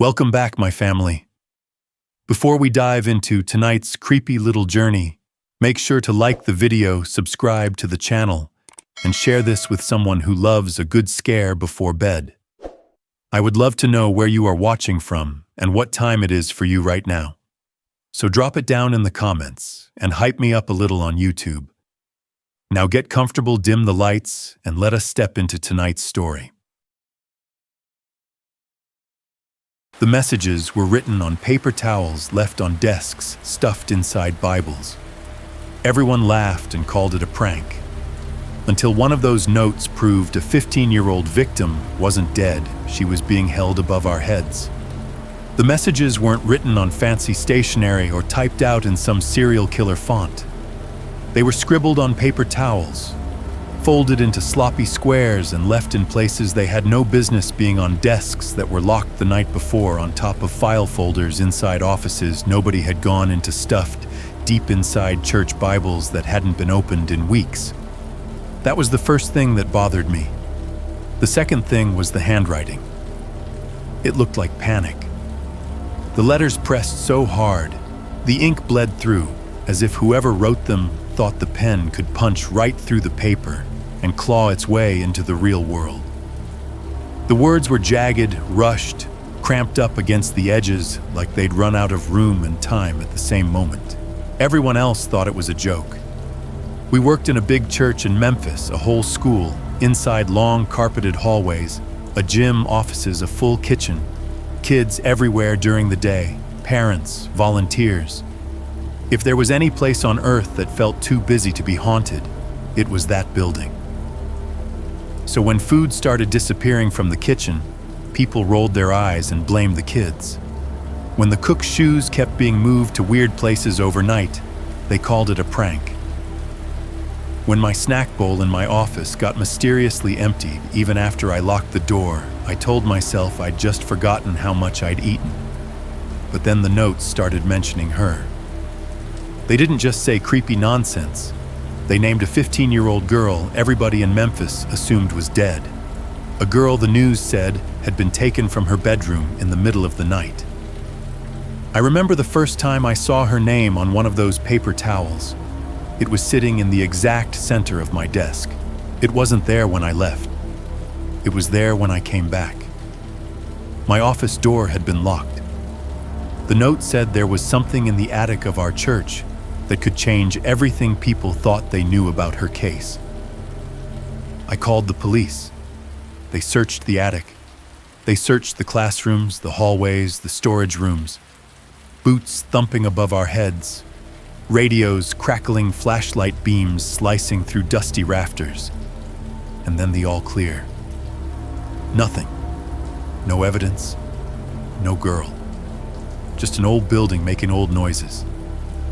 Welcome back, my family. Before we dive into tonight's creepy little journey, make sure to like the video, subscribe to the channel, and share this with someone who loves a good scare before bed. I would love to know where you are watching from and what time it is for you right now. So drop it down in the comments and hype me up a little on YouTube. Now get comfortable, dim the lights, and let us step into tonight's story. The messages were written on paper towels left on desks stuffed inside Bibles. Everyone laughed and called it a prank, until one of those notes proved a 15-year-old victim wasn't dead, she was being held above our heads. The messages weren't written on fancy stationery or typed out in some serial killer font. They were scribbled on paper towels, folded into sloppy squares and left in places they had no business being, on desks that were locked the night before, on top of file folders inside offices nobody had gone into, stuffed deep inside church Bibles that hadn't been opened in weeks. That was the first thing that bothered me. The second thing was the handwriting. It looked like panic. The letters pressed so hard, the ink bled through, as if whoever wrote them thought the pen could punch right through the paper and claw its way into the real world. The words were jagged, rushed, cramped up against the edges like they'd run out of room and time at the same moment. Everyone else thought it was a joke. We worked in a big church in Memphis, a whole school, inside long carpeted hallways, a gym, offices, a full kitchen, kids everywhere during the day, parents, volunteers. If there was any place on earth that felt too busy to be haunted, it was that building. So when food started disappearing from the kitchen, people rolled their eyes and blamed the kids. When the cook's shoes kept being moved to weird places overnight, they called it a prank. When my snack bowl in my office got mysteriously emptied even after I locked the door, I told myself I'd just forgotten how much I'd eaten. But then the notes started mentioning her. They didn't just say creepy nonsense. They named a 15-year-old girl everybody in Memphis assumed was dead. A girl the news said had been taken from her bedroom in the middle of the night. I remember the first time I saw her name on one of those paper towels. It was sitting in the exact center of my desk. It wasn't there when I left. It was there when I came back. My office door had been locked. The note said there was something in the attic of our church that could change everything people thought they knew about her case. I called the police. They searched the attic. They searched the classrooms, the hallways, the storage rooms. Boots thumping above our heads. Radios crackling, flashlight beams slicing through dusty rafters. And then the all clear. Nothing. No evidence. No girl. Just an old building making old noises.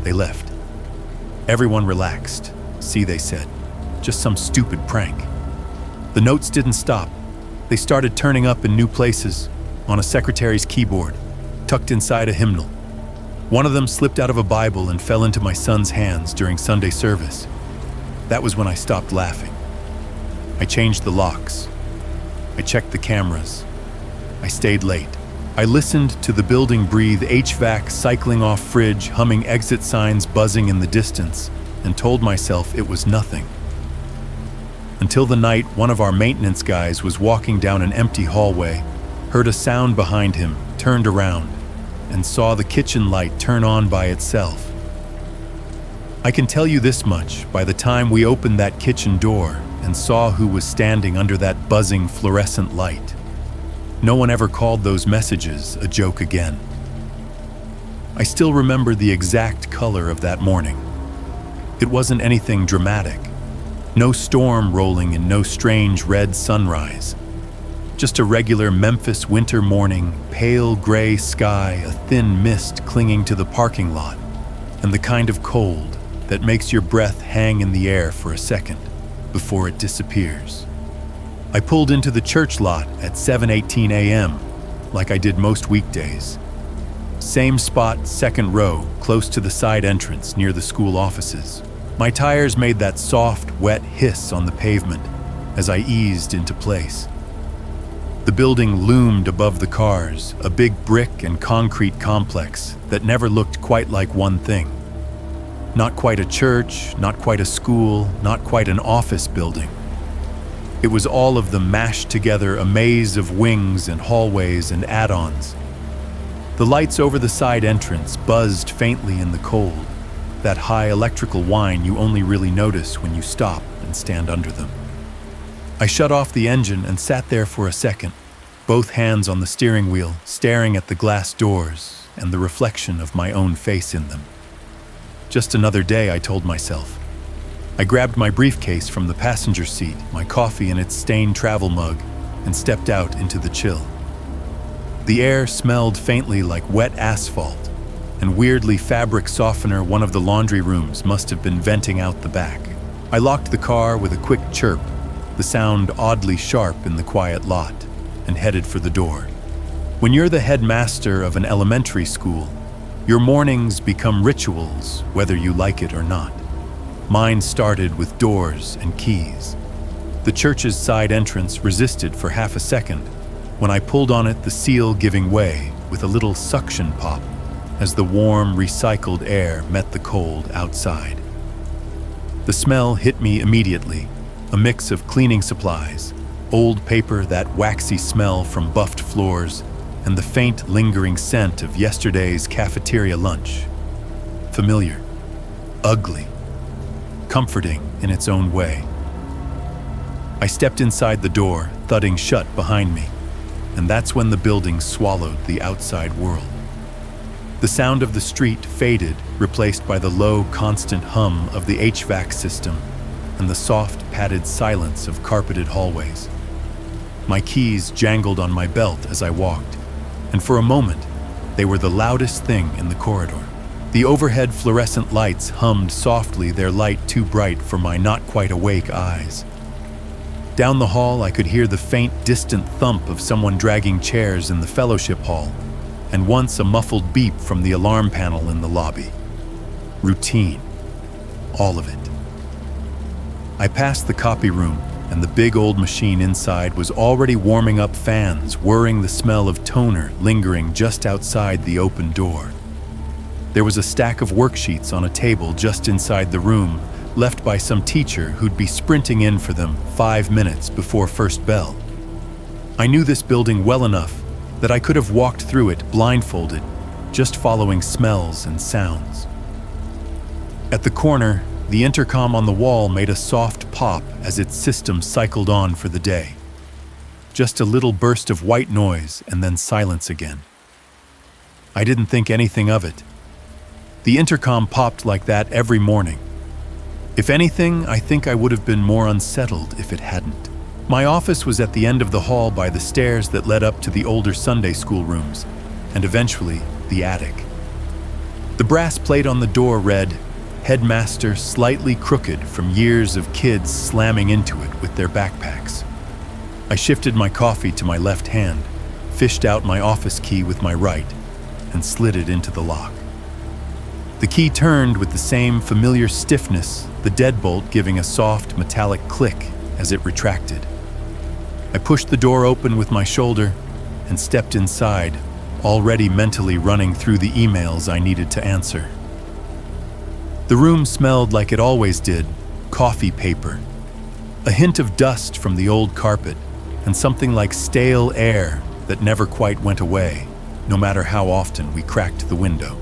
They left. Everyone relaxed. See, they said. Just some stupid prank. The notes didn't stop. They started turning up in new places, on a secretary's keyboard, tucked inside a hymnal. One of them slipped out of a Bible and fell into my son's hands during Sunday service. That was when I stopped laughing. I changed the locks. I checked the cameras. I stayed late. I listened to the building breathe, HVAC cycling off, fridge humming, exit signs buzzing in the distance, and told myself it was nothing. Until the night one of our maintenance guys was walking down an empty hallway, heard a sound behind him, turned around, and saw the kitchen light turn on by itself. I can tell you this much, by the time we opened that kitchen door and saw who was standing under that buzzing fluorescent light, no one ever called those messages a joke again. I still remember the exact color of that morning. It wasn't anything dramatic. No storm rolling and no strange red sunrise. Just a regular Memphis winter morning, pale gray sky, a thin mist clinging to the parking lot, and the kind of cold that makes your breath hang in the air for a second before it disappears. I pulled into the church lot at 7:18 a.m., like I did most weekdays. Same spot, second row, close to the side entrance near the school offices. My tires made that soft, wet hiss on the pavement as I eased into place. The building loomed above the cars, a big brick and concrete complex that never looked quite like one thing. Not quite a church, not quite a school, not quite an office building. It was all of them mashed together, a maze of wings and hallways and add-ons. The lights over the side entrance buzzed faintly in the cold, that high electrical whine you only really notice when you stop and stand under them. I shut off the engine and sat there for a second, both hands on the steering wheel, staring at the glass doors and the reflection of my own face in them. Just another day, I told myself. I grabbed my briefcase from the passenger seat, my coffee in its stained travel mug, and stepped out into the chill. The air smelled faintly like wet asphalt, and weirdly fabric softener one of the laundry rooms must have been venting out the back. I locked the car with a quick chirp, the sound oddly sharp in the quiet lot, and headed for the door. When you're the headmaster of an elementary school, your mornings become rituals, whether you like it or not. Mine started with doors and keys. The church's side entrance resisted for half a second. When I pulled on it, the seal giving way with a little suction pop as the warm, recycled air met the cold outside. The smell hit me immediately, a mix of cleaning supplies, old paper, that waxy smell from buffed floors, and the faint, lingering scent of yesterday's cafeteria lunch. Familiar, ugly, comforting in its own way. I stepped inside the door, thudding shut behind me, and that's when the building swallowed the outside world. The sound of the street faded, replaced by the low, constant hum of the HVAC system and the soft, padded silence of carpeted hallways. My keys jangled on my belt as I walked, and for a moment, they were the loudest thing in the corridor. The overhead fluorescent lights hummed softly, their light too bright for my not-quite-awake eyes. Down the hall, I could hear the faint, distant thump of someone dragging chairs in the fellowship hall, and once a muffled beep from the alarm panel in the lobby. Routine. All of it. I passed the copy room, and the big old machine inside was already warming up fans, whirring the smell of toner lingering just outside the open door. There was a stack of worksheets on a table just inside the room, left by some teacher who'd be sprinting in for them 5 minutes before first bell. I knew this building well enough that I could have walked through it blindfolded, just following smells and sounds. At the corner, the intercom on the wall made a soft pop as its system cycled on for the day. Just a little burst of white noise and then silence again. I didn't think anything of it. The intercom popped like that every morning. If anything, I think I would have been more unsettled if it hadn't. My office was at the end of the hall by the stairs that led up to the older Sunday school rooms, and eventually the attic. The brass plate on the door read, "Headmaster slightly crooked from years of kids slamming into it with their backpacks." I shifted my coffee to my left hand, fished out my office key with my right, and slid it into the lock. The key turned with the same familiar stiffness, the deadbolt giving a soft metallic click as it retracted. I pushed the door open with my shoulder and stepped inside, already mentally running through the emails I needed to answer. The room smelled like it always did, coffee paper, a hint of dust from the old carpet, and something like stale air that never quite went away, no matter how often we cracked the window.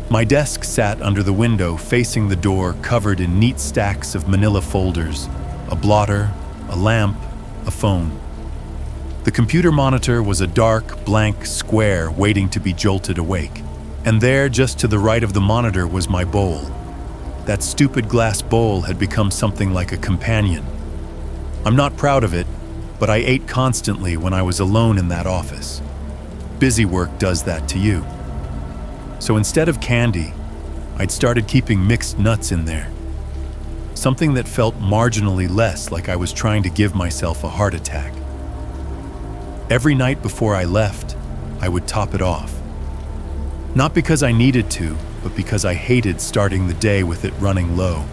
My desk sat under the window facing the door, covered in neat stacks of manila folders, a blotter, a lamp, a phone. The computer monitor was a dark, blank square waiting to be jolted awake. And there, just to the right of the monitor, was my bowl. That stupid glass bowl had become something like a companion. I'm not proud of it, but I ate constantly when I was alone in that office. Busy work does that to you. So instead of candy, I'd started keeping mixed nuts in there. Something that felt marginally less like I was trying to give myself a heart attack. Every night before I left, I would top it off. Not because I needed to, but because I hated starting the day with it running low.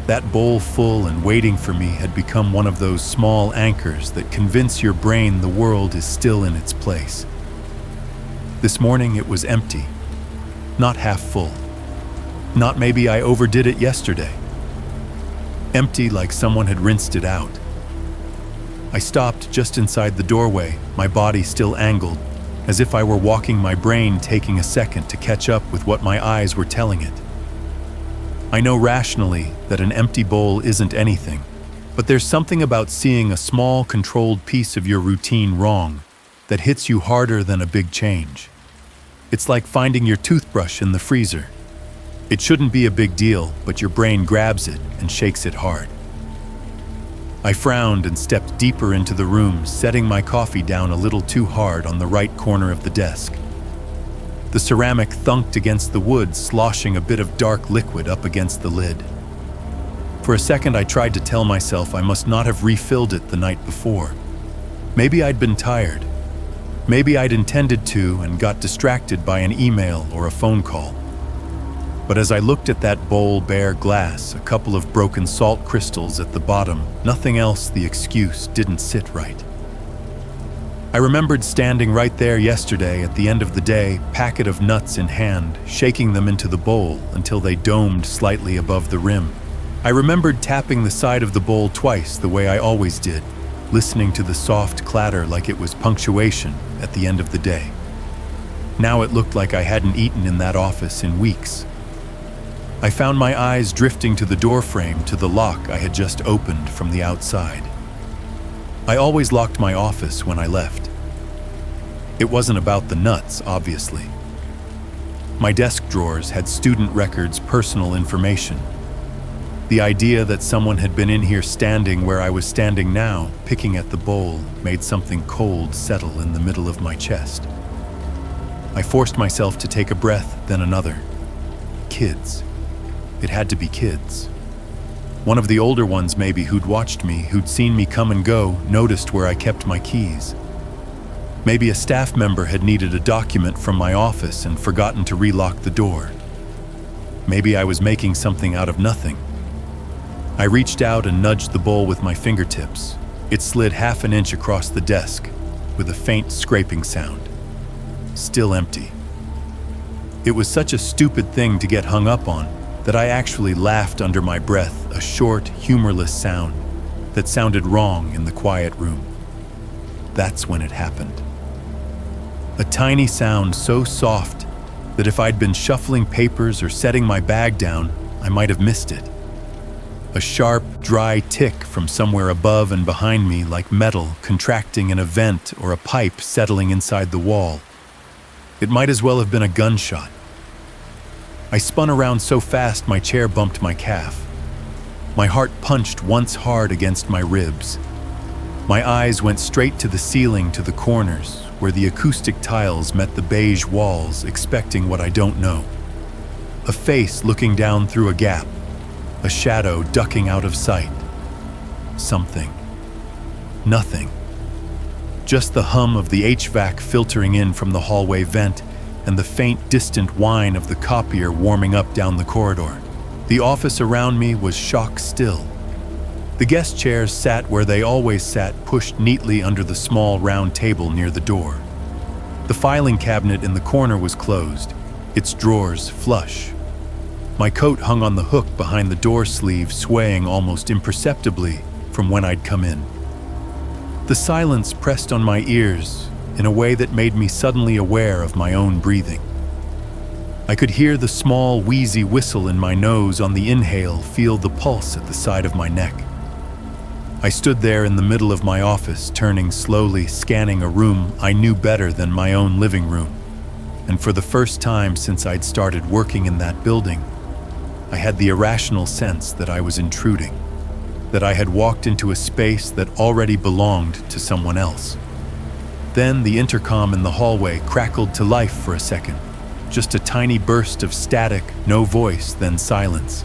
That bowl full and waiting for me had become one of those small anchors that convince your brain the world is still in its place. This morning it was empty, not half full. Not maybe I overdid it yesterday. Empty like someone had rinsed it out. I stopped just inside the doorway, my body still angled, as if I were walking my brain taking a second to catch up with what my eyes were telling it. I know rationally that an empty bowl isn't anything, but there's something about seeing a small, controlled piece of your routine wrong that hits you harder than a big change. It's like finding your toothbrush in the freezer. It shouldn't be a big deal, but your brain grabs it and shakes it hard. I frowned and stepped deeper into the room, setting my coffee down a little too hard on the right corner of the desk. The ceramic thunked against the wood, sloshing a bit of dark liquid up against the lid. For a second, I tried to tell myself I must not have refilled it the night before. Maybe I'd been tired. Maybe I'd intended to and got distracted by an email or a phone call. But as I looked at that bowl, bare glass, a couple of broken salt crystals at the bottom, nothing else, the excuse didn't sit right. I remembered standing right there yesterday at the end of the day, packet of nuts in hand, shaking them into the bowl until they domed slightly above the rim. I remembered tapping the side of the bowl twice the way I always did, listening to the soft clatter like it was punctuation at the end of the day. Now it looked like I hadn't eaten in that office in weeks. I found my eyes drifting to the doorframe, to the lock I had just opened from the outside. I always locked my office when I left. It wasn't about the nuts, obviously. My desk drawers had student records, personal information. The idea that someone had been in here standing where I was standing now, picking at the bowl, made something cold settle in the middle of my chest. I forced myself to take a breath, then another. Kids. It had to be kids. One of the older ones maybe, who'd watched me, who'd seen me come and go, noticed where I kept my keys. Maybe a staff member had needed a document from my office and forgotten to relock the door. Maybe I was making something out of nothing. I reached out and nudged the bowl with my fingertips. It slid half an inch across the desk, with a faint scraping sound. Still empty. It was such a stupid thing to get hung up on that I actually laughed under my breath, a short, humorless sound that sounded wrong in the quiet room. That's when it happened. A tiny sound so soft that if I'd been shuffling papers or setting my bag down, I might have missed it. A sharp, dry tick from somewhere above and behind me, like metal contracting in a vent or a pipe settling inside the wall. It might as well have been a gunshot. I spun around so fast my chair bumped my calf. My heart punched once hard against my ribs. My eyes went straight to the ceiling, to the corners, where the acoustic tiles met the beige walls, expecting what I don't know. A face looking down through a gap, a shadow ducking out of sight. Something. Nothing. Just the hum of the HVAC filtering in from the hallway vent and the faint, distant whine of the copier warming up down the corridor. The office around me was shock still. The guest chairs sat where they always sat, pushed neatly under the small round table near the door. The filing cabinet in the corner was closed, its drawers flush. My coat hung on the hook behind the door sleeve, swaying almost imperceptibly from when I'd come in. The silence pressed on my ears in a way that made me suddenly aware of my own breathing. I could hear the small, wheezy whistle in my nose on the inhale, feel the pulse at the side of my neck. I stood there in the middle of my office, turning slowly, scanning a room I knew better than my own living room. And for the first time since I'd started working in that building, I had the irrational sense that I was intruding, that I had walked into a space that already belonged to someone else. Then the intercom in the hallway crackled to life for a second. Just a tiny burst of static, no voice, then silence.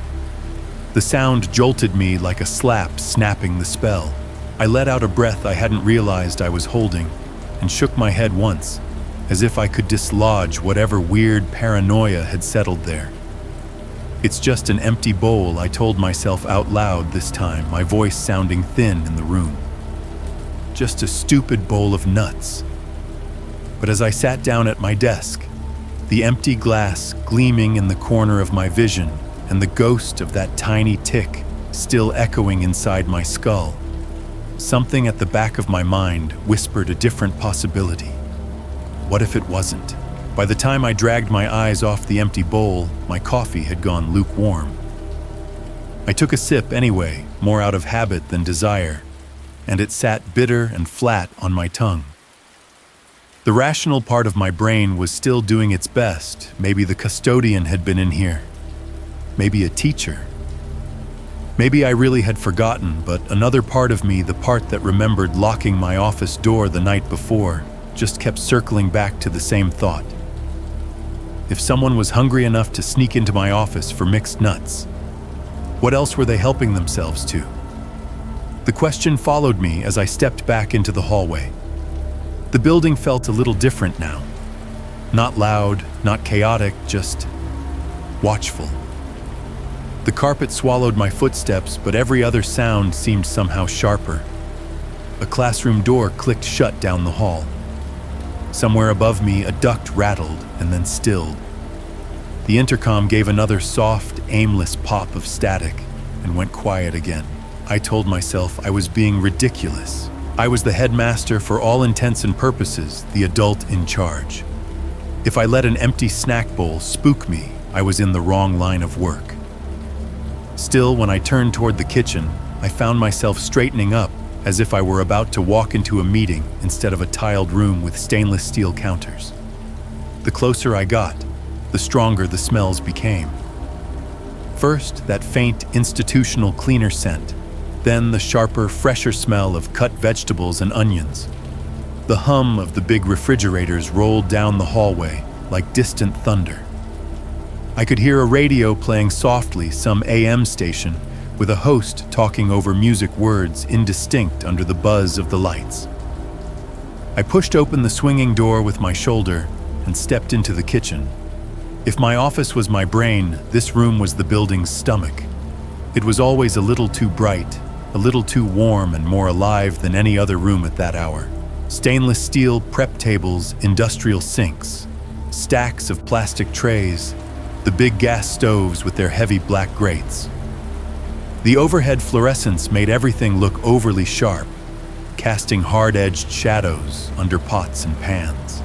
The sound jolted me like a slap snapping the spell. I let out a breath I hadn't realized I was holding and shook my head once, as if I could dislodge whatever weird paranoia had settled there. "It's just an empty bowl," I told myself out loud this time, my voice sounding thin in the room. Just a stupid bowl of nuts. But as I sat down at my desk, the empty glass gleaming in the corner of my vision and the ghost of that tiny tick still echoing inside my skull, something at the back of my mind whispered a different possibility. What if it wasn't? By the time I dragged my eyes off the empty bowl, my coffee had gone lukewarm. I took a sip anyway, more out of habit than desire, and it sat bitter and flat on my tongue. The rational part of my brain was still doing its best. Maybe the custodian had been in here. Maybe a teacher. Maybe I really had forgotten, but another part of me, the part that remembered locking my office door the night before, just kept circling back to the same thought. If someone was hungry enough to sneak into my office for mixed nuts, what else were they helping themselves to? The question followed me as I stepped back into the hallway. The building felt a little different now. Not loud, not chaotic, just watchful. The carpet swallowed my footsteps, but every other sound seemed somehow sharper. A classroom door clicked shut down the hall. Somewhere above me, a duct rattled and then stilled. The intercom gave another soft, aimless pop of static and went quiet again. I told myself I was being ridiculous. I was the headmaster for all intents and purposes, the adult in charge. If I let an empty snack bowl spook me, I was in the wrong line of work. Still, when I turned toward the kitchen, I found myself straightening up as if I were about to walk into a meeting instead of a tiled room with stainless steel counters. The closer I got, the stronger the smells became. First, that faint institutional cleaner scent, then the sharper, fresher smell of cut vegetables and onions. The hum of the big refrigerators rolled down the hallway like distant thunder. I could hear a radio playing softly, some AM station, with a host talking over music words indistinct under the buzz of the lights. I pushed open the swinging door with my shoulder and stepped into the kitchen. If my office was my brain, this room was the building's stomach. It was always a little too bright, a little too warm and more alive than any other room at that hour. Stainless steel prep tables, industrial sinks, stacks of plastic trays, the big gas stoves with their heavy black grates. The overhead fluorescence made everything look overly sharp, casting hard-edged shadows under pots and pans.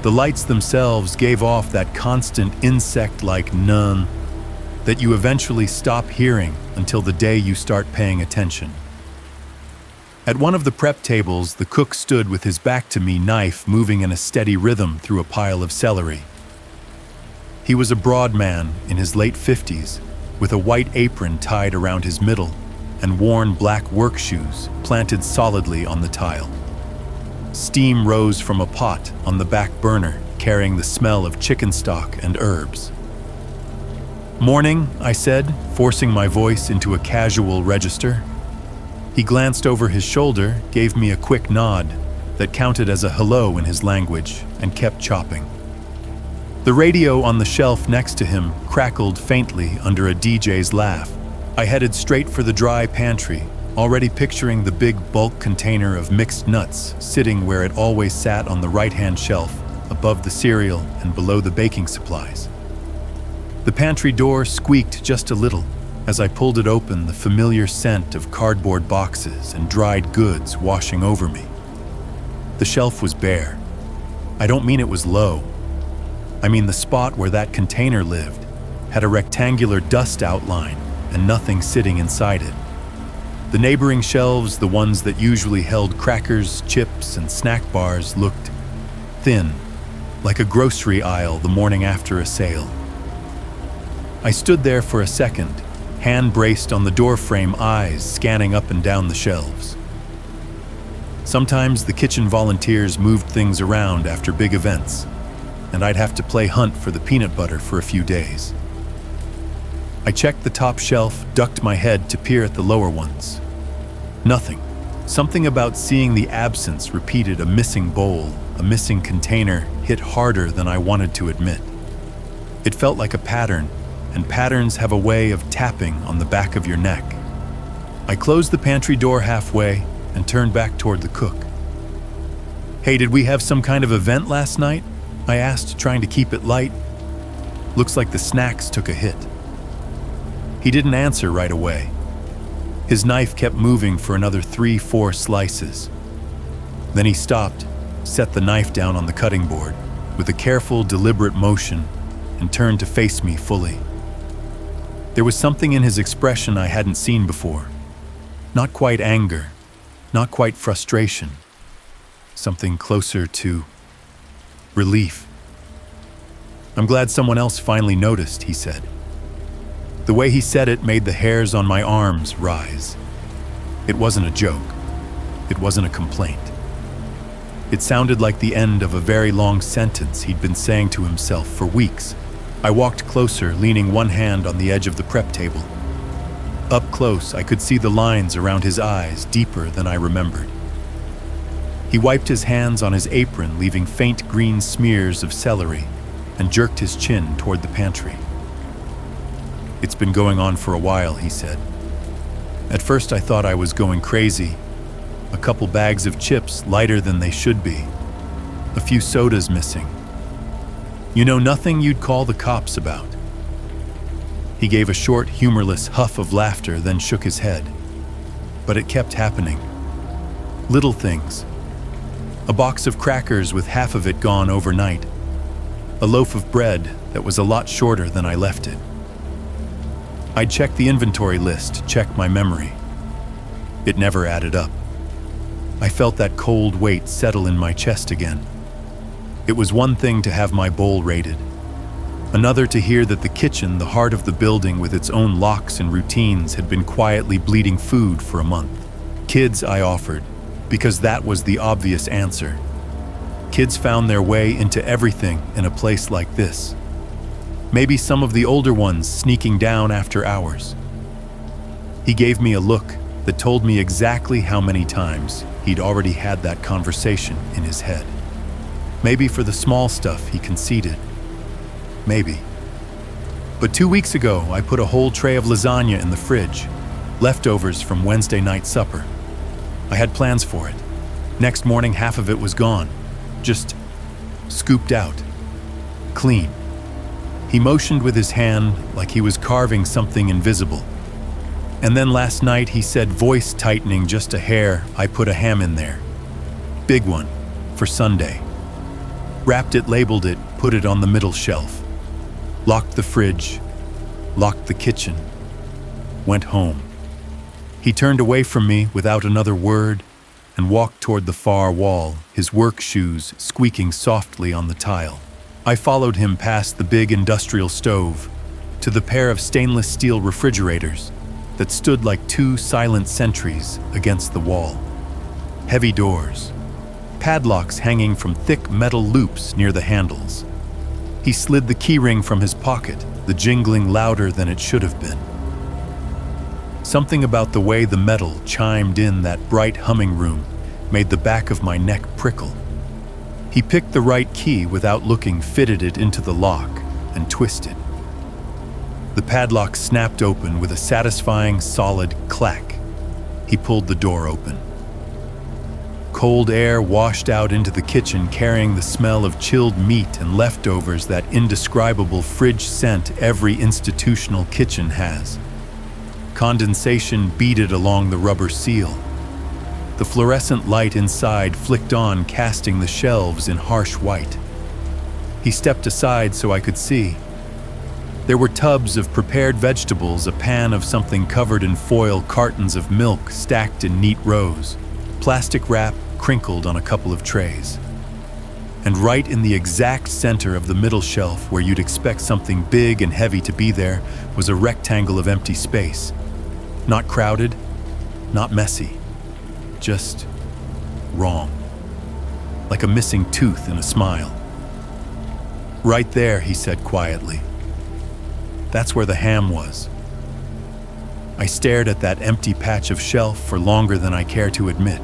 The lights themselves gave off that constant insect-like none that you eventually stop hearing until the day you start paying attention. At one of the prep tables, the cook stood with his back to me, knife moving in a steady rhythm through a pile of celery. He was a broad man in his late 50s, with a white apron tied around his middle and worn black work shoes planted solidly on the tile. Steam rose from a pot on the back burner, carrying the smell of chicken stock and herbs. "Morning," I said, forcing my voice into a casual register. He glanced over his shoulder, gave me a quick nod that counted as a hello in his language, and kept chopping. The radio on the shelf next to him crackled faintly under a DJ's laugh. I headed straight for the dry pantry, already picturing the big bulk container of mixed nuts sitting where it always sat on the right-hand shelf, above the cereal and below the baking supplies. The pantry door squeaked just a little. As I pulled it open, the familiar scent of cardboard boxes and dried goods washing over me. The shelf was bare. I don't mean it was low. I mean the spot where that container lived had a rectangular dust outline and nothing sitting inside it. The neighboring shelves, the ones that usually held crackers, chips, and snack bars, looked thin, like a grocery aisle the morning after a sale. I stood there for a second, hand braced on the doorframe, eyes scanning up and down the shelves. Sometimes the kitchen volunteers moved things around after big events, and I'd have to play hunt for the peanut butter for a few days. I checked the top shelf, ducked my head to peer at the lower ones. Nothing. Something about seeing the absence repeated, a missing bowl, a missing container, hit harder than I wanted to admit. It felt like a pattern, and patterns have a way of tapping on the back of your neck. I closed the pantry door halfway and turned back toward the cook. "Hey, did we have some kind of event last night?" I asked, trying to keep it light. "Looks like the snacks took a hit." He didn't answer right away. His knife kept moving for another 3-4 slices. Then he stopped, set the knife down on the cutting board with a careful, deliberate motion, and turned to face me fully. There was something in his expression I hadn't seen before. Not quite anger, not quite frustration. Something closer to relief. "I'm glad someone else finally noticed," he said. The way he said it made the hairs on my arms rise. It wasn't a joke. It wasn't a complaint. It sounded like the end of a very long sentence he'd been saying to himself for weeks. I walked closer, leaning one hand on the edge of the prep table. Up close, I could see the lines around his eyes deeper than I remembered. He wiped his hands on his apron, leaving faint green smears of celery, and jerked his chin toward the pantry. "It's been going on for a while," he said. "At first I thought I was going crazy. A couple bags of chips lighter than they should be. A few sodas missing. You know, nothing you'd call the cops about." He gave a short, humorless huff of laughter, then shook his head. But it kept happening. Little things. A box of crackers with half of it gone overnight. A loaf of bread that was a lot shorter than I left it. I'd check the inventory list, check my memory. It never added up. I felt that cold weight settle in my chest again. It was one thing to have my bowl raided. Another to hear that the kitchen, the heart of the building with its own locks and routines, had been quietly bleeding food for a month. Kids, I offered, because that was the obvious answer. Kids found their way into everything in a place like this. Maybe some of the older ones sneaking down after hours. He gave me a look that told me exactly how many times he'd already had that conversation in his head. Maybe for the small stuff he conceded. Maybe. But 2 weeks ago, I put a whole tray of lasagna in the fridge, leftovers from Wednesday night supper. I had plans for it. Next morning, half of it was gone. Just scooped out. Clean. He motioned with his hand like he was carving something invisible. And then last night he said, voice tightening just a hair, "I put a ham in there. Big one, for Sunday." Wrapped it, labeled it, put it on the middle shelf. Locked the fridge, locked the kitchen, went home. He turned away from me without another word and walked toward the far wall, his work shoes squeaking softly on the tile. I followed him past the big industrial stove to the pair of stainless steel refrigerators that stood like two silent sentries against the wall. Heavy doors, padlocks hanging from thick metal loops near the handles. He slid the keyring from his pocket, the jingling louder than it should have been. Something about the way the metal chimed in that bright humming room made the back of my neck prickle. He picked the right key without looking, fitted it into the lock, and twisted. The padlock snapped open with a satisfying, solid clack. He pulled the door open. Cold air washed out into the kitchen, carrying the smell of chilled meat and leftovers, that indescribable fridge scent every institutional kitchen has. Condensation beaded along the rubber seal. The fluorescent light inside flicked on, casting the shelves in harsh white. He stepped aside so I could see. There were tubs of prepared vegetables, a pan of something covered in foil, cartons of milk stacked in neat rows, plastic wrap crinkled on a couple of trays. And right in the exact center of the middle shelf, where you'd expect something big and heavy to be there, was a rectangle of empty space. Not crowded, not messy. Just wrong. Like a missing tooth in a smile. "Right there," he said quietly. "That's where the ham was." I stared at that empty patch of shelf for longer than I care to admit.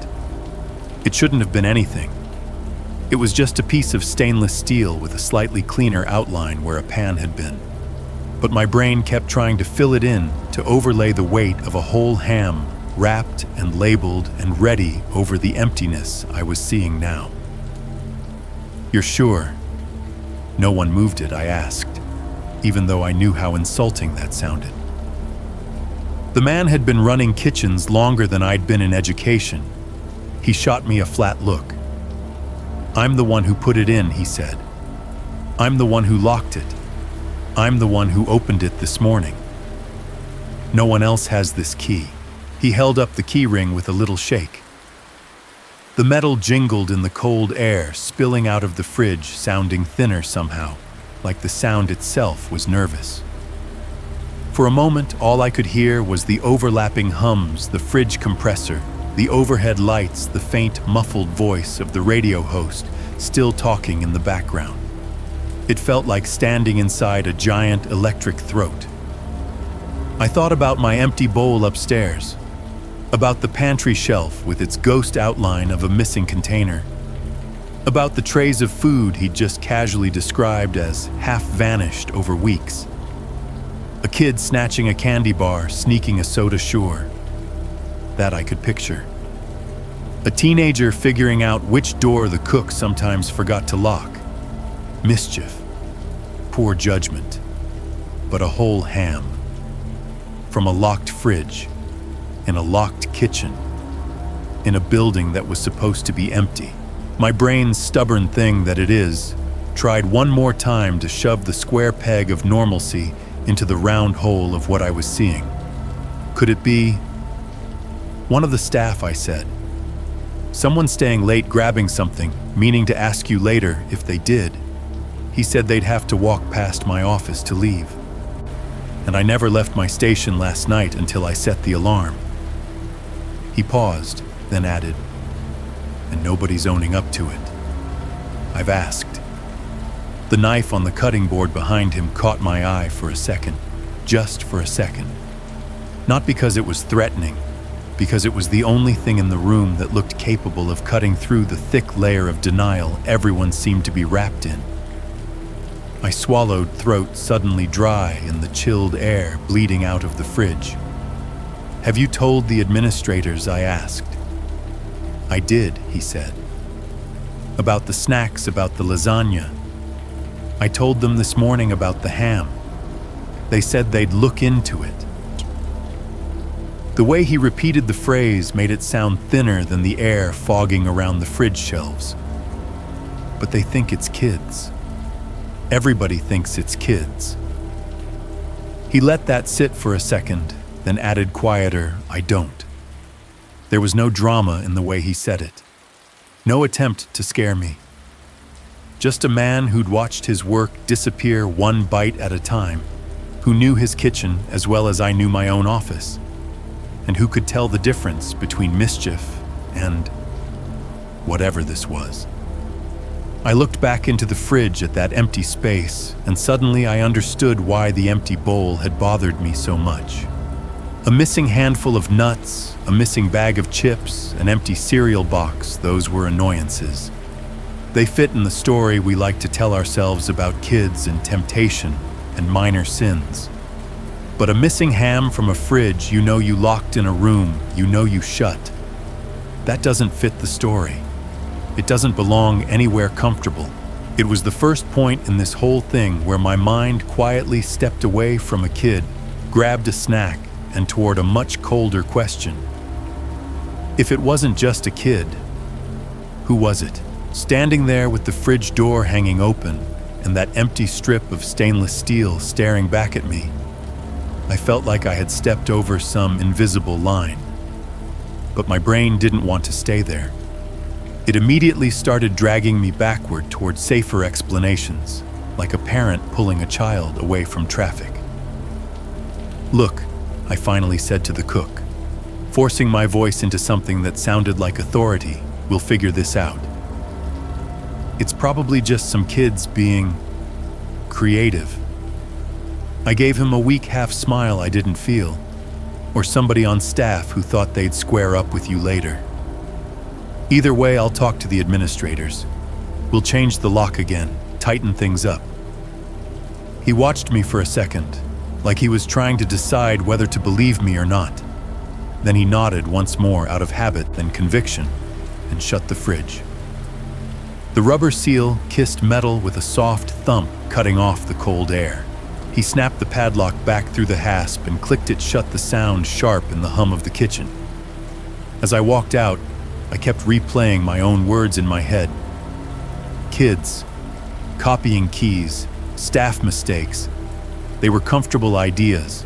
It shouldn't have been anything. It was just a piece of stainless steel with a slightly cleaner outline where a pan had been. but my brain kept trying to fill it in to overlay the weight of a whole ham, wrapped and labeled and ready over the emptiness I was seeing now. "You're sure no one moved it?" I asked, even though I knew how insulting that sounded. The man had been running kitchens longer than I'd been in education. He shot me a flat look. "I'm the one who put it in," he said. "I'm the one who locked it. I'm the one who opened it this morning. No one else has this key." He held up the key ring with a little shake. The metal jingled in the cold air, spilling out of the fridge, sounding thinner somehow, like the sound itself was nervous. For a moment, all I could hear was the overlapping hums, the fridge compressor, the overhead lights, the faint, muffled voice of the radio host still talking in the background. It felt like standing inside a giant electric throat. I thought about my empty bowl upstairs, about the pantry shelf with its ghost outline of a missing container, about the trays of food he'd just casually described as half-vanished over weeks, a kid snatching a candy bar, sneaking a soda sure. That I could picture. A teenager figuring out which door the cook sometimes forgot to lock. Mischief. Poor judgment. But a whole ham. From a locked fridge. In a locked kitchen. In a building that was supposed to be empty. My brain's stubborn thing that it is tried one more time to shove the square peg of normalcy into the round hole of what I was seeing. Could it be one of the staff? I said. Someone staying late grabbing something, meaning to ask you later if they did. He said they'd have to walk past my office to leave. And I never left my station last night until I set the alarm. He paused, then added, "And nobody's owning up to it. I've asked." The knife on the cutting board behind him caught my eye for a second, just for a second. Not because it was threatening, because it was the only thing in the room that looked capable of cutting through the thick layer of denial everyone seemed to be wrapped in. My swallowed throat suddenly dry in the chilled air bleeding out of the fridge. "Have you told the administrators?" I asked. "I did," he said. "About the snacks, about the lasagna. I told them this morning about the ham. They said they'd look into it." The way he repeated the phrase made it sound thinner than the air fogging around the fridge shelves. But they think it's kids. Everybody thinks it's kids. He let that sit for a second, then added quieter, "I don't." There was no drama in the way he said it. No attempt to scare me. Just a man who'd watched his work disappear one bite at a time, who knew his kitchen as well as I knew my own office, and who could tell the difference between mischief and whatever this was. I looked back into the fridge at that empty space, and suddenly I understood why the empty bowl had bothered me so much. A missing handful of nuts, a missing bag of chips, an empty cereal box, those were annoyances. They fit in the story we like to tell ourselves about kids and temptation and minor sins. But a missing ham from a fridge you know you locked in a room you know you shut, that doesn't fit the story. It doesn't belong anywhere comfortable. It was the first point in this whole thing where my mind quietly stepped away from a kid, grabbed a snack, and toward a much colder question. If it wasn't just a kid, who was it? Standing there with the fridge door hanging open and that empty strip of stainless steel staring back at me, I felt like I had stepped over some invisible line. But my brain didn't want to stay there. It immediately started dragging me backward toward safer explanations, like a parent pulling a child away from traffic. "Look," I finally said to the cook, forcing my voice into something that sounded like authority, "we'll figure this out. It's probably just some kids being creative." I gave him a weak half smile I didn't feel, or somebody on staff who thought they'd square up with you later. "Either way, I'll talk to the administrators. We'll change the lock again, tighten things up." He watched me for a second, like he was trying to decide whether to believe me or not. Then he nodded once more out of habit than conviction and shut the fridge. The rubber seal kissed metal with a soft thump, cutting off the cold air. He snapped the padlock back through the hasp and clicked it shut, the sound sharp in the hum of the kitchen. As I walked out, I kept replaying my own words in my head. Kids, copying keys, staff mistakes. They were comfortable ideas,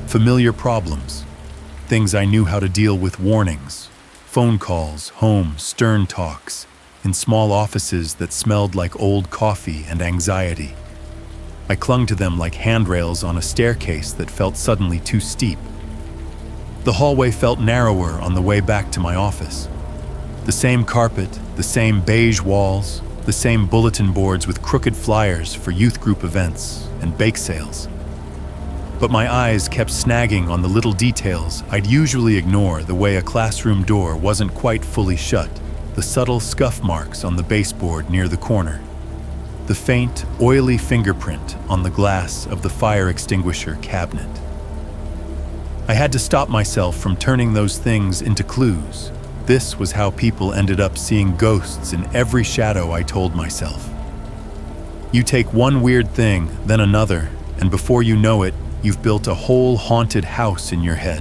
familiar problems, things I knew how to deal with. Warnings, phone calls, home, stern talks, in small offices that smelled like old coffee and anxiety. I clung to them like handrails on a staircase that felt suddenly too steep. The hallway felt narrower on the way back to my office. The same carpet, the same beige walls, the same bulletin boards with crooked flyers for youth group events and bake sales. But my eyes kept snagging on the little details I'd usually ignore, the way a classroom door wasn't quite fully shut, the subtle scuff marks on the baseboard near the corner, the faint, oily fingerprint on the glass of the fire extinguisher cabinet. I had to stop myself from turning those things into clues. This was how people ended up seeing ghosts in every shadow, I told myself. You take one weird thing, then another, and before you know it, you've built a whole haunted house in your head.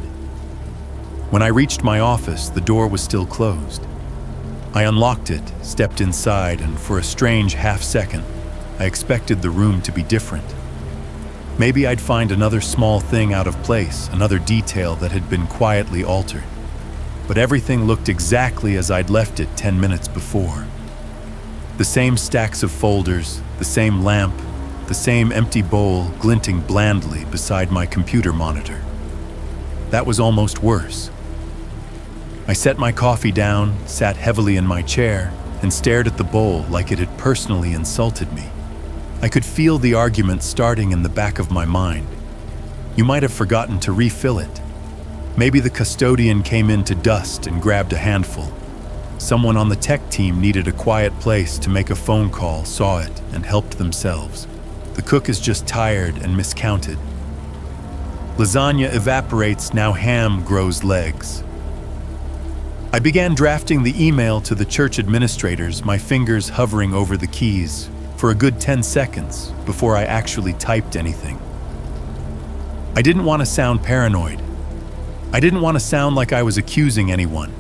When I reached my office, the door was still closed. I unlocked it, stepped inside, and for a strange half-second, I expected the room to be different. Maybe I'd find another small thing out of place, another detail that had been quietly altered. But everything looked exactly as I'd left it 10 minutes before. The same stacks of folders, the same lamp, the same empty bowl glinting blandly beside my computer monitor. That was almost worse. I set my coffee down, sat heavily in my chair, and stared at the bowl like it had personally insulted me. I could feel the argument starting in the back of my mind. You might have forgotten to refill it. Maybe the custodian came in to dust and grabbed a handful. Someone on the tech team needed a quiet place to make a phone call, saw it, and helped themselves. The cook is just tired and miscounted. Lasagna evaporates, now ham grows legs. I began drafting the email to the church administrators, my fingers hovering over the keys for a good 10 seconds before I actually typed anything. I didn't want to sound paranoid. I didn't want to sound like I was accusing anyone.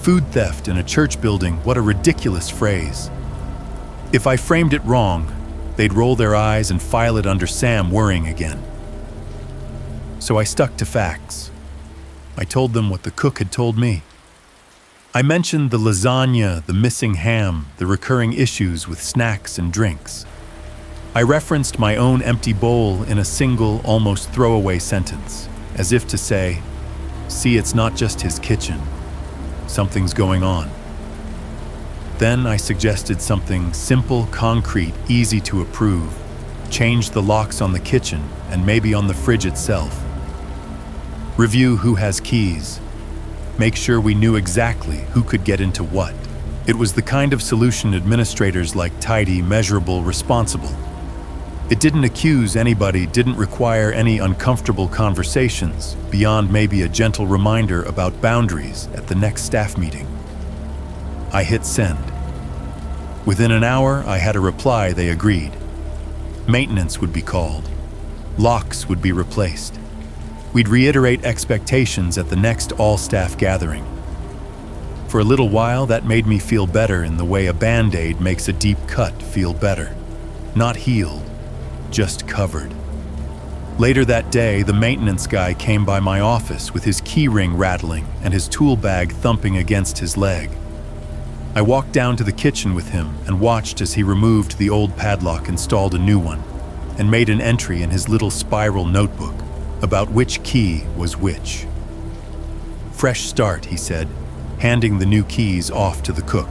Food theft in a church building, what a ridiculous phrase. If I framed it wrong, they'd roll their eyes and file it under Sam worrying again. So I stuck to facts. I told them what the cook had told me. I mentioned the lasagna, the missing ham, the recurring issues with snacks and drinks. I referenced my own empty bowl in a single, almost throwaway sentence, as if to say, see, it's not just his kitchen. Something's going on. Then I suggested something simple, concrete, easy to approve. Change the locks on the kitchen and maybe on the fridge itself. Review who has keys. Make sure we knew exactly who could get into what. It was the kind of solution administrators like tidy, measurable, responsible. It didn't accuse anybody, didn't require any uncomfortable conversations, beyond maybe a gentle reminder about boundaries at the next staff meeting. I hit send. Within an hour, I had a reply they agreed. Maintenance would be called. Locks would be replaced. We'd reiterate expectations at the next all-staff gathering. For a little while, that made me feel better in the way a Band-Aid makes a deep cut feel better. Not healed, just covered. Later that day, the maintenance guy came by my office with his key ring rattling and his tool bag thumping against his leg. I walked down to the kitchen with him and watched as he removed the old padlock, installed a new one, and made an entry in his little spiral notebook about which key was which. Fresh start, he said, handing the new keys off to the cook.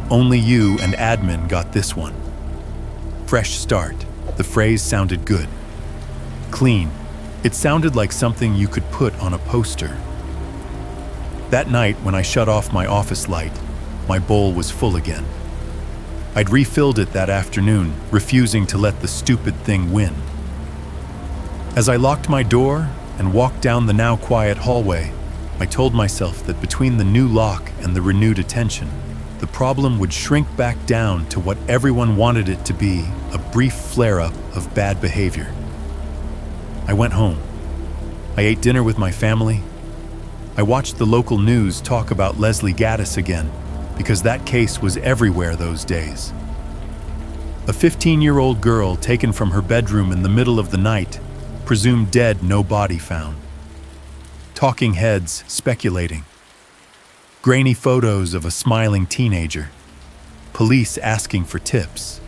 Only you and admin got this one. Fresh start. The phrase sounded good. Clean. It sounded like something you could put on a poster. That night, when I shut off my office light, my bowl was full again. I'd refilled it that afternoon, refusing to let the stupid thing win. As I locked my door and walked down the now quiet hallway, I told myself that between the new lock and the renewed attention, the problem would shrink back down to what everyone wanted it to be, a brief flare-up of bad behavior. I went home. I ate dinner with my family. I watched the local news talk about Leslie Gaddis again, because that case was everywhere those days. A 15-year-old girl taken from her bedroom in the middle of the night, presumed dead, no body found. Talking heads speculating. Grainy photos of a smiling teenager. Police asking for tips.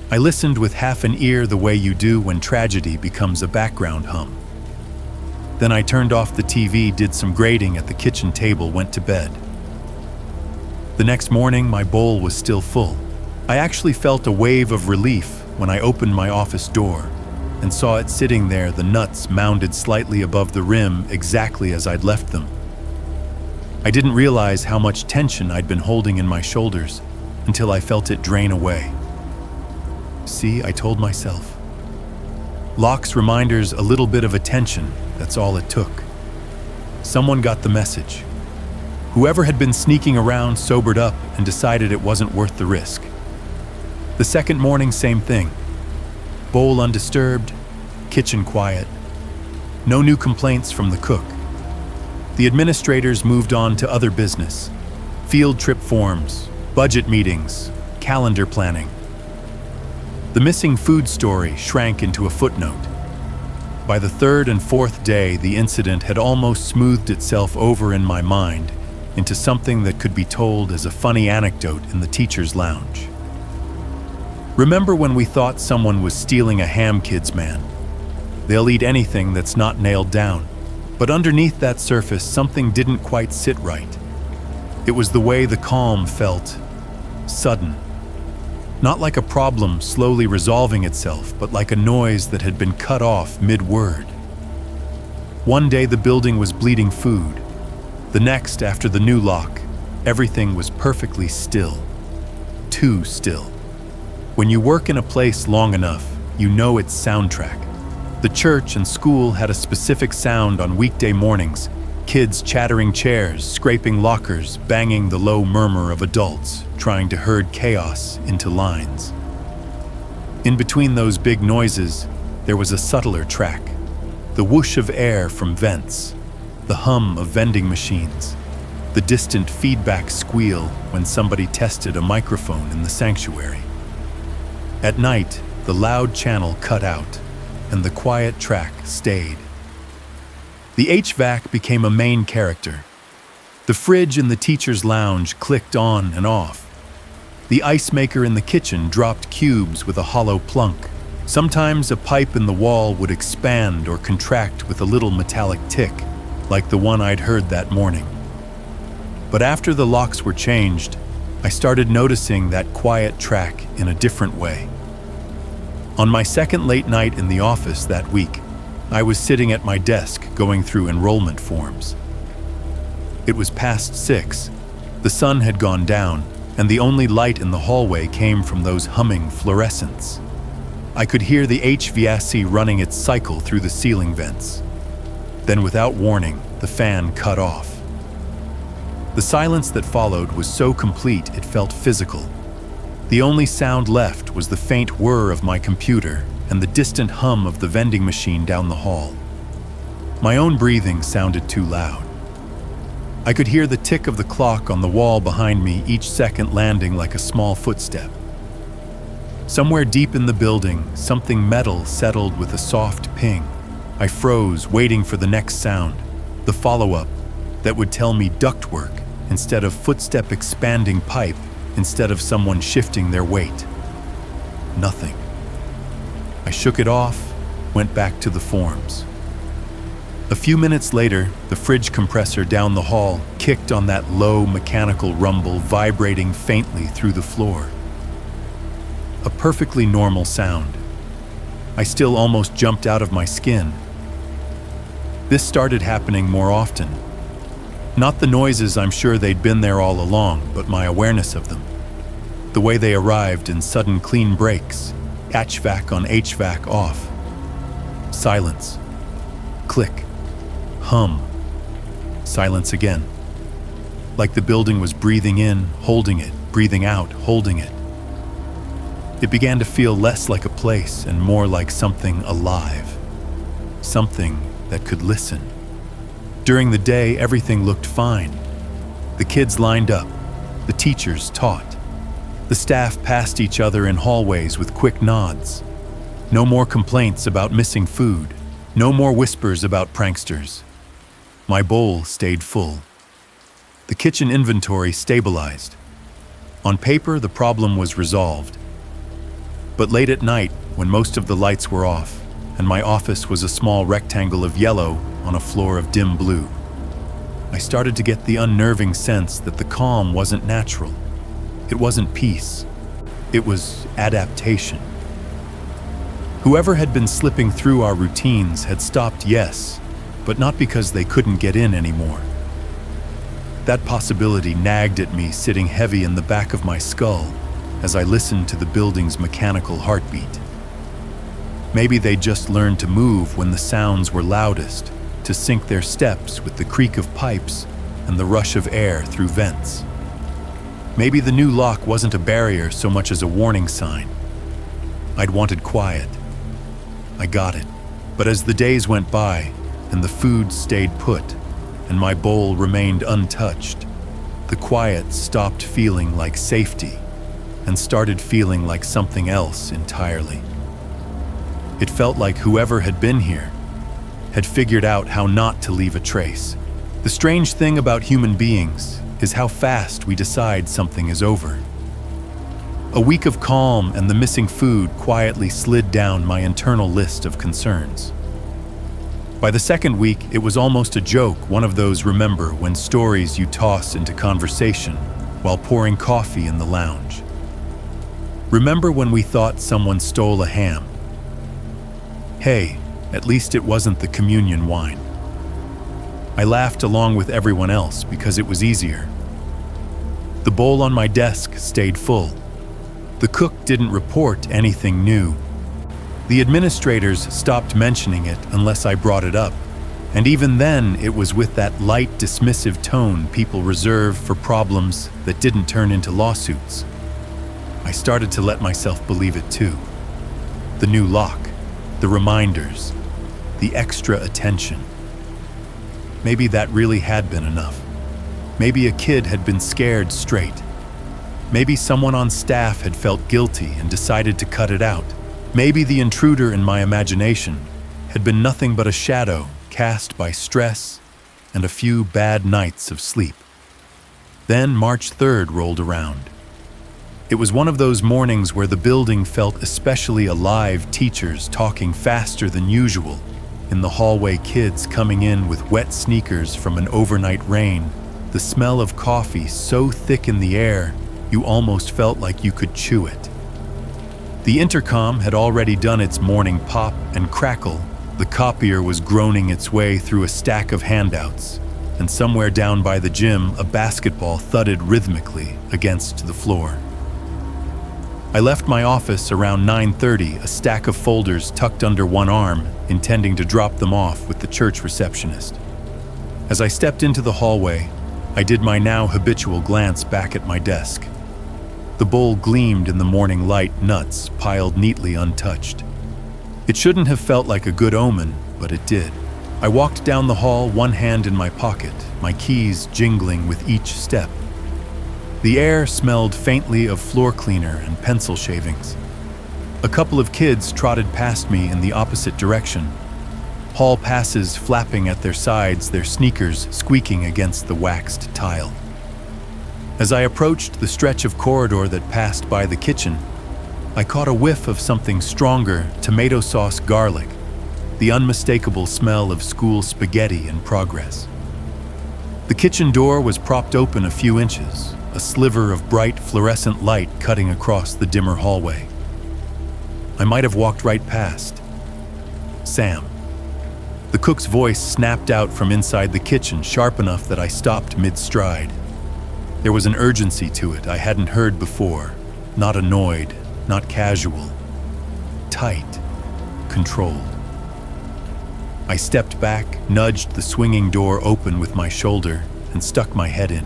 I listened with half an ear the way you do when tragedy becomes a background hum. Then I turned off the TV, did some grading at the kitchen table, went to bed. The next morning, my bowl was still full. I actually felt a wave of relief when I opened my office door and saw it sitting there, the nuts mounded slightly above the rim exactly as I'd left them. I didn't realize how much tension I'd been holding in my shoulders until I felt it drain away. See, I told myself. Locke's reminders, a little bit of attention, that's all it took. Someone got the message. Whoever had been sneaking around sobered up and decided it wasn't worth the risk. The second morning, same thing. Bowl undisturbed, kitchen quiet. No new complaints from the cook. The administrators moved on to other business. Field trip forms, budget meetings, calendar planning. The missing food story shrank into a footnote. By the third and fourth day, the incident had almost smoothed itself over in my mind into something that could be told as a funny anecdote in the teacher's lounge. Remember when we thought someone was stealing a ham, kids, man? They'll eat anything that's not nailed down. But underneath that surface, something didn't quite sit right. It was the way the calm felt sudden. Not like a problem slowly resolving itself, but like a noise that had been cut off mid-word. One day the building was bleeding food. The next, after the new lock, everything was perfectly still. Too still. When you work in a place long enough, you know its soundtrack. The church and school had a specific sound on weekday mornings. Kids chattering chairs, scraping lockers, banging the low murmur of adults, trying to herd chaos into lines. In between those big noises, there was a subtler track. The whoosh of air from vents, the hum of vending machines, the distant feedback squeal when somebody tested a microphone in the sanctuary. At night, the loud channel cut out, and the quiet track stayed. The HVAC became a main character. The fridge in the teacher's lounge clicked on and off. The ice maker in the kitchen dropped cubes with a hollow plunk. Sometimes a pipe in the wall would expand or contract with a little metallic tick, like the one I'd heard that morning. But after the locks were changed, I started noticing that quiet track in a different way. On my second late night in the office that week, I was sitting at my desk going through enrollment forms. It was past 6. The sun had gone down, and the only light in the hallway came from those humming fluorescents. I could hear the HVAC running its cycle through the ceiling vents. Then, without warning, the fan cut off. The silence that followed was so complete it felt physical. The only sound left was the faint whir of my computer and the distant hum of the vending machine down the hall. My own breathing sounded too loud. I could hear the tick of the clock on the wall behind me, each second landing like a small footstep. Somewhere deep in the building, something metal settled with a soft ping. I froze, waiting for the next sound, the follow-up that would tell me ductwork instead of footstep, expanding pipe instead of someone shifting their weight. Nothing. I shook it off, went back to the forms. A few minutes later, the fridge compressor down the hall kicked on that low mechanical rumble, vibrating faintly through the floor. A perfectly normal sound. I still almost jumped out of my skin. This started happening more often. Not the noises, I'm sure they'd been there all along, but my awareness of them. The way they arrived in sudden clean breaks, HVAC on HVAC off. Silence. Click. Hum. Silence again. Like the building was breathing in, holding it, breathing out, holding it. It began to feel less like a place and more like something alive. Something that could listen. During the day, everything looked fine. The kids lined up. The teachers taught. The staff passed each other in hallways with quick nods. No more complaints about missing food. No more whispers about pranksters. My bowl stayed full. The kitchen inventory stabilized. On paper, the problem was resolved. But late at night, when most of the lights were off, and my office was a small rectangle of yellow on a floor of dim blue, I started to get the unnerving sense that the calm wasn't natural. It wasn't peace. It was adaptation. Whoever had been slipping through our routines had stopped, yes, but not because they couldn't get in anymore. That possibility nagged at me, sitting heavy in the back of my skull as I listened to the building's mechanical heartbeat. Maybe they just learned to move when the sounds were loudest, to sync their steps with the creak of pipes and the rush of air through vents. Maybe the new lock wasn't a barrier so much as a warning sign. I'd wanted quiet. I got it. But as the days went by and the food stayed put and my bowl remained untouched, the quiet stopped feeling like safety and started feeling like something else entirely. It felt like whoever had been here had figured out how not to leave a trace. The strange thing about human beings is how fast we decide something is over. A week of calm and the missing food quietly slid down my internal list of concerns. By the second week, it was almost a joke, one of those remember when stories you toss into conversation while pouring coffee in the lounge. Remember when we thought someone stole a ham? Hey, at least it wasn't the communion wine. I laughed along with everyone else because it was easier. The bowl on my desk stayed full. The cook didn't report anything new. The administrators stopped mentioning it unless I brought it up, and even then it was with that light dismissive tone people reserve for problems that didn't turn into lawsuits. I started to let myself believe it too. The new lock, the reminders, the extra attention. Maybe that really had been enough. Maybe a kid had been scared straight. Maybe someone on staff had felt guilty and decided to cut it out. Maybe the intruder in my imagination had been nothing but a shadow cast by stress and a few bad nights of sleep. Then March 3rd rolled around. It was one of those mornings where the building felt especially alive, teachers talking faster than usual, in the hallway kids coming in with wet sneakers from an overnight rain, the smell of coffee so thick in the air you almost felt like you could chew it. The intercom had already done its morning pop and crackle. The copier was groaning its way through a stack of handouts, and somewhere down by the gym, a basketball thudded rhythmically against the floor. I left my office around 9:30, a stack of folders tucked under one arm, intending to drop them off with the church receptionist. As I stepped into the hallway, I did my now habitual glance back at my desk. The bowl gleamed in the morning light, nuts piled neatly untouched. It shouldn't have felt like a good omen, but it did. I walked down the hall, one hand in my pocket, my keys jingling with each step. The air smelled faintly of floor cleaner and pencil shavings. A couple of kids trotted past me in the opposite direction, hall passes flapping at their sides, their sneakers squeaking against the waxed tile. As I approached the stretch of corridor that passed by the kitchen, I caught a whiff of something stronger, tomato sauce garlic, the unmistakable smell of school spaghetti in progress. The kitchen door was propped open a few inches, a sliver of bright fluorescent light cutting across the dimmer hallway. I might have walked right past. Sam. The cook's voice snapped out from inside the kitchen, sharp enough that I stopped mid-stride. There was an urgency to it I hadn't heard before, not annoyed, not casual. Tight, controlled. I stepped back, nudged the swinging door open with my shoulder, and stuck my head in.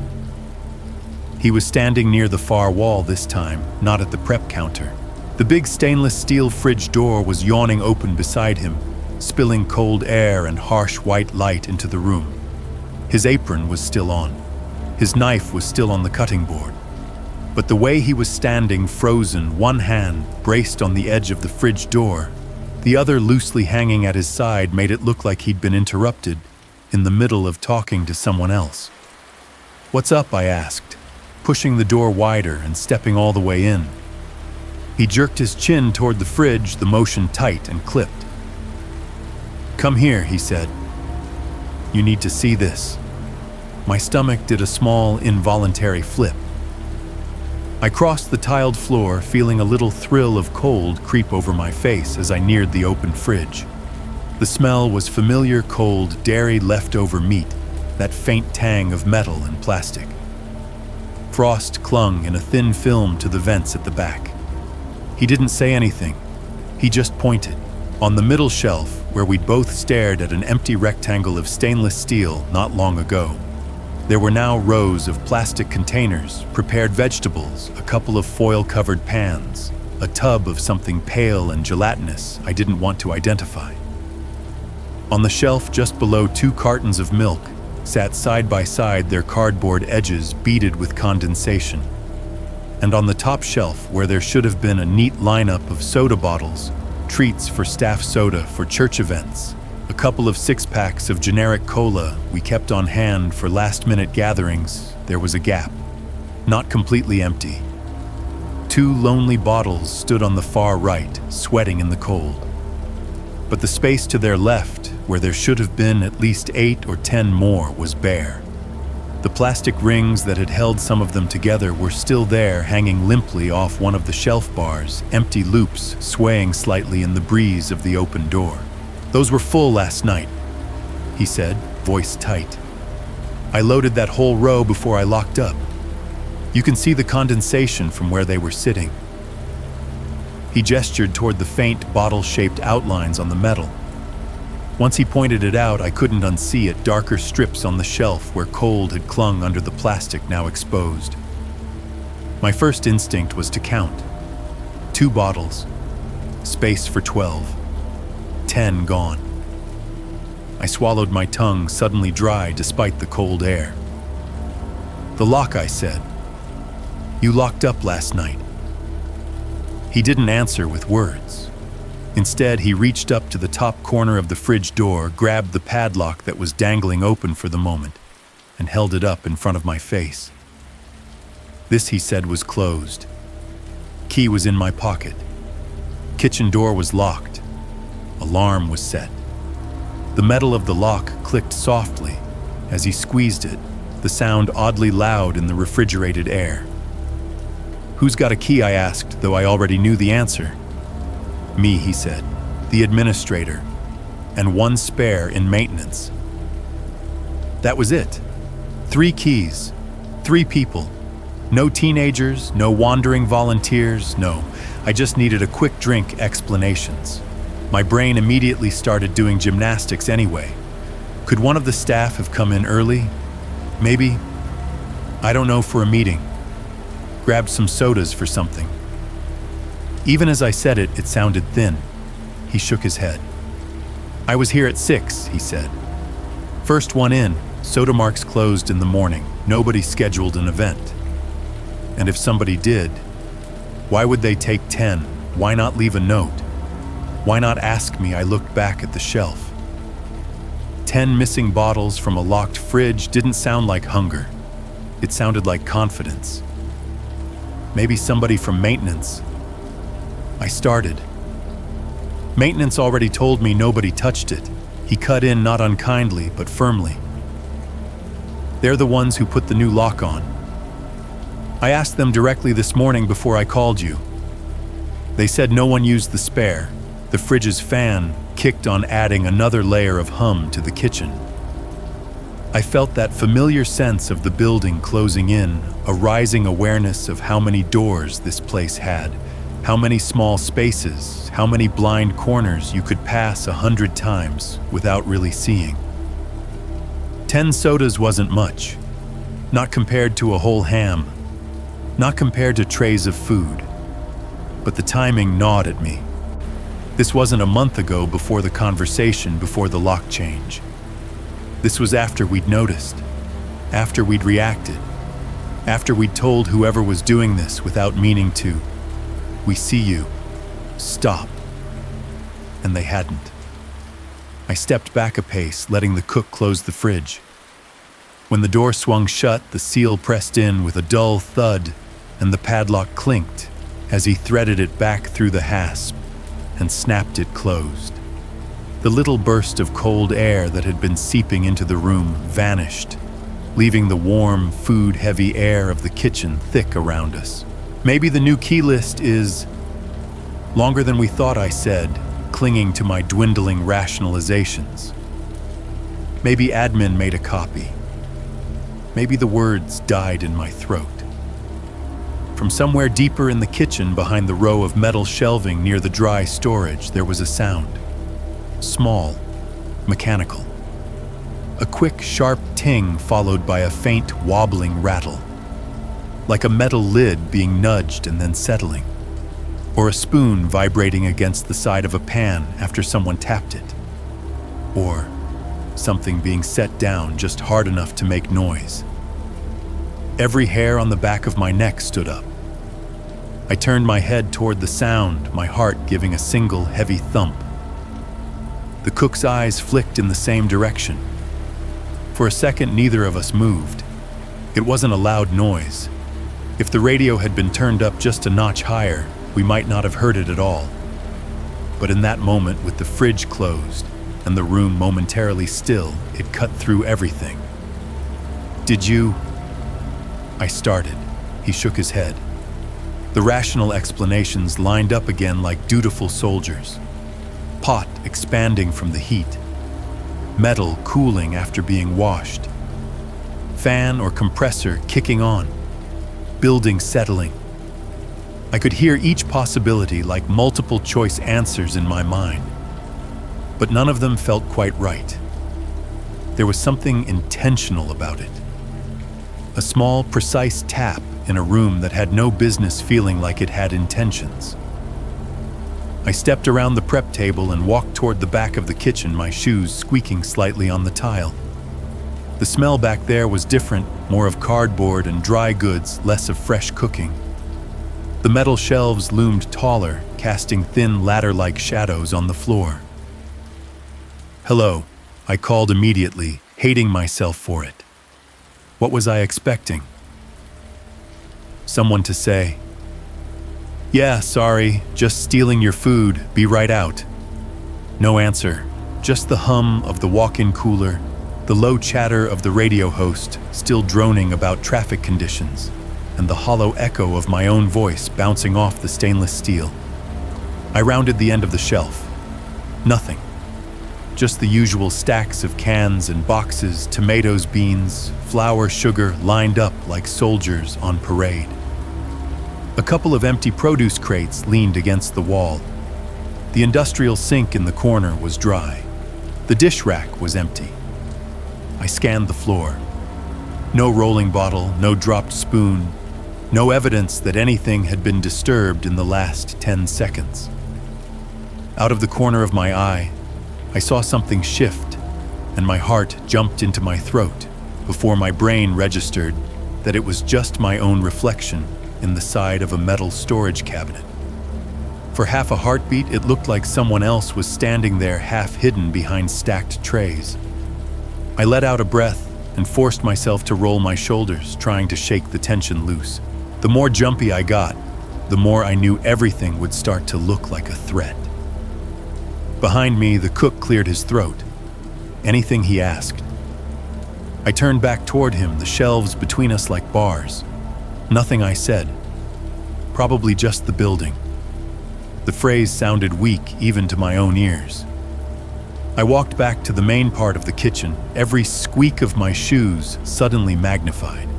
He was standing near the far wall this time, not at the prep counter. The big stainless steel fridge door was yawning open beside him, spilling cold air and harsh white light into the room. His apron was still on. His knife was still on the cutting board. But the way he was standing, frozen, one hand braced on the edge of the fridge door, the other loosely hanging at his side, made it look like he'd been interrupted in the middle of talking to someone else. "What's up?" I asked, pushing the door wider and stepping all the way in. He jerked his chin toward the fridge, the motion tight and clipped. "Come here," he said. "You need to see this." My stomach did a small, involuntary flip. I crossed the tiled floor, feeling a little thrill of cold creep over my face as I neared the open fridge. The smell was familiar, cold, dairy leftover meat, that faint tang of metal and plastic. Frost clung in a thin film to the vents at the back. He didn't say anything. He just pointed. On the middle shelf, where we'd both stared at an empty rectangle of stainless steel not long ago, there were now rows of plastic containers, prepared vegetables, a couple of foil-covered pans, a tub of something pale and gelatinous I didn't want to identify. On the shelf just below, 2 cartons of milk sat side by side, their cardboard edges beaded with condensation. And on the top shelf, where there should have been a neat lineup of soda bottles, treats for staff soda for church events, a couple of 6-packs of generic cola we kept on hand for last-minute gatherings, there was a gap. Not completely empty. 2 lonely bottles stood on the far right, sweating in the cold. But the space to their left, where there should have been at least 8 or 10 more, was bare. The plastic rings that had held some of them together were still there, hanging limply off one of the shelf bars, empty loops swaying slightly in the breeze of the open door. "Those were full last night," he said, voice tight. "I loaded that whole row before I locked up. You can see the condensation from where they were sitting." He gestured toward the faint, bottle-shaped outlines on the metal. Once he pointed it out, I couldn't unsee it, darker strips on the shelf where cold had clung under the plastic now exposed. My first instinct was to count. 2 bottles. Space for 12. 10 gone. I swallowed, my tongue suddenly dry despite the cold air. "The lock," I said. "You locked up last night." He didn't answer with words. Instead, he reached up to the top corner of the fridge door, grabbed the padlock that was dangling open for the moment, and held it up in front of my face. This, he said, was closed. Key was in my pocket. Kitchen door was locked. Alarm was set. The metal of the lock clicked softly. As he squeezed it, the sound oddly loud in the refrigerated air. "Who's got a key?" I asked, though I already knew the answer. "Me," he said, "the administrator, and 1 spare in maintenance." That was it. 3 keys, 3 people. No teenagers, no wandering volunteers, no. I just needed a quick drink explanations. My brain immediately started doing gymnastics anyway. Could one of the staff have come in early? Maybe. I don't know, for a meeting. Grabbed some sodas for something. Even as I said it, it sounded thin. He shook his head. "I was here at 6, he said. "First one in. Soda Marks closed in the morning. Nobody scheduled an event. And if somebody did, why would they take 10? Why not leave a note? Why not ask me?" I looked back at the shelf. 10 missing bottles from a locked fridge didn't sound like hunger. It sounded like confidence. Maybe somebody from maintenance. I started. "Maintenance already told me nobody touched it." He cut in, not unkindly, but firmly. "They're the ones who put the new lock on. I asked them directly this morning before I called you. They said no one used the spare." The fridge's fan kicked on, adding another layer of hum to the kitchen. I felt that familiar sense of the building closing in, a rising awareness of how many doors this place had, How many small spaces, how many blind corners you could pass 100 times without really seeing. 10 sodas wasn't much, not compared to a whole ham, not compared to trays of food, but the timing gnawed at me. This wasn't a month ago before the conversation, before the lock change. This was after we'd noticed, after we'd reacted, after we'd told whoever was doing this without meaning to, "We see you. Stop." And they hadn't. I stepped back a pace, letting the cook close the fridge. When the door swung shut, the seal pressed in with a dull thud, and the padlock clinked as he threaded it back through the hasp and snapped it closed. The little burst of cold air that had been seeping into the room vanished, leaving the warm, food-heavy air of the kitchen thick around us. "Maybe the new key list is longer than we thought," I said, clinging to my dwindling rationalizations. Maybe admin made a copy. Maybe the words died in my throat. From somewhere deeper in the kitchen, behind the row of metal shelving near the dry storage, there was a sound. Small, mechanical. A quick, sharp ting followed by a faint, wobbling rattle. Like a metal lid being nudged and then settling. Or a spoon vibrating against the side of a pan after someone tapped it. Or something being set down just hard enough to make noise. Every hair on the back of my neck stood up. I turned my head toward the sound, my heart giving a single heavy thump. The cook's eyes flicked in the same direction. For a second, neither of us moved. It wasn't a loud noise. If the radio had been turned up just a notch higher, we might not have heard it at all. But in that moment, with the fridge closed and the room momentarily still, it cut through everything. "Did you?" I started. He shook his head. The rational explanations lined up again like dutiful soldiers. Pot expanding from the heat. Metal cooling after being washed. Fan or compressor kicking on. Building settling. I could hear each possibility like multiple choice answers in my mind. But none of them felt quite right. There was something intentional about it. A small, precise tap in a room that had no business feeling like it had intentions. I stepped around the prep table and walked toward the back of the kitchen, my shoes squeaking slightly on the tile. The smell back there was different, more of cardboard and dry goods, less of fresh cooking. The metal shelves loomed taller, casting thin ladder-like shadows on the floor. "Hello," I called immediately, hating myself for it. What was I expecting? Someone to say, "Yeah, sorry, just stealing your food, be right out." No answer, just the hum of the walk-in cooler, the low chatter of the radio host still droning about traffic conditions, and the hollow echo of my own voice bouncing off the stainless steel. I rounded the end of the shelf. Nothing. Just the usual stacks of cans and boxes, tomatoes, beans, flour, sugar lined up like soldiers on parade. A couple of empty produce crates leaned against the wall. The industrial sink in the corner was dry. The dish rack was empty. I scanned the floor. No rolling bottle, no dropped spoon, no evidence that anything had been disturbed in the last 10 seconds. Out of the corner of my eye, I saw something shift, and my heart jumped into my throat before my brain registered that it was just my own reflection in the side of a metal storage cabinet. For half a heartbeat, it looked like someone else was standing there half hidden behind stacked trays. I let out a breath and forced myself to roll my shoulders, trying to shake the tension loose. The more jumpy I got, the more I knew everything would start to look like a threat. Behind me, the cook cleared his throat. Anything he asked. I turned back toward him, the shelves between us like bars. Nothing I said. Probably just the building. The phrase sounded weak even to my own ears. I walked back to the main part of the kitchen, every squeak of my shoes suddenly magnified.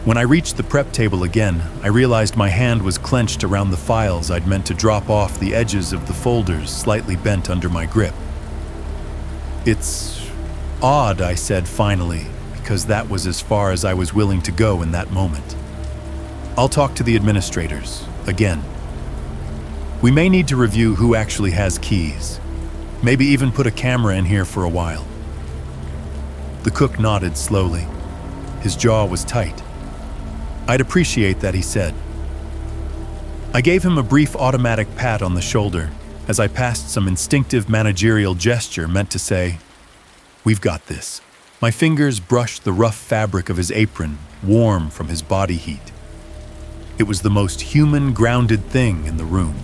When I reached the prep table again, I realized my hand was clenched around the files I'd meant to drop off, the edges of the folders slightly bent under my grip. "It's odd," I said finally, because that was as far as I was willing to go in that moment. "I'll talk to the administrators, again. We may need to review who actually has keys. Maybe even put a camera in here for a while." The cook nodded slowly. His jaw was tight. "I'd appreciate that," he said. I gave him a brief automatic pat on the shoulder as I passed some instinctive managerial gesture meant to say, "We've got this." My fingers brushed the rough fabric of his apron, warm from his body heat. It was the most human, grounded thing in the room.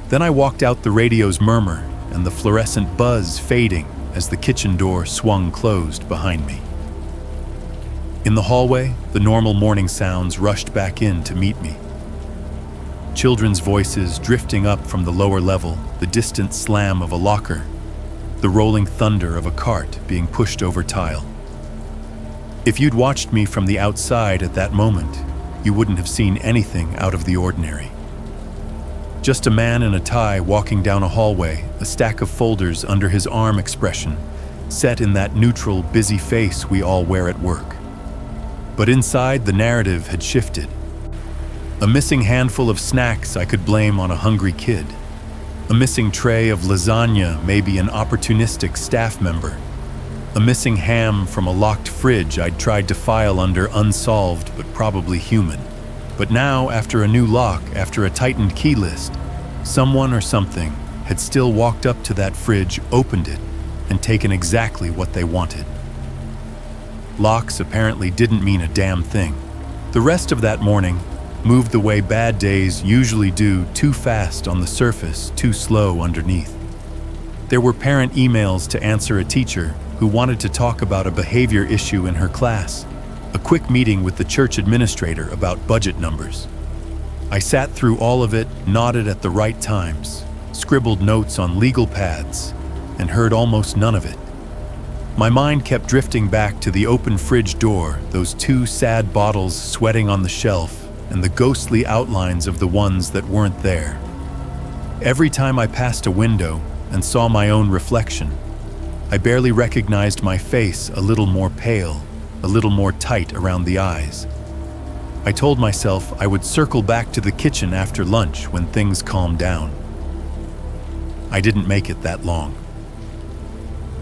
Then I walked out, the radio's murmur and the fluorescent buzz fading as the kitchen door swung closed behind me. In the hallway, the normal morning sounds rushed back in to meet me. Children's voices drifting up from the lower level, the distant slam of a locker, the rolling thunder of a cart being pushed over tile. If you'd watched me from the outside at that moment, you wouldn't have seen anything out of the ordinary. Just a man in a tie walking down a hallway, a stack of folders under his arm, expression set in that neutral, busy face we all wear at work. But inside, the narrative had shifted. A missing handful of snacks I could blame on a hungry kid. A missing tray of lasagna, maybe an opportunistic staff member. A missing ham from a locked fridge I'd tried to file under unsolved but probably human. But now, after a new lock, after a tightened key list, someone or something had still walked up to that fridge, opened it, and taken exactly what they wanted. Locks apparently didn't mean a damn thing. The rest of that morning moved the way bad days usually do, too fast on the surface, too slow underneath. There were parent emails to answer, a teacher who wanted to talk about a behavior issue in her class, a quick meeting with the church administrator about budget numbers. I sat through all of it, nodded at the right times, scribbled notes on legal pads, and heard almost none of it. My mind kept drifting back to the open fridge door, those two sad bottles sweating on the shelf, and the ghostly outlines of the ones that weren't there. Every time I passed a window and saw my own reflection, I barely recognized my face, a little more pale, a little more tight around the eyes. I told myself I would circle back to the kitchen after lunch when things calmed down. I didn't make it that long.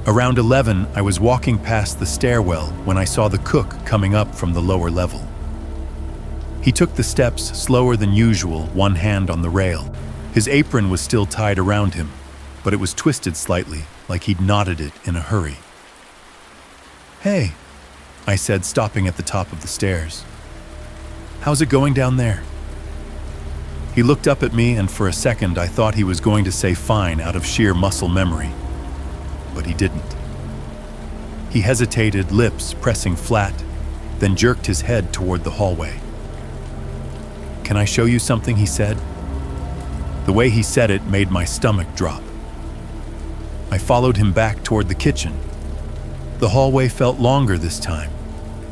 Around 11, I was walking past the stairwell when I saw the cook coming up from the lower level. He took the steps slower than usual, one hand on the rail. His apron was still tied around him, but it was twisted slightly, like he'd knotted it in a hurry. "Hey," I said, stopping at the top of the stairs. "How's it going down there?" He looked up at me, and for a second I thought he was going to say fine out of sheer muscle memory. But he didn't. He hesitated, lips pressing flat, then jerked his head toward the hallway. "Can I show you something?" he said. The way he said it made my stomach drop. I followed him back toward the kitchen. The hallway felt longer this time,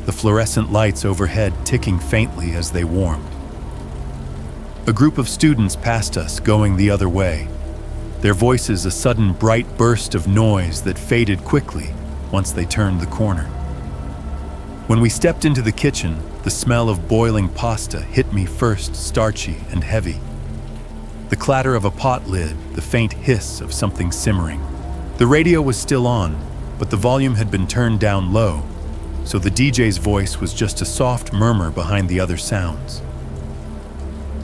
the fluorescent lights overhead ticking faintly as they warmed. A group of students passed us, going the other way, their voices a sudden bright burst of noise that faded quickly once they turned the corner. When we stepped into the kitchen, the smell of boiling pasta hit me first, starchy and heavy. The clatter of a pot lid, the faint hiss of something simmering. The radio was still on, but the volume had been turned down low, so the DJ's voice was just a soft murmur behind the other sounds.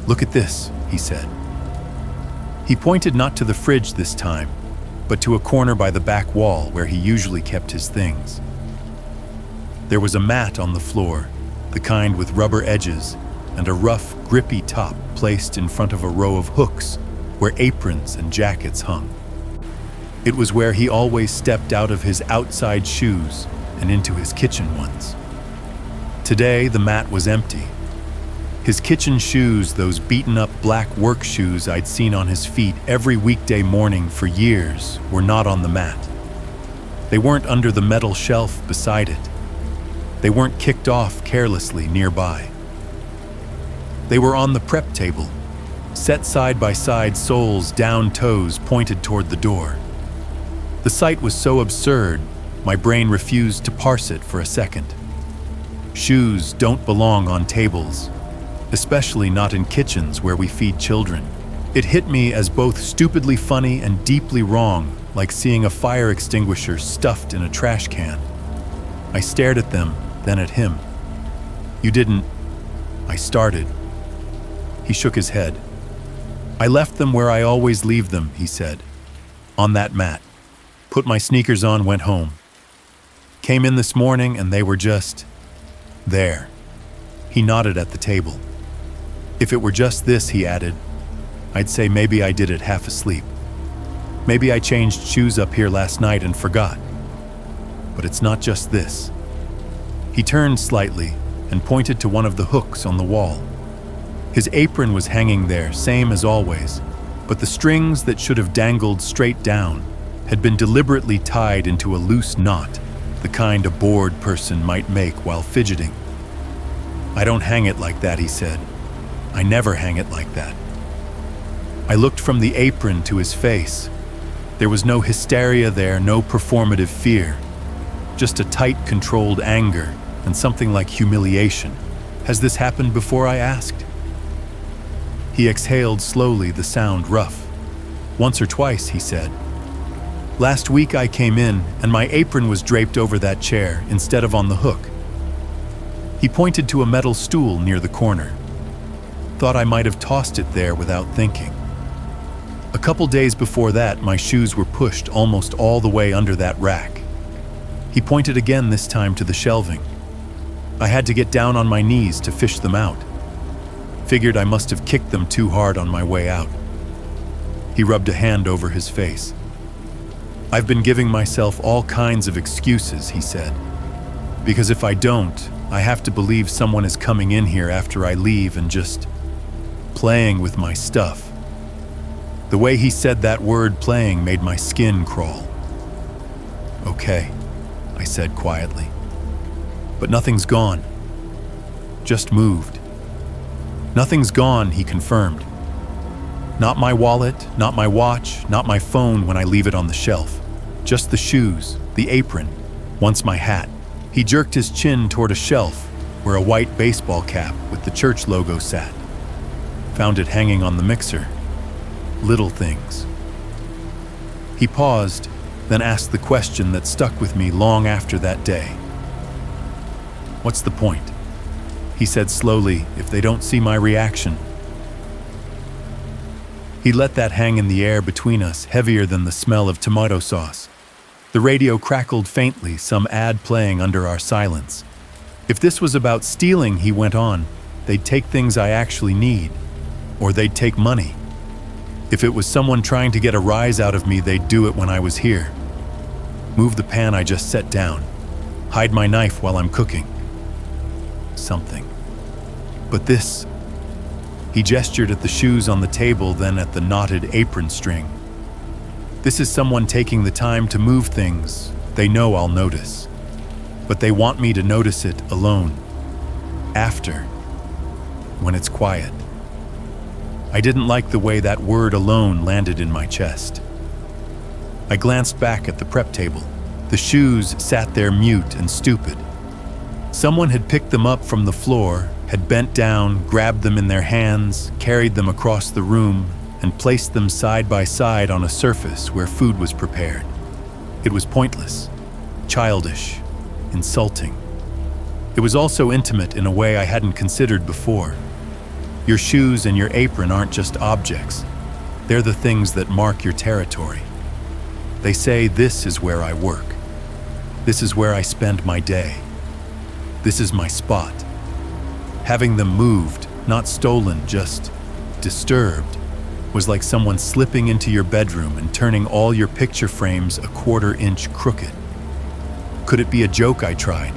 "Look at this," he said. He pointed not to the fridge this time, but to a corner by the back wall where he usually kept his things. There was a mat on the floor, the kind with rubber edges, and a rough, grippy top placed in front of a row of hooks where aprons and jackets hung. It was where he always stepped out of his outside shoes and into his kitchen ones. Today, the mat was empty. His kitchen shoes, those beaten-up black work shoes I'd seen on his feet every weekday morning for years, were not on the mat. They weren't under the metal shelf beside it. They weren't kicked off carelessly nearby. They were on the prep table, set side by side, soles down, toes pointed toward the door. The sight was so absurd, my brain refused to parse it for a second. Shoes don't belong on tables, especially not in kitchens where we feed children. It hit me as both stupidly funny and deeply wrong, like seeing a fire extinguisher stuffed in a trash can. I stared at them, then at him. "You didn't..." I started. He shook his head. "I left them where I always leave them," he said. "On that mat. Put my sneakers on, went home. Came in this morning and they were just there." He nodded at the table. "If it were just this," he added, "I'd say maybe I did it half asleep. Maybe I changed shoes up here last night and forgot. But it's not just this." He turned slightly and pointed to one of the hooks on the wall. His apron was hanging there, same as always, but the strings that should have dangled straight down had been deliberately tied into a loose knot, the kind a bored person might make while fidgeting. "I don't hang it like that," he said. "I never hang it like that." I looked from the apron to his face. There was no hysteria there, no performative fear, just a tight, controlled anger and something like humiliation. "Has this happened before?" I asked. He exhaled slowly, the sound rough. "Once or twice," he said. "Last week I came in and my apron was draped over that chair instead of on the hook." He pointed to a metal stool near the corner. "Thought I might have tossed it there without thinking." A couple days before that, my shoes were pushed almost all the way under that rack. He pointed again, this time to the shelving. "I had to get down on my knees to fish them out. Figured I must have kicked them too hard on my way out." He rubbed a hand over his face. "I've been giving myself all kinds of excuses," he said. "Because if I don't, I have to believe someone is coming in here after I leave and just playing with my stuff." The way he said that word, playing, made my skin crawl. "Okay," I said quietly. "But nothing's gone. Just moved." "Nothing's gone," he confirmed. "Not my wallet, not my watch, not my phone when I leave it on the shelf. Just the shoes, the apron, once my hat." He jerked his chin toward a shelf where a white baseball cap with the church logo sat. "Found it hanging on the mixer. Little things." He paused, then asked the question that stuck with me long after that day. "What's the point?" He said slowly, "if they don't see my reaction." He let that hang in the air between us, heavier than the smell of tomato sauce. The radio crackled faintly, some ad playing under our silence. "If this was about stealing," he went on, "they'd take things I actually need. Or they'd take money. If it was someone trying to get a rise out of me, they'd do it when I was here. Move the pan I just set down. Hide my knife while I'm cooking. Something. But this..." He gestured at the shoes on the table, then at the knotted apron string. "This is someone taking the time to move things they know I'll notice. But they want me to notice it alone. After. When it's quiet." I didn't like the way that word "alone" landed in my chest. I glanced back at the prep table. The shoes sat there mute and stupid. Someone had picked them up from the floor, had bent down, grabbed them in their hands, carried them across the room, and placed them side by side on a surface where food was prepared. It was pointless, childish, insulting. It was also intimate in a way I hadn't considered before. Your shoes and your apron aren't just objects. They're the things that mark your territory. They say, "This is where I work. This is where I spend my day. This is my spot." Having them moved, not stolen, just disturbed, was like someone slipping into your bedroom and turning all your picture frames a quarter-inch crooked. Could it be a joke, I tried,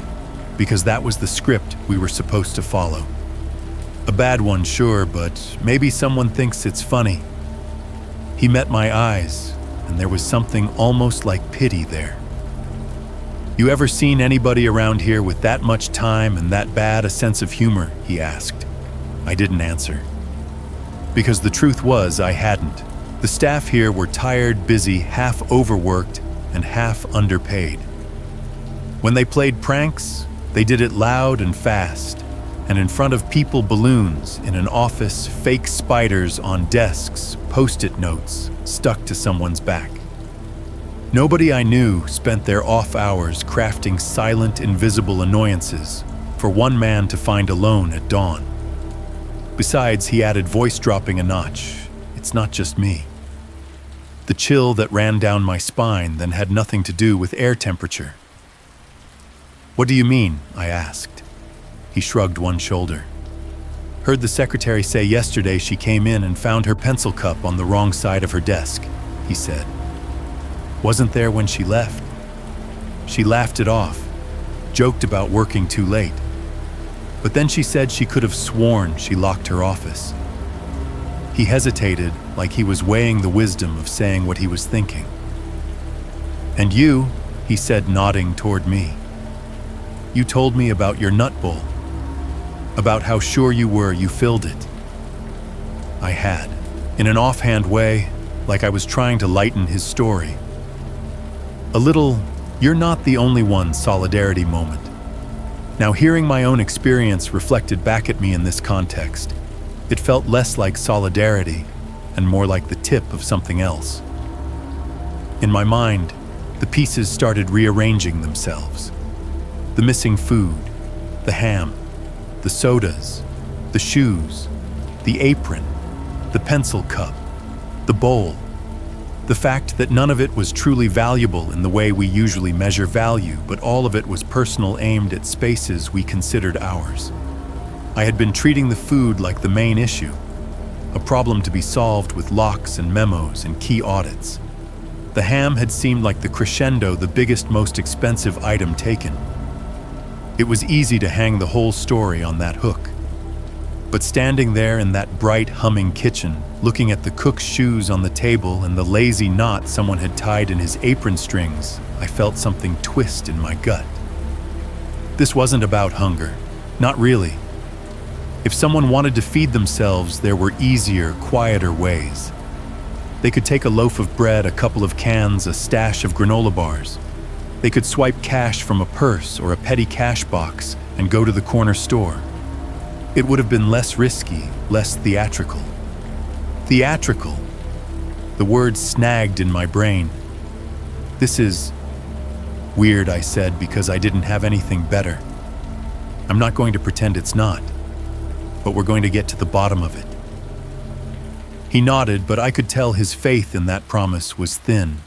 because that was the script we were supposed to follow. A bad one, sure, but maybe someone thinks it's funny. He met my eyes, and there was something almost like pity there. "You ever seen anybody around here with that much time and that bad a sense of humor?" he asked. I didn't answer. Because the truth was, I hadn't. The staff here were tired, busy, half overworked, and half underpaid. When they played pranks, they did it loud and fast, and in front of people, balloons in an office, fake spiders on desks, post-it notes stuck to someone's back. Nobody I knew spent their off hours crafting silent, invisible annoyances for one man to find alone at dawn. Besides, he added, voice dropping a notch, "It's not just me." The chill that ran down my spine then had nothing to do with air temperature. "What do you mean?" I asked. He shrugged one shoulder. "Heard the secretary say yesterday she came in and found her pencil cup on the wrong side of her desk," he said. "Wasn't there when she left. She laughed it off, joked about working too late. But then she said she could have sworn she locked her office." He hesitated, like he was weighing the wisdom of saying what he was thinking. "And you," he said, nodding toward me. "You told me about your nut bowl, about how sure you were you filled it." I had, in an offhand way, like I was trying to lighten his story. A little, "you're not the only one" solidarity moment. Now, hearing my own experience reflected back at me in this context, it felt less like solidarity and more like the tip of something else. In my mind, the pieces started rearranging themselves. The missing food, the ham, the sodas, the shoes, the apron, the pencil cup, the bowl. The fact that none of it was truly valuable in the way we usually measure value, but all of it was personal, aimed at spaces we considered ours. I had been treating the food like the main issue, a problem to be solved with locks and memos and key audits. The ham had seemed like the crescendo, the biggest, most expensive item taken. It was easy to hang the whole story on that hook. But standing there in that bright, humming kitchen, looking at the cook's shoes on the table and the lazy knot someone had tied in his apron strings, I felt something twist in my gut. This wasn't about hunger. Not really. If someone wanted to feed themselves, there were easier, quieter ways. They could take a loaf of bread, a couple of cans, a stash of granola bars. They could swipe cash from a purse or a petty cash box and go to the corner store. It would have been less risky, less theatrical. Theatrical. The word snagged in my brain. "This is weird," I said, because I didn't have anything better. "I'm not going to pretend it's not, but we're going to get to the bottom of it." He nodded, but I could tell his faith in that promise was thin.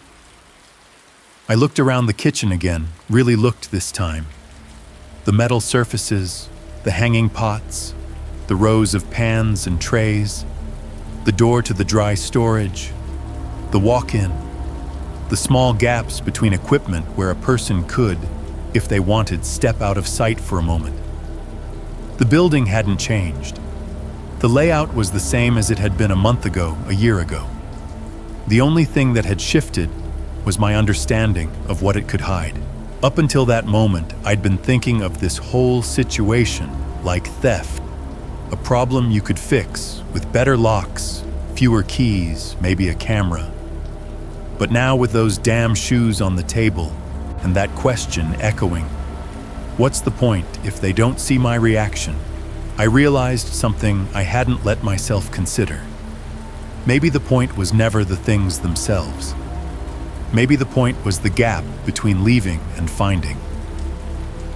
I looked around the kitchen again, really looked this time. The metal surfaces, the hanging pots, the rows of pans and trays, the door to the dry storage, the walk-in, the small gaps between equipment where a person could, if they wanted, step out of sight for a moment. The building hadn't changed. The layout was the same as it had been a month ago, a year ago. The only thing that had shifted was my understanding of what it could hide. Up until that moment, I'd been thinking of this whole situation like theft, a problem you could fix with better locks, fewer keys, maybe a camera. But now, with those damn shoes on the table and that question echoing, what's the point if they don't see my reaction? I realized something I hadn't let myself consider. Maybe the point was never the things themselves. Maybe the point was the gap between leaving and finding.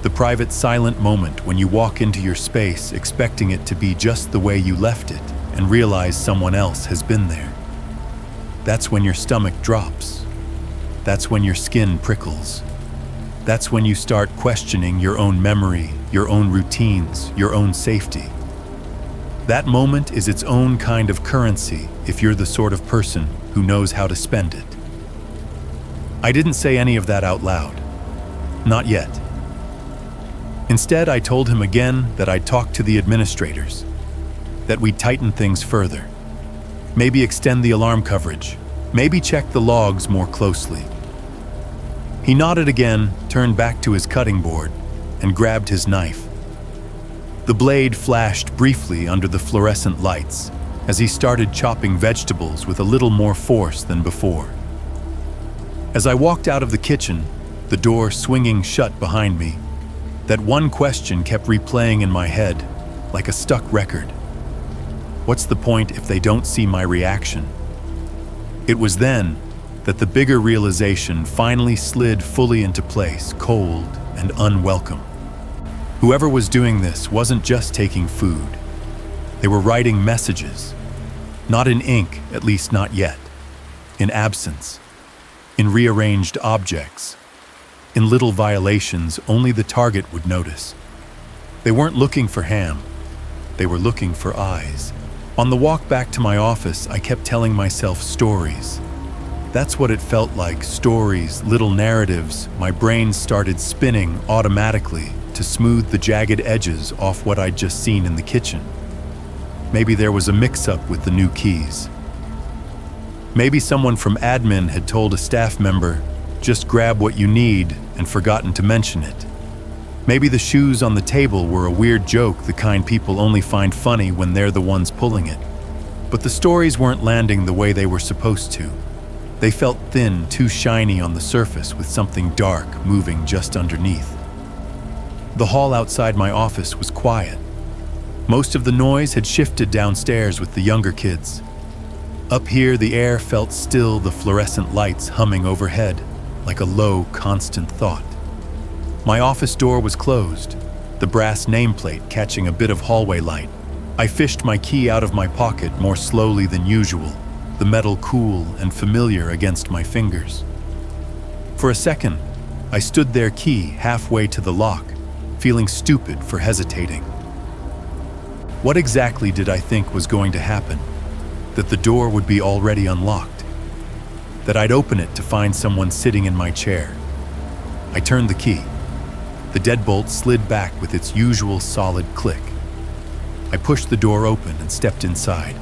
The private, silent moment when you walk into your space expecting it to be just the way you left it and realize someone else has been there. That's when your stomach drops. That's when your skin prickles. That's when you start questioning your own memory, your own routines, your own safety. That moment is its own kind of currency if you're the sort of person who knows how to spend it. I didn't say any of that out loud. Not yet. Instead, I told him again that I'd talk to the administrators, that we'd tighten things further, maybe extend the alarm coverage, maybe check the logs more closely. He nodded again, turned back to his cutting board, and grabbed his knife. The blade flashed briefly under the fluorescent lights as he started chopping vegetables with a little more force than before. As I walked out of the kitchen, the door swinging shut behind me, that one question kept replaying in my head like a stuck record. What's the point if they don't see my reaction? It was then that the bigger realization finally slid fully into place, cold and unwelcome. Whoever was doing this wasn't just taking food. They were writing messages. Not in ink, at least not yet. In absence. In rearranged objects. In little violations only the target would notice. They weren't looking for ham. They were looking for eyes. On the walk back to my office, I kept telling myself stories. That's what it felt like, stories, little narratives. My brain started spinning automatically to smooth the jagged edges off what I'd just seen in the kitchen. Maybe there was a mix-up with the new keys. Maybe someone from admin had told a staff member, just grab what you need, and forgotten to mention it. Maybe the shoes on the table were a weird joke, the kind people only find funny when they're the ones pulling it. But the stories weren't landing the way they were supposed to. They felt thin, too shiny on the surface, with something dark moving just underneath. The hall outside my office was quiet. Most of the noise had shifted downstairs with the younger kids. Up here, the air felt still, the fluorescent lights humming overhead, like a low, constant thought. My office door was closed, the brass nameplate catching a bit of hallway light. I fished my key out of my pocket more slowly than usual, the metal cool and familiar against my fingers. For a second, I stood there, key halfway to the lock, feeling stupid for hesitating. What exactly did I think was going to happen? That the door would be already unlocked? That I'd open it to find someone sitting in my chair? I turned the key. The deadbolt slid back with its usual solid click. I pushed the door open and stepped inside.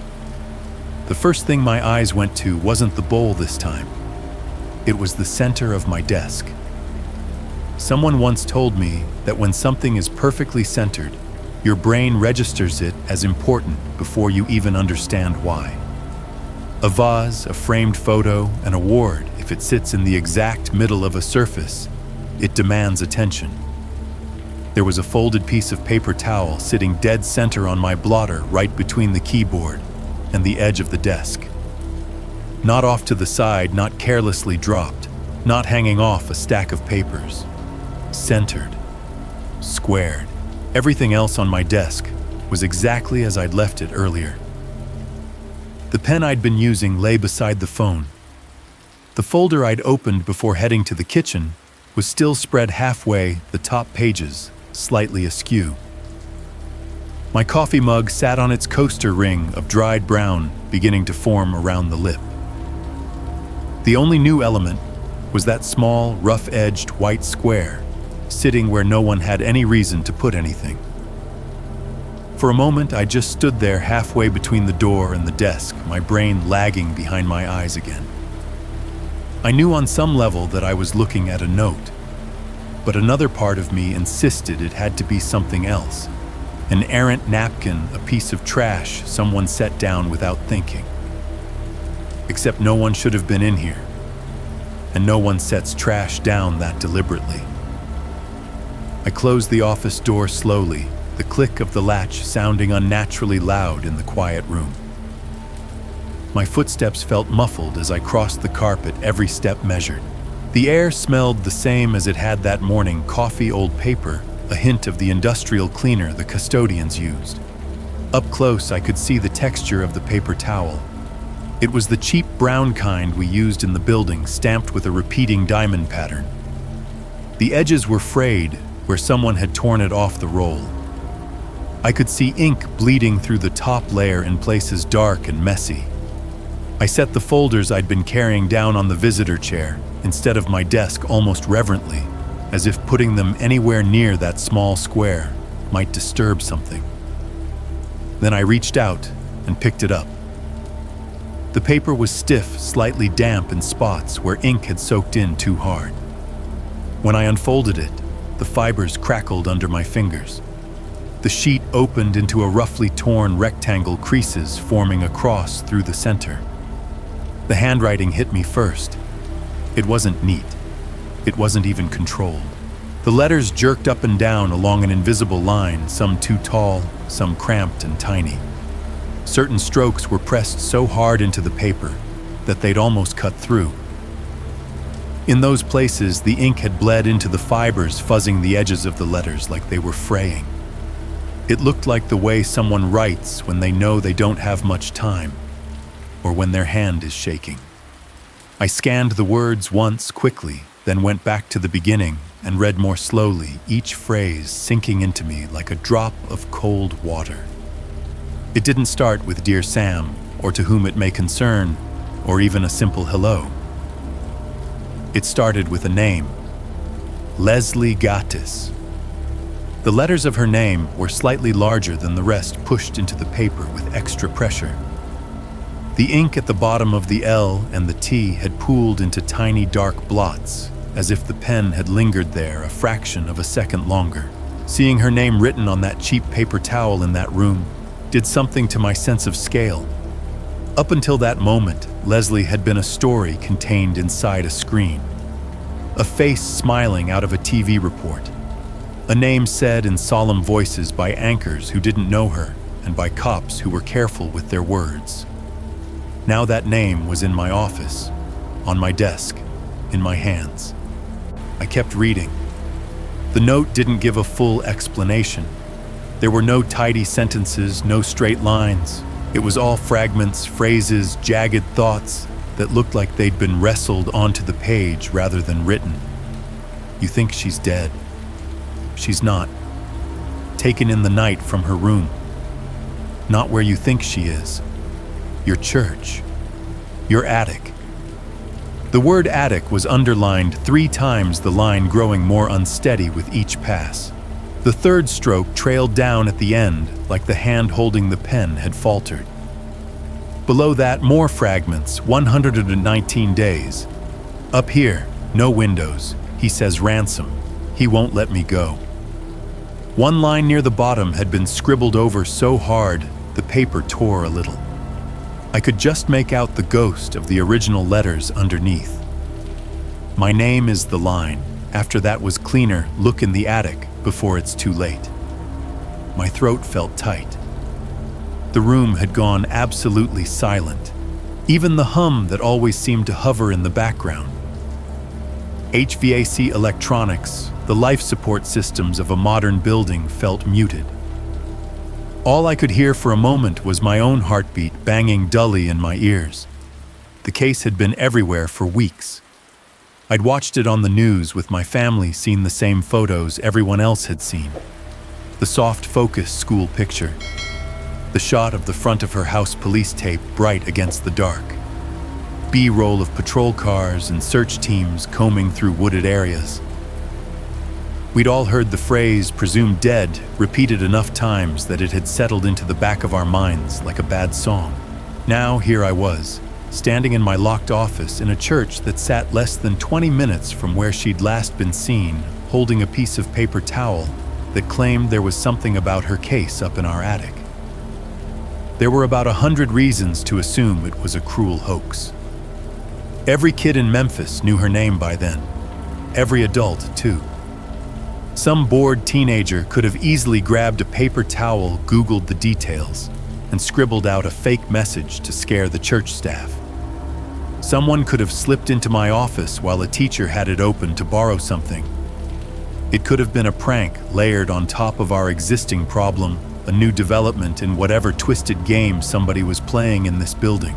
The first thing my eyes went to wasn't the bowl this time. It was the center of my desk. Someone once told me that when something is perfectly centered, your brain registers it as important before you even understand why. A vase, a framed photo, an award, if it sits in the exact middle of a surface, it demands attention. There was a folded piece of paper towel sitting dead center on my blotter, right between the keyboard and the edge of the desk. Not off to the side, not carelessly dropped, not hanging off a stack of papers. Centered. Squared. Everything else on my desk was exactly as I'd left it earlier. The pen I'd been using lay beside the phone. The folder I'd opened before heading to the kitchen was still spread halfway, the top pages slightly askew. My coffee mug sat on its coaster ring of dried brown beginning to form around the lip. The only new element was that small, rough-edged white square sitting where no one had any reason to put anything. For a moment, I just stood there halfway between the door and the desk, my brain lagging behind my eyes again. I knew on some level that I was looking at a note, but another part of me insisted it had to be something else. An errant napkin, a piece of trash someone set down without thinking. Except no one should have been in here, and no one sets trash down that deliberately. I closed the office door slowly, the click of the latch sounding unnaturally loud in the quiet room. My footsteps felt muffled as I crossed the carpet, every step measured. The air smelled the same as it had that morning, coffee, old paper, a hint of the industrial cleaner the custodians used. Up close, I could see the texture of the paper towel. It was the cheap brown kind we used in the building, stamped with a repeating diamond pattern. The edges were frayed, where someone had torn it off the roll. I could see ink bleeding through the top layer in places dark and messy. I set the folders I'd been carrying down on the visitor chair instead of my desk, almost reverently, as if putting them anywhere near that small square might disturb something. Then I reached out and picked it up. The paper was stiff, slightly damp in spots where ink had soaked in too hard. When I unfolded it, the fibers crackled under my fingers. The sheet opened into a roughly torn rectangle, creases forming a cross through the center. The handwriting hit me first. It wasn't neat. It wasn't even controlled. The letters jerked up and down along an invisible line, some too tall, some cramped and tiny. Certain strokes were pressed so hard into the paper that they'd almost cut through. In those places, the ink had bled into the fibers, fuzzing the edges of the letters like they were fraying. It looked like the way someone writes when they know they don't have much time, or when their hand is shaking. I scanned the words once quickly, then went back to the beginning and read more slowly, each phrase sinking into me like a drop of cold water. It didn't start with "Dear Sam," or "To whom it may concern," or even a simple hello. It started with a name, Leslie Gattis. The letters of her name were slightly larger than the rest, pushed into the paper with extra pressure. The ink at the bottom of the L and the T had pooled into tiny dark blots, as if the pen had lingered there a fraction of a second longer. Seeing her name written on that cheap paper towel in that room did something to my sense of scale. Up until that moment, Leslie had been a story contained inside a screen. A face smiling out of a TV report. A name said in solemn voices by anchors who didn't know her and by cops who were careful with their words. Now that name was in my office, on my desk, in my hands. I kept reading. The note didn't give a full explanation. There were no tidy sentences, no straight lines. It was all fragments, phrases, jagged thoughts that looked like they'd been wrestled onto the page rather than written. You think she's dead. She's not. Taken in the night from her room. Not where you think she is. Your church. Your attic. The word attic was underlined 3 times, the line growing more unsteady with each pass. The third stroke trailed down at the end, like the hand holding the pen had faltered. Below that, more fragments, 119 days. Up here, no windows. He says ransom. He won't let me go. One line near the bottom had been scribbled over so hard, the paper tore a little. I could just make out the ghost of the original letters underneath. My name is the line. After that was cleaner, look in the attic before it's too late. My throat felt tight. The room had gone absolutely silent, even the hum that always seemed to hover in the background. HVAC electronics, the life support systems of a modern building, felt muted. All I could hear for a moment was my own heartbeat banging dully in my ears. The case had been everywhere for weeks. I'd watched it on the news with my family, seen the same photos everyone else had seen. The soft focus school picture. The shot of the front of her house police tape bright against the dark. B-roll of patrol cars and search teams combing through wooded areas. We'd all heard the phrase "presumed dead" repeated enough times that it had settled into the back of our minds like a bad song. Now here I was, standing in my locked office in a church that sat less than 20 minutes from where she'd last been seen, holding a piece of paper towel that claimed there was something about her case up in our attic. There were about 100 reasons to assume it was a cruel hoax. Every kid in Memphis knew her name by then. Every adult, too. Some bored teenager could have easily grabbed a paper towel, Googled the details, and scribbled out a fake message to scare the church staff. Someone could have slipped into my office while a teacher had it open to borrow something. It could have been a prank layered on top of our existing problem, a new development in whatever twisted game somebody was playing in this building.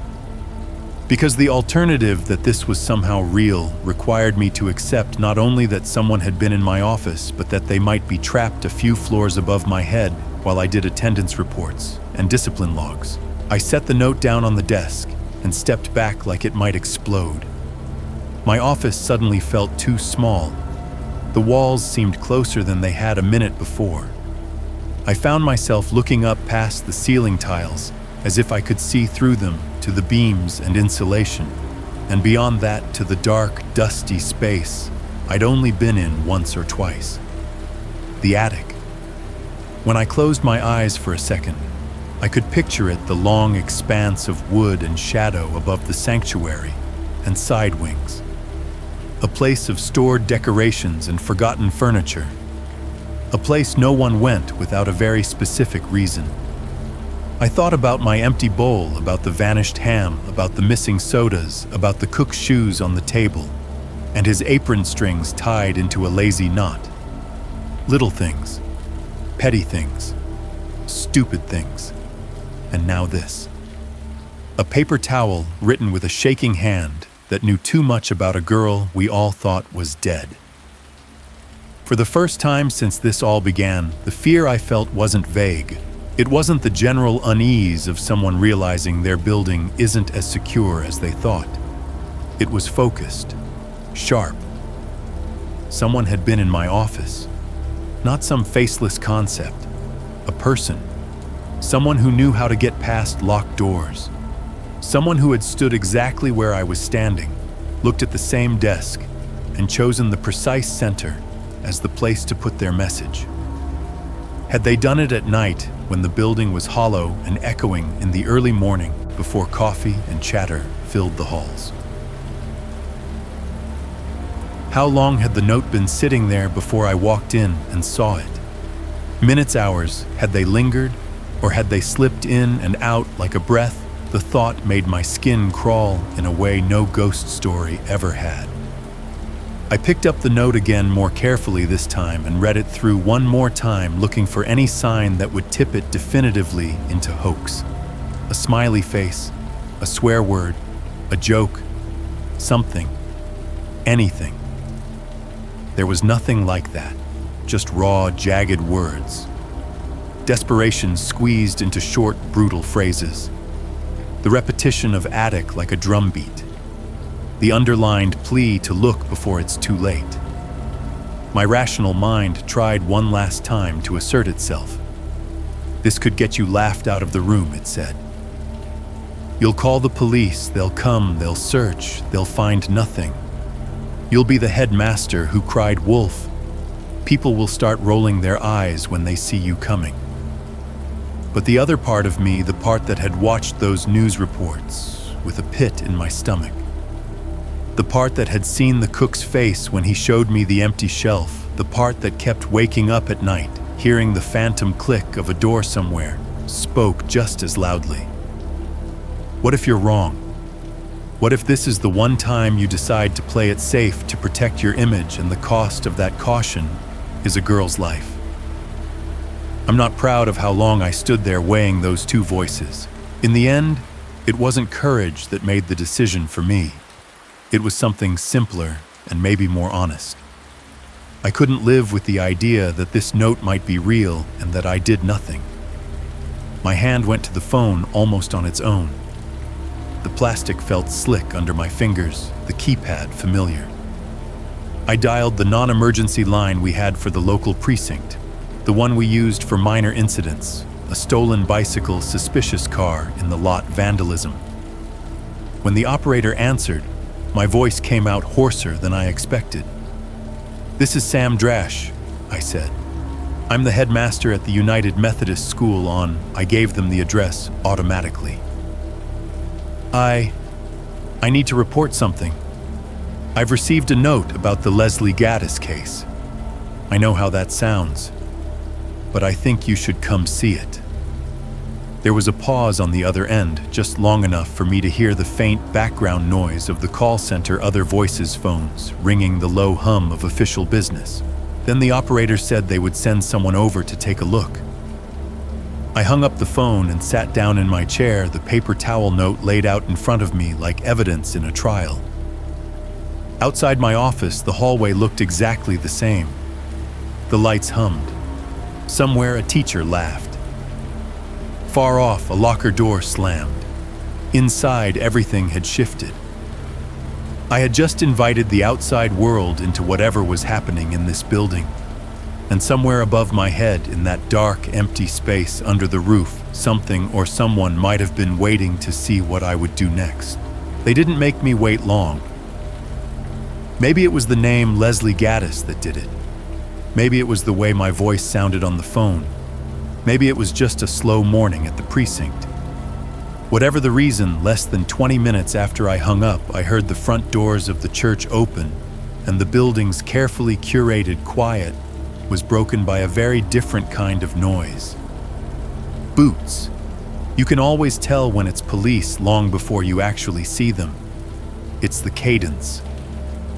Because the alternative, that this was somehow real, required me to accept not only that someone had been in my office, but that they might be trapped a few floors above my head while I did attendance reports and discipline logs. I set the note down on the desk and stepped back like it might explode. My office suddenly felt too small. The walls seemed closer than they had a minute before. I found myself looking up past the ceiling tiles, as if I could see through them to the beams and insulation, and beyond that to the dark, dusty space I'd only been in once or twice. The attic. When I closed my eyes for a second, I could picture it, the long expanse of wood and shadow above the sanctuary and side wings. A place of stored decorations and forgotten furniture. A place no one went without a very specific reason. I thought about my empty bowl, about the vanished ham, about the missing sodas, about the cook's shoes on the table, and his apron strings tied into a lazy knot. Little things, petty things, stupid things, and now this. A paper towel written with a shaking hand that knew too much about a girl we all thought was dead. For the first time since this all began, the fear I felt wasn't vague. It wasn't the general unease of someone realizing their building isn't as secure as they thought. It was focused, sharp. Someone had been in my office. Not some faceless concept. A person. Someone who knew how to get past locked doors. Someone who had stood exactly where I was standing, looked at the same desk, and chosen the precise center as the place to put their message. Had they done it at night, when the building was hollow and echoing in the early morning before coffee and chatter filled the halls? How long had the note been sitting there before I walked in and saw it? Minutes, hours, had they lingered, or had they slipped in and out like a breath? The thought made my skin crawl in a way no ghost story ever had. I picked up the note again more carefully this time and read it through one more time, looking for any sign that would tip it definitively into hoax. A smiley face, a swear word, a joke, something, anything. There was nothing like that, just raw, jagged words. Desperation squeezed into short, brutal phrases. The repetition of attic like a drumbeat. The underlined plea to look before it's too late. My rational mind tried one last time to assert itself. This could get you laughed out of the room, it said. You'll call the police, they'll come, they'll search, they'll find nothing. You'll be the headmaster who cried wolf. People will start rolling their eyes when they see you coming. But the other part of me, the part that had watched those news reports with a pit in my stomach, the part that had seen the cook's face when he showed me the empty shelf, the part that kept waking up at night, hearing the phantom click of a door somewhere, spoke just as loudly. What if you're wrong? What if this is the one time you decide to play it safe to protect your image, and the cost of that caution is a girl's life? I'm not proud of how long I stood there weighing those two voices. In the end, it wasn't courage that made the decision for me. It was something simpler and maybe more honest. I couldn't live with the idea that this note might be real and that I did nothing. My hand went to the phone almost on its own. The plastic felt slick under my fingers, the keypad familiar. I dialed the non-emergency line we had for the local precinct, the one we used for minor incidents, a stolen bicycle, suspicious car in the lot, vandalism. When the operator answered, my voice came out hoarser than I expected. "This is Sam Drash," I said. "I'm the headmaster at the United Methodist School on..." I gave them the address automatically. I need to report something. I've received a note about the Leslie Gaddis case. I know how that sounds, but I think you should come see it." There was a pause on the other end, just long enough for me to hear the faint background noise of the call center, other voices' phones, ringing the low hum of official business. Then the operator said they would send someone over to take a look. I hung up the phone and sat down in my chair, the paper towel note laid out in front of me like evidence in a trial. Outside my office, the hallway looked exactly the same. The lights hummed. Somewhere a teacher laughed. Far off, a locker door slammed. Inside, everything had shifted. I had just invited the outside world into whatever was happening in this building. And somewhere above my head, in that dark, empty space under the roof, something or someone might have been waiting to see what I would do next. They didn't make me wait long. Maybe it was the name Leslie Gaddis that did it. Maybe it was the way my voice sounded on the phone. Maybe it was just a slow morning at the precinct. Whatever the reason, less than 20 minutes after I hung up, I heard the front doors of the church open, and the building's carefully curated quiet was broken by a very different kind of noise. Boots. You can always tell when it's police long before you actually see them. It's the cadence.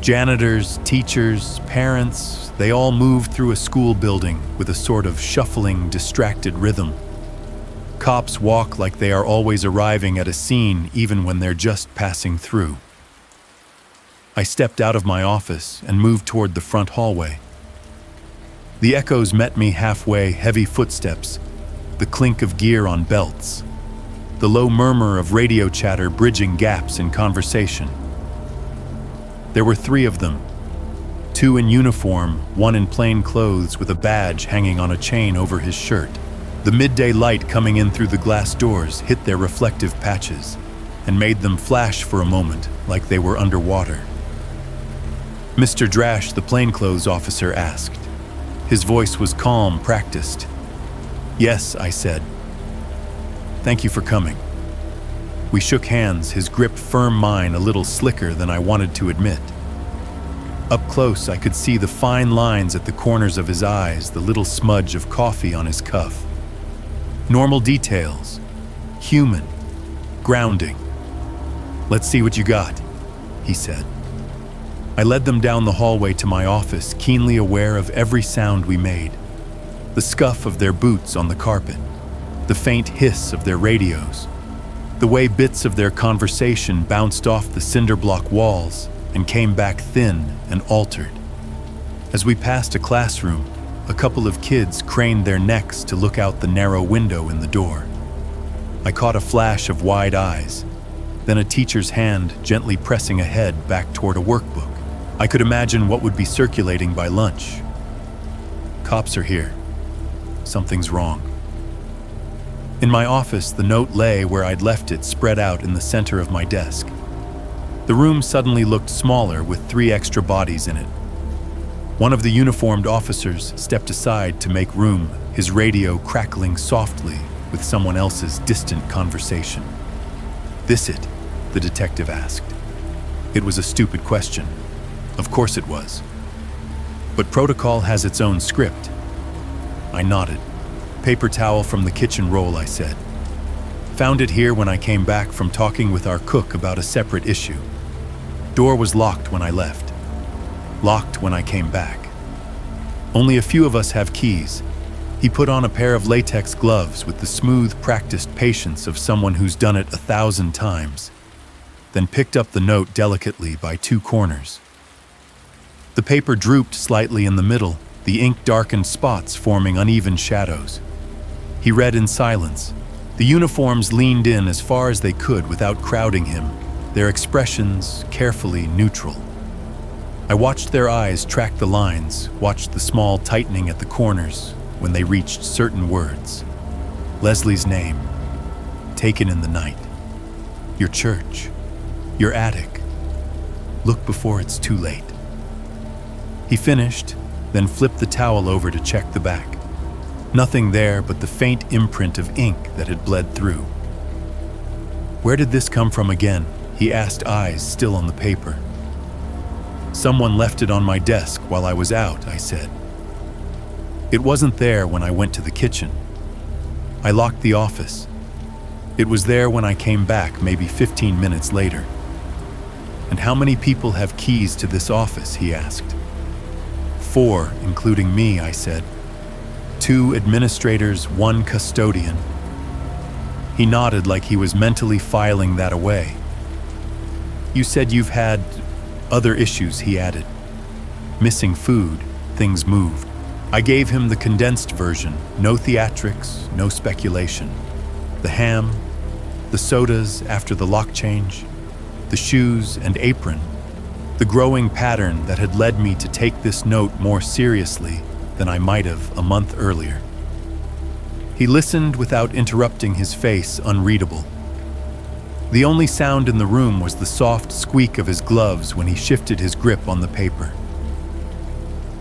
Janitors, teachers, parents, they all move through a school building with a sort of shuffling, distracted rhythm. Cops walk like they are always arriving at a scene even when they're just passing through. I stepped out of my office and moved toward the front hallway. The echoes met me halfway, heavy footsteps, the clink of gear on belts, the low murmur of radio chatter bridging gaps in conversation. There were 3 of them, 2 in uniform, 1 in plain clothes with a badge hanging on a chain over his shirt. The midday light coming in through the glass doors hit their reflective patches and made them flash for a moment like they were underwater. "Mr. Drash," the plainclothes officer asked. His voice was calm, practiced. "Yes," I said. "Thank you for coming." We shook hands, his grip firm, mine a little slicker than I wanted to admit. Up close, I could see the fine lines at the corners of his eyes, the little smudge of coffee on his cuff. Normal details, human, grounding. "Let's see what you got," he said. I led them down the hallway to my office, keenly aware of every sound we made. The scuff of their boots on the carpet, the faint hiss of their radios, the way bits of their conversation bounced off the cinder block walls and came back thin and altered. As we passed a classroom, a couple of kids craned their necks to look out the narrow window in the door. I caught a flash of wide eyes, then a teacher's hand gently pressing a head back toward a workbook. I could imagine what would be circulating by lunch. "Cops are here. Something's wrong." In my office, the note lay where I'd left it, spread out in the center of my desk. The room suddenly looked smaller with 3 extra bodies in it. One of the uniformed officers stepped aside to make room, his radio crackling softly with someone else's distant conversation. "This it?" the detective asked. It was a stupid question. Of course it was. But protocol has its own script. I nodded. "Paper towel from the kitchen roll," I said. "Found it here when I came back from talking with our cook about a separate issue. Door was locked when I left. Locked when I came back. Only a few of us have keys." He put on a pair of latex gloves with the smooth, practiced patience of someone who's done it 1,000 times, then picked up the note delicately by 2 corners. The paper drooped slightly in the middle, the ink darkened spots forming uneven shadows. He read in silence. The uniforms leaned in as far as they could without crowding him, their expressions carefully neutral. I watched their eyes track the lines, watched the small tightening at the corners when they reached certain words. Leslie's name, taken in the night. Your church, your attic. Look before it's too late. He finished, then flipped the towel over to check the back. Nothing there but the faint imprint of ink that had bled through. "Where did this come from again?" he asked, eyes still on the paper. "Someone left it on my desk while I was out," I said. "It wasn't there when I went to the kitchen. I locked the office. It was there when I came back, maybe 15 minutes later." "And how many people have keys to this office?" he asked. 4, including me," I said. 2 administrators, 1 custodian." He nodded like he was mentally filing that away. "You said you've had other issues," he added. "Missing food, things moved." I gave him the condensed version, no theatrics, no speculation. The ham, the sodas after the lock change, the shoes and apron, the growing pattern that had led me to take this note more seriously than I might have a month earlier. He listened without interrupting, his face unreadable. The only sound in the room was the soft squeak of his gloves when he shifted his grip on the paper.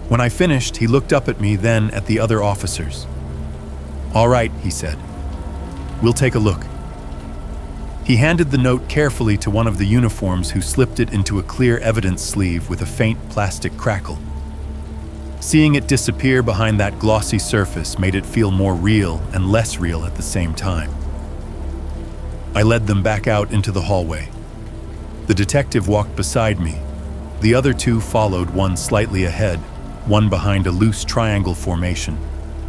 When I finished, he looked up at me, then at the other officers. "All right," he said. "We'll take a look." He handed the note carefully to one of the uniforms, who slipped it into a clear evidence sleeve with a faint plastic crackle. Seeing it disappear behind that glossy surface made it feel more real and less real at the same time. I led them back out into the hallway. The detective walked beside me. The other two followed, one slightly ahead, one behind a loose triangle formation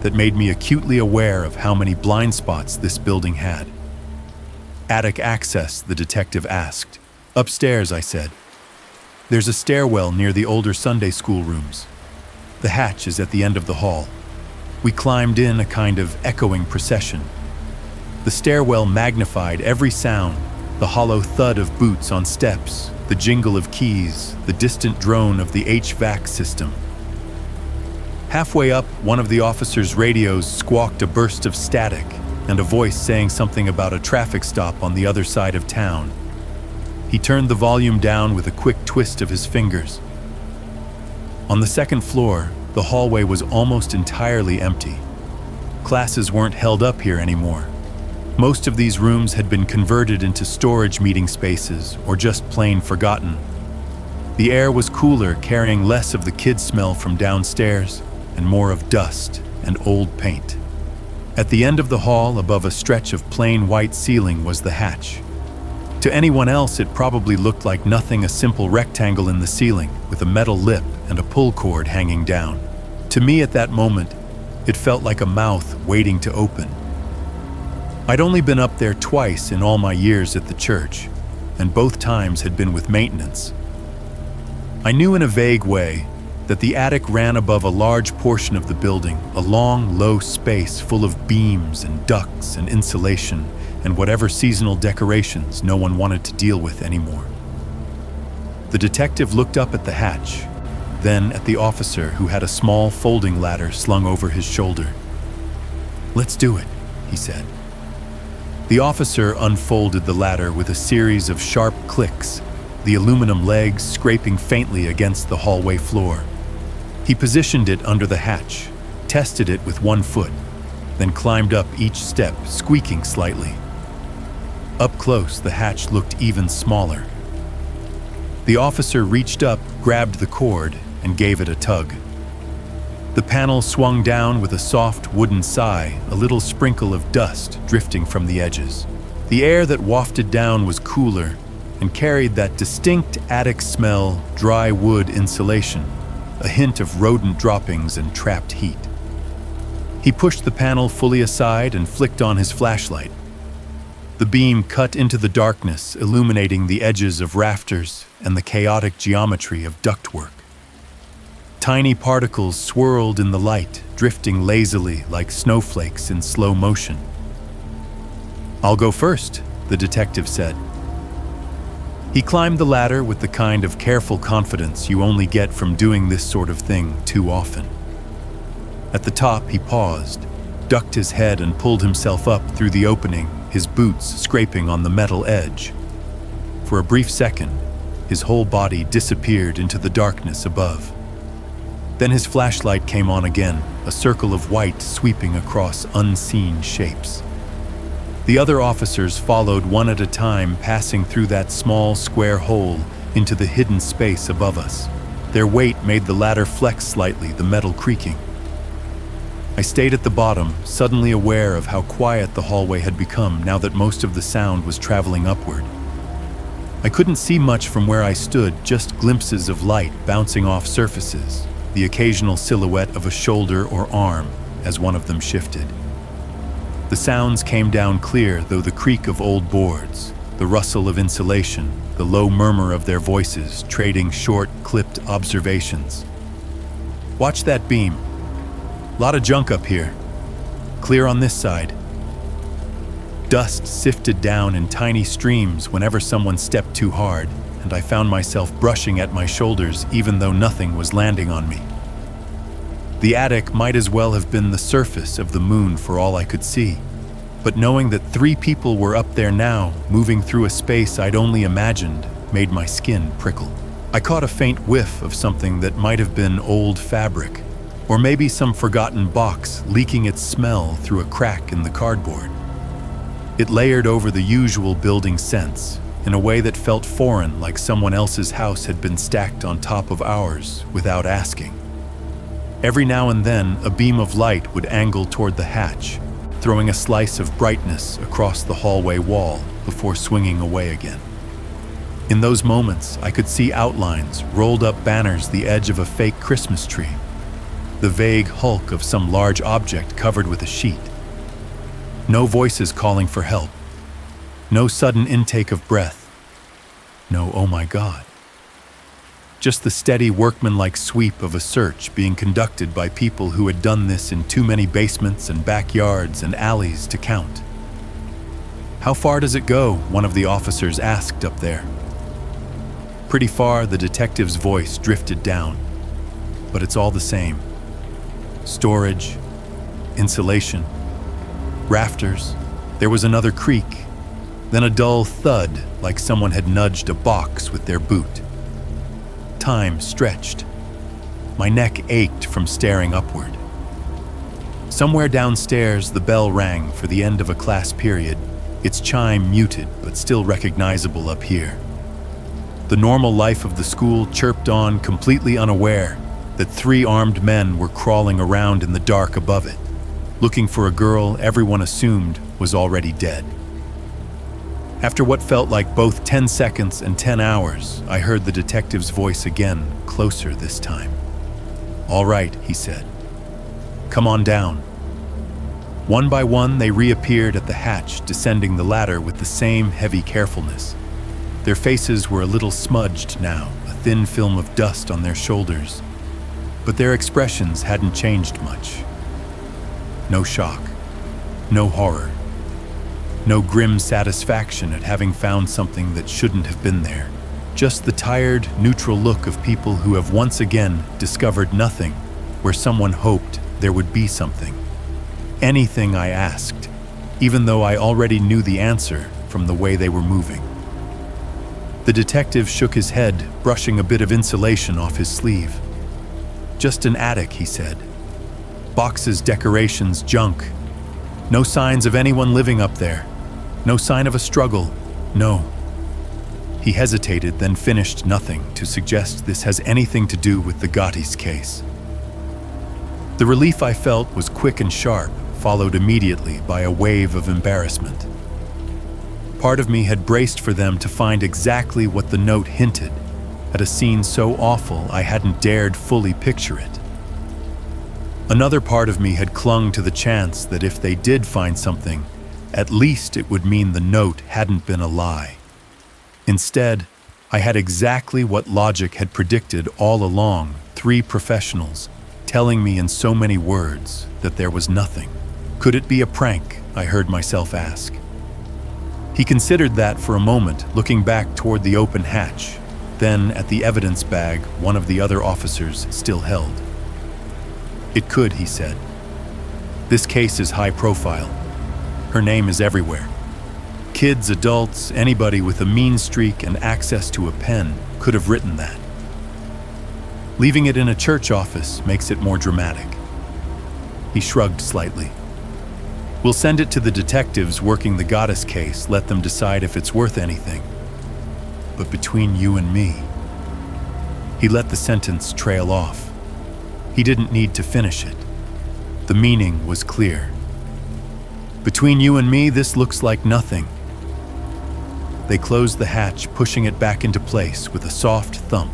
that made me acutely aware of how many blind spots this building had. "Attic access?" the detective asked. "Upstairs," I said. "There's a stairwell near the older Sunday school rooms. The hatch is at the end of the hall." We climbed in a kind of echoing procession. The stairwell magnified every sound: the hollow thud of boots on steps, the jingle of keys, the distant drone of the HVAC system. Halfway up, one of the officers' radios squawked a burst of static and a voice saying something about a traffic stop on the other side of town. He turned the volume down with a quick twist of his fingers. On the second floor, the hallway was almost entirely empty. Classes weren't held up here anymore. Most of these rooms had been converted into storage meeting spaces or just plain forgotten. The air was cooler, carrying less of the kid smell from downstairs and more of dust and old paint. At the end of the hall, above a stretch of plain white ceiling, was the hatch. To anyone else, it probably looked like nothing, a simple rectangle in the ceiling with a metal lip and a pull cord hanging down. To me, at that moment, it felt like a mouth waiting to open. I'd only been up there twice in all my years at the church, and both times had been with maintenance. I knew in a vague way that the attic ran above a large portion of the building, a long, low space full of beams and ducts and insulation and whatever seasonal decorations no one wanted to deal with anymore. The detective looked up at the hatch, then at the officer who had a small folding ladder slung over his shoulder. "Let's do it," he said. The officer unfolded the ladder with a series of sharp clicks, the aluminum legs scraping faintly against the hallway floor. He positioned it under the hatch, tested it with one foot, then climbed up each step, squeaking slightly. Up close, the hatch looked even smaller. The officer reached up, grabbed the cord, and gave it a tug. The panel swung down with a soft wooden sigh, a little sprinkle of dust drifting from the edges. The air that wafted down was cooler and carried that distinct attic smell, dry wood insulation, a hint of rodent droppings and trapped heat. He pushed the panel fully aside and flicked on his flashlight. The beam cut into the darkness, illuminating the edges of rafters and the chaotic geometry of ductwork. Tiny particles swirled in the light, drifting lazily like snowflakes in slow motion. "I'll go first," the detective said. He climbed the ladder with the kind of careful confidence you only get from doing this sort of thing too often. At the top, he paused, ducked his head and pulled himself up through the opening, his boots scraping on the metal edge. For a brief second, his whole body disappeared into the darkness above. Then his flashlight came on again, a circle of white sweeping across unseen shapes. The other officers followed one at a time, passing through that small square hole into the hidden space above us. Their weight made the ladder flex slightly, the metal creaking. I stayed at the bottom, suddenly aware of how quiet the hallway had become now that most of the sound was traveling upward. I couldn't see much from where I stood, just glimpses of light bouncing off surfaces, the occasional silhouette of a shoulder or arm as one of them shifted. The sounds came down clear, though the creak of old boards, the rustle of insulation, the low murmur of their voices, trading short, clipped observations. "Watch that beam. Lot of junk up here. Clear on this side." Dust sifted down in tiny streams whenever someone stepped too hard, and I found myself brushing at my shoulders even though nothing was landing on me. The attic might as well have been the surface of the moon for all I could see. But knowing that 3 people were up there now, moving through a space I'd only imagined, made my skin prickle. I caught a faint whiff of something that might have been old fabric, or maybe some forgotten box leaking its smell through a crack in the cardboard. It layered over the usual building scents in a way that felt foreign, like someone else's house had been stacked on top of ours without asking. Every now and then, a beam of light would angle toward the hatch, throwing a slice of brightness across the hallway wall before swinging away again. In those moments, I could see outlines, rolled up banners, the edge of a fake Christmas tree, the vague hulk of some large object covered with a sheet. No voices calling for help. No sudden intake of breath. No, oh my God. Just the steady workmanlike sweep of a search being conducted by people who had done this in too many basements and backyards and alleys to count. "How far does it go?" one of the officers asked up there. Pretty far, the detective's voice drifted down. But it's all the same. Storage, insulation, rafters. There was another creak, then a dull thud like someone had nudged a box with their boot. Time stretched. My neck ached from staring upward. Somewhere downstairs, the bell rang for the end of a class period, its chime muted but still recognizable up here. The normal life of the school chirped on, completely unaware that 3 armed men were crawling around in the dark above it, looking for a girl everyone assumed was already dead. After what felt like both 10 seconds and 10 hours, I heard the detective's voice again, closer this time. "All right," he said. "Come on down." One by one, they reappeared at the hatch, descending the ladder with the same heavy carefulness. Their faces were a little smudged now, a thin film of dust on their shoulders, but their expressions hadn't changed much. No shock, no horror, no grim satisfaction at having found something that shouldn't have been there. Just the tired, neutral look of people who have once again discovered nothing where someone hoped there would be something. Anything, I asked, even though I already knew the answer from the way they were moving. The detective shook his head, brushing a bit of insulation off his sleeve. "Just an attic," he said. "Boxes, decorations, junk. No signs of anyone living up there. No sign of a struggle. No." He hesitated, then finished nothing to suggest this has anything to do with the Gotti's case. The relief I felt was quick and sharp, followed immediately by a wave of embarrassment. Part of me had braced for them to find exactly what the note hinted, at a scene so awful I hadn't dared fully picture it. Another part of me had clung to the chance that if they did find something, at least it would mean the note hadn't been a lie. Instead, I had exactly what logic had predicted all along, 3 professionals telling me in so many words that there was nothing. Could it be a prank? I heard myself ask. He considered that for a moment, looking back toward the open hatch, then at the evidence bag one of the other officers still held. "It could," he said. "This case is high profile. Her name is everywhere. Kids, adults, anybody with a mean streak and access to a pen could have written that. Leaving it in a church office makes it more dramatic." He shrugged slightly. "We'll send it to the detectives working the Goddess case, let them decide if it's worth anything. But between you and me..." He let the sentence trail off. He didn't need to finish it. The meaning was clear. "Between you and me, this looks like nothing." They closed the hatch, pushing it back into place with a soft thump.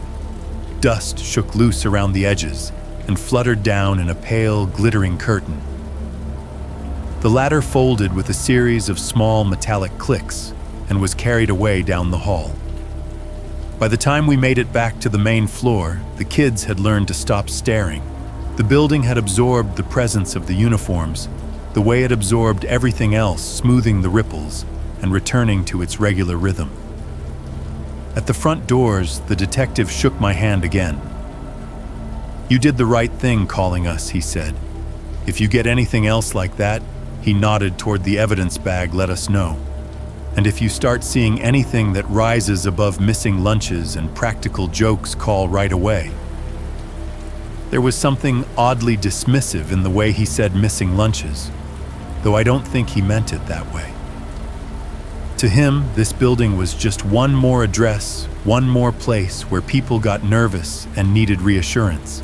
Dust shook loose around the edges and fluttered down in a pale, glittering curtain. The ladder folded with a series of small metallic clicks and was carried away down the hall. By the time we made it back to the main floor, the kids had learned to stop staring. The building had absorbed the presence of the uniforms, the way it absorbed everything else, smoothing the ripples and returning to its regular rhythm. At the front doors, the detective shook my hand again. "You did the right thing calling us," he said. "If you get anything else like that, He nodded toward the evidence bag, let us know. And if you start seeing anything that rises above missing lunches and practical jokes, call right away. There was something oddly dismissive in the way he said missing lunches, though I don't think he meant it that way. To him, this building was just one more address, one more place where people got nervous and needed reassurance.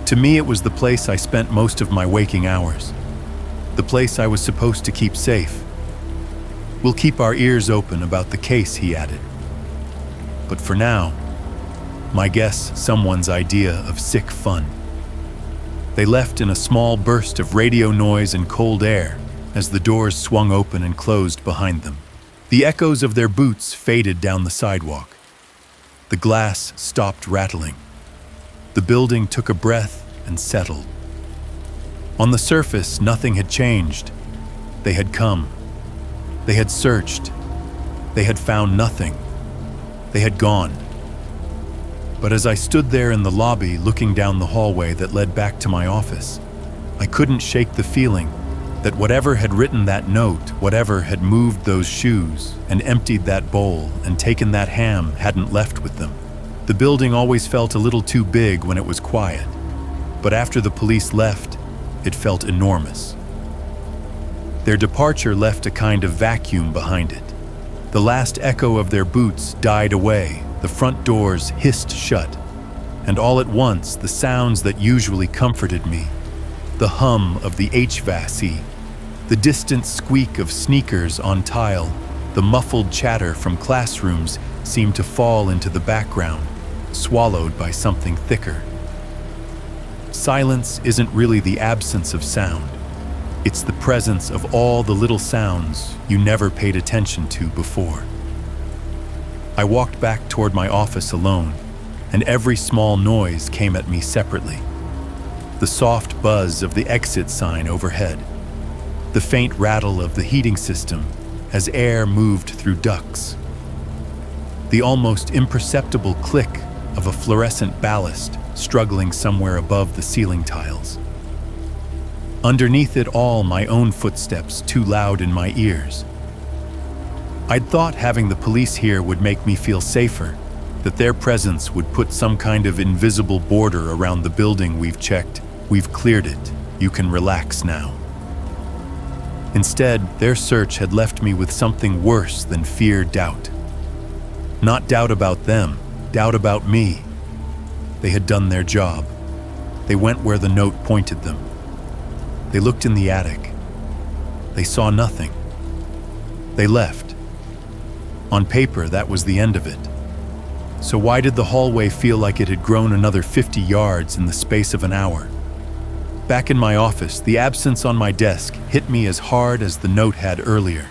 To me, it was the place I spent most of my waking hours, the place I was supposed to keep safe. We'll keep our ears open about the case, he added. But for now, my guess, someone's idea of sick fun. They left in a small burst of radio noise and cold air as the doors swung open and closed behind them. The echoes of their boots faded down the sidewalk. The glass stopped rattling. The building took a breath and settled. On the surface, nothing had changed. They had come. They had searched. They had found nothing. They had gone. But as I stood there in the lobby looking down the hallway that led back to my office, I couldn't shake the feeling that whatever had written that note, whatever had moved those shoes and emptied that bowl and taken that ham hadn't left with them. The building always felt a little too big when it was quiet, but after the police left, it felt enormous. Their departure left a kind of vacuum behind it. The last echo of their boots died away, the front doors hissed shut, and all at once the sounds that usually comforted me, the hum of the HVAC, the distant squeak of sneakers on tile, the muffled chatter from classrooms seemed to fall into the background, swallowed by something thicker. Silence isn't really the absence of sound. It's the presence of all the little sounds you never paid attention to before. I walked back toward my office alone, and every small noise came at me separately. The soft buzz of the exit sign overhead, the faint rattle of the heating system as air moved through ducts, the almost imperceptible click of a fluorescent ballast struggling somewhere above the ceiling tiles. Underneath it all, my own footsteps too loud in my ears. I'd thought having the police here would make me feel safer, that their presence would put some kind of invisible border around the building. We've checked, we've cleared it, you can relax now. Instead, their search had left me with something worse than fear, doubt. Not doubt about them, doubt about me. They had done their job. They went where the note pointed them. They looked in the attic. They saw nothing. They left. On paper, that was the end of it. So why did the hallway feel like it had grown another 50 yards in the space of an hour? Back in my office, the absence on my desk hit me as hard as the note had earlier.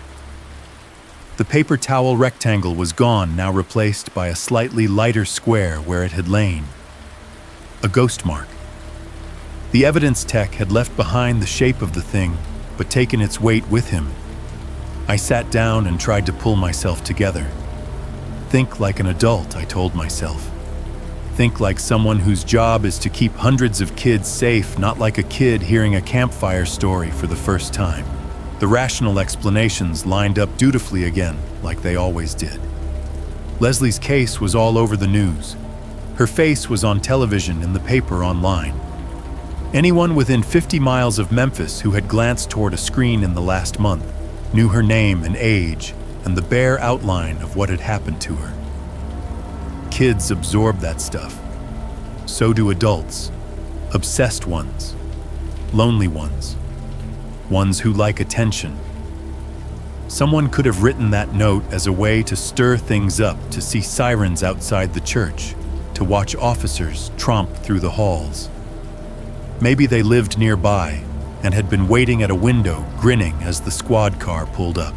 The paper towel rectangle was gone, now replaced by a slightly lighter square where it had lain. A ghost mark. The evidence tech had left behind the shape of the thing, but taken its weight with him. I sat down and tried to pull myself together. Think like an adult, I told myself. Think like someone whose job is to keep hundreds of kids safe, not like a kid hearing a campfire story for the first time. The rational explanations lined up dutifully again, like they always did. Leslie's case was all over the news. Her face was on television, in the paper, online. Anyone within 50 miles of Memphis who had glanced toward a screen in the last month knew her name and age and the bare outline of what had happened to her. Kids absorb that stuff. So do adults. Obsessed ones. Lonely ones. Ones who like attention. Someone could have written that note as a way to stir things up, to see sirens outside the church, to watch officers tromp through the halls. Maybe they lived nearby and had been waiting at a window, grinning as the squad car pulled up.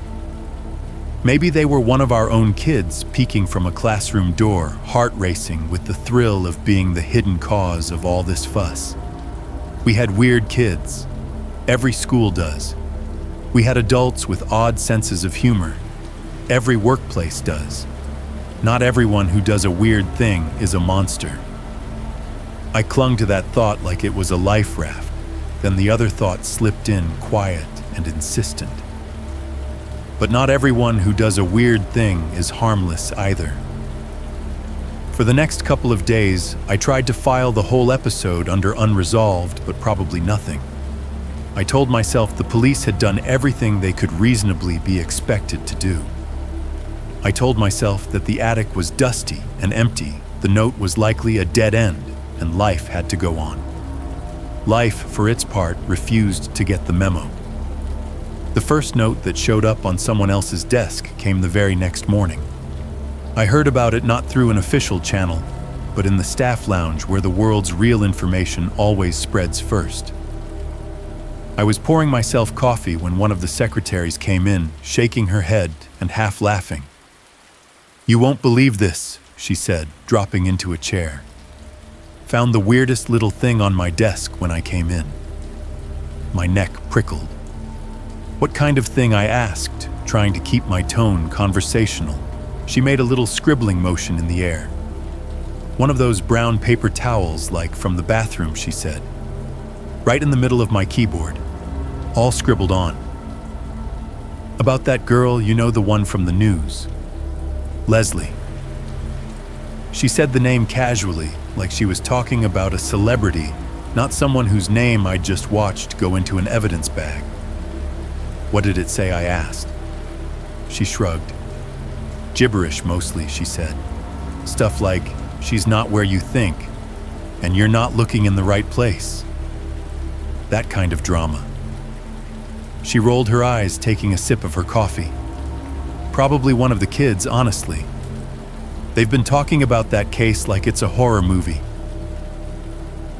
Maybe they were one of our own kids peeking from a classroom door, heart racing with the thrill of being the hidden cause of all this fuss. We had weird kids. Every school does. We had adults with odd senses of humor. Every workplace does. Not everyone who does a weird thing is a monster. I clung to that thought like it was a life raft. then the other thought slipped in, quiet and insistent. But not everyone who does a weird thing is harmless either. For the next couple of days, I tried to file the whole episode under unresolved, but probably nothing. I told myself the police had done everything they could reasonably be expected to do. I told myself that the attic was dusty and empty, the note was likely a dead end, and life had to go on. Life, for its part, refused to get the memo. The first note that showed up on someone else's desk came the very next morning. I heard about it not through an official channel, but in the staff lounge where the world's real information always spreads first. I was pouring myself coffee when one of the secretaries came in, shaking her head and half laughing. "You won't believe this," she said, dropping into a chair. "Found the weirdest little thing on my desk when I came in." My neck prickled. "What kind of thing?" I asked, trying to keep my tone conversational. She made a little scribbling motion in the air. "One of those brown paper towels, like from the bathroom," she said. "Right in the middle of my keyboard, all scribbled on. About that girl, you know, the one from the news. Leslie." She said the name casually, like she was talking about a celebrity, not someone whose name I'd just watched go into an evidence bag. "What did it say?" I asked. She shrugged. "Gibberish mostly," she said. "Stuff like, she's not where you think, and you're not looking in the right place. That kind of drama." She rolled her eyes, taking a sip of her coffee. "Probably one of the kids, honestly. They've been talking about that case like it's a horror movie."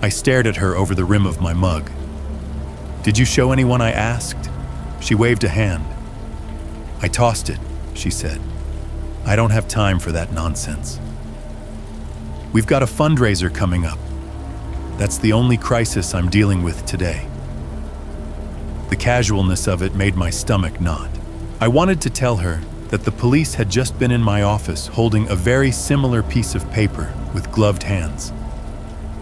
I stared at her over the rim of my mug. "Did you show anyone?" I asked. She waved a hand. "I tossed it," she said. "I don't have time for that nonsense. We've got a fundraiser coming up. That's the only crisis I'm dealing with today." The casualness of it made my stomach knot. I wanted to tell her that the police had just been in my office holding a very similar piece of paper with gloved hands.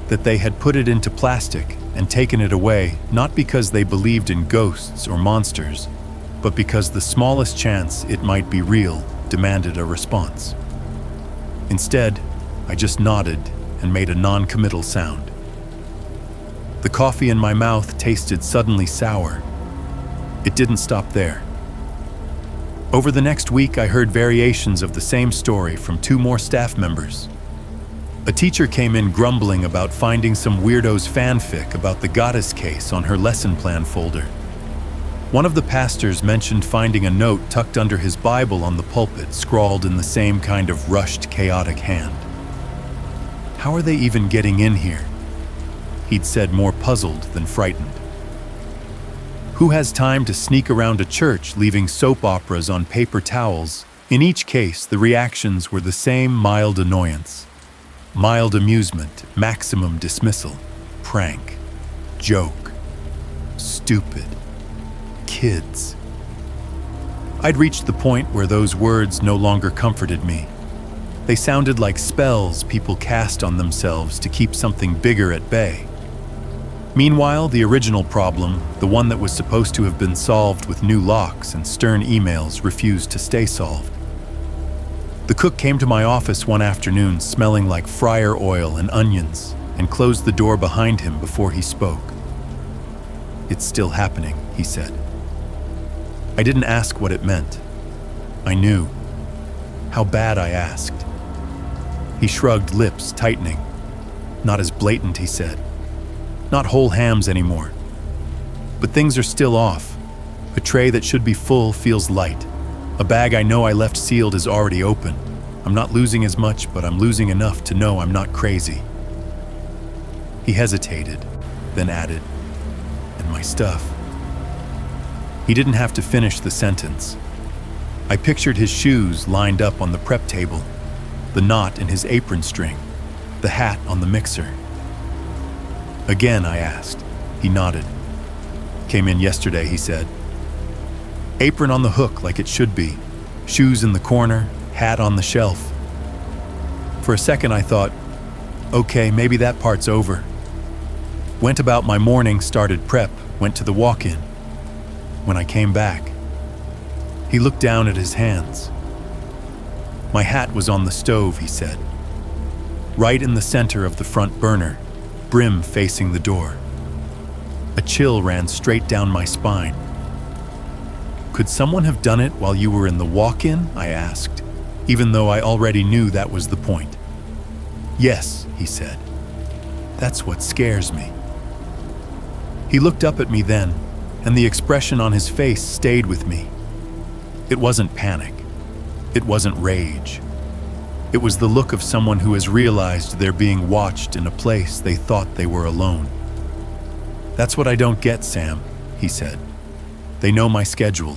That they had put it into plastic and taken it away, not because they believed in ghosts or monsters, but because the smallest chance it might be real demanded a response. Instead, I just nodded and made a non-committal sound. The coffee in my mouth tasted suddenly sour. It didn't stop there. Over the next week, I heard variations of the same story from 2 more staff members. A teacher came in grumbling about finding some weirdo's fanfic about the goddess case on her lesson plan folder. One of the pastors mentioned finding a note tucked under his Bible on the pulpit, scrawled in the same kind of rushed, chaotic hand. "How are they even getting in here?" he'd said, more puzzled than frightened. Who has time to sneak around a church leaving soap operas on paper towels? In each case, the reactions were the same: mild annoyance, mild amusement, maximum dismissal, prank, joke, stupid, kids. I'd reached the point where those words no longer comforted me. They sounded like spells people cast on themselves to keep something bigger at bay. Meanwhile, the original problem, the one that was supposed to have been solved with new locks and stern emails, refused to stay solved. The cook came to my office one afternoon smelling like fryer oil and onions and closed the door behind him before he spoke. "It's still happening," he said. I didn't ask what it meant. I knew. How bad, I asked. He shrugged, lips tightening. "Not as blatant," he said. "Not whole hams anymore. But things are still off. A tray that should be full feels light. A bag I know I left sealed is already open. I'm not losing as much, but I'm losing enough to know I'm not crazy." He hesitated, then added, "And my stuff." He didn't have to finish the sentence. I pictured his shoes lined up on the prep table, the knot in his apron string, the hat on the mixer. "Again?" I asked. He nodded. "Came in yesterday," he said. Apron on the hook like it should be, shoes in the corner, hat on the shelf. For a second I thought, okay, maybe that part's over. Went about my morning, started prep, went to the walk-in. When I came back, he looked down at his hands. My hat was on the stove, he said, right in the center of the front burner, brim facing the door. A chill ran straight down my spine. Could someone have done it while you were in the walk-in? I asked, even though I already knew that was the point. Yes, he said. That's what scares me. He looked up at me then, and the expression on his face stayed with me. It wasn't panic. It wasn't rage. It was the look of someone who has realized they're being watched in a place they thought they were alone. That's what I don't get, Sam, he said. They know my schedule.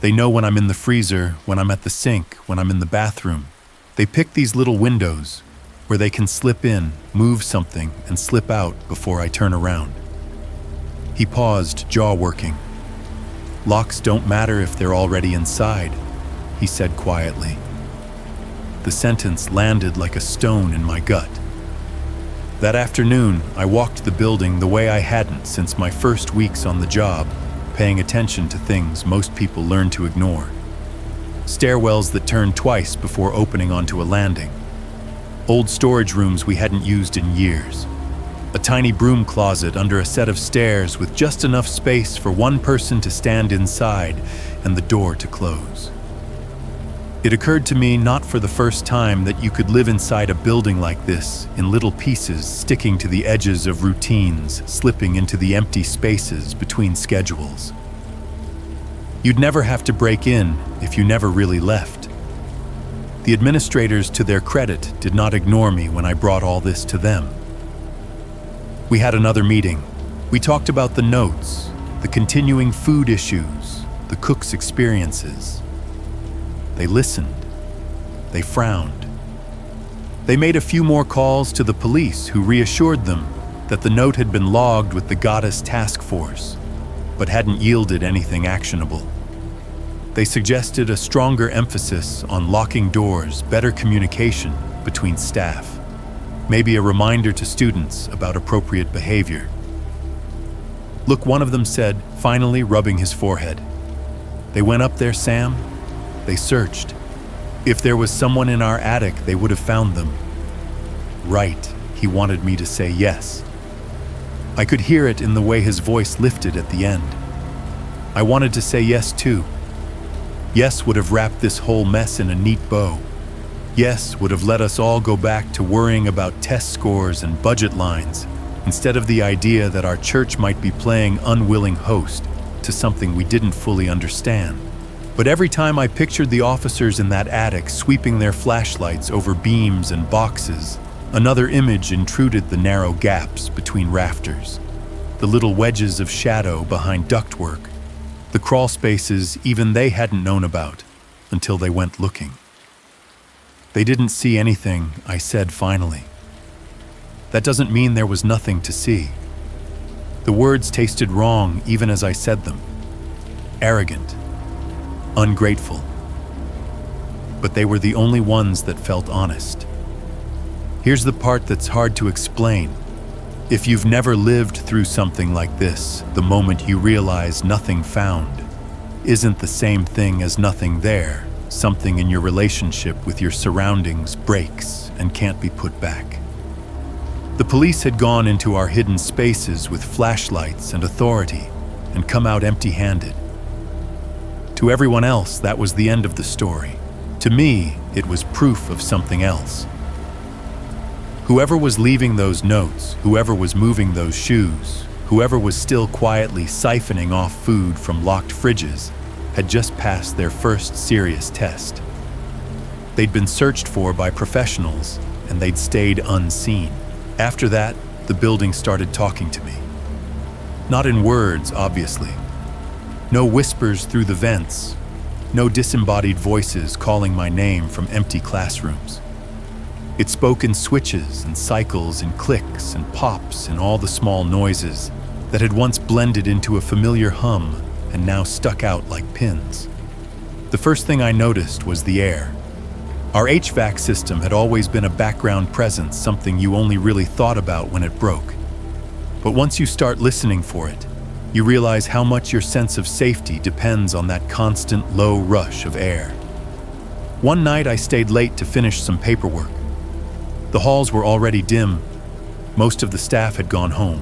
They know when I'm in the freezer, when I'm at the sink, when I'm in the bathroom. They pick these little windows where they can slip in, move something, and slip out before I turn around. He paused, jaw working. Locks don't matter if they're already inside, he said quietly. The sentence landed like a stone in my gut. That afternoon, I walked the building the way I hadn't since my first weeks on the job, paying attention to things most people learn to ignore. Stairwells that turned twice before opening onto a landing. Old storage rooms we hadn't used in years. A tiny broom closet under a set of stairs with just enough space for one person to stand inside and the door to close. It occurred to me not for the first time that you could live inside a building like this in little pieces, sticking to the edges of routines, slipping into the empty spaces between schedules. You'd never have to break in if you never really left. The administrators, to their credit, did not ignore me when I brought all this to them. We had another meeting. We talked about the notes, the continuing food issues, the cook's experiences. They listened. They frowned. They made a few more calls to the police, who reassured them that the note had been logged with the Goddess Task Force, but hadn't yielded anything actionable. They suggested a stronger emphasis on locking doors, better communication between staff, maybe a reminder to students about appropriate behavior. Look, one of them said, finally rubbing his forehead. They went up there, Sam. They searched. If there was someone in our attic, they would have found them. Right, he wanted me to say yes. I could hear it in the way his voice lifted at the end. I wanted to say yes too. Yes would have wrapped this whole mess in a neat bow. Yes would have let us all go back to worrying about test scores and budget lines, instead of the idea that our church might be playing unwilling host to something we didn't fully understand. But every time I pictured the officers in that attic sweeping their flashlights over beams and boxes, another image intruded the narrow gaps between rafters, the little wedges of shadow behind ductwork, the crawl spaces even they hadn't known about until they went looking. They didn't see anything, I said finally. That doesn't mean there was nothing to see. The words tasted wrong even as I said them. Arrogant. Ungrateful. But they were the only ones that felt honest. Here's the part that's hard to explain. If you've never lived through something like this, the moment you realize nothing found isn't the same thing as nothing there. Something in your relationship with your surroundings breaks and can't be put back. The police had gone into our hidden spaces with flashlights and authority and come out empty-handed. To everyone else, that was the end of the story. To me, it was proof of something else. Whoever was leaving those notes, whoever was moving those shoes, whoever was still quietly siphoning off food from locked fridges, had just passed their first serious test. They'd been searched for by professionals, and they'd stayed unseen. After that, the building started talking to me. Not in words, obviously. No whispers through the vents, no disembodied voices calling my name from empty classrooms. It spoke in switches and cycles and clicks and pops and all the small noises that had once blended into a familiar hum and now stuck out like pins. The first thing I noticed was the air. Our HVAC system had always been a background presence, something you only really thought about when it broke. But once you start listening for it, you realize how much your sense of safety depends on that constant low rush of air. One night I stayed late to finish some paperwork. The halls were already dim. Most of the staff had gone home.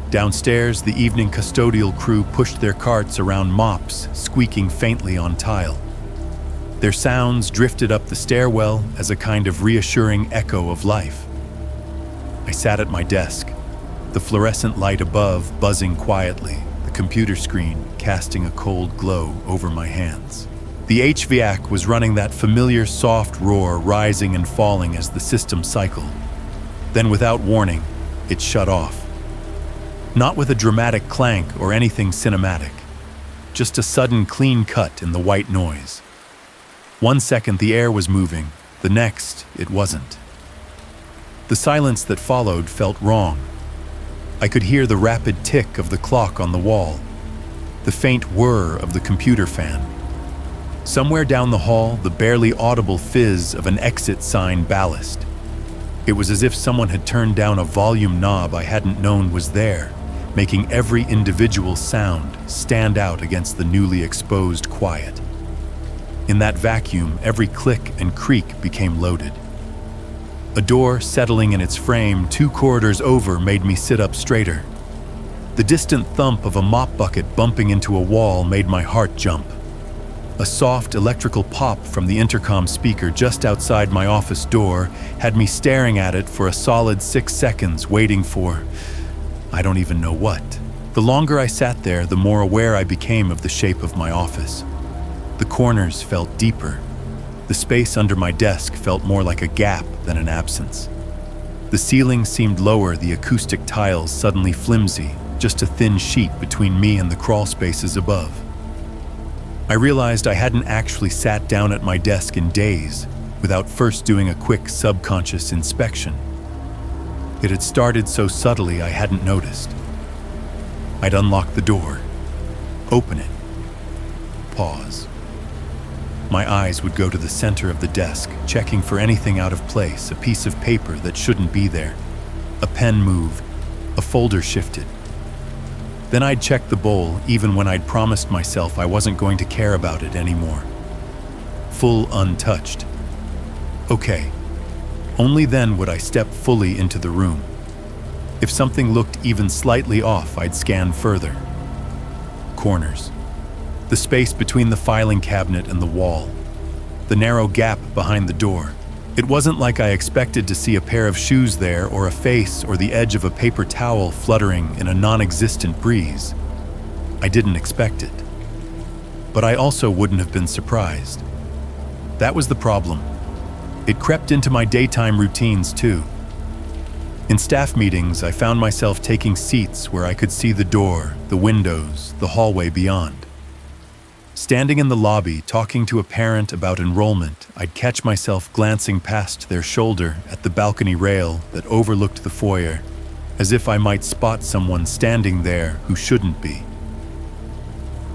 Downstairs, the evening custodial crew pushed their carts around mops, squeaking faintly on tile. Their sounds drifted up the stairwell as a kind of reassuring echo of life. I sat at my desk, the fluorescent light above buzzing quietly, the computer screen casting a cold glow over my hands. The HVAC was running that familiar soft roar, rising and falling as the system cycled. Then, without warning, it shut off. Not with a dramatic clank or anything cinematic, just a sudden clean cut in the white noise. 1 second the air was moving, the next it wasn't. The silence that followed felt wrong. I could hear the rapid tick of the clock on the wall, the faint whir of the computer fan. Somewhere down the hall, the barely audible fizz of an exit sign ballast. It was as if someone had turned down a volume knob I hadn't known was there, making every individual sound stand out against the newly exposed quiet. In that vacuum, every click and creak became loaded. A door settling in its frame 2 corridors over made me sit up straighter. The distant thump of a mop bucket bumping into a wall made my heart jump. A soft electrical pop from the intercom speaker just outside my office door had me staring at it for a solid 6 seconds, waiting for I don't even know what. The longer I sat there, the more aware I became of the shape of my office. The corners felt deeper. The space under my desk felt more like a gap than an absence. The ceiling seemed lower, the acoustic tiles suddenly flimsy, just a thin sheet between me and the crawl spaces above. I realized I hadn't actually sat down at my desk in days without first doing a quick subconscious inspection. It had started so subtly I hadn't noticed. I'd unlock the door, open it, pause. My eyes would go to the center of the desk, checking for anything out of place, a piece of paper that shouldn't be there. A pen moved, a folder shifted. Then I'd check the bowl, even when I'd promised myself I wasn't going to care about it anymore. Full untouched. Okay. Only then would I step fully into the room. If something looked even slightly off, I'd scan further. Corners. The space between the filing cabinet and the wall. The narrow gap behind the door. It wasn't like I expected to see a pair of shoes there or a face or the edge of a paper towel fluttering in a non-existent breeze. I didn't expect it. But I also wouldn't have been surprised. That was the problem. It crept into my daytime routines too. In staff meetings, I found myself taking seats where I could see the door, the windows, the hallway beyond. Standing in the lobby, talking to a parent about enrollment, I'd catch myself glancing past their shoulder at the balcony rail that overlooked the foyer, as if I might spot someone standing there who shouldn't be.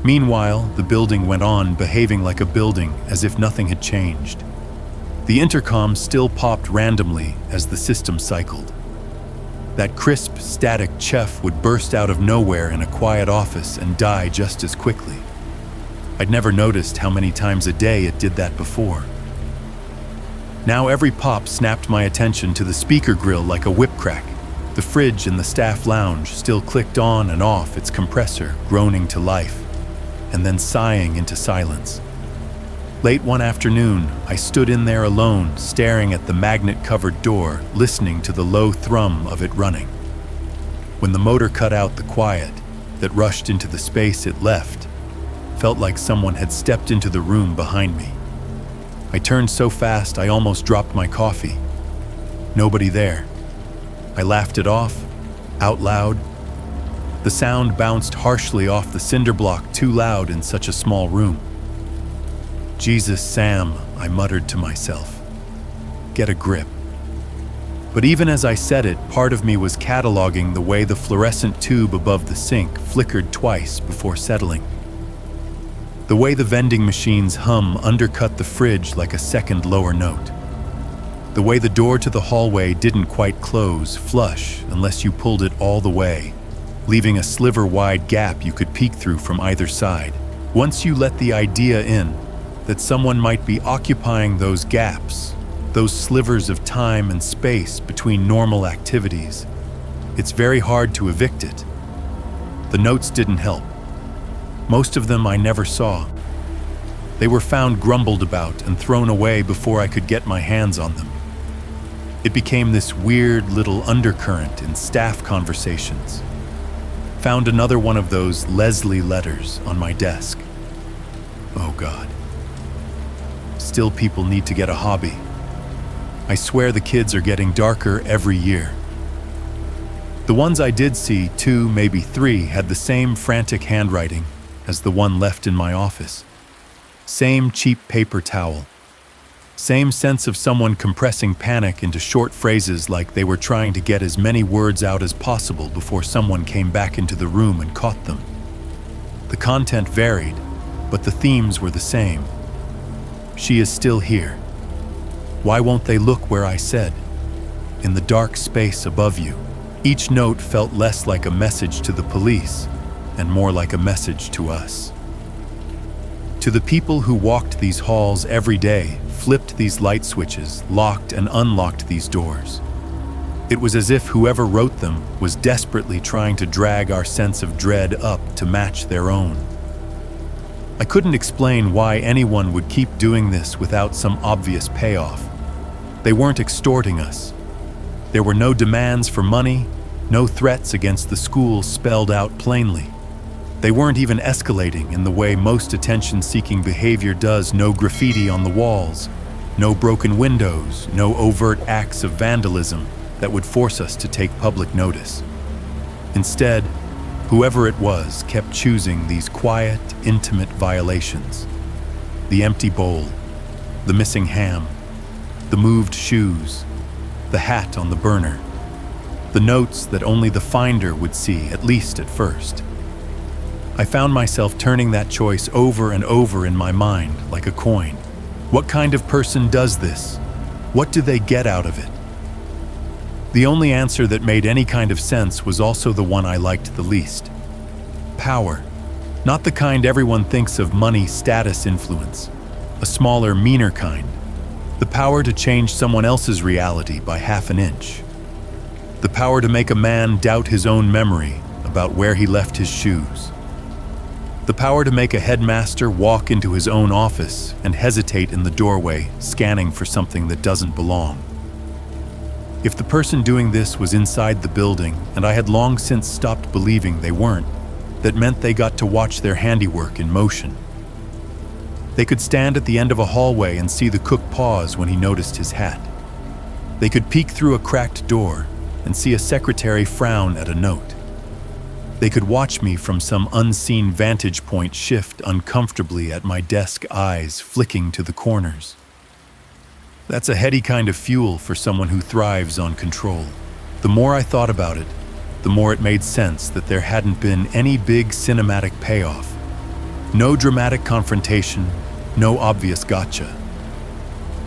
Meanwhile, the building went on behaving like a building, as if nothing had changed. The intercom still popped randomly as the system cycled. That crisp, static chuff would burst out of nowhere in a quiet office and die just as quickly. I'd never noticed how many times a day it did that before. Now every pop snapped my attention to the speaker grill like a whip crack. The fridge in the staff lounge still clicked on and off its compressor, groaning to life, and then sighing into silence. Late one afternoon, I stood in there alone, staring at the magnet-covered door, listening to the low thrum of it running. When the motor cut out, the quiet that rushed into the space it left felt like someone had stepped into the room behind me. I turned so fast I almost dropped my coffee. Nobody there. I laughed it off, out loud. The sound bounced harshly off the cinder block, too loud in such a small room. Jesus, Sam, I muttered to myself. Get a grip. But even as I said it, part of me was cataloging the way the fluorescent tube above the sink flickered twice before settling. The way the vending machine's hum undercut the fridge like a second lower note. The way the door to the hallway didn't quite close flush unless you pulled it all the way, leaving a sliver-wide gap you could peek through from either side. Once you let the idea in that someone might be occupying those gaps, those slivers of time and space between normal activities, it's very hard to evict it. The notes didn't help. Most of them I never saw. They were found grumbled about and thrown away before I could get my hands on them. It became this weird little undercurrent in staff conversations. Found another one of those Leslie letters on my desk. Oh God. Still, people need to get a hobby. I swear the kids are getting darker every year. The ones I did see, 2, maybe 3, had the same frantic handwriting as the one left in my office. Same cheap paper towel. Same sense of someone compressing panic into short phrases like they were trying to get as many words out as possible before someone came back into the room and caught them. The content varied, but the themes were the same. She is still here. Why won't they look where I said? In the dark space above you. Each note felt less like a message to the police and more like a message to us. To the people who walked these halls every day, flipped these light switches, locked and unlocked these doors. It was as if whoever wrote them was desperately trying to drag our sense of dread up to match their own. I couldn't explain why anyone would keep doing this without some obvious payoff. They weren't extorting us. There were no demands for money, no threats against the school spelled out plainly. They weren't even escalating in the way most attention-seeking behavior does. No graffiti on the walls, no broken windows, no overt acts of vandalism that would force us to take public notice. Instead, whoever it was kept choosing these quiet, intimate violations. The empty bowl, the missing ham, the moved shoes, the hat on the burner, the notes that only the finder would see, at least at first. I found myself turning that choice over and over in my mind like a coin. What kind of person does this? What do they get out of it? The only answer that made any kind of sense was also the one I liked the least. Power. Not the kind everyone thinks of: money, status, influence. A smaller, meaner kind. The power to change someone else's reality by half an inch. The power to make a man doubt his own memory about where he left his shoes. The power to make a headmaster walk into his own office and hesitate in the doorway, scanning for something that doesn't belong. If the person doing this was inside the building, and I had long since stopped believing they weren't, that meant they got to watch their handiwork in motion. They could stand at the end of a hallway and see the cook pause when he noticed his hat. They could peek through a cracked door and see a secretary frown at a note. They could watch me from some unseen vantage point shift uncomfortably at my desk, eyes flicking to the corners. That's a heady kind of fuel for someone who thrives on control. The more I thought about it, the more it made sense that there hadn't been any big cinematic payoff. No dramatic confrontation, no obvious gotcha.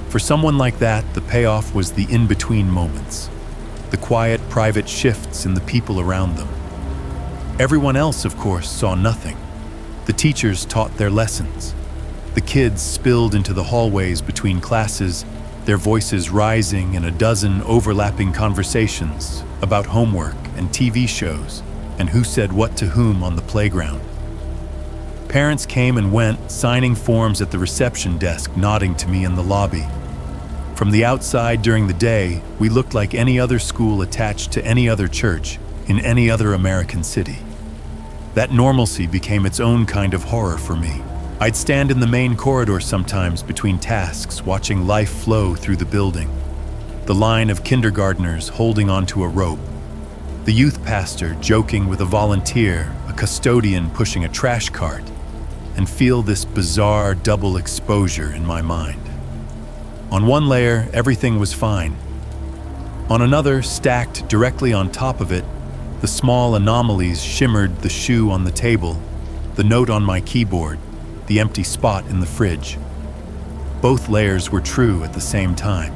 For someone like that, the payoff was the in-between moments, the quiet, private shifts in the people around them. Everyone else, of course, saw nothing. The teachers taught their lessons. The kids spilled into the hallways between classes, their voices rising in a dozen overlapping conversations about homework and TV shows and who said what to whom on the playground. Parents came and went, signing forms at the reception desk, nodding to me in the lobby. From the outside during the day, we looked like any other school attached to any other church in any other American city. That normalcy became its own kind of horror for me. I'd stand in the main corridor sometimes between tasks, watching life flow through the building. The line of kindergartners holding onto a rope. The youth pastor joking with a volunteer, a custodian pushing a trash cart, and feel this bizarre double exposure in my mind. On one layer, everything was fine. On another, stacked directly on top of it, the small anomalies shimmered: the shoe on the table, the note on my keyboard, the empty spot in the fridge. Both layers were true at the same time.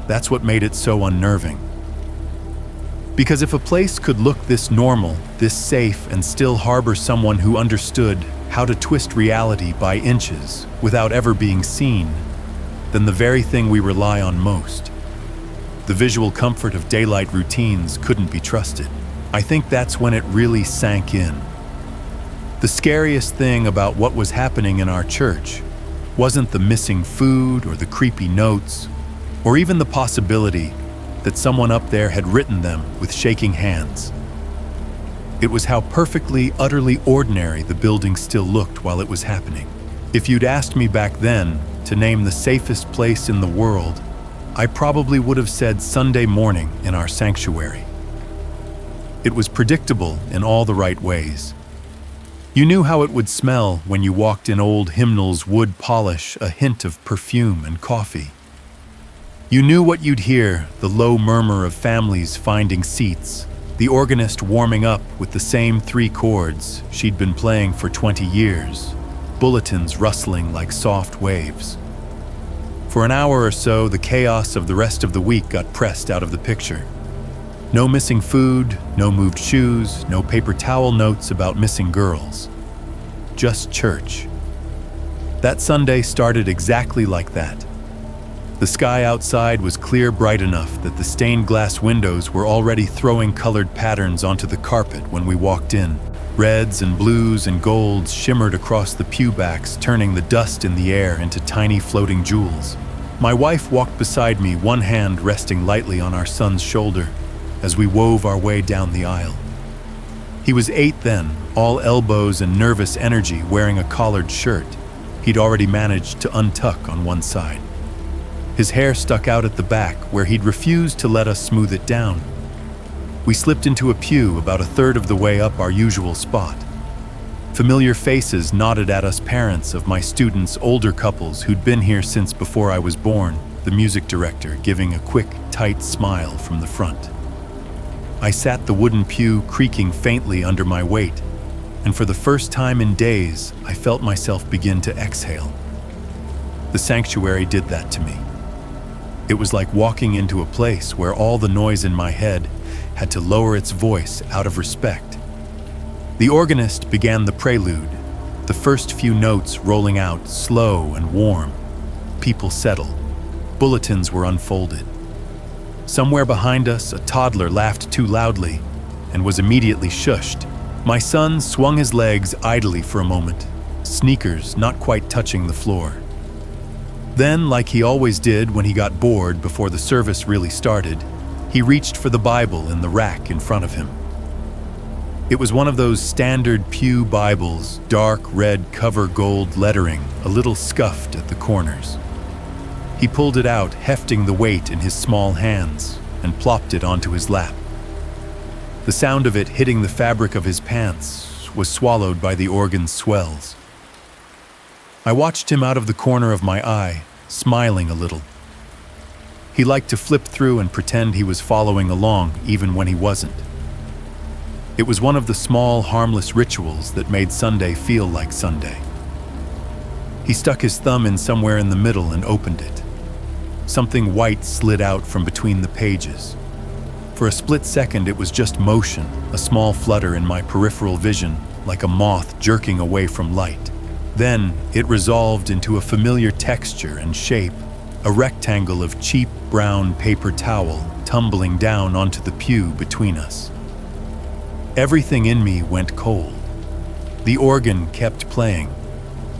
That's what made it so unnerving. Because if a place could look this normal, this safe, and still harbor someone who understood how to twist reality by inches without ever being seen, then the very thing we rely on most, the visual comfort of daylight routines, couldn't be trusted. I think that's when it really sank in. The scariest thing about what was happening in our church wasn't the missing food or the creepy notes, or even the possibility that someone up there had written them with shaking hands. It was how perfectly, utterly ordinary the building still looked while it was happening. If you'd asked me back then to name the safest place in the world, I probably would have said Sunday morning in our sanctuary. It was predictable in all the right ways. You knew how it would smell when you walked in old hymnals, wood polish, a hint of perfume and coffee. You knew what you'd hear, the low murmur of families finding seats, the organist warming up with the same 3 chords she'd been playing for 20 years, bulletins rustling like soft waves. For an hour or so, the chaos of the rest of the week got pressed out of the picture. No missing food, no moved shoes, no paper towel notes about missing girls. Just church. That Sunday started exactly like that. The sky outside was clear, bright enough that the stained glass windows were already throwing colored patterns onto the carpet when we walked in. Reds and blues and golds shimmered across the pew backs, turning the dust in the air into tiny floating jewels. My wife walked beside me, one hand resting lightly on our son's shoulder as we wove our way down the aisle. He was 8 then, all elbows and nervous energy, wearing a collared shirt he'd already managed to untuck on one side. His hair stuck out at the back, where he'd refused to let us smooth it down. We slipped into a pew about a third of the way up our usual spot. Familiar faces nodded at us, parents of my students, older couples who'd been here since before I was born, the music director giving a quick, tight smile from the front. I sat the wooden pew creaking faintly under my weight, and for the first time in days, I felt myself begin to exhale. The sanctuary did that to me. It was like walking into a place where all the noise in my head had to lower its voice out of respect. The organist began the prelude, the first few notes rolling out slow and warm. People settled. Bulletins were unfolded. Somewhere behind us, a toddler laughed too loudly and was immediately shushed. My son swung his legs idly for a moment, sneakers not quite touching the floor. Then, like he always did when he got bored before the service really started, he reached for the Bible in the rack in front of him. It was one of those standard pew Bibles, dark red cover, gold lettering, a little scuffed at the corners. He pulled it out, hefting the weight in his small hands, and plopped it onto his lap. The sound of it hitting the fabric of his pants was swallowed by the organ's swells. I watched him out of the corner of my eye, smiling a little. He liked to flip through and pretend he was following along even when he wasn't. It was one of the small, harmless rituals that made Sunday feel like Sunday. He stuck his thumb in somewhere in the middle and opened it. Something white slid out from between the pages. For a split second, it was just motion, a small flutter in my peripheral vision, like a moth jerking away from light. Then, it resolved into a familiar texture and shape, a rectangle of cheap brown paper towel tumbling down onto the pew between us. Everything in me went cold. The organ kept playing.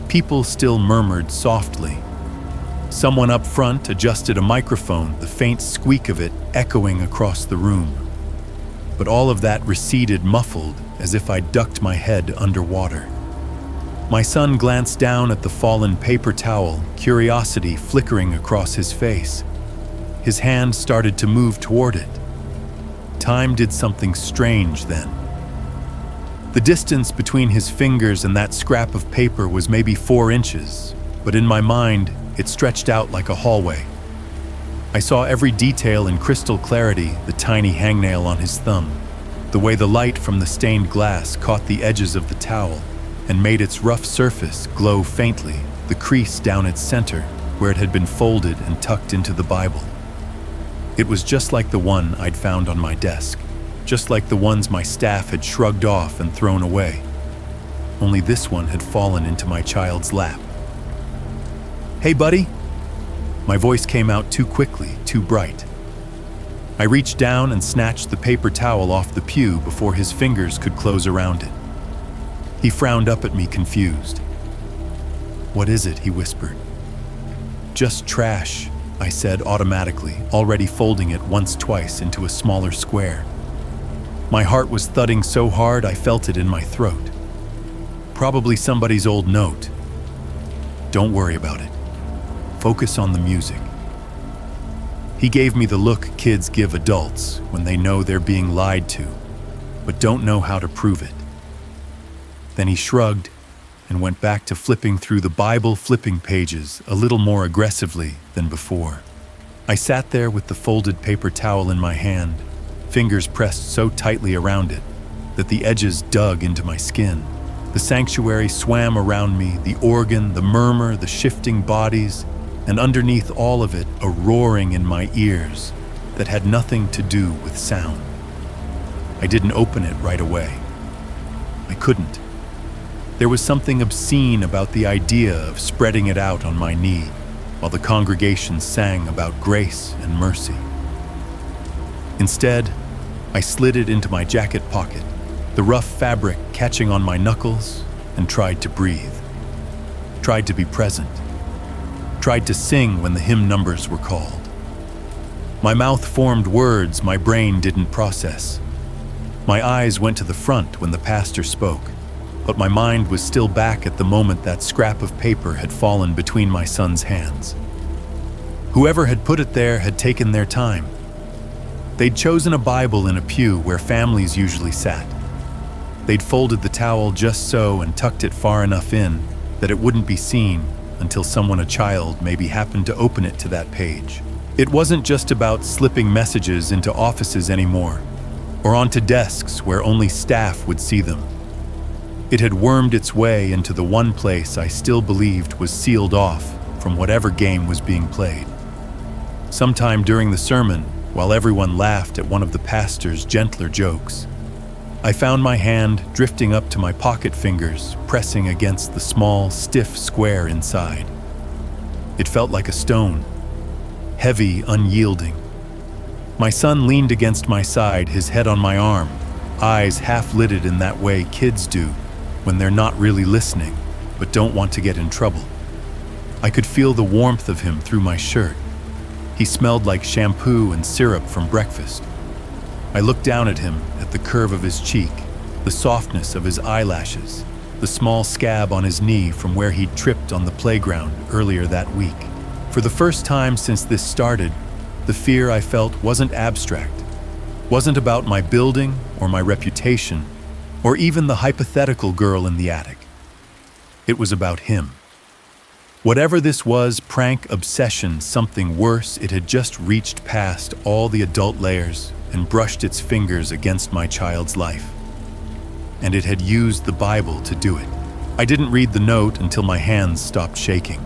People still murmured softly. Someone up front adjusted a microphone, the faint squeak of it echoing across the room. But all of that receded muffled, as if I ducked my head underwater. My son glanced down at the fallen paper towel, curiosity flickering across his face. His hand started to move toward it. Time did something strange then. The distance between his fingers and that scrap of paper was maybe 4 inches, but in my mind, it stretched out like a hallway. I saw every detail in crystal clarity, the tiny hangnail on his thumb, the way the light from the stained glass caught the edges of the towel and made its rough surface glow faintly, the crease down its center where it had been folded and tucked into the Bible. It was just like the one I'd found on my desk, just like the ones my staff had shrugged off and thrown away. Only this one had fallen into my child's lap. "Hey, buddy!" My voice came out too quickly, too bright. I reached down and snatched the paper towel off the pew before his fingers could close around it. He frowned up at me, confused. "What is it?" he whispered. "Just trash," I said automatically, already folding it twice into a smaller square. My heart was thudding so hard I felt it in my throat. Probably somebody's old note. "Don't worry about it. Focus on the music." He gave me the look kids give adults when they know they're being lied to, but don't know how to prove it. Then he shrugged and went back to flipping through the Bible, flipping pages a little more aggressively than before. I sat there with the folded paper towel in my hand, fingers pressed so tightly around it that the edges dug into my skin. The sanctuary swam around me, the organ, the murmur, the shifting bodies, and underneath all of it, a roaring in my ears that had nothing to do with sound. I didn't open it right away. I couldn't. There was something obscene about the idea of spreading it out on my knee while the congregation sang about grace and mercy. Instead, I slid it into my jacket pocket, the rough fabric catching on my knuckles, and tried to breathe. Tried to be present. Tried to sing when the hymn numbers were called. My mouth formed words my brain didn't process. My eyes went to the front when the pastor spoke, but my mind was still back at the moment that scrap of paper had fallen between my son's hands. Whoever had put it there had taken their time. They'd chosen a Bible in a pew where families usually sat. They'd folded the towel just so and tucked it far enough in that it wouldn't be seen until someone, a child, maybe happened to open it to that page. It wasn't just about slipping messages into offices anymore, or onto desks where only staff would see them. It had wormed its way into the one place I still believed was sealed off from whatever game was being played. Sometime during the sermon, while everyone laughed at one of the pastor's gentler jokes, I found my hand drifting up to my pocket fingers, pressing against the small, stiff square inside. It felt like a stone, heavy, unyielding. My son leaned against my side, his head on my arm, eyes half-lidded in that way kids do when they're not really listening but don't want to get in trouble. I could feel the warmth of him through my shirt. He smelled like shampoo and syrup from breakfast. I looked down at him, at the curve of his cheek, the softness of his eyelashes, the small scab on his knee from where he'd tripped on the playground earlier that week. For the first time since this started, the fear I felt wasn't abstract, wasn't about my building or my reputation, or even the hypothetical girl in the attic. It was about him. Whatever this was, prank, obsession, something worse, it had just reached past all the adult layers and brushed its fingers against my child's life. And it had used the Bible to do it. I didn't read the note until my hands stopped shaking.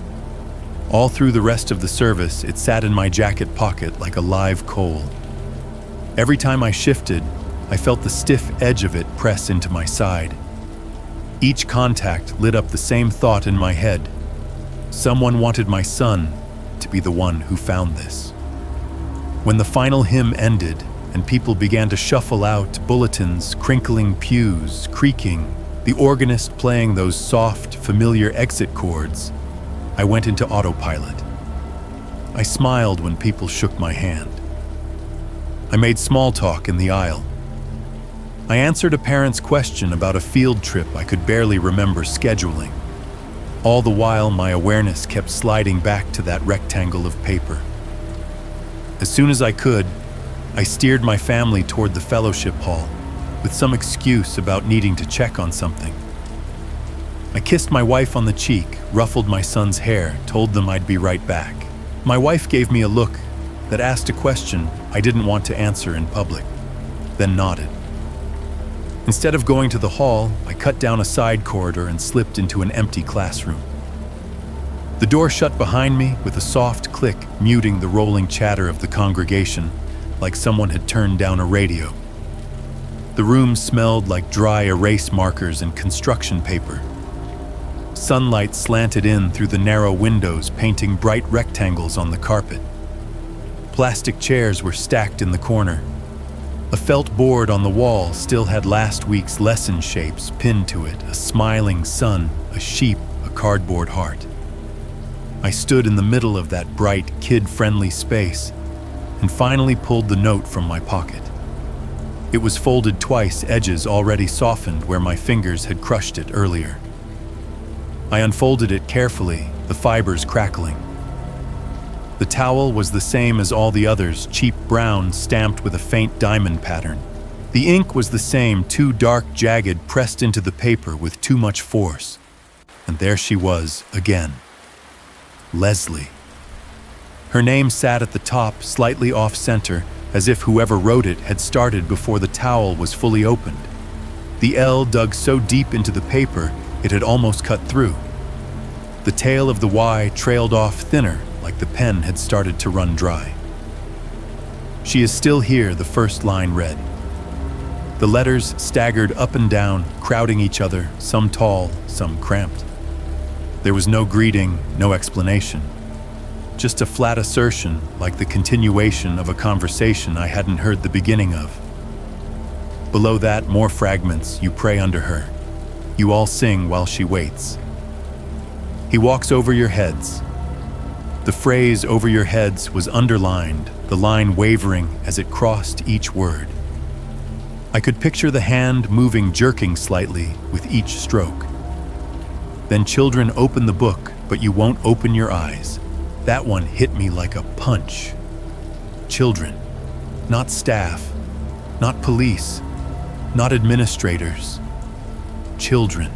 All through the rest of the service, it sat in my jacket pocket like a live coal. Every time I shifted, I felt the stiff edge of it press into my side. Each contact lit up the same thought in my head. Someone wanted my son to be the one who found this. When the final hymn ended and people began to shuffle out, bulletins, crinkling pews, creaking, the organist playing those soft, familiar exit chords, I went into autopilot. I smiled when people shook my hand. I made small talk in the aisle. I answered a parent's question about a field trip I could barely remember scheduling. All the while, my awareness kept sliding back to that rectangle of paper. As soon as I could, I steered my family toward the fellowship hall with some excuse about needing to check on something. I kissed my wife on the cheek, ruffled my son's hair, told them I'd be right back. My wife gave me a look that asked a question I didn't want to answer in public, then nodded. Instead of going to the hall, I cut down a side corridor and slipped into an empty classroom. The door shut behind me with a soft click, muting the rolling chatter of the congregation, like someone had turned down a radio. The room smelled like dry erase markers and construction paper. Sunlight slanted in through the narrow windows, painting bright rectangles on the carpet. Plastic chairs were stacked in the corner. A felt board on the wall still had last week's lesson shapes pinned to it, a smiling sun, a sheep, a cardboard heart. I stood in the middle of that bright, kid-friendly space and finally pulled the note from my pocket. It was folded twice, edges already softened where my fingers had crushed it earlier. I unfolded it carefully, the fibers crackling. The towel was the same as all the others, cheap brown, stamped with a faint diamond pattern. The ink was the same, too dark, jagged, pressed into the paper with too much force. And there she was again. Leslie. Her name sat at the top, slightly off-center, as if whoever wrote it had started before the towel was fully opened. The L dug so deep into the paper it had almost cut through. The tail of the Y trailed off thinner, like the pen had started to run dry. She is still here, the first line read. The letters staggered up and down, crowding each other, some tall, some cramped. There was no greeting, no explanation. Just a flat assertion, like the continuation of a conversation I hadn't heard the beginning of. Below that, more fragments. You pray under her. You all sing while she waits. He walks over your heads. The phrase "over your heads" was underlined, the line wavering as it crossed each word. I could picture the hand moving, jerking slightly with each stroke. Then children open the book, but you won't open your eyes. That one hit me like a punch. Children, not staff, not police, not administrators. Children.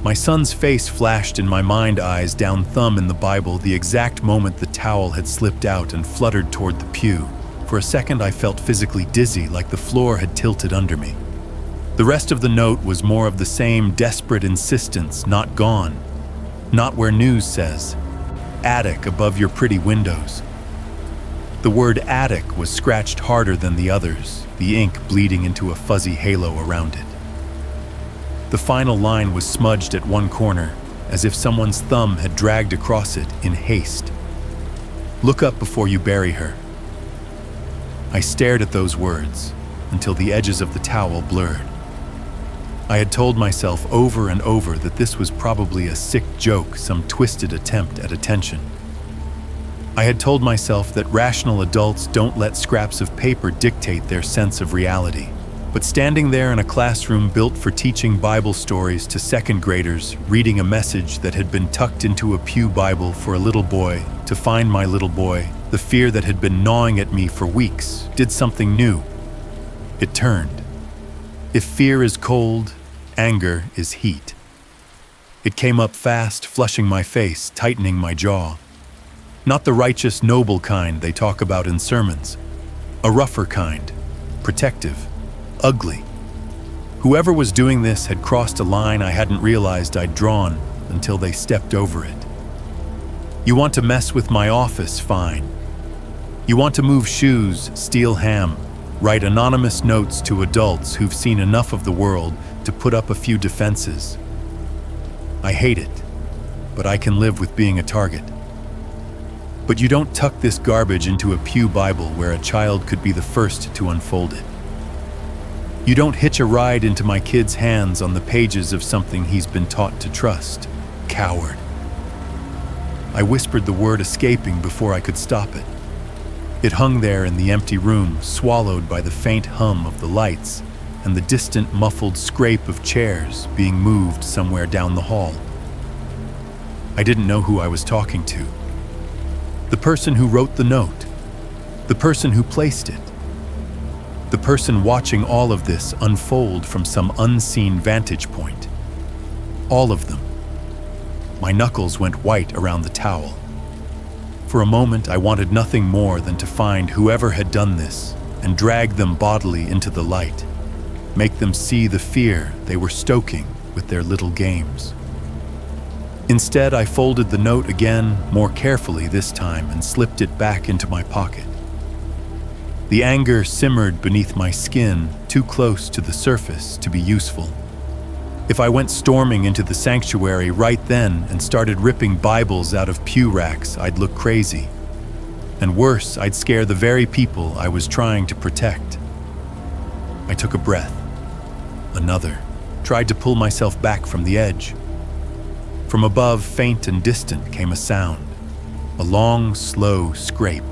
My son's face flashed in my mind, eyes down, thumb in the Bible, the exact moment the towel had slipped out and fluttered toward the pew. For a second I felt physically dizzy, like the floor had tilted under me. The rest of the note was more of the same desperate insistence, not gone. Not where news says, attic above your pretty windows. The word attic was scratched harder than the others, the ink bleeding into a fuzzy halo around it. The final line was smudged at one corner, as if someone's thumb had dragged across it in haste. Look up before you bury her. I stared at those words until the edges of the towel blurred. I had told myself over and over that this was probably a sick joke, some twisted attempt at attention. I had told myself that rational adults don't let scraps of paper dictate their sense of reality. But standing there in a classroom built for teaching Bible stories to second graders, reading a message that had been tucked into a pew Bible for a little boy, to find my little boy, the fear that had been gnawing at me for weeks did something new. It turned. If fear is cold, anger is heat. It came up fast, flushing my face, tightening my jaw. Not the righteous, noble kind they talk about in sermons. A rougher kind, protective, ugly. Whoever was doing this had crossed a line I hadn't realized I'd drawn until they stepped over it. You want to mess with my office, fine. You want to move shoes, steal ham, write anonymous notes to adults who've seen enough of the world to put up a few defenses. I hate it, but I can live with being a target. But you don't tuck this garbage into a pew Bible where a child could be the first to unfold it. You don't hitch a ride into my kid's hands on the pages of something he's been taught to trust. Coward. I whispered the word, escaping before I could stop it. It hung there in the empty room, swallowed by the faint hum of the lights and the distant muffled scrape of chairs being moved somewhere down the hall. I didn't know who I was talking to. The person who wrote the note. The person who placed it. The person watching all of this unfold from some unseen vantage point. All of them. My knuckles went white around the towel. For a moment, I wanted nothing more than to find whoever had done this and drag them bodily into the light, make them see the fear they were stoking with their little games. Instead, I folded the note again, more carefully this time, and slipped it back into my pocket. The anger simmered beneath my skin, too close to the surface to be useful. If I went storming into the sanctuary right then and started ripping Bibles out of pew racks, I'd look crazy. And worse, I'd scare the very people I was trying to protect. I took a breath. Another. Tried to pull myself back from the edge. From above, faint and distant, came a sound. A long, slow scrape.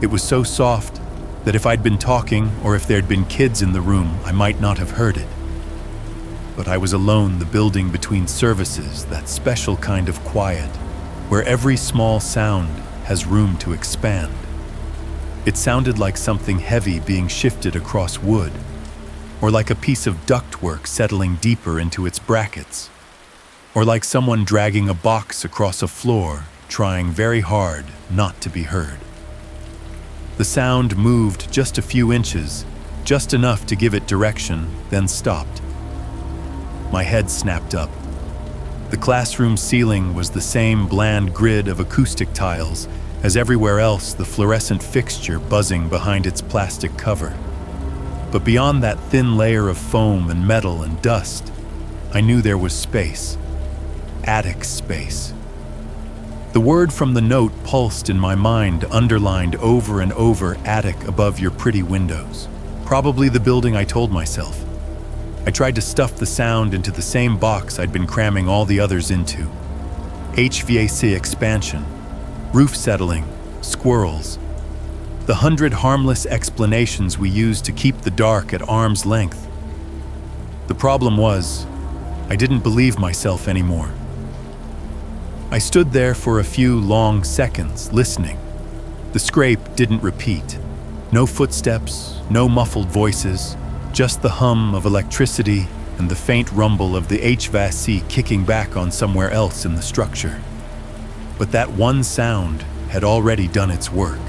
It was so soft that if I'd been talking or if there'd been kids in the room, I might not have heard it. But I was alone, the building between services, that special kind of quiet, where every small sound has room to expand. It sounded like something heavy being shifted across wood, or like a piece of ductwork settling deeper into its brackets, or like someone dragging a box across a floor, trying very hard not to be heard. The sound moved just a few inches, just enough to give it direction, then stopped. My head snapped up. The classroom ceiling was the same bland grid of acoustic tiles as everywhere else, the fluorescent fixture buzzing behind its plastic cover. But beyond that thin layer of foam and metal and dust, I knew there was space. Attic space. The word from the note pulsed in my mind, underlined over and over, attic above your pretty windows. Probably the building I told myself. I tried to stuff the sound into the same box I'd been cramming all the others into. HVAC expansion, roof settling, squirrels. The 100 harmless explanations we used to keep the dark at arm's length. The problem was, I didn't believe myself anymore. I stood there for a few long seconds, listening. The scrape didn't repeat. No footsteps, no muffled voices, just the hum of electricity and the faint rumble of the HVAC kicking back on somewhere else in the structure. But that one sound had already done its work.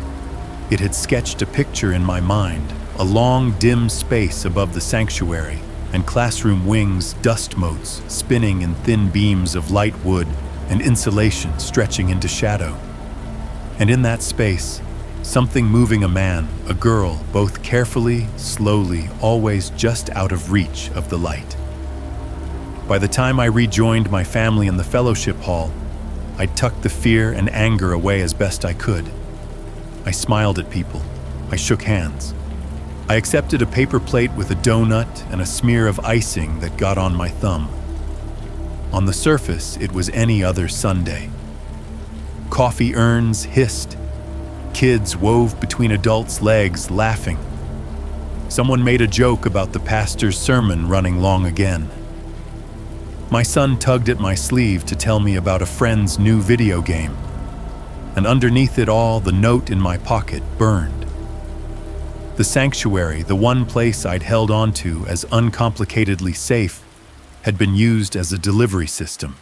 It had sketched a picture in my mind, a long, dim space above the sanctuary, and classroom wings, dust motes, spinning in thin beams of light wood, and insulation stretching into shadow. And in that space, something moving a man, a girl, both carefully, slowly, always just out of reach of the light. By the time I rejoined my family in the fellowship hall, I'd tucked the fear and anger away as best I could. I smiled at people. I shook hands. I accepted a paper plate with a donut and a smear of icing that got on my thumb. On the surface, it was any other Sunday. Coffee urns hissed. Kids wove between adults' legs, laughing. Someone made a joke about the pastor's sermon running long again. My son tugged at my sleeve to tell me about a friend's new video game. And underneath it all, the note in my pocket burned. The sanctuary, the one place I'd held onto as uncomplicatedly safe, had been used as a delivery system.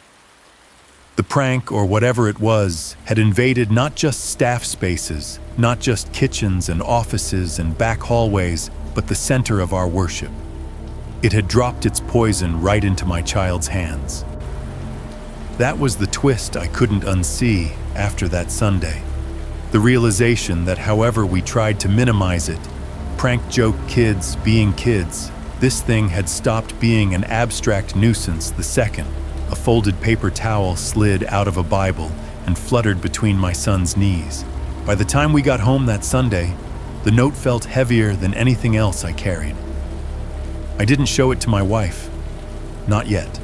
The prank, or whatever it was, had invaded not just staff spaces, not just kitchens and offices and back hallways, but the center of our worship. It had dropped its poison right into my child's hands. That was the twist I couldn't unsee after that Sunday. The realization that however we tried to minimize it, prank joke kids being kids, this thing had stopped being an abstract nuisance the second a folded paper towel slid out of a Bible and fluttered between my son's knees. By the time we got home that Sunday, the note felt heavier than anything else I carried. I didn't show it to my wife. Not yet.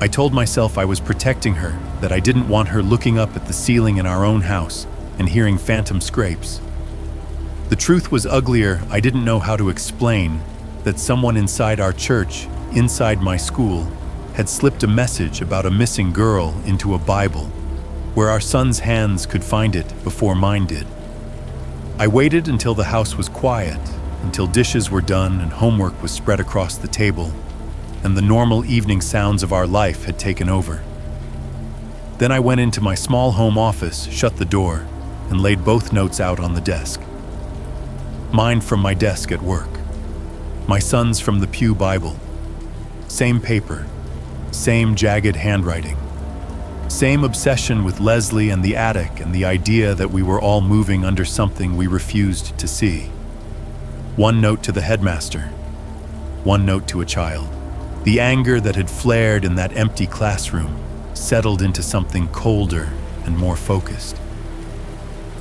I told myself I was protecting her, that I didn't want her looking up at the ceiling in our own house and hearing phantom scrapes. The truth was uglier. I didn't know how to explain that someone inside our church, inside my school, had slipped a message about a missing girl into a Bible, where our son's hands could find it before mine did. I waited until the house was quiet, until dishes were done and homework was spread across the table, and the normal evening sounds of our life had taken over. Then I went into my small home office, shut the door, and laid both notes out on the desk. Mine from my desk at work. My son's from the Pew Bible. Same paper, same jagged handwriting, Same obsession with Leslie and the attic and the idea that we were all moving under something we refused to see. One note to the headmaster, one note to a child. The anger that had flared in that empty classroom settled into something colder and more focused.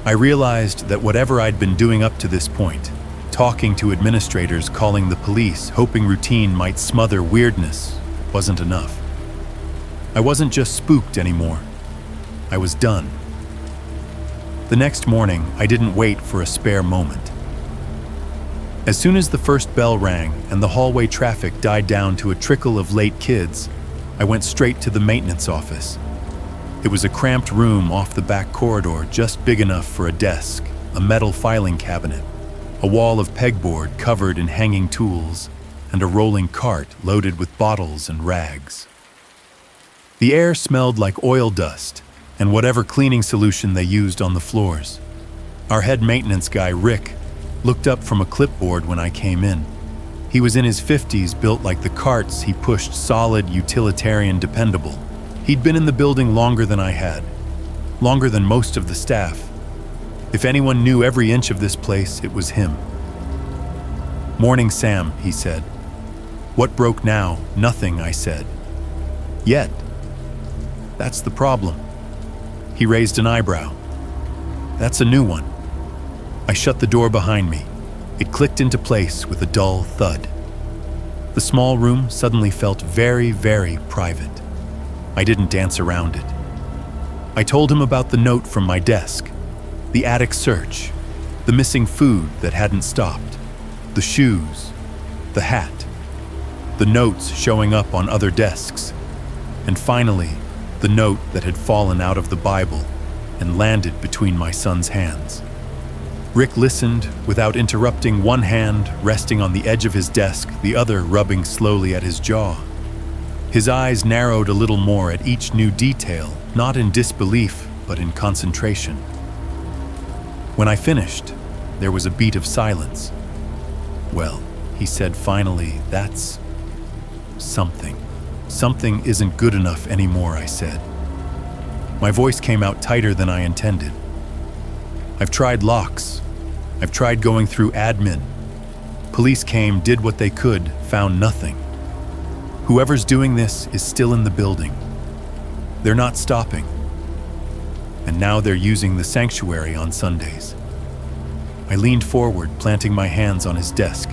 I realized that whatever I'd been doing up to this point, talking to administrators, calling the police, hoping routine might smother weirdness, wasn't enough. I wasn't just spooked anymore. I was done. The next morning, I didn't wait for a spare moment. As soon as the first bell rang and the hallway traffic died down to a trickle of late kids, I went straight to the maintenance office. It was a cramped room off the back corridor, just big enough for a desk, a metal filing cabinet, a wall of pegboard covered in hanging tools, and a rolling cart loaded with bottles and rags. The air smelled like oil dust and whatever cleaning solution they used on the floors. Our head maintenance guy, Rick, looked up from a clipboard when I came in. He was in his 50s, built like the carts he pushed, solid, utilitarian, dependable. He'd been in the building longer than I had, longer than most of the staff. If anyone knew every inch of this place, it was him. "Morning, Sam," he said. "What broke now?" "Nothing," I said. "Yet. That's the problem." He raised an eyebrow. "That's a new one." I shut the door behind me. It clicked into place with a dull thud. The small room suddenly felt very, very private. I didn't dance around it. I told him about the note from my desk, the attic search, the missing food that hadn't stopped, the shoes, the hat, the notes showing up on other desks, and finally, the note that had fallen out of the Bible and landed between my son's hands. Rick listened without interrupting, one hand resting on the edge of his desk, the other rubbing slowly at his jaw. His eyes narrowed a little more at each new detail, not in disbelief, but in concentration. When I finished, there was a beat of silence. "Well," he said finally, "that's something. Something isn't good enough anymore," I said. My voice came out tighter than I intended. "I've tried locks. I've tried going through admin. Police came, did what they could, found nothing. Whoever's doing this is still in the building. They're not stopping. And now they're using the sanctuary on Sundays." I leaned forward, planting my hands on his desk.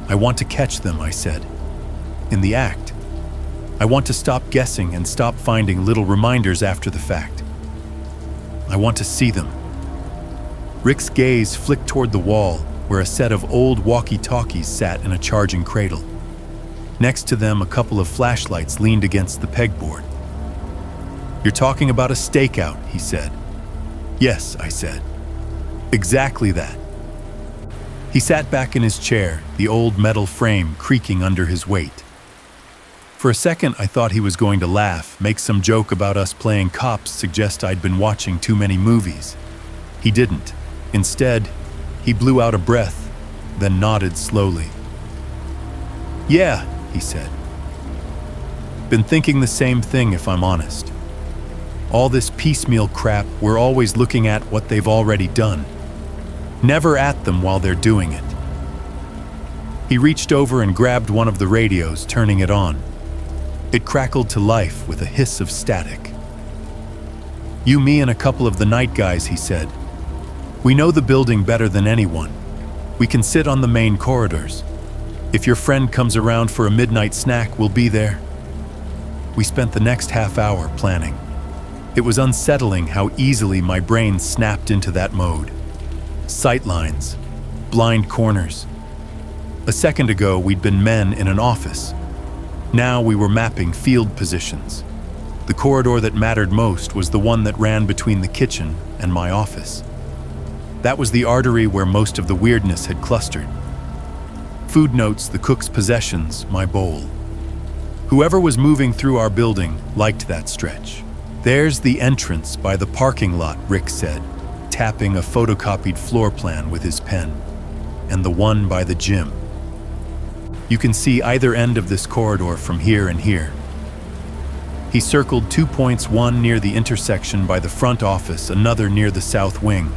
"I want to catch them," I said. "In the act. I want to stop guessing and stop finding little reminders after the fact. I want to see them." Rick's gaze flicked toward the wall, where a set of old walkie-talkies sat in a charging cradle. Next to them, a couple of flashlights leaned against the pegboard. "You're talking about a stakeout," he said. "Yes," I said. "Exactly that." He sat back in his chair, the old metal frame creaking under his weight. For a second, I thought he was going to laugh, make some joke about us playing cops, suggest I'd been watching too many movies. He didn't. Instead, he blew out a breath, then nodded slowly. "Yeah," he said. "Been thinking the same thing, if I'm honest. All this piecemeal crap, we're always looking at what they've already done. Never at them while they're doing it." He reached over and grabbed one of the radios, turning it on. It crackled to life with a hiss of static. "You, me, and a couple of the night guys," he said. "We know the building better than anyone. We can sit on the main corridors. If your friend comes around for a midnight snack, we'll be there." We spent the next half hour planning. It was unsettling how easily my brain snapped into that mode. Sightlines, blind corners. A second ago, we'd been men in an office. Now we were mapping field positions. The corridor that mattered most was the one that ran between the kitchen and my office. That was the artery where most of the weirdness had clustered. Food notes, the cook's possessions, my bowl. Whoever was moving through our building liked that stretch. "There's the entrance by the parking lot," Rick said, tapping a photocopied floor plan with his pen. "And the one by the gym. You can see either end of this corridor from here and here." He circled 2 points, one near the intersection by the front office, another near the south wing.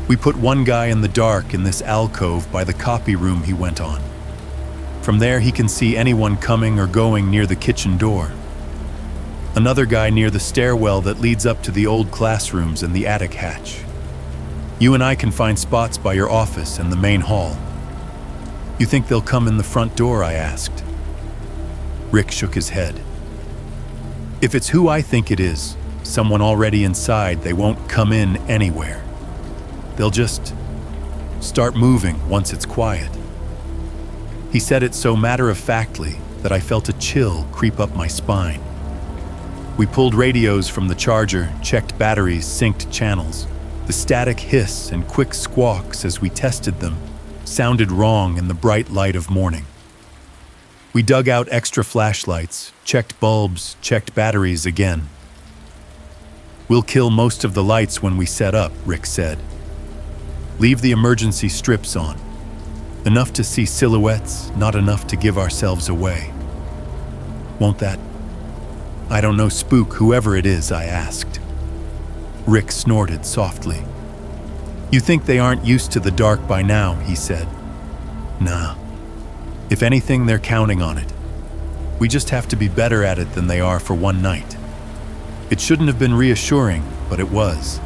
We put one guy in the dark in this alcove by the copy room, he went on. From there he can see anyone coming or going near the kitchen door. Another guy near the stairwell that leads up to the old classrooms and the attic hatch. You and I can find spots by your office and the main hall. You think they'll come in the front door, I asked. Rick shook his head. If it's who I think it is, someone already inside, they won't come in anywhere. They'll just start moving once it's quiet. He said it so matter-of-factly that I felt a chill creep up my spine. We pulled radios from the charger, checked batteries, synced channels. The static hiss and quick squawks as we tested them sounded wrong in the bright light of morning. We dug out extra flashlights, checked bulbs, checked batteries again. We'll kill most of the lights when we set up, Rick said. Leave the emergency strips on. Enough to see silhouettes, not enough to give ourselves away. Won't that, I don't know, spook whoever it is, I asked. Rick snorted softly. You think they aren't used to the dark by now, he said. Nah. If anything, they're counting on it. We just have to be better at it than they are for one night. It shouldn't have been reassuring, but it was.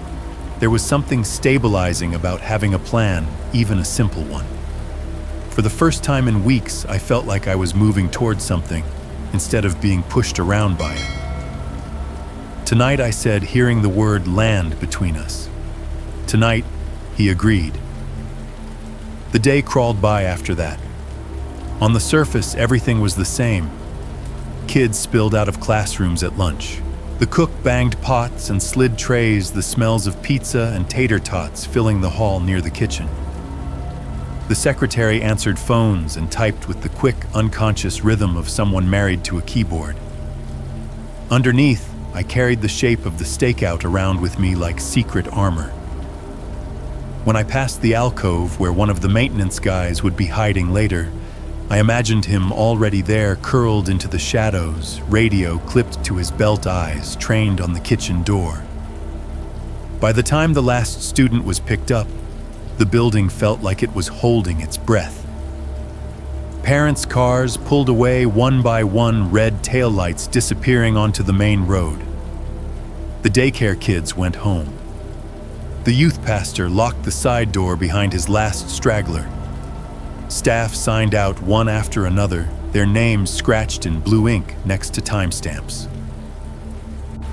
There was something stabilizing about having a plan, even a simple one. For the first time in weeks, I felt like I was moving towards something, instead of being pushed around by it. Tonight, I said, hearing the word land between us. Tonight, he agreed. The day crawled by after that. On the surface, everything was the same. Kids spilled out of classrooms at lunch. The cook banged pots and slid trays, the smells of pizza and tater tots filling the hall near the kitchen. The secretary answered phones and typed with the quick, unconscious rhythm of someone married to a keyboard. Underneath, I carried the shape of the stakeout around with me like secret armor. When I passed the alcove where one of the maintenance guys would be hiding later, I imagined him already there, curled into the shadows, radio clipped to his belt eyes, trained on the kitchen door. By the time the last student was picked up, the building felt like it was holding its breath. Parents' cars pulled away one by one, red taillights disappearing onto the main road. The daycare kids went home. The youth pastor locked the side door behind his last straggler. Staff signed out one after another, their names scratched in blue ink next to timestamps.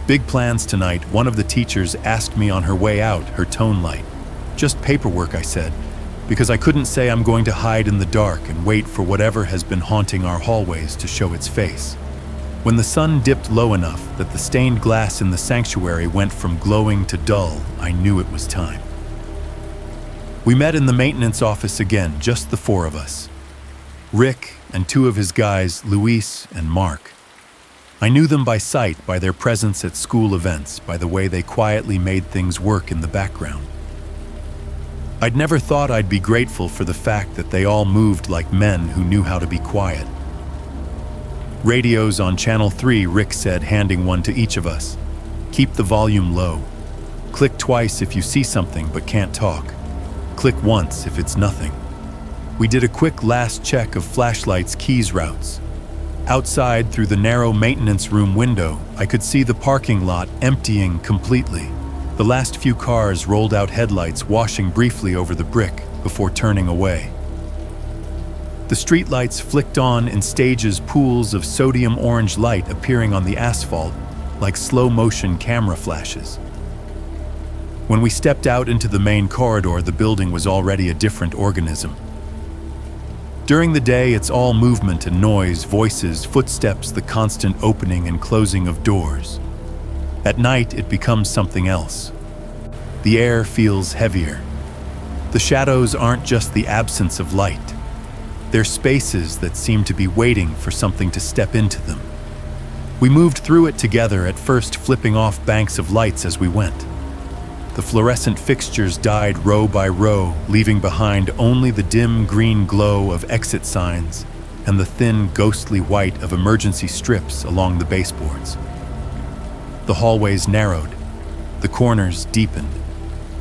Big plans tonight, one of the teachers asked me on her way out, her tone light. Just paperwork, I said, because I couldn't say I'm going to hide in the dark and wait for whatever has been haunting our hallways to show its face. When the sun dipped low enough that the stained glass in the sanctuary went from glowing to dull, I knew it was time. We met in the maintenance office again, just the four of us. Rick and two of his guys, Luis and Mark. I knew them by sight, by their presence at school events, by the way they quietly made things work in the background. I'd never thought I'd be grateful for the fact that they all moved like men who knew how to be quiet. Radios on Channel 3, Rick said, handing one to each of us. Keep the volume low. Click twice if you see something but can't talk. Click once if it's nothing. We did a quick last check of flashlights' keys routes. Outside, through the narrow maintenance room window, I could see the parking lot emptying completely. The last few cars rolled out headlights, washing briefly over the brick before turning away. The streetlights flicked on in stages, pools of sodium orange light appearing on the asphalt like slow-motion camera flashes. When we stepped out into the main corridor, the building was already a different organism. During the day, it's all movement and noise, voices, footsteps, the constant opening and closing of doors. At night, it becomes something else. The air feels heavier. The shadows aren't just the absence of light. They're spaces that seem to be waiting for something to step into them. We moved through it together, at first flipping off banks of lights as we went. The fluorescent fixtures died row by row, leaving behind only the dim green glow of exit signs and the thin, ghostly white of emergency strips along the baseboards. The hallways narrowed, the corners deepened.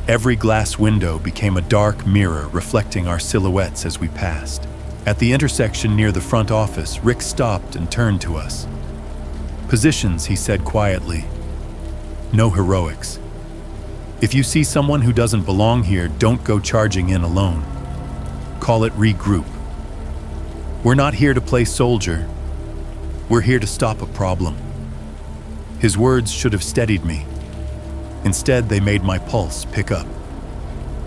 Every glass window became a dark mirror reflecting our silhouettes as we passed. At the intersection near the front office, Rick stopped and turned to us. "Positions," he said quietly. "No heroics. If you see someone who doesn't belong here, don't go charging in alone. Call it regroup. We're not here to play soldier. We're here to stop a problem." His words should have steadied me. Instead, they made my pulse pick up.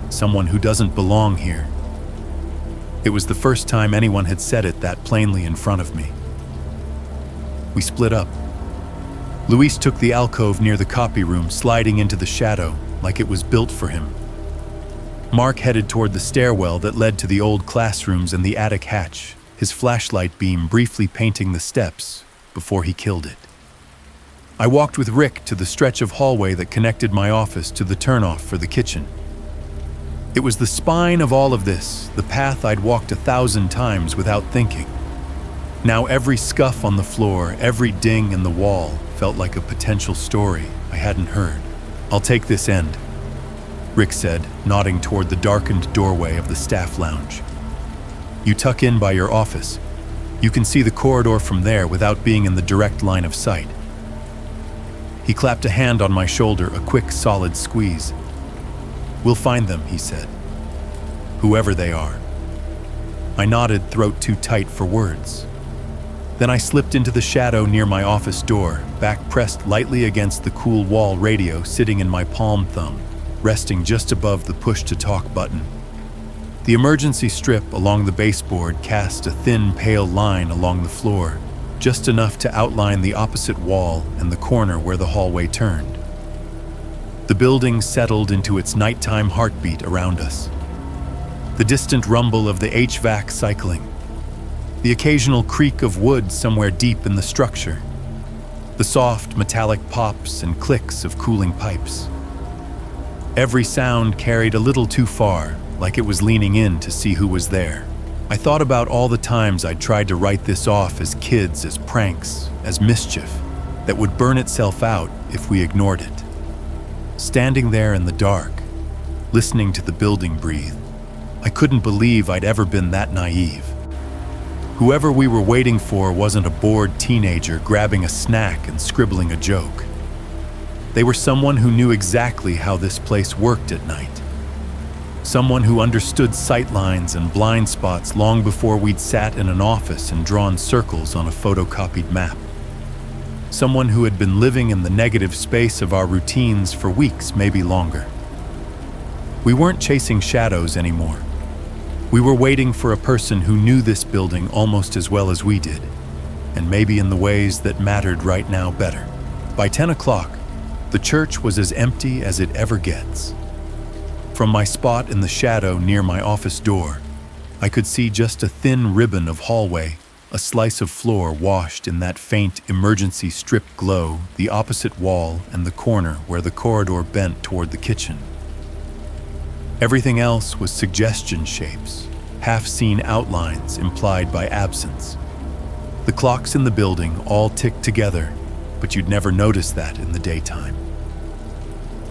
Someone who doesn't belong here. It was the first time anyone had said it that plainly in front of me. We split up. Luis took the alcove near the copy room, sliding into the shadow like it was built for him. Mark headed toward the stairwell that led to the old classrooms and the attic hatch, his flashlight beam briefly painting the steps before he killed it. I walked with Rick to the stretch of hallway that connected my office to the turnoff for the kitchen. It was the spine of all of this, the path I'd walked 1,000 times without thinking. Now every scuff on the floor, every ding in the wall felt like a potential story I hadn't heard. "I'll take this end," Rick said, nodding toward the darkened doorway of the staff lounge. "You tuck in by your office. You can see the corridor from there without being in the direct line of sight." He clapped a hand on my shoulder, a quick, solid squeeze. "We'll find them," he said. "Whoever they are." I nodded, throat too tight for words. Then I slipped into the shadow near my office door, back pressed lightly against the cool wall radio sitting in my palm thumb, resting just above the push-to-talk button. The emergency strip along the baseboard cast a thin, pale line along the floor, just enough to outline the opposite wall and the corner where the hallway turned. The building settled into its nighttime heartbeat around us. The distant rumble of the HVAC cycling, the occasional creak of wood somewhere deep in the structure, the soft metallic pops and clicks of cooling pipes. Every sound carried a little too far, like it was leaning in to see who was there. I thought about all the times I'd tried to write this off as kids, as pranks, as mischief, that would burn itself out if we ignored it. Standing there in the dark, listening to the building breathe, I couldn't believe I'd ever been that naive. Whoever we were waiting for wasn't a bored teenager grabbing a snack and scribbling a joke. They were someone who knew exactly how this place worked at night. Someone who understood sightlines and blind spots long before we'd sat in an office and drawn circles on a photocopied map. Someone who had been living in the negative space of our routines for weeks, maybe longer. We weren't chasing shadows anymore. We were waiting for a person who knew this building almost as well as we did, and maybe in the ways that mattered right now better. By 10 o'clock, the church was as empty as it ever gets. From my spot in the shadow near my office door, I could see just a thin ribbon of hallway, a slice of floor washed in that faint emergency strip glow, the opposite wall and the corner where the corridor bent toward the kitchen. Everything else was suggestion shapes, half-seen outlines implied by absence. The clocks in the building all ticked together, but you'd never notice that in the daytime.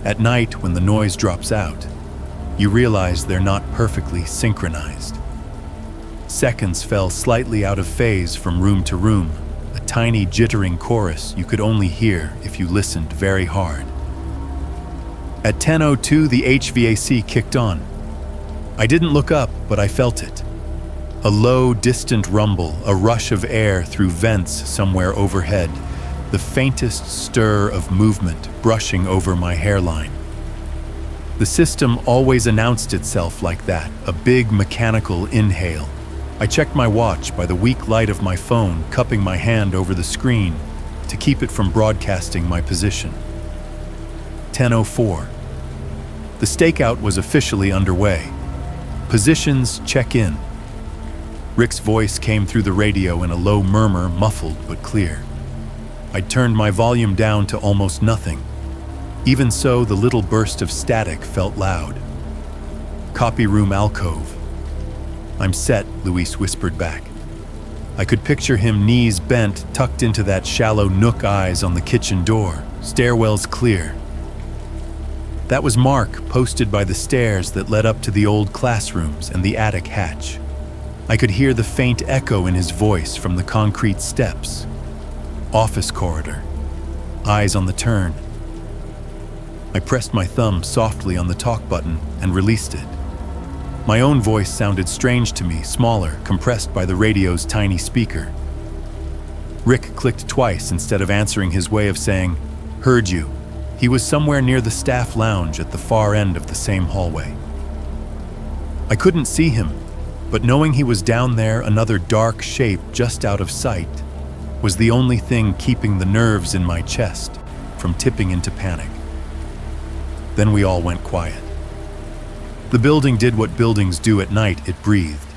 At night, when the noise drops out, you realize they're not perfectly synchronized. Seconds fell slightly out of phase from room to room, a tiny jittering chorus you could only hear if you listened very hard. At 10:02, the HVAC kicked on. I didn't look up, but I felt it. A low, distant rumble, a rush of air through vents somewhere overhead, the faintest stir of movement brushing over my hairline. The system always announced itself like that, a big mechanical inhale. I checked my watch by the weak light of my phone, cupping my hand over the screen to keep it from broadcasting my position. 10:04. The stakeout was officially underway. Positions check in. Rick's voice came through the radio in a low murmur, muffled but clear. I turned my volume down to almost nothing. Even so, the little burst of static felt loud. Copy room alcove. "I'm set," Luis whispered back. I could picture him, knees bent, tucked into that shallow nook, eyes on the kitchen door, stairwells clear. That was Mark, posted by the stairs that led up to the old classrooms and the attic hatch. I could hear the faint echo in his voice from the concrete steps. Office corridor. Eyes on the turn. I pressed my thumb softly on the talk button and released it. My own voice sounded strange to me, smaller, compressed by the radio's tiny speaker. Rick clicked twice instead of answering, his way of saying, "Heard you." He was somewhere near the staff lounge at the far end of the same hallway. I couldn't see him, but knowing he was down there, another dark shape just out of sight, was the only thing keeping the nerves in my chest from tipping into panic. Then we all went quiet. The building did what buildings do at night. It breathed.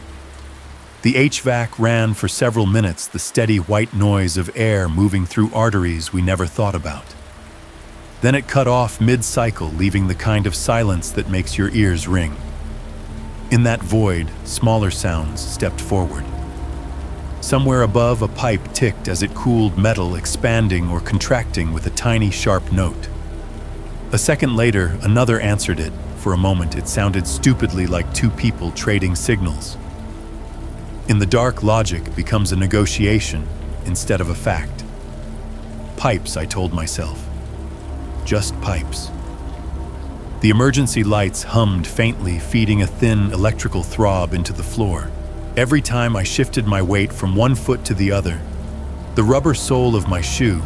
The HVAC ran for several minutes, the steady white noise of air moving through arteries we never thought about. Then it cut off mid-cycle, leaving the kind of silence that makes your ears ring. In that void, smaller sounds stepped forward. Somewhere above, a pipe ticked as it cooled metal, expanding or contracting with a tiny, sharp note. A second later, another answered it. For a moment, it sounded stupidly like two people trading signals. In the dark, logic becomes a negotiation instead of a fact. Pipes, I told myself. Just pipes. The emergency lights hummed faintly, feeding a thin electrical throb into the floor. Every time I shifted my weight from one foot to the other, the rubber sole of my shoe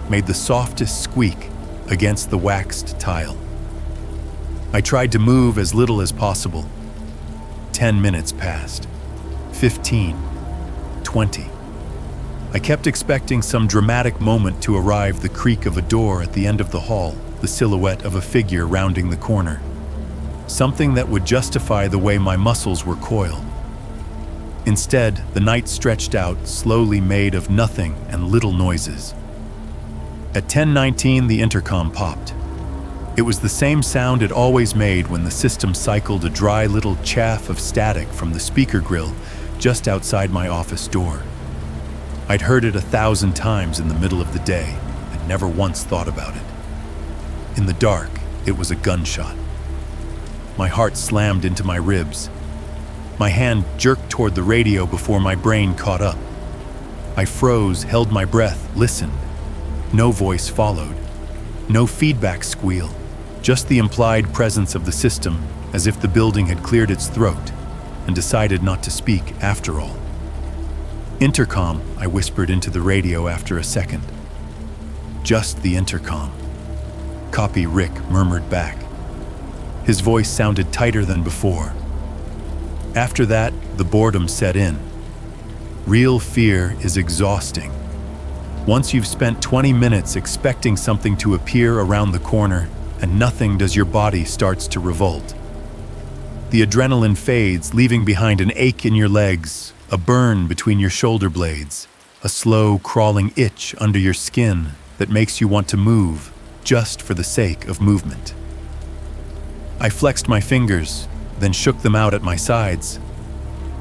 made the softest squeak against the waxed tile. I tried to move as little as possible. 10 minutes passed. 15. 20. I kept expecting some dramatic moment to arrive, the creak of a door at the end of the hall, the silhouette of a figure rounding the corner. Something that would justify the way my muscles were coiled. Instead, the night stretched out, slowly, made of nothing and little noises. At 10:19, the intercom popped. It was the same sound it always made when the system cycled, a dry little chaff of static from the speaker grill just outside my office door. I'd heard it 1,000 times in the middle of the day and never once thought about it. In the dark, it was a gunshot. My heart slammed into my ribs. My hand jerked toward the radio before my brain caught up. I froze, held my breath, listened. No voice followed. No feedback squeal. Just the implied presence of the system, as if the building had cleared its throat and decided not to speak after all. "Intercom," I whispered into the radio after a second. "Just the intercom." "Copy," Rick murmured back. His voice sounded tighter than before. After that, the boredom set in. Real fear is exhausting. Once you've spent 20 minutes expecting something to appear around the corner and nothing does, your body starts to revolt. The adrenaline fades, leaving behind an ache in your legs, a burn between your shoulder blades, a slow, crawling itch under your skin that makes you want to move just for the sake of movement. I flexed my fingers, then shook them out at my sides.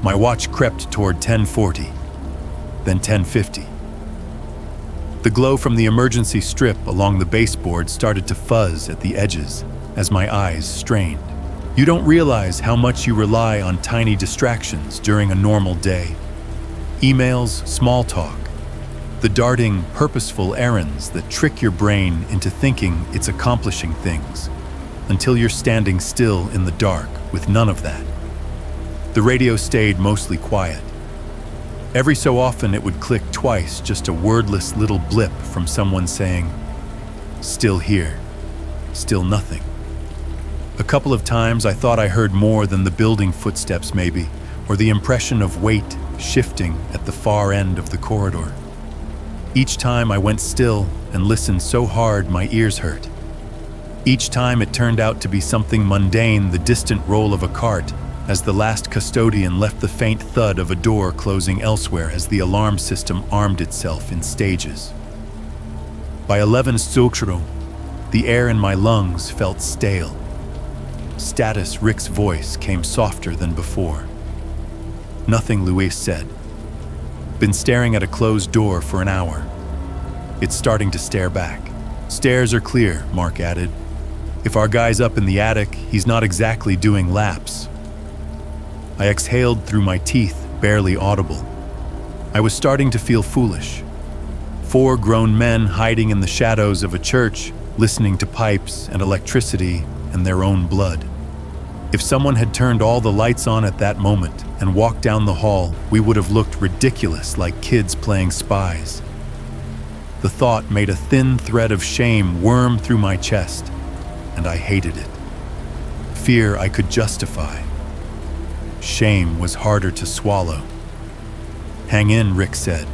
My watch crept toward 10:40, then 10:50. The glow from the emergency strip along the baseboard started to fuzz at the edges as my eyes strained. You don't realize how much you rely on tiny distractions during a normal day. Emails, small talk, the darting, purposeful errands that trick your brain into thinking it's accomplishing things, until you're standing still in the dark with none of that. The radio stayed mostly quiet. Every so often it would click twice, just a wordless little blip from someone saying, "Still here," still nothing. A couple of times I thought I heard more than the building footsteps maybe, or the impression of weight shifting at the far end of the corridor. Each time I went still and listened so hard my ears hurt. Each time it turned out to be something mundane, the distant roll of a cart as the last custodian left, the faint thud of a door closing elsewhere as the alarm system armed itself in stages. By 11:00, the air in my lungs felt stale. Status Rick's voice came softer than before. "Nothing," Luis said. Been staring at a closed door for an hour. It's starting to stare back. Stairs are clear, Mark added. If our guy's up in the attic, he's not exactly doing laps. I exhaled through my teeth, barely audible. I was starting to feel foolish. 4 grown men hiding in the shadows of a church, listening to pipes and electricity and their own blood. If someone had turned all the lights on at that moment and walked down the hall, we would have looked ridiculous, like kids playing spies. The thought made a thin thread of shame worm through my chest, and I hated it. Fear I could justify. Shame was harder to swallow. Hang in, Rick said.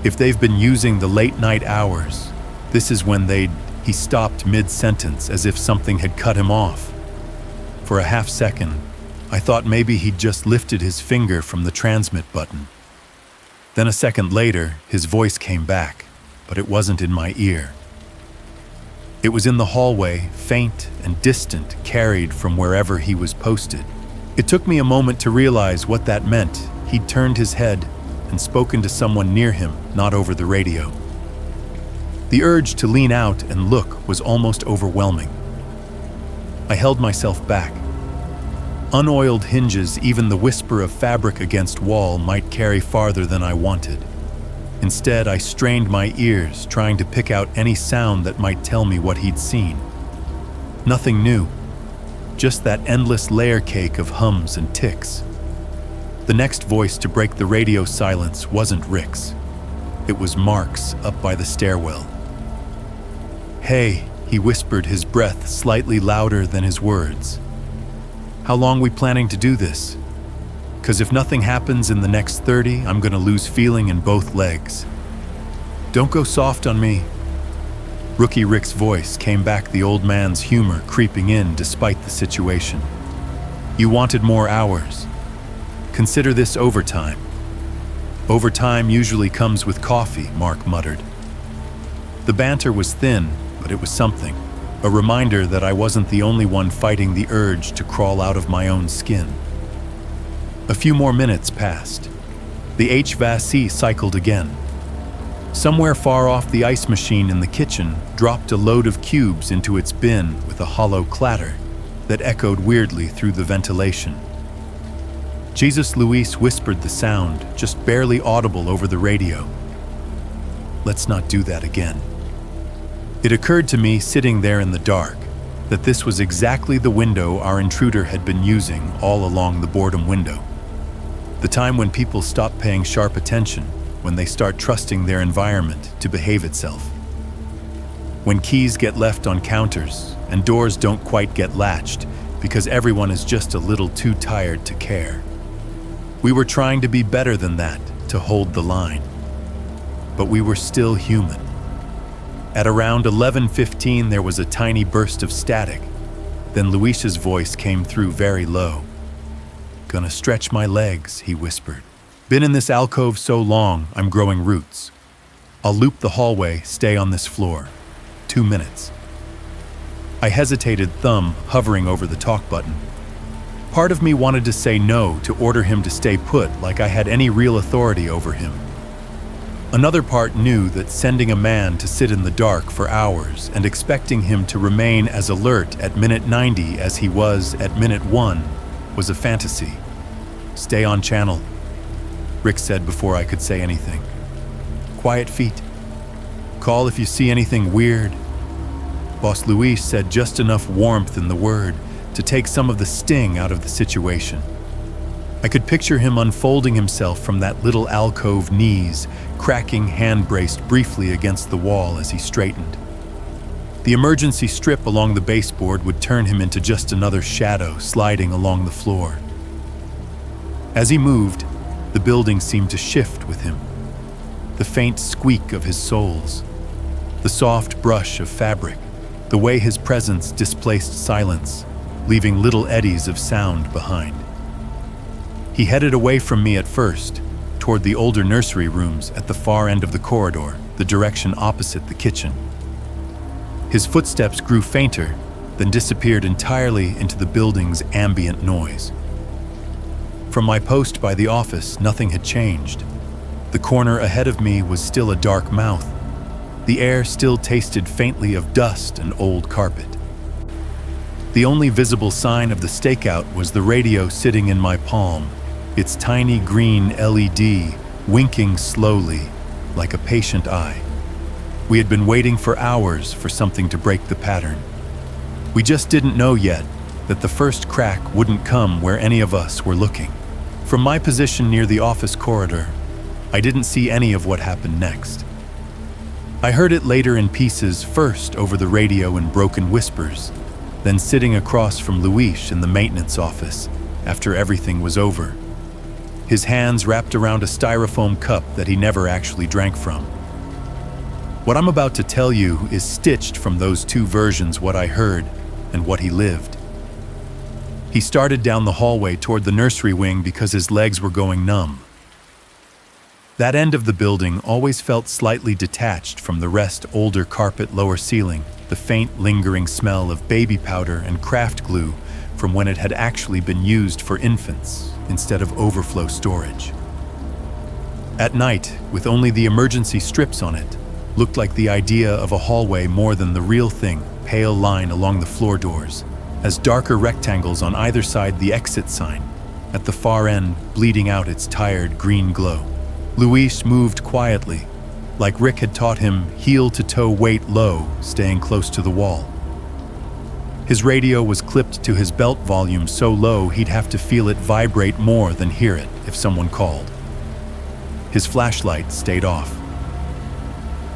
If they've been using the late night hours, this is when He stopped mid-sentence as if something had cut him off. For a half second, I thought maybe he'd just lifted his finger from the transmit button. Then a second later, his voice came back, but it wasn't in my ear. It was in the hallway, faint and distant, carried from wherever he was posted. It took me a moment to realize what that meant. He'd turned his head and spoken to someone near him, not over the radio. The urge to lean out and look was almost overwhelming. I held myself back. Unoiled hinges, even the whisper of fabric against wall, might carry farther than I wanted. Instead, I strained my ears, trying to pick out any sound that might tell me what he'd seen. Nothing new, just that endless layer cake of hums and ticks. The next voice to break the radio silence wasn't Rick's. It was Mark's, up by the stairwell. "Hey," he whispered, his breath slightly louder than his words. "How long we planning to do this? 'Cause if nothing happens in the next 30, I'm gonna lose feeling in both legs. Don't go soft on me." Rookie Rick's voice came back, the old man's humor creeping in despite the situation. "You wanted more hours. Consider this overtime." "Overtime usually comes with coffee," Mark muttered. The banter was thin, but it was something. A reminder that I wasn't the only one fighting the urge to crawl out of my own skin. A few more minutes passed. The HVAC cycled again. Somewhere far off, the ice machine in the kitchen dropped a load of cubes into its bin with a hollow clatter that echoed weirdly through the ventilation. Jesus Luis whispered the sound, just barely audible over the radio. "Let's not do that again." It occurred to me, sitting there in the dark, that this was exactly the window our intruder had been using all along the boredom window. The time when people stop paying sharp attention, when they start trusting their environment to behave itself. When keys get left on counters and doors don't quite get latched because everyone is just a little too tired to care. We were trying to be better than that, to hold the line. But we were still human. At around 11:15, there was a tiny burst of static. Then Luis's voice came through very low. "Gonna stretch my legs," he whispered. "Been in this alcove so long, I'm growing roots. I'll loop the hallway, stay on this floor. 2 minutes." I hesitated, thumb hovering over the talk button. Part of me wanted to say no, to order him to stay put, like I had any real authority over him. Another part knew that sending a man to sit in the dark for hours and expecting him to remain as alert at minute 90 as he was at minute 1 was a fantasy. "Stay on channel," Rick said before I could say anything. "Quiet feet. Call if you see anything weird." Boss Luis said just enough warmth in the word to take some of the sting out of the situation. I could picture him unfolding himself from that little alcove, knees cracking, hand braced briefly against the wall as he straightened. The emergency strip along the baseboard would turn him into just another shadow sliding along the floor. As he moved, the building seemed to shift with him. The faint squeak of his soles, the soft brush of fabric, the way his presence displaced silence, leaving little eddies of sound behind. He headed away from me at first, toward the older nursery rooms at the far end of the corridor, the direction opposite the kitchen. His footsteps grew fainter, then disappeared entirely into the building's ambient noise. From my post by the office, nothing had changed. The corner ahead of me was still a dark mouth. The air still tasted faintly of dust and old carpet. The only visible sign of the stakeout was the radio sitting in my palm, its tiny green LED winking slowly, like a patient eye. We had been waiting for hours for something to break the pattern. We just didn't know yet that the first crack wouldn't come where any of us were looking. From my position near the office corridor, I didn't see any of what happened next. I heard it later in pieces, first over the radio in broken whispers, then sitting across from Luis in the maintenance office after everything was over, his hands wrapped around a styrofoam cup that he never actually drank from. What I'm about to tell you is stitched from those two versions, what I heard and what he lived. He started down the hallway toward the nursery wing because his legs were going numb. That end of the building always felt slightly detached from the rest, older carpet, lower ceiling, the faint lingering smell of baby powder and craft glue from when it had actually been used for infants instead of overflow storage. At night, with only the emergency strips on it, looked like the idea of a hallway more than the real thing, pale line along the floor doors, as darker rectangles on either side the exit sign, at the far end bleeding out its tired green glow. Luis moved quietly, like Rick had taught him, heel to toe weight low, staying close to the wall. His radio was clipped to his belt volume so low he'd have to feel it vibrate more than hear it if someone called. His flashlight stayed off.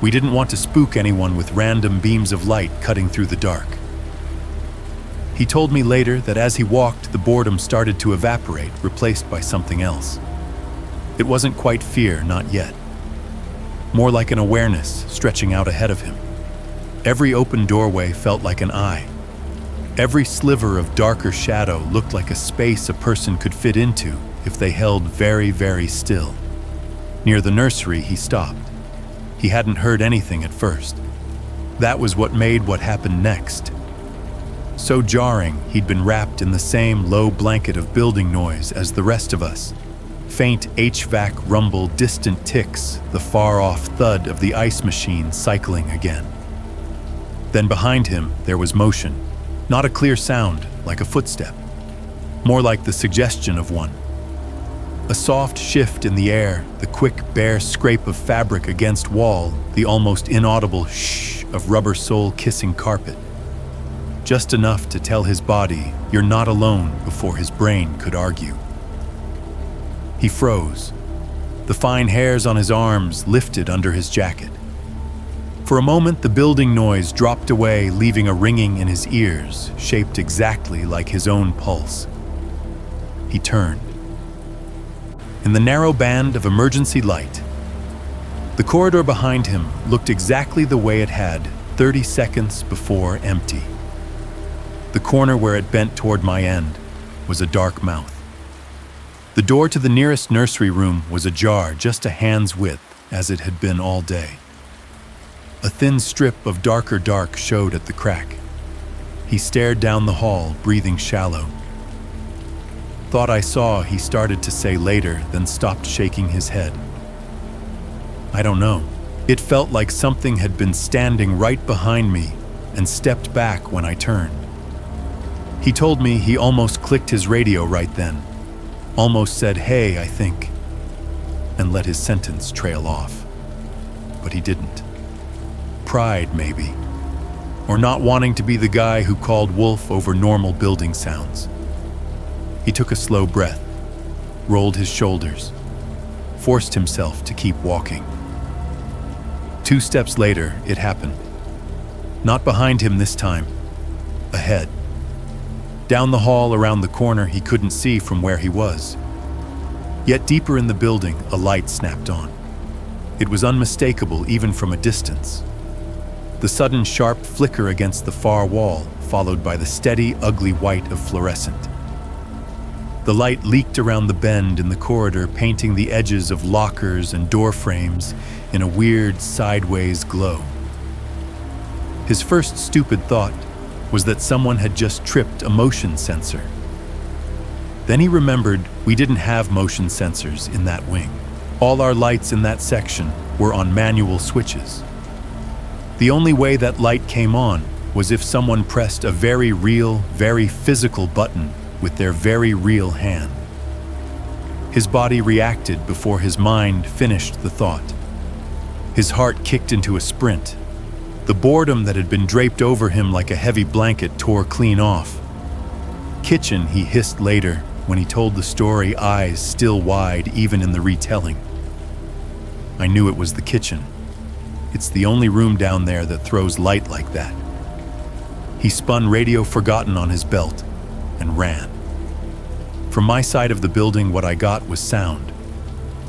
We didn't want to spook anyone with random beams of light cutting through the dark. He told me later that as he walked, the boredom started to evaporate, replaced by something else. It wasn't quite fear, not yet. More like an awareness stretching out ahead of him. Every open doorway felt like an eye. Every sliver of darker shadow looked like a space a person could fit into if they held very, very still. Near the nursery, he stopped. He hadn't heard anything at first. That was what made what happened next so jarring. He'd been wrapped in the same low blanket of building noise as the rest of us. Faint HVAC rumble, distant ticks, the far-off thud of the ice machine cycling again. Then behind him, there was motion. Not a clear sound, like a footstep. More like the suggestion of one. A soft shift in the air, the quick, bare scrape of fabric against wall, the almost inaudible shh of rubber sole kissing carpet. Just enough to tell his body, you're not alone, before his brain could argue. He froze. The fine hairs on his arms lifted under his jacket. For a moment, the building noise dropped away, leaving a ringing in his ears, shaped exactly like his own pulse. He turned. In the narrow band of emergency light, the corridor behind him looked exactly the way it had 30 seconds before, empty. The corner where it bent toward my end was a dark mouth. The door to the nearest nursery room was ajar, just a hand's width, as it had been all day. A thin strip of darker dark showed at the crack. He stared down the hall, breathing shallow. Thought I saw, he started to say later, then stopped, shaking his head. I don't know. It felt like something had been standing right behind me and stepped back when I turned. He told me he almost clicked his radio right then. Almost said, "Hey, I think," and let his sentence trail off. But he didn't. Pride, maybe. Or not wanting to be the guy who called wolf over normal building sounds. He took a slow breath, rolled his shoulders, forced himself to keep walking. 2 steps later, it happened. Not behind him this time. Ahead. Down the hall, around the corner he couldn't see from where he was. Yet deeper in the building, a light snapped on. It was unmistakable even from a distance. The sudden sharp flicker against the far wall, followed by the steady, ugly white of fluorescent. The light leaked around the bend in the corridor, painting the edges of lockers and door frames in a weird, sideways glow. His first stupid thought was that someone had just tripped a motion sensor. Then he remembered we didn't have motion sensors in that wing. All our lights in that section were on manual switches. The only way that light came on was if someone pressed a very real, very physical button with their very real hand. His body reacted before his mind finished the thought. His heart kicked into a sprint. The boredom that had been draped over him like a heavy blanket tore clean off. "Kitchen," he hissed later when he told the story, eyes still wide even in the retelling. I knew it was the kitchen. It's the only room down there that throws light like that. He spun Radio Forgotten on his belt and ran. From my side of the building, what I got was sound.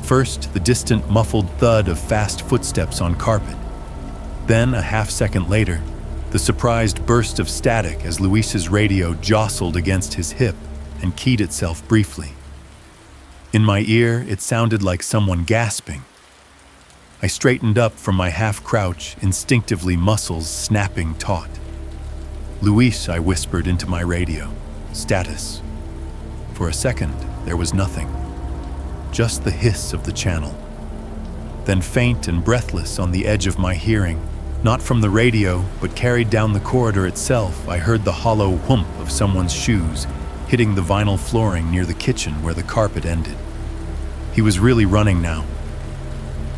First, the distant muffled thud of fast footsteps on carpet. Then, a half-second later, the surprised burst of static as Luis's radio jostled against his hip and keyed itself briefly. In my ear, it sounded like someone gasping. I straightened up from my half-crouch, instinctively muscles snapping taut. "Luis," I whispered into my radio. "Status." For a second, there was nothing. Just the hiss of the channel. Then faint and breathless on the edge of my hearing, not from the radio, but carried down the corridor itself, I heard the hollow whoomp of someone's shoes hitting the vinyl flooring near the kitchen where the carpet ended. He was really running now.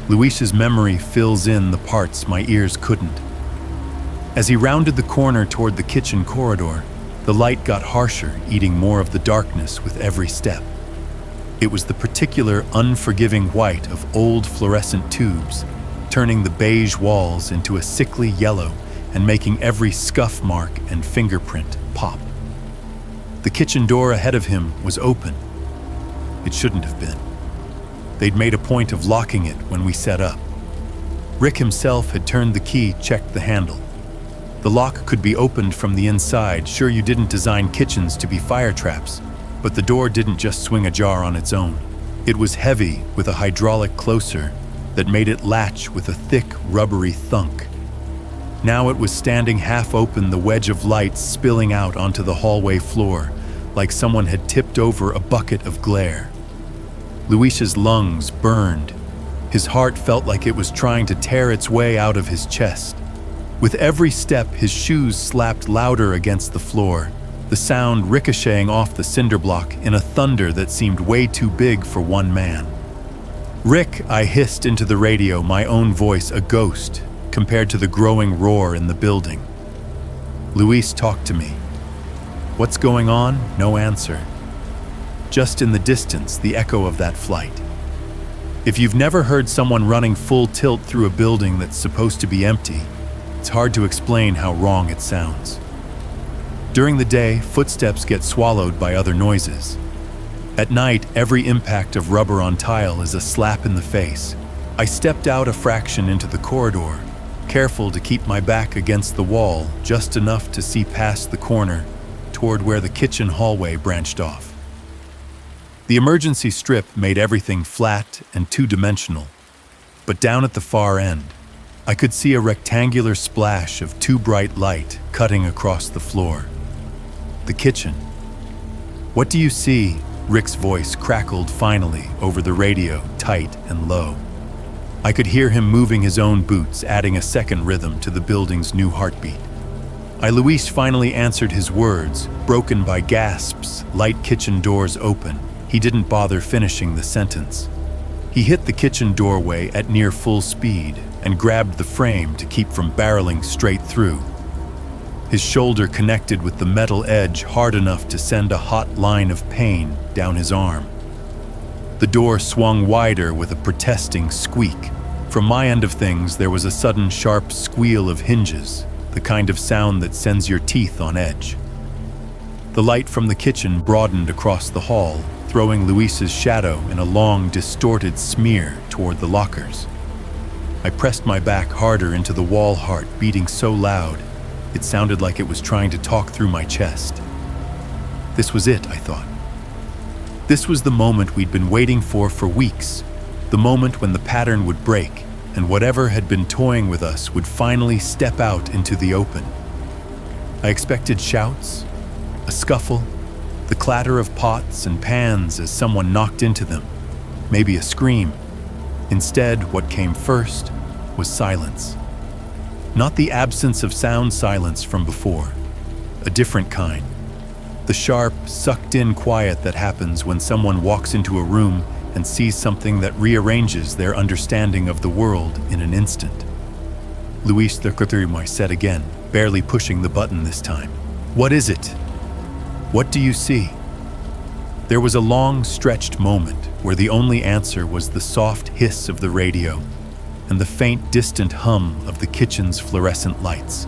Luis's memory fills in the parts my ears couldn't. As he rounded the corner toward the kitchen corridor, the light got harsher, eating more of the darkness with every step. It was the particular unforgiving white of old fluorescent tubes, turning the beige walls into a sickly yellow and making every scuff mark and fingerprint pop. The kitchen door ahead of him was open. It shouldn't have been. They'd made a point of locking it when we set up. Rick himself had turned the key, checked the handle. The lock could be opened from the inside. Sure, you didn't design kitchens to be fire traps, but the door didn't just swing ajar on its own. It was heavy with a hydraulic closer that made it latch with a thick, rubbery thunk. Now it was standing half open, the wedge of light spilling out onto the hallway floor, like someone had tipped over a bucket of glare. Luis's lungs burned. His heart felt like it was trying to tear its way out of his chest. With every step, his shoes slapped louder against the floor, the sound ricocheting off the cinder block in a thunder that seemed way too big for one man. "Rick," I hissed into the radio, my own voice a ghost compared to the growing roar in the building. Luis talked to me. "What's going on?" No answer. Just in the distance, the echo of that flight. If you've never heard someone running full tilt through a building that's supposed to be empty, it's hard to explain how wrong it sounds. During the day, footsteps get swallowed by other noises. At night, every impact of rubber on tile is a slap in the face. I stepped out a fraction into the corridor, careful to keep my back against the wall, just enough to see past the corner toward where the kitchen hallway branched off. The emergency strip made everything flat and two-dimensional, but down at the far end, I could see a rectangular splash of too bright light cutting across the floor. The kitchen. "What do you see?" Rick's voice crackled finally over the radio, tight and low. I could hear him moving his own boots, adding a second rhythm to the building's new heartbeat. Luis finally answered his words, broken by gasps, light kitchen doors open. He didn't bother finishing the sentence. He hit the kitchen doorway at near full speed and grabbed the frame to keep from barreling straight through. His shoulder connected with the metal edge hard enough to send a hot line of pain down his arm. The door swung wider with a protesting squeak. From my end of things, there was a sudden sharp squeal of hinges, the kind of sound that sends your teeth on edge. The light from the kitchen broadened across the hall, throwing Luis's shadow in a long, distorted smear toward the lockers. I pressed my back harder into the wall, heart beating so loud, it sounded like it was trying to talk through my chest. This was it, I thought. This was the moment we'd been waiting for weeks, the moment when the pattern would break and whatever had been toying with us would finally step out into the open. I expected shouts, a scuffle, the clatter of pots and pans as someone knocked into them, maybe a scream. Instead, what came first was silence. Not the absence of sound silence from before, a different kind. The sharp, sucked-in quiet that happens when someone walks into a room and sees something that rearranges their understanding of the world in an instant. Luis Thurcuturimoy said again, barely pushing the button this time. "What is it? What do you see?" There was a long, stretched moment where the only answer was the soft hiss of the radio and the faint, distant hum of the kitchen's fluorescent lights.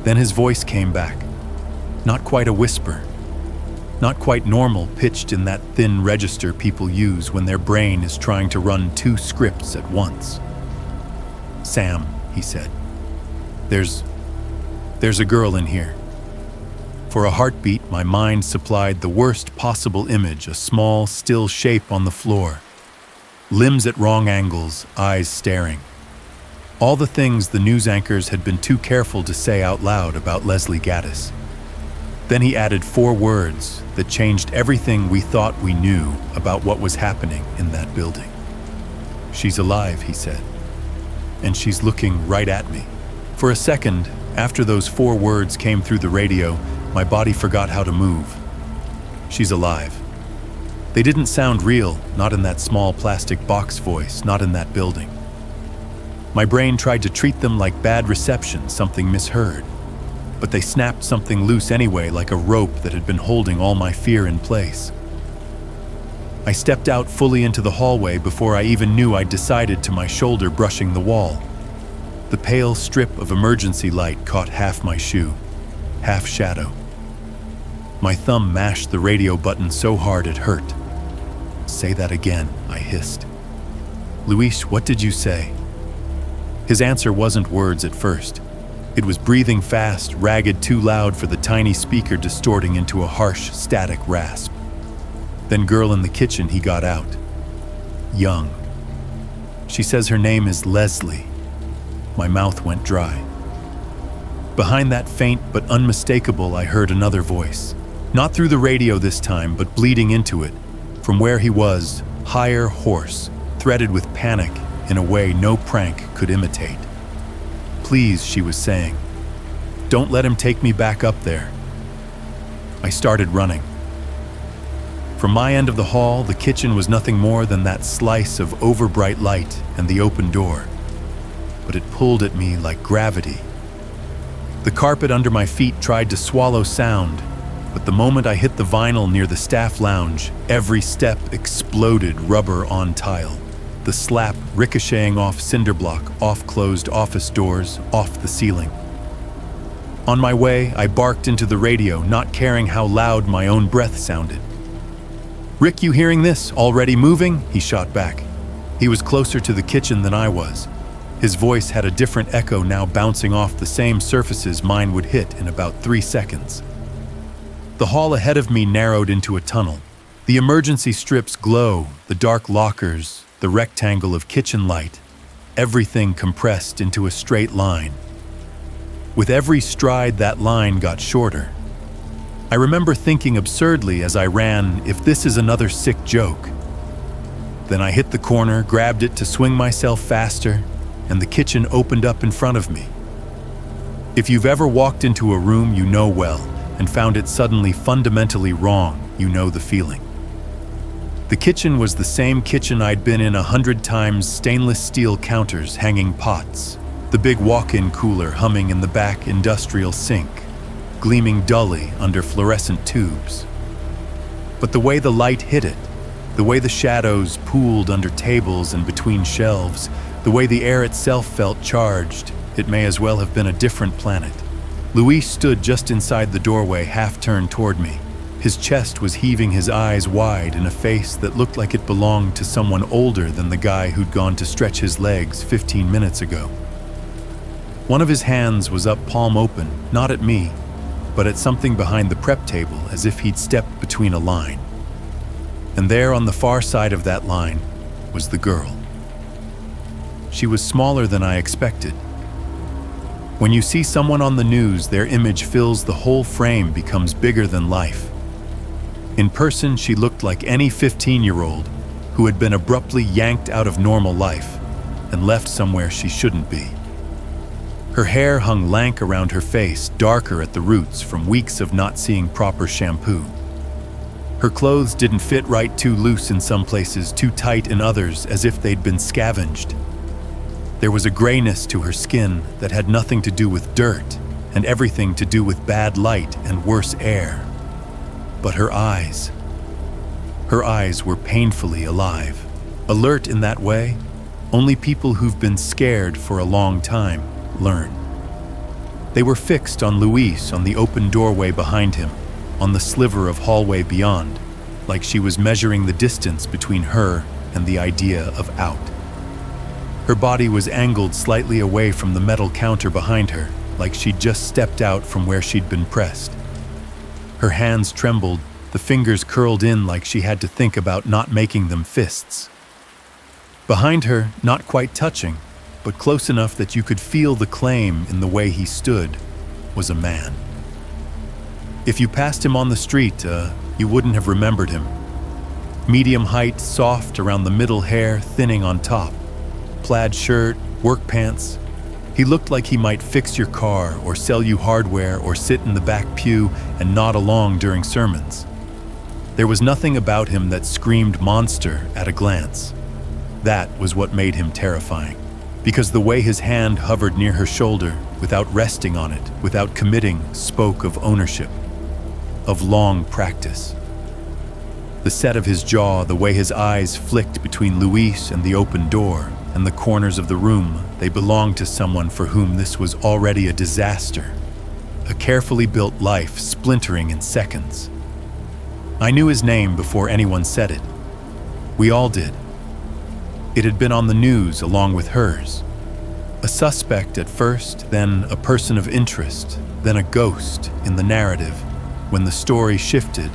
Then his voice came back. Not quite a whisper, not quite normal, pitched in that thin register people use when their brain is trying to run two scripts at once. "Sam," he said, there's a girl in here." For a heartbeat, my mind supplied the worst possible image, a small, still shape on the floor. Limbs at wrong angles, eyes staring. All the things the news anchors had been too careful to say out loud about Leslie Gaddis. Then he added 4 words that changed everything we thought we knew about what was happening in that building. "She's alive," he said, "and she's looking right at me." For a second, after those 4 words came through the radio, my body forgot how to move. She's alive. They didn't sound real, not in that small plastic box voice, not in that building. My brain tried to treat them like bad reception, something misheard. But they snapped something loose anyway, like a rope that had been holding all my fear in place. I stepped out fully into the hallway before I even knew I'd decided to my shoulder brushing the wall. The pale strip of emergency light caught half my shoe, half shadow. My thumb mashed the radio button so hard it hurt. "Say that again," I hissed. "Luis, what did you say?" His answer wasn't words at first. It was breathing fast, ragged, too loud for the tiny speaker distorting into a harsh, static rasp. Then "girl in the kitchen," he got out. "Young. She says her name is Leslie." My mouth went dry. Behind that faint but unmistakable, I heard another voice. Not through the radio this time, but bleeding into it, from where he was, higher, hoarse, threaded with panic in a way no prank could imitate. "Please," she was saying, "don't let him take me back up there." I started running. From my end of the hall, the kitchen was nothing more than that slice of overbright light and the open door. But it pulled at me like gravity. The carpet under my feet tried to swallow sound, but the moment I hit the vinyl near the staff lounge, every step exploded rubber on tile. The slap ricocheting off cinder block, off closed office doors, off the ceiling. On my way, I barked into the radio, not caring how loud my own breath sounded. "Rick, you hearing this? Already moving?" he shot back. He was closer to the kitchen than I was. His voice had a different echo now, bouncing off the same surfaces mine would hit in about 3 seconds. The hall ahead of me narrowed into a tunnel. The emergency strips glow, the dark lockers, the rectangle of kitchen light, everything compressed into a straight line. With every stride, that line got shorter. I remember thinking absurdly as I ran, if this is another sick joke. Then I hit the corner, grabbed it to swing myself faster, and the kitchen opened up in front of me. If you've ever walked into a room you know well and found it suddenly fundamentally wrong, you know the feeling. The kitchen was the same kitchen I'd been in 100 times, stainless steel counters hanging pots, the big walk-in cooler humming in the back industrial sink, gleaming dully under fluorescent tubes. But the way the light hit it, the way the shadows pooled under tables and between shelves, the way the air itself felt charged, it may as well have been a different planet. Luis stood just inside the doorway, half-turned toward me. His chest was heaving, his eyes wide, in a face that looked like it belonged to someone older than the guy who'd gone to stretch his legs 15 minutes ago. One of his hands was up, palm open, not at me, but at something behind the prep table, as if he'd stepped between a line. And there on the far side of that line was the girl. She was smaller than I expected. When you see someone on the news, their image fills the whole frame, becomes bigger than life. In person, she looked like any 15-year-old who had been abruptly yanked out of normal life and left somewhere she shouldn't be. Her hair hung lank around her face, darker at the roots from weeks of not seeing proper shampoo. Her clothes didn't fit right, too loose in some places, too tight in others, as if they'd been scavenged. There was a grayness to her skin that had nothing to do with dirt and everything to do with bad light and worse air. But her eyes were painfully alive. Alert in that way, only people who've been scared for a long time learn. They were fixed on Luis, on the open doorway behind him, on the sliver of hallway beyond, like she was measuring the distance between her and the idea of out. Her body was angled slightly away from the metal counter behind her, like she'd just stepped out from where she'd been pressed. Her hands trembled, the fingers curled in like she had to think about not making them fists. Behind her, not quite touching, but close enough that you could feel the claim in the way he stood, was a man. If you passed him on the street, you wouldn't have remembered him. Medium height, soft around the middle, hair thinning on top. Plaid shirt, work pants. He looked like he might fix your car or sell you hardware or sit in the back pew and nod along during sermons. There was nothing about him that screamed monster at a glance. That was what made him terrifying, because the way his hand hovered near her shoulder, without resting on it, without committing, spoke of ownership, of long practice. The set of his jaw, the way his eyes flicked between Luis and the open door and the corners of the room, they belonged to someone for whom this was already a disaster, a carefully built life splintering in seconds. I knew his name before anyone said it. We all did. It had been on the news along with hers. A suspect at first, then a person of interest, then a ghost in the narrative when the story shifted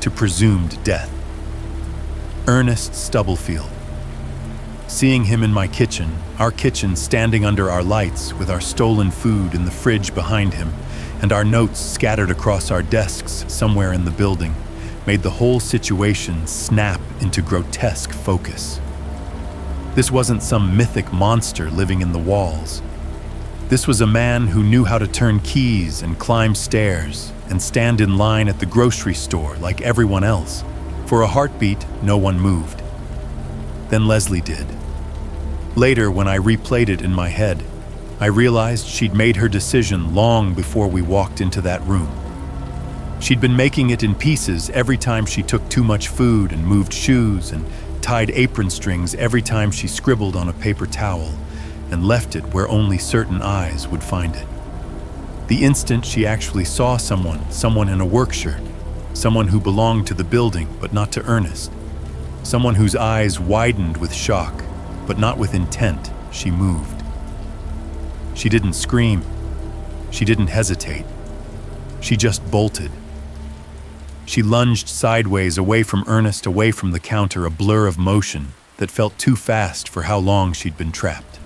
to presumed death. Ernest Stubblefield. Seeing him in my kitchen, our kitchen standing under our lights with our stolen food in the fridge behind him and our notes scattered across our desks somewhere in the building, made the whole situation snap into grotesque focus. This wasn't some mythic monster living in the walls. This was a man who knew how to turn keys and climb stairs and stand in line at the grocery store like everyone else. For a heartbeat, no one moved. Then Leslie did. Later, when I replayed it in my head, I realized she'd made her decision long before we walked into that room. She'd been making it in pieces every time she took too much food and moved shoes and tied apron strings every time she scribbled on a paper towel and left it where only certain eyes would find it. The instant she actually saw someone in a work shirt, someone who belonged to the building but not to Ernest, someone whose eyes widened with shock but not with intent, she moved. She didn't scream. She didn't hesitate. She just bolted. She lunged sideways away from Ernest, away from the counter, a blur of motion that felt too fast for how long she'd been trapped.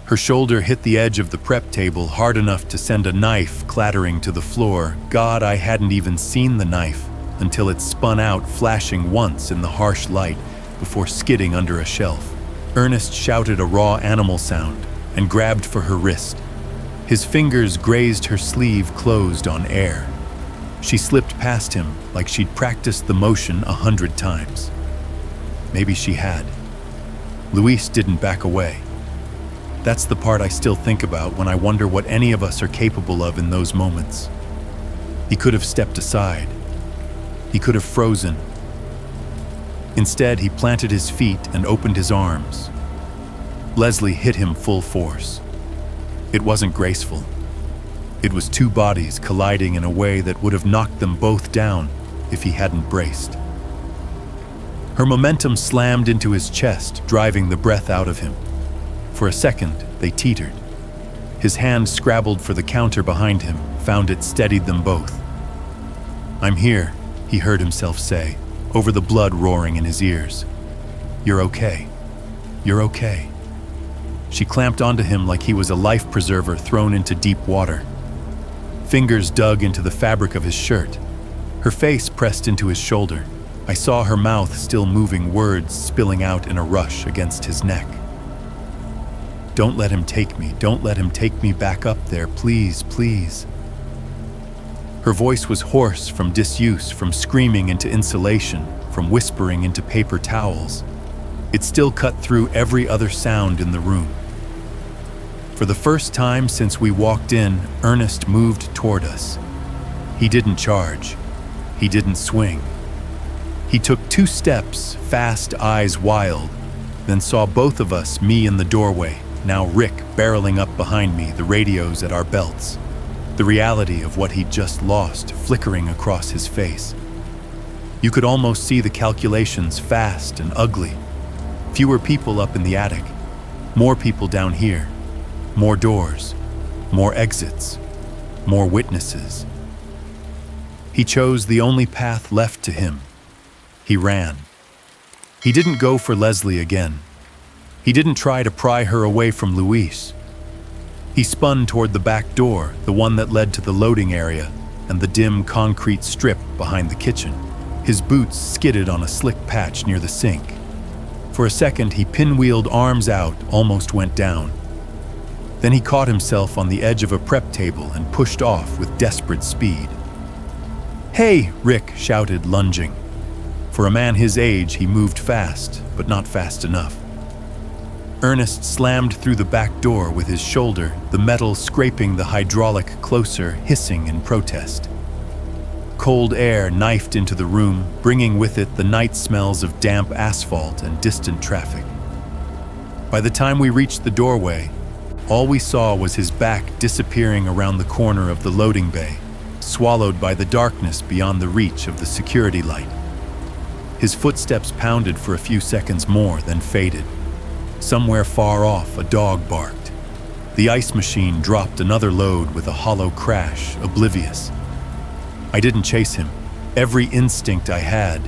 Her shoulder hit the edge of the prep table hard enough to send a knife clattering to the floor. God, I hadn't even seen the knife until it spun out, flashing once in the harsh light before skidding under a shelf. Ernest shouted a raw animal sound and grabbed for her wrist. His fingers grazed her sleeve, closed on air. She slipped past him like she'd practiced the motion 100 times. Maybe she had. Luis didn't back away. That's the part I still think about when I wonder what any of us are capable of in those moments. He could have stepped aside. He could have frozen. Instead, he planted his feet and opened his arms. Leslie hit him full force. It wasn't graceful. It was two bodies colliding in a way that would have knocked them both down if he hadn't braced. Her momentum slammed into his chest, driving the breath out of him. For a second, they teetered. His hand scrabbled for the counter behind him, found it steadied them both. "I'm here," he heard himself say, over the blood roaring in his ears. "You're okay. You're okay." She clamped onto him like he was a life preserver thrown into deep water. Fingers dug into the fabric of his shirt. Her face pressed into his shoulder, I saw her mouth still moving, words spilling out in a rush against his neck. "Don't let him take me. Don't let him take me back up there. Please, please." Her voice was hoarse from disuse, from screaming into insulation, from whispering into paper towels. It still cut through every other sound in the room. For the first time since we walked in, Ernest moved toward us. He didn't charge. He didn't swing. He took 2 steps, fast, eyes wild, then saw both of us, me in the doorway, now Rick barreling up behind me, the radios at our belts. The reality of what he'd just lost flickering across his face. You could almost see the calculations, fast and ugly. Fewer people up in the attic, more people down here, more doors, more exits, more witnesses. He chose the only path left to him. He ran. He didn't go for Leslie again. He didn't try to pry her away from Luis. He spun toward the back door, the one that led to the loading area and the dim concrete strip behind the kitchen. His boots skidded on a slick patch near the sink. For a second, he pinwheeled, arms out, almost went down. Then he caught himself on the edge of a prep table and pushed off with desperate speed. "Hey!" Rick shouted, lunging. For a man his age, he moved fast, but not fast enough. Ernest slammed through the back door with his shoulder, the metal scraping the hydraulic closer, hissing in protest. Cold air knifed into the room, bringing with it the night smells of damp asphalt and distant traffic. By the time we reached the doorway, all we saw was his back disappearing around the corner of the loading bay, swallowed by the darkness beyond the reach of the security light. His footsteps pounded for a few seconds more, then faded. Somewhere far off, a dog barked. The ice machine dropped another load with a hollow crash, oblivious. I didn't chase him. Every instinct I had,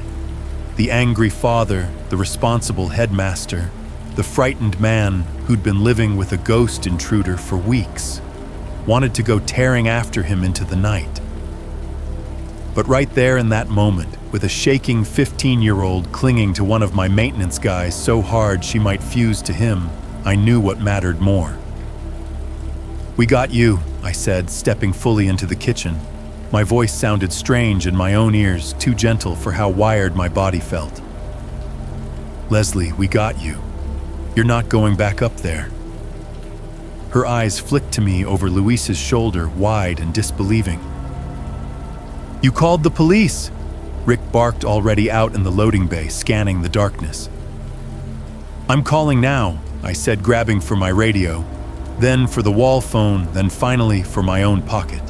the angry father, the responsible headmaster, the frightened man who'd been living with a ghost intruder for weeks, wanted to go tearing after him into the night. But right there in that moment, with a shaking 15-year-old clinging to one of my maintenance guys so hard she might fuse to him, I knew what mattered more. "We got you," I said, stepping fully into the kitchen. My voice sounded strange in my own ears, too gentle for how wired my body felt. "Leslie, we got you. You're not going back up there." Her eyes flicked to me over Luis's shoulder, wide and disbelieving. "You called the police!" Rick barked, already out in the loading bay, scanning the darkness. "I'm calling now," I said, grabbing for my radio, then for the wall phone, then finally for my own pocket.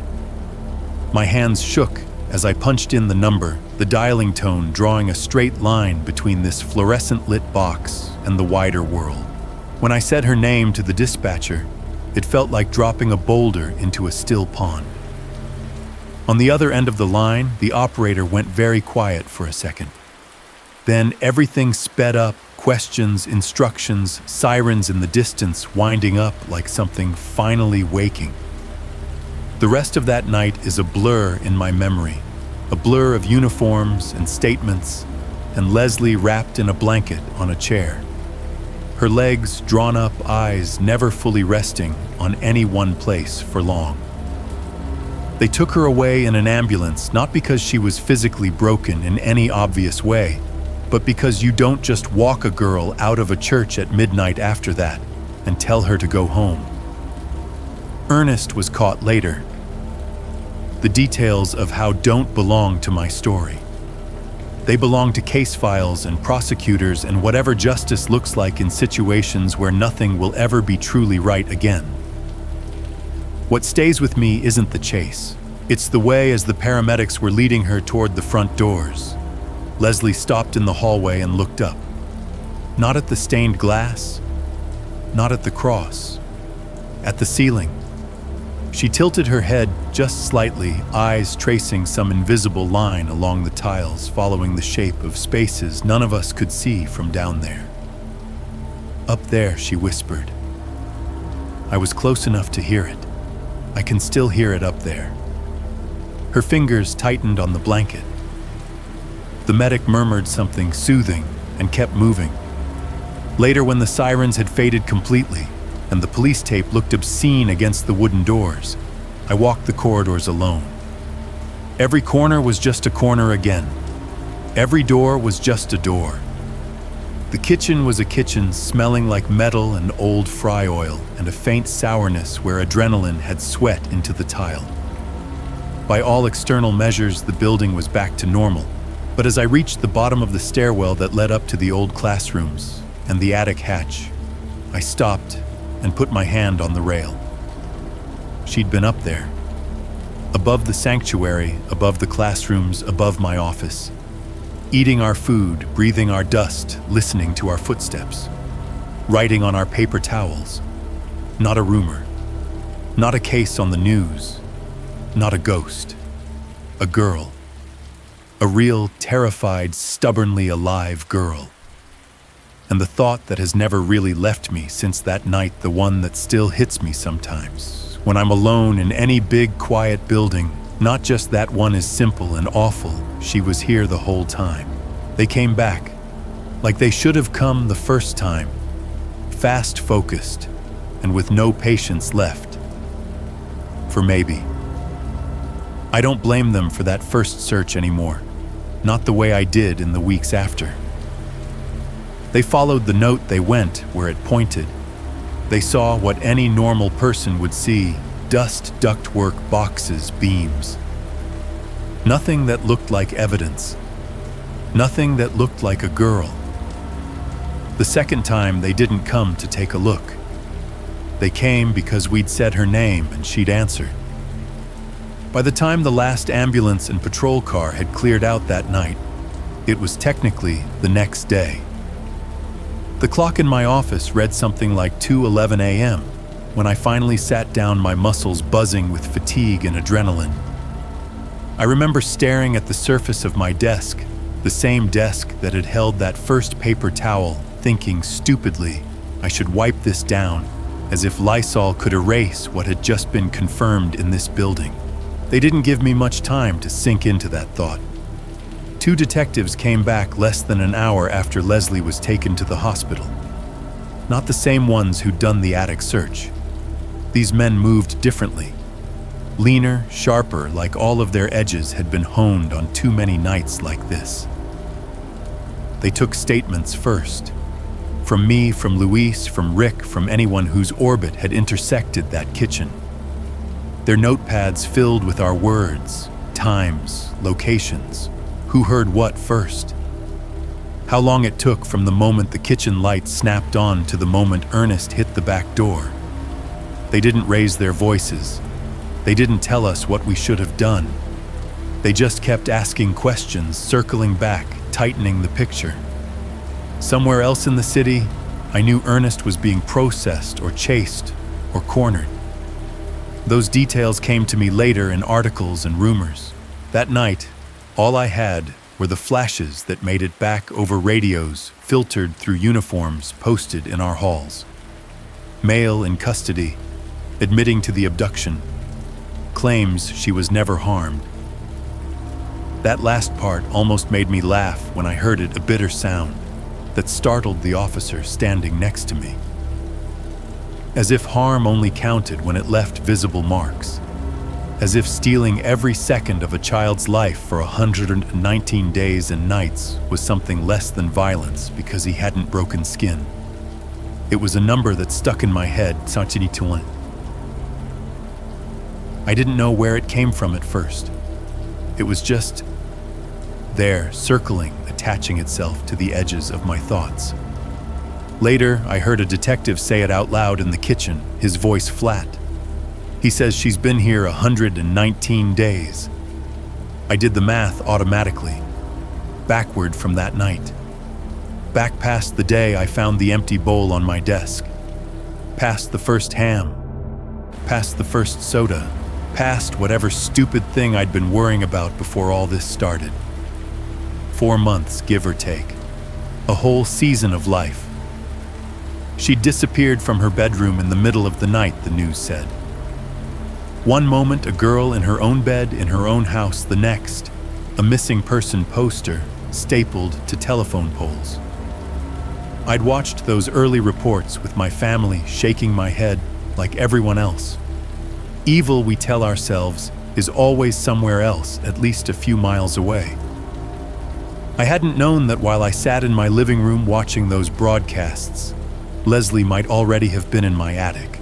My hands shook as I punched in the number, the dialing tone drawing a straight line between this fluorescent-lit box and the wider world. When I said her name to the dispatcher, it felt like dropping a boulder into a still pond. On the other end of the line, the operator went very quiet for a second. Then everything sped up, questions, instructions, sirens in the distance winding up like something finally waking. The rest of that night is a blur in my memory, a blur of uniforms and statements, and Leslie wrapped in a blanket on a chair. Her legs drawn up, eyes never fully resting on any one place for long. They took her away in an ambulance, not because she was physically broken in any obvious way, but because you don't just walk a girl out of a church at midnight after that and tell her to go home. Ernest was caught later. The details of how don't belong to my story. They belong to case files and prosecutors and whatever justice looks like in situations where nothing will ever be truly right again. What stays with me isn't the chase. It's the way as the paramedics were leading her toward the front doors. Leslie stopped in the hallway and looked up. Not at the stained glass, not at the cross, at the ceiling. She tilted her head just slightly, eyes tracing some invisible line along the tiles, following the shape of spaces none of us could see from down there. "Up there," she whispered. I was close enough to hear it. I can still hear it up there. Her fingers tightened on the blanket. The medic murmured something soothing and kept moving. Later, when the sirens had faded completely and the police tape looked obscene against the wooden doors, I walked the corridors alone. Every corner was just a corner again. Every door was just a door. The kitchen was a kitchen smelling like metal and old fry oil and a faint sourness where adrenaline had sweat into the tile. By all external measures, the building was back to normal, but as I reached the bottom of the stairwell that led up to the old classrooms and the attic hatch, I stopped and put my hand on the rail. She'd been up there, above the sanctuary, above the classrooms, above my office, eating our food, breathing our dust, listening to our footsteps, writing on our paper towels. Not a rumor, not a case on the news, not a ghost, a girl, a real, terrified, stubbornly alive girl. And the thought that has never really left me since that night, the one that still hits me sometimes, when I'm alone in any big, quiet building, not just that one is simple and awful, she was here the whole time. They came back, like they should have come the first time, fast, focused, and with no patience left. For maybe. I don't blame them for that first search anymore, not the way I did in the weeks after. They followed the note, they went where it pointed. They saw what any normal person would see: dust, ductwork, boxes, beams. Nothing that looked like evidence. Nothing that looked like a girl. The second time, they didn't come to take a look. They came because we'd said her name and she'd answered. By the time the last ambulance and patrol car had cleared out that night, it was technically the next day. The clock in my office read something like 2:11 a.m. when I finally sat down, my muscles buzzing with fatigue and adrenaline. I remember staring at the surface of my desk, the same desk that had held that first paper towel, thinking stupidly I should wipe this down, as if Lysol could erase what had just been confirmed in this building. They didn't give me much time to sink into that thought. 2 detectives came back less than an hour after Leslie was taken to the hospital. Not the same ones who'd done the attic search. These men moved differently. Leaner, sharper, like all of their edges had been honed on too many nights like this. They took statements first. From me, from Luis, from Rick, from anyone whose orbit had intersected that kitchen. Their notepads filled with our words, times, locations, who heard what first. How long it took from the moment the kitchen light snapped on to the moment Ernest hit the back door. They didn't raise their voices. They didn't tell us what we should have done. They just kept asking questions, circling back, tightening the picture. Somewhere else in the city, I knew Ernest was being processed or chased or cornered. Those details came to me later in articles and rumors. That night, all I had were the flashes that made it back over radios filtered through uniforms posted in our halls. Male in custody, admitting to the abduction, claims she was never harmed. That last part almost made me laugh when I heard it, a bitter sound that startled the officer standing next to me. As if harm only counted when it left visible marks. As if stealing every second of a child's life for 119 days and nights was something less than violence because he hadn't broken skin. It was a number that stuck in my head, 121. I didn't know where it came from at first. It was just there, circling, attaching itself to the edges of my thoughts. Later, I heard a detective say it out loud in the kitchen, his voice flat. He says she's been here 119 days. I did the math automatically, backward from that night. Back past the day I found the empty bowl on my desk. Past the first ham. Past the first soda. Past whatever stupid thing I'd been worrying about before all this started. 4 months, give or take. A whole season of life. She disappeared from her bedroom in the middle of the night, the news said. One moment, a girl in her own bed, in her own house. The next, a missing person poster, stapled to telephone poles. I'd watched those early reports with my family, shaking my head like everyone else. Evil, we tell ourselves, is always somewhere else, at least a few miles away. I hadn't known that while I sat in my living room watching those broadcasts, Leslie might already have been in my attic.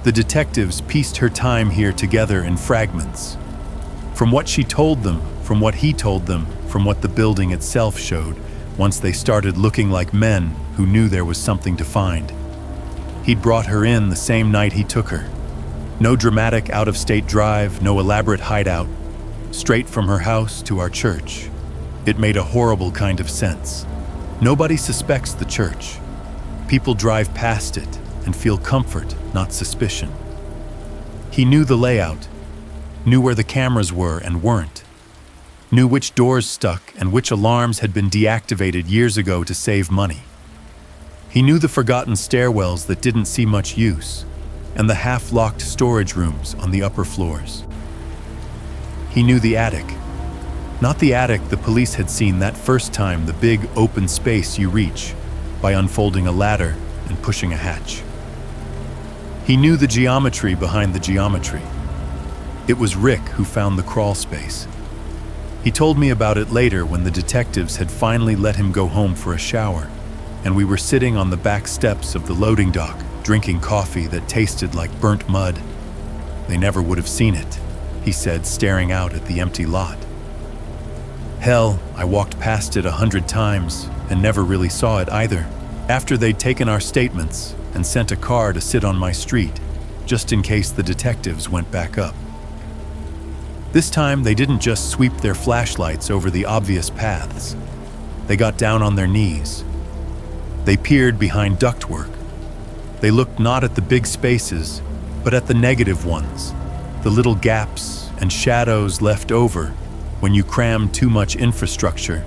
The detectives pieced her time here together in fragments. From what she told them, from what he told them, from what the building itself showed, once they started looking like men who knew there was something to find. He'd brought her in the same night he took her. No dramatic out-of-state drive, no elaborate hideout. Straight from her house to our church. It made a horrible kind of sense. Nobody suspects the church. People drive past it and feel comfort, not suspicion. He knew the layout, knew where the cameras were and weren't, knew which doors stuck and which alarms had been deactivated years ago to save money. He knew the forgotten stairwells that didn't see much use, and the half-locked storage rooms on the upper floors. He knew the attic. Not the attic the police had seen that first time, the big open space you reach by unfolding a ladder and pushing a hatch. He knew the geometry behind the geometry. It was Rick who found the crawl space. He told me about it later when the detectives had finally let him go home for a shower, and we were sitting on the back steps of the loading dock, drinking coffee that tasted like burnt mud. They never would have seen it, he said, staring out at the empty lot. Hell, I walked past it 100 times and never really saw it either. After they'd taken our statements and sent a car to sit on my street, just in case the detectives went back up. This time, they didn't just sweep their flashlights over the obvious paths. They got down on their knees. They peered behind ductwork. They looked not at the big spaces, but at the negative ones, the little gaps and shadows left over when you cram too much infrastructure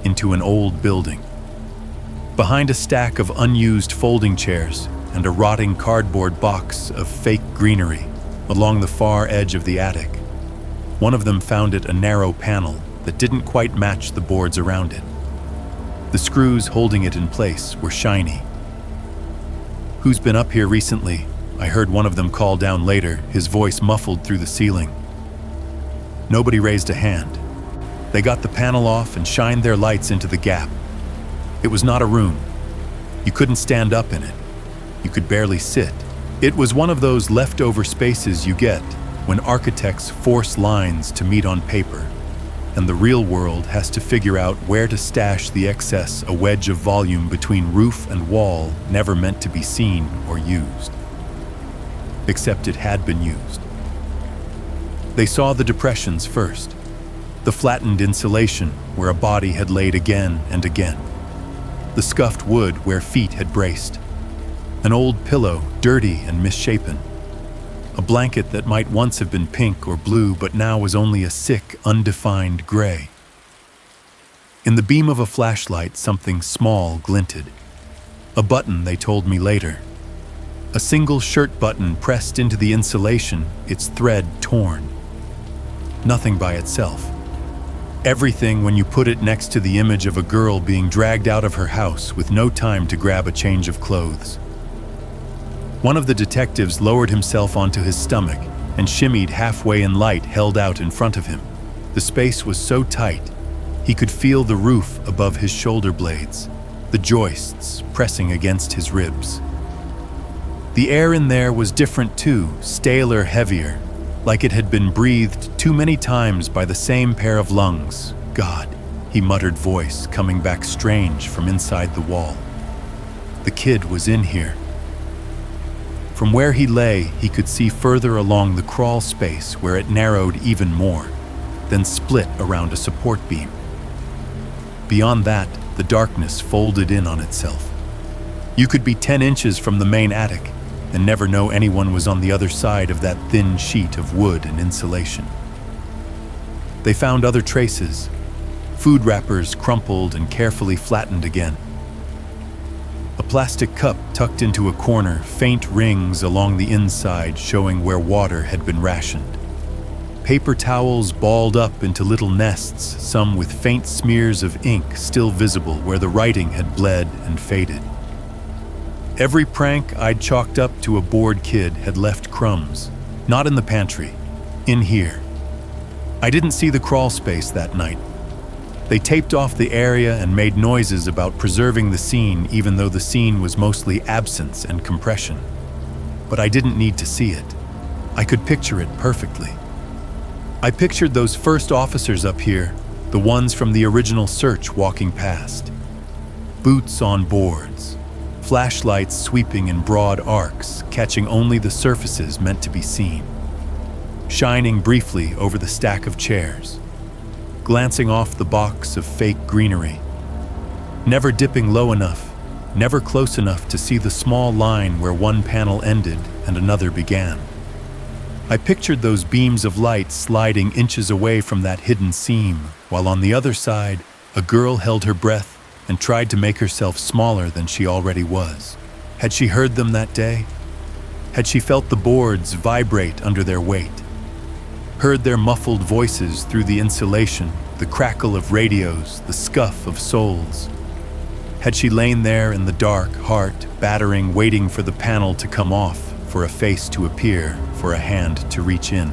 into an old building. Behind a stack of unused folding chairs and a rotting cardboard box of fake greenery along the far edge of the attic, one of them found it a narrow panel that didn't quite match the boards around it. The screws holding it in place were shiny. "Who's been up here recently?" I heard one of them call down later, his voice muffled through the ceiling. Nobody raised a hand. They got the panel off and shined their lights into the gap. It was not a room. You couldn't stand up in it. You could barely sit. It was one of those leftover spaces you get when architects force lines to meet on paper, and the real world has to figure out where to stash the excess, a wedge of volume between roof and wall never meant to be seen or used. Except it had been used. They saw the depressions first, the flattened insulation where a body had laid again and again, the scuffed wood where feet had braced, an old pillow, dirty and misshapen, a blanket that might once have been pink or blue but now was only a sick, undefined gray. In the beam of a flashlight, something small glinted. A button, they told me later. A single shirt button pressed into the insulation, its thread torn. Nothing by itself. Everything when you put it next to the image of a girl being dragged out of her house with no time to grab a change of clothes. One of the detectives lowered himself onto his stomach and shimmied halfway in light held out in front of him. The space was so tight, he could feel the roof above his shoulder blades, the joists pressing against his ribs. The air in there was different too, staler, heavier, like it had been breathed too many times by the same pair of lungs. God, he muttered, voice coming back strange from inside the wall. The kid was in here. From where he lay, he could see further along the crawl space where it narrowed even more, then split around a support beam. Beyond that, the darkness folded in on itself. You could be 10 inches from the main attic and never know anyone was on the other side of that thin sheet of wood and insulation. They found other traces, food wrappers crumpled and carefully flattened again. A plastic cup tucked into a corner, faint rings along the inside showing where water had been rationed. paper towels balled up into little nests, some with faint smears of ink still visible where the writing had bled and faded. Every prank I'd chalked up to a bored kid had left crumbs, not in the pantry, in here. I didn't see the crawl space that night. They taped off the area and made noises about preserving the scene, even though the scene was mostly absence and compression. But I didn't need to see it. I could picture it perfectly. I pictured those first officers up here, the ones from the original search walking past. Boots on boards, flashlights sweeping in broad arcs, catching only the surfaces meant to be seen. Shining briefly over the stack of chairs, glancing off the box of fake greenery. Never dipping low enough, never close enough to see the small line where one panel ended and another began. I pictured those beams of light sliding inches away from that hidden seam, while on the other side, a girl held her breath and tried to make herself smaller than she already was. Had she heard them that day? Had she felt the boards vibrate under their weight? Heard their muffled voices through the insulation, the crackle of radios, the scuff of soles? Had she lain there in the dark, heart battering, waiting for the panel to come off, for a face to appear, for a hand to reach in?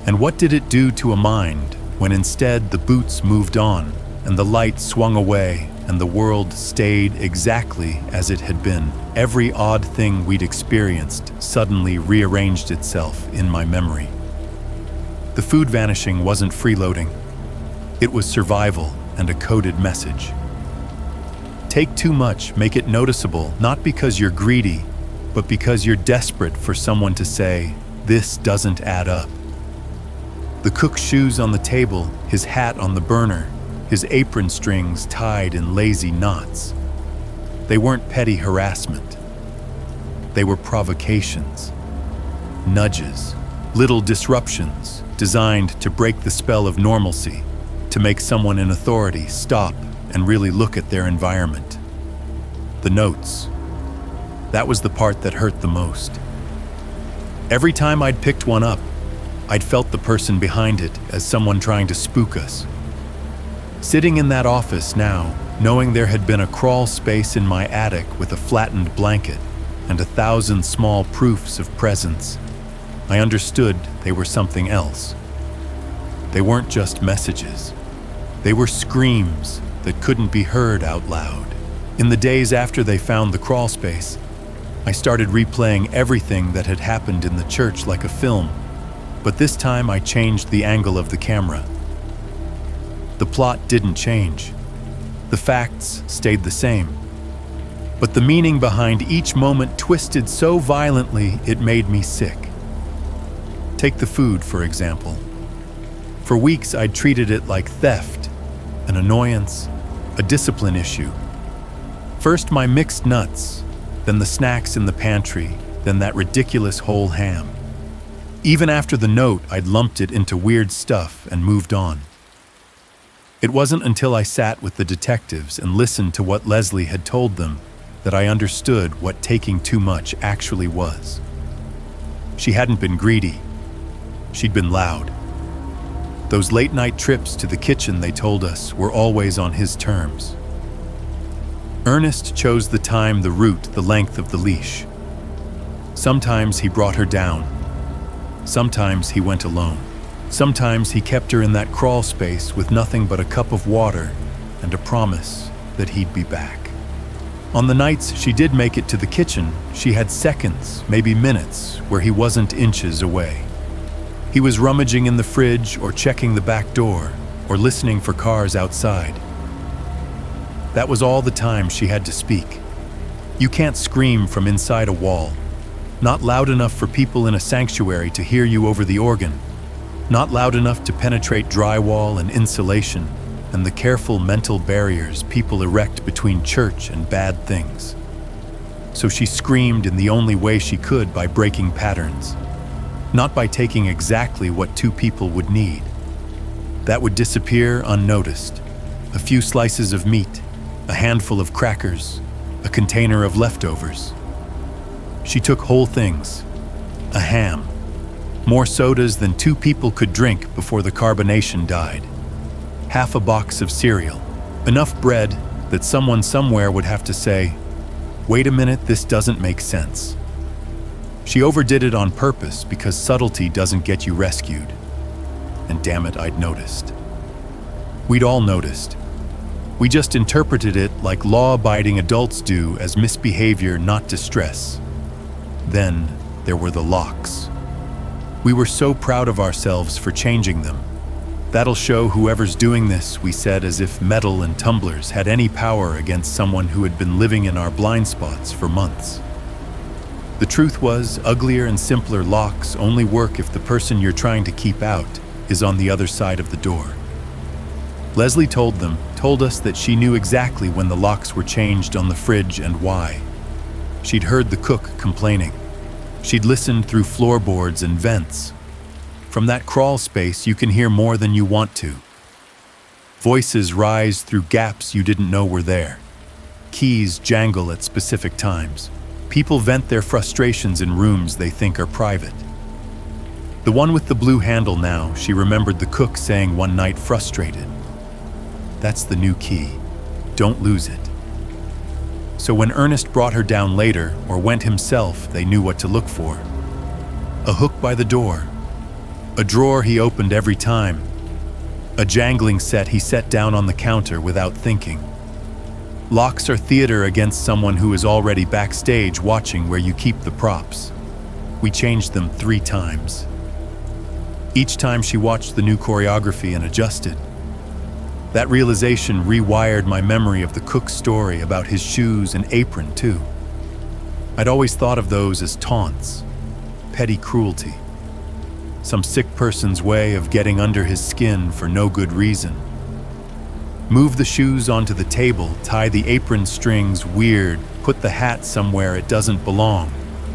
And what did it do to a mind when instead the boots moved on and the light swung away and the world stayed exactly as it had been? Every odd thing we'd experienced suddenly rearranged itself in my memory. The food vanishing wasn't freeloading. It was survival and a coded message. Take too much, make it noticeable, not because you're greedy, but because you're desperate for someone to say, "This doesn't add up." The cook's shoes on the table, his hat on the burner, his apron strings tied in lazy knots. They weren't petty harassment. They were provocations, nudges, little disruptions designed to break the spell of normalcy, to make someone in authority stop and really look at their environment. The notes. That was the part that hurt the most. Every time I'd picked one up, I'd felt the person behind it as someone trying to spook us. Sitting in that office now, knowing there had been a crawl space in my attic with a flattened blanket and 1,000 small proofs of presence, I understood they were something else. They weren't just messages. They were screams that couldn't be heard out loud. In the days after they found the crawl space, I started replaying everything that had happened in the church like a film, but this time I changed the angle of the camera. The plot didn't change. The facts stayed the same. But the meaning behind each moment twisted so violently it made me sick. Take the food, for example. For weeks I'd treated it like theft, an annoyance, a discipline issue. First my mixed nuts, then the snacks in the pantry, then that ridiculous whole ham. Even after the note, I'd lumped it into weird stuff and moved on. It wasn't until I sat with the detectives and listened to what Leslie had told them that I understood what taking too much actually was. She hadn't been greedy. She'd been loud. Those late-night trips to the kitchen, they told us, were always on his terms. Ernest chose the time, the route, the length of the leash. Sometimes he brought her down. Sometimes he went alone. Sometimes he kept her in that crawl space with nothing but a cup of water and a promise that he'd be back. On the nights she did make it to the kitchen, she had seconds, maybe minutes, where he wasn't inches away. He was rummaging in the fridge or checking the back door or listening for cars outside. That was all the time she had to speak. You can't scream from inside a wall. Not loud enough for people in a sanctuary to hear you over the organ. Not loud enough to penetrate drywall and insulation and the careful mental barriers people erect between church and bad things. So she screamed in the only way she could, by breaking patterns. Not by taking exactly what two people would need. That would disappear unnoticed. A few slices of meat, a handful of crackers, a container of leftovers. She took whole things. A ham. More sodas than 2 people could drink before the carbonation died. Half a box of cereal. Enough bread that someone somewhere would have to say, "Wait a minute, this doesn't make sense." She overdid it on purpose because subtlety doesn't get you rescued. And damn it, I'd noticed. We'd all noticed. We just interpreted it like law-abiding adults do as misbehavior, not distress. Then there were the locks. We were so proud of ourselves for changing them. "That'll show whoever's doing this," we said, as if metal and tumblers had any power against someone who had been living in our blind spots for months. The truth was, uglier and simpler locks only work if the person you're trying to keep out is on the other side of the door. Leslie told us that she knew exactly when the locks were changed on the fridge and why. She'd heard the cook complaining. She'd listened through floorboards and vents. From that crawl space, you can hear more than you want to. Voices rise through gaps you didn't know were there. Keys jangle at specific times. People vent their frustrations in rooms they think are private. The one with the blue handle now, she remembered the cook saying one night, frustrated. "That's the new key. Don't lose it." So when Ernest brought her down later, or went himself, they knew what to look for. A hook by the door. A drawer he opened every time. A jangling set he set down on the counter without thinking. Locks are theater against someone who is already backstage watching where you keep the props. We changed them 3 times. Each time she watched the new choreography and adjusted. That realization rewired my memory of the cook's story about his shoes and apron, too. I'd always thought of those as taunts, petty cruelty, some sick person's way of getting under his skin for no good reason. Move the shoes onto the table, tie the apron strings weird, put the hat somewhere it doesn't belong.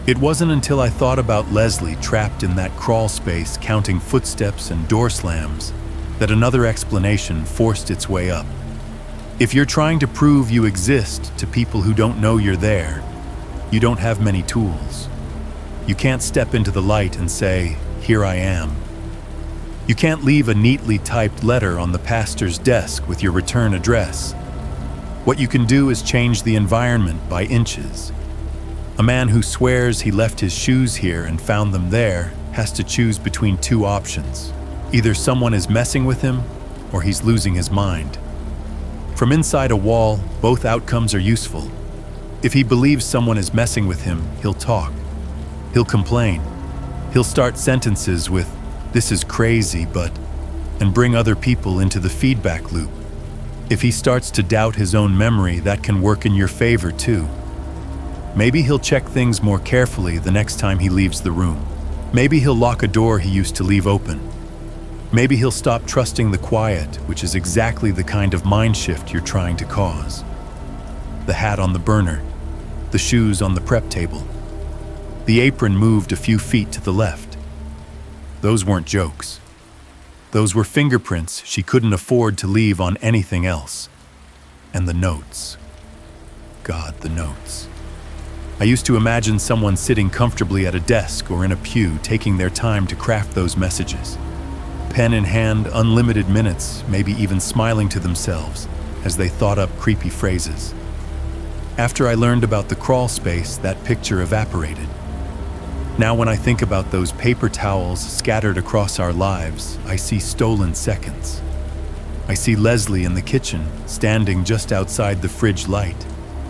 It wasn't until I thought about Leslie trapped in that crawl space counting footsteps and door slams that another explanation forced its way up. If you're trying to prove you exist to people who don't know you're there, you don't have many tools. You can't step into the light and say, "Here I am." You can't leave a neatly typed letter on the pastor's desk with your return address. What you can do is change the environment by inches. A man who swears he left his shoes here and found them there has to choose between 2 options. Either someone is messing with him, or he's losing his mind. From inside a wall, both outcomes are useful. If he believes someone is messing with him, he'll talk. He'll complain. He'll start sentences with, "This is crazy, but," and bring other people into the feedback loop. If he starts to doubt his own memory, that can work in your favor too. Maybe he'll check things more carefully the next time he leaves the room. Maybe he'll lock a door he used to leave open. Maybe he'll stop trusting the quiet, which is exactly the kind of mind shift you're trying to cause. The hat on the burner, the shoes on the prep table. The apron moved a few feet to the left. Those weren't jokes. Those were fingerprints she couldn't afford to leave on anything else. And the notes. God, the notes. I used to imagine someone sitting comfortably at a desk or in a pew taking their time to craft those messages. Pen in hand, unlimited minutes, maybe even smiling to themselves as they thought up creepy phrases. After I learned about the crawl space, that picture evaporated. Now when I think about those paper towels scattered across our lives, I see stolen seconds. I see Leslie in the kitchen, standing just outside the fridge light,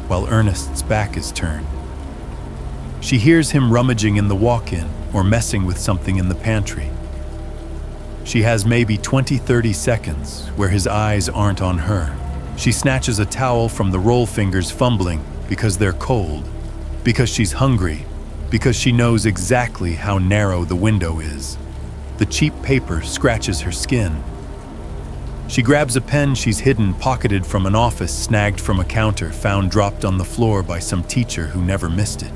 while Ernest's back is turned. She hears him rummaging in the walk-in or messing with something in the pantry. She has maybe 20-30 seconds where his eyes aren't on her. She snatches a towel from the roll fingers, fumbling because they're cold, because she's hungry, because she knows exactly how narrow the window is. The cheap paper scratches her skin. She grabs a pen she's hidden, pocketed from an office, snagged from a counter, found dropped on the floor by some teacher who never missed it.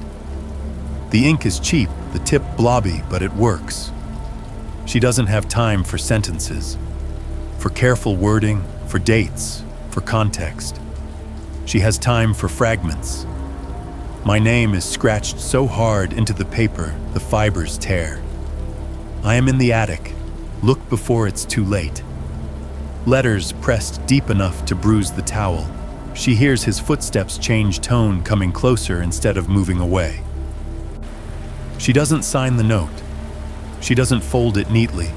The ink is cheap, the tip blobby, but it works. She doesn't have time for sentences, for careful wording, for dates, for context. She has time for fragments. My name is scratched so hard into the paper, the fibers tear. I am in the attic. Look before it's too late. Letters pressed deep enough to bruise the towel. She hears his footsteps change tone, coming closer instead of moving away. She doesn't sign the note. She doesn't fold it neatly.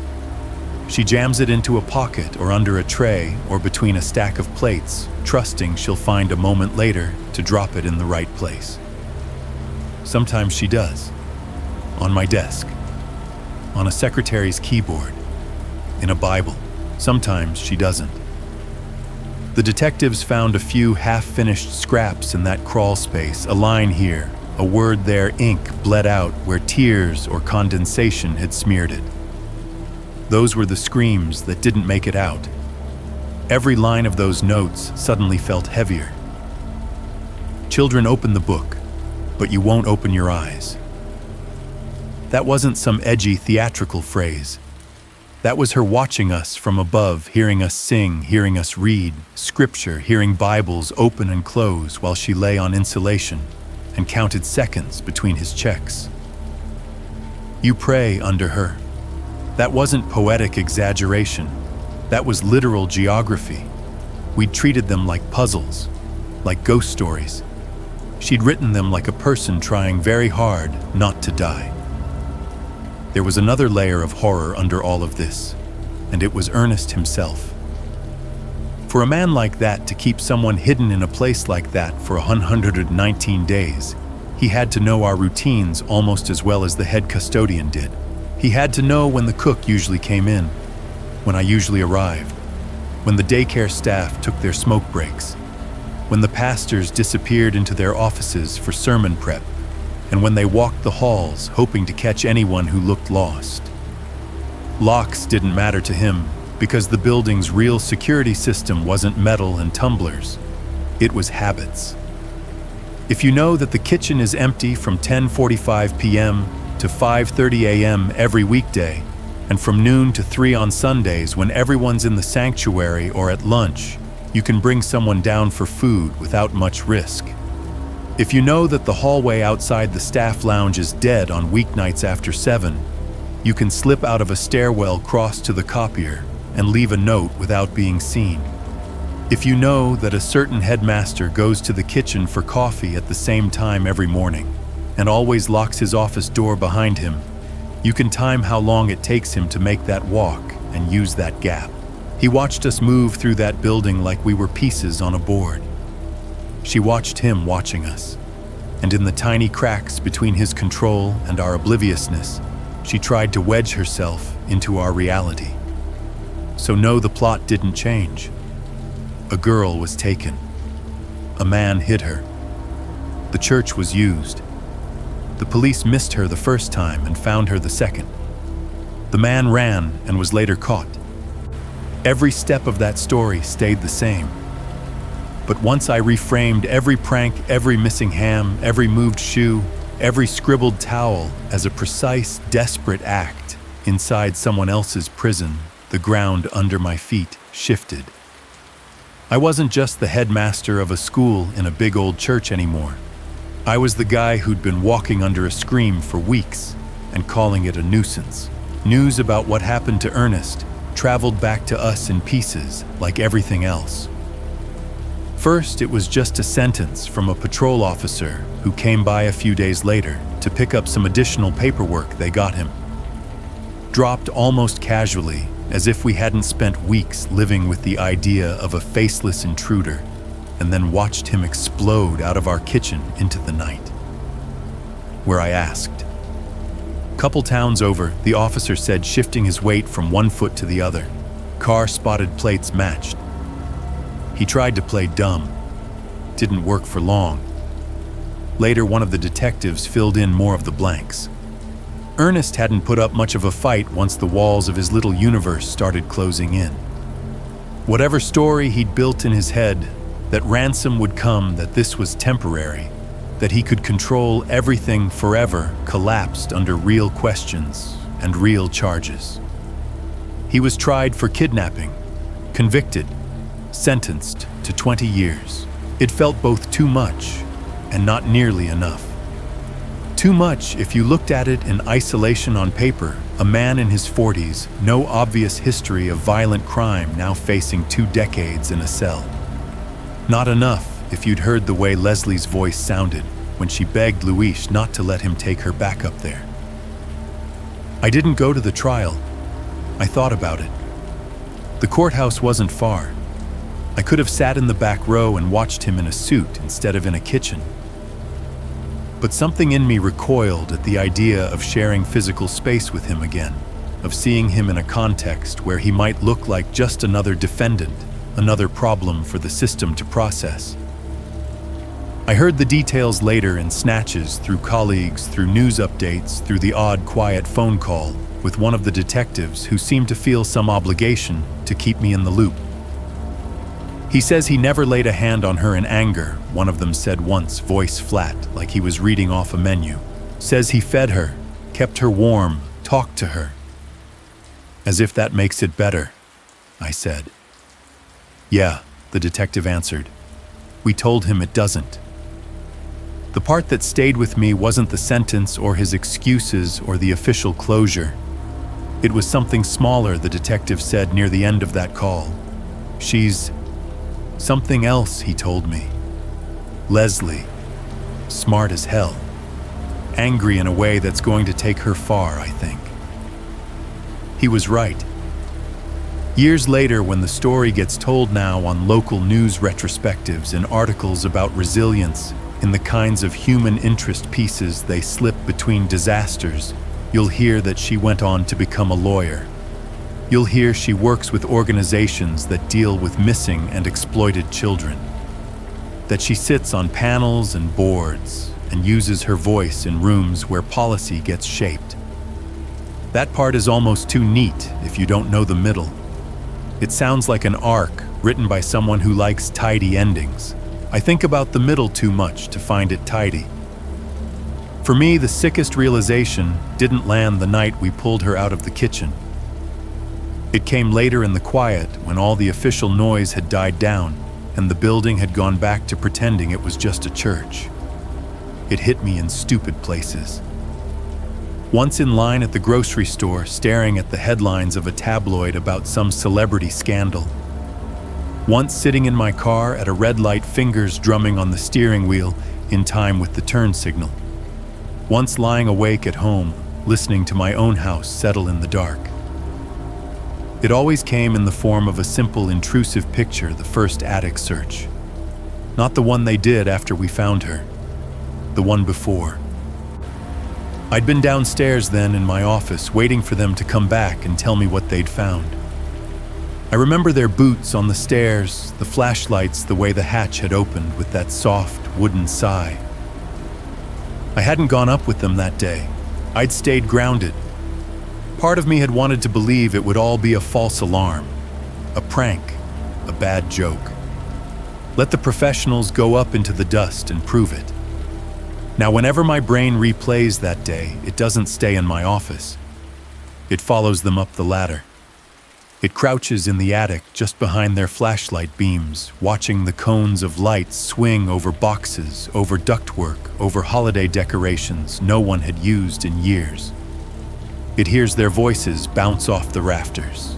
She jams it into a pocket or under a tray or between a stack of plates, trusting she'll find a moment later to drop it in the right place. Sometimes she does. On my desk. On a secretary's keyboard. In a Bible. Sometimes she doesn't. The detectives found a few half-finished scraps in that crawl space, a line here, a word there, ink bled out where tears or condensation had smeared it. Those were the screams that didn't make it out. Every line of those notes suddenly felt heavier. Children open the book, but you won't open your eyes. That wasn't some edgy theatrical phrase. That was her watching us from above, hearing us sing, hearing us read scripture, hearing Bibles open and close while she lay on insulation and counted seconds between his checks. You pray under her. That wasn't poetic exaggeration. That was literal geography. We'd treated them like puzzles, like ghost stories. She'd written them like a person trying very hard not to die. There was another layer of horror under all of this, and it was Ernest himself. For a man like that to keep someone hidden in a place like that for 119 days, he had to know our routines almost as well as the head custodian did. He had to know when the cook usually came in, when I usually arrived, when the daycare staff took their smoke breaks, when the pastors disappeared into their offices for sermon prep, and when they walked the halls hoping to catch anyone who looked lost. Locks didn't matter to him because the building's real security system wasn't metal and tumblers. It was habits. If you know that the kitchen is empty from 10:45 p.m. to 5:30 a.m. every weekday, and from noon to 3 on Sundays when everyone's in the sanctuary or at lunch, you can bring someone down for food without much risk. If you know that the hallway outside the staff lounge is dead on weeknights after 7, you can slip out of a stairwell, cross to the copier, and leave a note without being seen. If you know that a certain headmaster goes to the kitchen for coffee at the same time every morning, and always locks his office door behind him, you can time how long it takes him to make that walk and use that gap. He watched us move through that building like we were pieces on a board. She watched him watching us, and in the tiny cracks between his control and our obliviousness, she tried to wedge herself into our reality. So no, the plot didn't change. A girl was taken. A man hid her. The church was used. The police missed her the first time and found her the second. The man ran and was later caught. Every step of that story stayed the same. But once I reframed every prank, every missing ham, every moved shoe, every scribbled towel as a precise, desperate act inside someone else's prison, the ground under my feet shifted. I wasn't just the headmaster of a school in a big old church anymore. I was the guy who'd been walking under a scream for weeks and calling it a nuisance. News about what happened to Ernest traveled back to us in pieces like everything else. First, it was just a sentence from a patrol officer who came by a few days later to pick up some additional paperwork they got him. Dropped almost casually, as if we hadn't spent weeks living with the idea of a faceless intruder, and then watched him explode out of our kitchen into the night. Where I asked. Couple towns over, the officer said, shifting his weight from one foot to the other. Car spotted plates matched. He tried to play dumb. Didn't work for long. Later, one of the detectives filled in more of the blanks. Ernest hadn't put up much of a fight once the walls of his little universe started closing in. Whatever story he'd built in his head, that ransom would come, that this was temporary, that he could control everything forever, collapsed under real questions and real charges. He was tried for kidnapping, convicted, sentenced to 20 years. It felt both too much and not nearly enough. Too much if you looked at it in isolation on paper, a man in his 40s, no obvious history of violent crime, now facing 2 decades in a cell. Not enough if you'd heard the way Leslie's voice sounded when she begged Luis not to let him take her back up there. I didn't go to the trial. I thought about it. The courthouse wasn't far. I could have sat in the back row and watched him in a suit instead of in a kitchen. But something in me recoiled at the idea of sharing physical space with him again, of seeing him in a context where he might look like just another defendant, another problem for the system to process. I heard the details later in snatches, through colleagues, through news updates, through the odd quiet phone call with one of the detectives who seemed to feel some obligation to keep me in the loop. He says he never laid a hand on her in anger, one of them said once, voice flat, like he was reading off a menu. Says he fed her, kept her warm, talked to her. As if that makes it better, I said. Yeah, the detective answered. We told him it doesn't. The part that stayed with me wasn't the sentence or his excuses or the official closure. It was something smaller, the detective said near the end of that call. She's something else, he told me. Leslie, smart as hell. Angry in a way that's going to take her far, I think. He was right. Years later, when the story gets told now on local news retrospectives and articles about resilience, in the kinds of human interest pieces they slip between disasters, you'll hear that she went on to become a lawyer. You'll hear she works with organizations that deal with missing and exploited children. That she sits on panels and boards and uses her voice in rooms where policy gets shaped. That part is almost too neat if you don't know the middle. It sounds like an arc written by someone who likes tidy endings. I think about the middle too much to find it tidy. For me, the sickest realization didn't land the night we pulled her out of the kitchen. It came later in the quiet, when all the official noise had died down and the building had gone back to pretending it was just a church. It hit me in stupid places. Once in line at the grocery store, staring at the headlines of a tabloid about some celebrity scandal. Once sitting in my car at a red light, fingers drumming on the steering wheel in time with the turn signal. Once lying awake at home, listening to my own house settle in the dark. It always came in the form of a simple, intrusive picture, the first attic search. Not the one they did after we found her. The one before. I'd been downstairs then in my office, waiting for them to come back and tell me what they'd found. I remember their boots on the stairs, the flashlights, the way the hatch had opened with that soft, wooden sigh. I hadn't gone up with them that day. I'd stayed grounded. Part of me had wanted to believe it would all be a false alarm, a prank, a bad joke. Let the professionals go up into the dust and prove it. Now, whenever my brain replays that day, it doesn't stay in my office. It follows them up the ladder. It crouches in the attic just behind their flashlight beams, watching the cones of light swing over boxes, over ductwork, over holiday decorations no one had used in years. It hears their voices bounce off the rafters.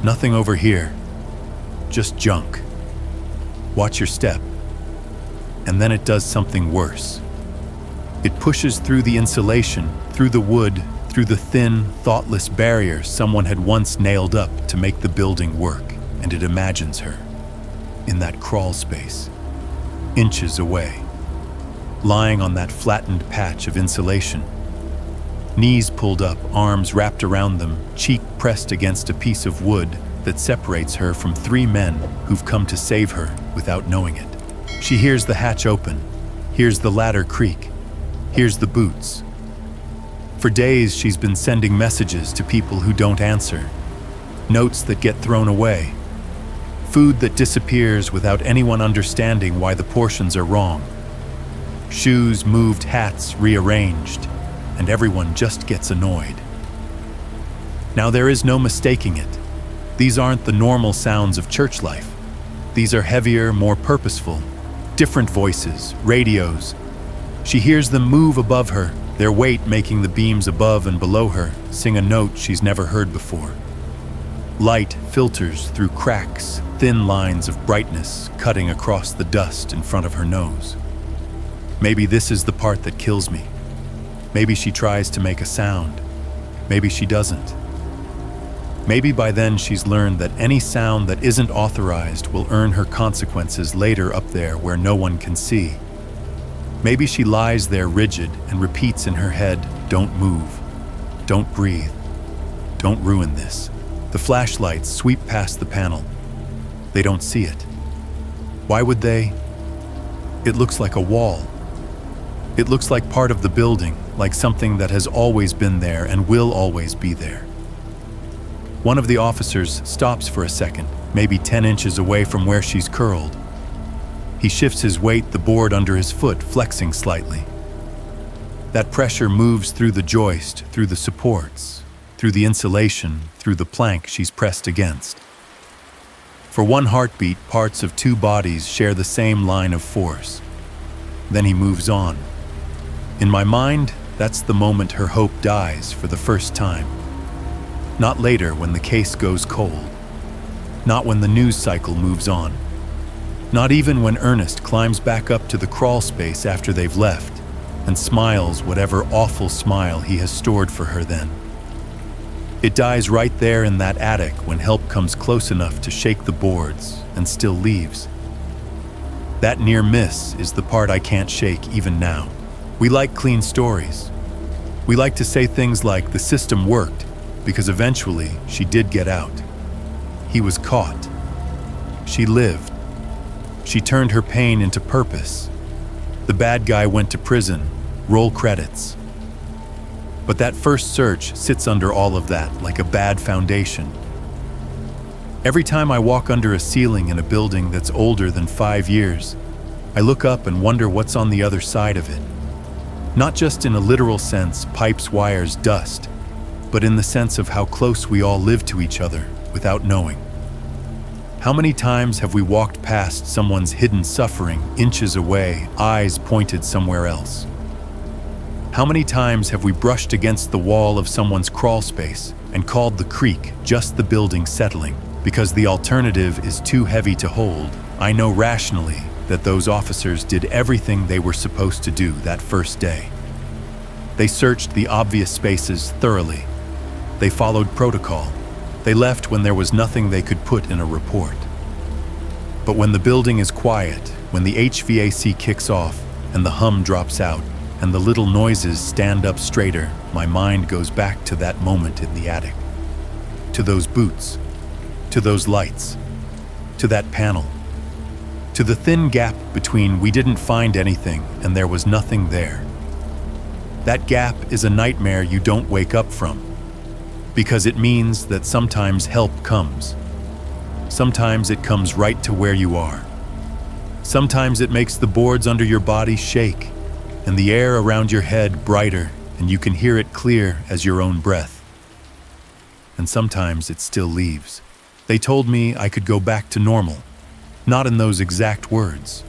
Nothing over here, just junk. Watch your step. And then it does something worse. It pushes through the insulation, through the wood, through the thin, thoughtless barrier someone had once nailed up to make the building work, and it imagines her in that crawl space, inches away, lying on that flattened patch of insulation, knees pulled up, arms wrapped around them, cheek pressed against a piece of wood that separates her from 3 men who've come to save her without knowing it. She hears the hatch open, hears the ladder creak, hears the boots. For days, she's been sending messages to people who don't answer, notes that get thrown away, food that disappears without anyone understanding why the portions are wrong, shoes moved, hats rearranged, and everyone just gets annoyed. Now, there is no mistaking it. These aren't the normal sounds of church life. These are heavier, more purposeful, different voices, radios, She hears them move above her, their weight making the beams above and below her sing a note she's never heard before. Light filters through cracks, thin lines of brightness cutting across the dust in front of her nose. Maybe this is the part that kills me. Maybe she tries to make a sound. Maybe she doesn't. Maybe by then she's learned that any sound that isn't authorized will earn her consequences later up there where no one can see. Maybe she lies there rigid and repeats in her head, "Don't move. Don't breathe. Don't ruin this." The flashlights sweep past the panel. They don't see it. Why would they? It looks like a wall. It looks like part of the building, like something that has always been there and will always be there. One of the officers stops for a second, maybe 10 inches away from where she's curled. He shifts his weight, the board under his foot flexing slightly. That pressure moves through the joist, through the supports, through the insulation, through the plank she's pressed against. For one heartbeat, parts of two bodies share the same line of force. Then he moves on. In my mind, that's the moment her hope dies for the first time. Not later when the case goes cold. Not when the news cycle moves on. Not even when Ernest climbs back up to the crawl space after they've left and smiles whatever awful smile he has stored for her then. It dies right there in that attic when help comes close enough to shake the boards and still leaves. That near miss is the part I can't shake even now. We like clean stories. We like to say things like, the system worked, because eventually she did get out. He was caught. She lived. She turned her pain into purpose. The bad guy went to prison. Roll credits. But that first search sits under all of that like a bad foundation. Every time I walk under a ceiling in a building that's older than 5 years, I look up and wonder what's on the other side of it. Not just in a literal sense, pipes, wires, dust, but in the sense of how close we all live to each other without knowing. How many times have we walked past someone's hidden suffering inches away, eyes pointed somewhere else? How many times have we brushed against the wall of someone's crawl space and called the creak just the building settling because the alternative is too heavy to hold? I know rationally that those officers did everything they were supposed to do that first day. They searched the obvious spaces thoroughly. They followed protocol. They left when there was nothing they could put in a report. But when the building is quiet, when the HVAC kicks off and the hum drops out and the little noises stand up straighter, my mind goes back to that moment in the attic. To those boots, to those lights, to that panel, to the thin gap between we didn't find anything and there was nothing there. That gap is a nightmare you don't wake up from, because it means that sometimes help comes. Sometimes it comes right to where you are. Sometimes it makes the boards under your body shake and the air around your head brighter, and you can hear it clear as your own breath. And sometimes it still leaves. They told me I could go back to normal, not in those exact words.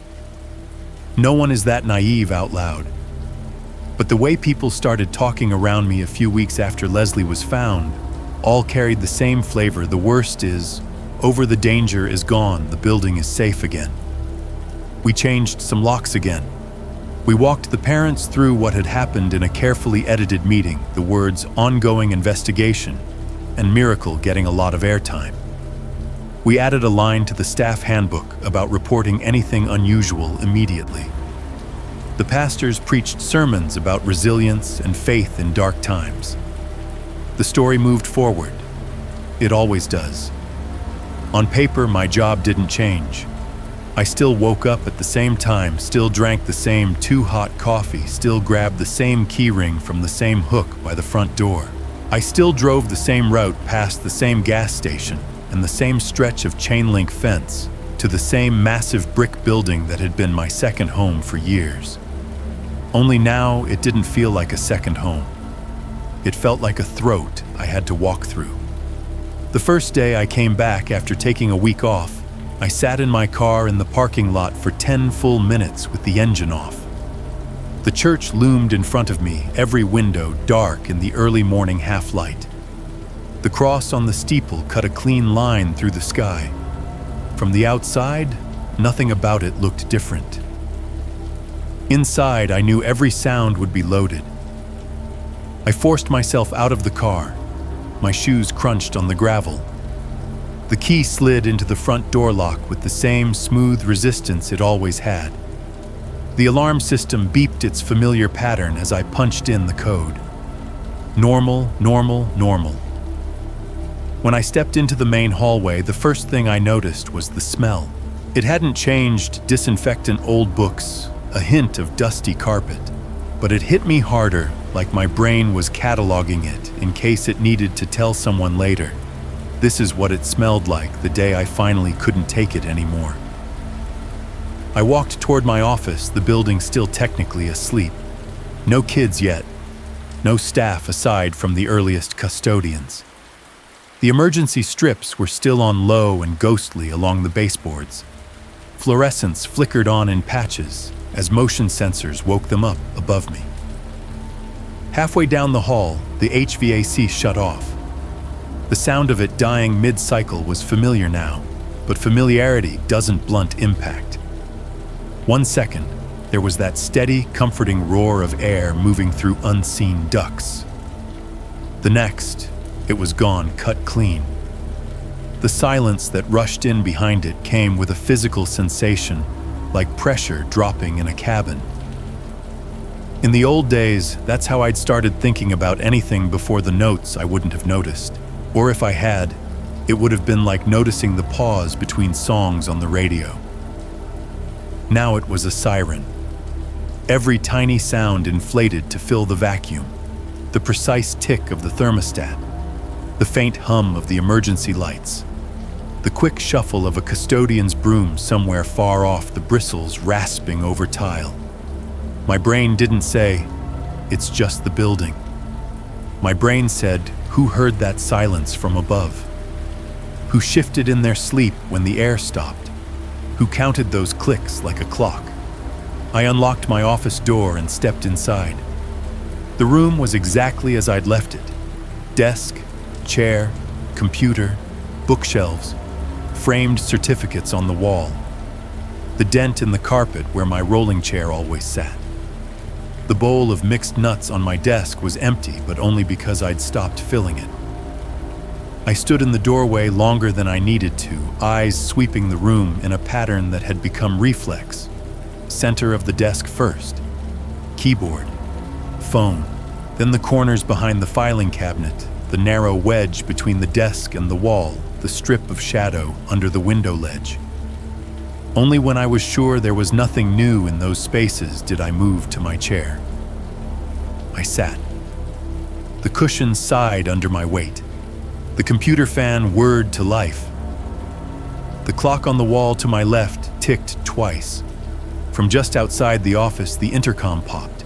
No one is that naive out loud. But the way people started talking around me a few weeks after Leslie was found all carried the same flavor. The worst is, over, the danger is gone, the building is safe again. We changed some locks again. We walked the parents through what had happened in a carefully edited meeting, the words ongoing investigation and miracle getting a lot of airtime. We added a line to the staff handbook about reporting anything unusual immediately. The pastors preached sermons about resilience and faith in dark times. The story moved forward. It always does. On paper, my job didn't change. I still woke up at the same time, still drank the same too-hot coffee, still grabbed the same keyring from the same hook by the front door. I still drove the same route past the same gas station and the same stretch of chain-link fence to the same massive brick building that had been my second home for years. Only now it didn't feel like a second home. It felt like a throat I had to walk through. The first day I came back after taking a week off, I sat in my car in the parking lot for 10 full minutes with the engine off. The church loomed in front of me, every window dark in the early morning half-light. The cross on the steeple cut a clean line through the sky. From the outside, nothing about it looked different. Inside, I knew every sound would be loaded. I forced myself out of the car. My shoes crunched on the gravel. The key slid into the front door lock with the same smooth resistance it always had. The alarm system beeped its familiar pattern as I punched in the code. Normal, normal, normal. When I stepped into the main hallway, the first thing I noticed was the smell. It hadn't changed: disinfectant, old books, a hint of dusty carpet. But it hit me harder, like my brain was cataloging it in case it needed to tell someone later. This is what it smelled like the day I finally couldn't take it anymore. I walked toward my office, the building still technically asleep. No kids yet. No staff aside from the earliest custodians. The emergency strips were still on low and ghostly along the baseboards. Fluorescents flickered on in patches as motion sensors woke them up above me. Halfway down the hall, the HVAC shut off. The sound of it dying mid-cycle was familiar now, but familiarity doesn't blunt impact. 1 second, there was that steady, comforting roar of air moving through unseen ducts. The next, it was gone, cut clean. The silence that rushed in behind it came with a physical sensation, like pressure dropping in a cabin. In the old days, that's how I'd started thinking about anything before the notes I wouldn't have noticed. Or if I had, it would have been like noticing the pause between songs on the radio. Now it was a siren. Every tiny sound inflated to fill the vacuum. The precise tick of the thermostat. The faint hum of the emergency lights. The quick shuffle of a custodian's broom somewhere far off, the bristles rasping over tile. My brain didn't say, "It's just the building." My brain said, who heard that silence from above? Who shifted in their sleep when the air stopped? Who counted those clicks like a clock? I unlocked my office door and stepped inside. The room was exactly as I'd left it. Desk, chair, computer, bookshelves, framed certificates on the wall. The dent in the carpet where my rolling chair always sat. The bowl of mixed nuts on my desk was empty, but only because I'd stopped filling it. I stood in the doorway longer than I needed to, eyes sweeping the room in a pattern that had become reflex. Center of the desk first. Keyboard. Phone. Then the corners behind the filing cabinet, the narrow wedge between the desk and the wall, the strip of shadow under the window ledge. Only when I was sure there was nothing new in those spaces did I move to my chair. I sat. The cushions sighed under my weight. The computer fan whirred to life. The clock on the wall to my left ticked twice. From just outside the office, the intercom popped.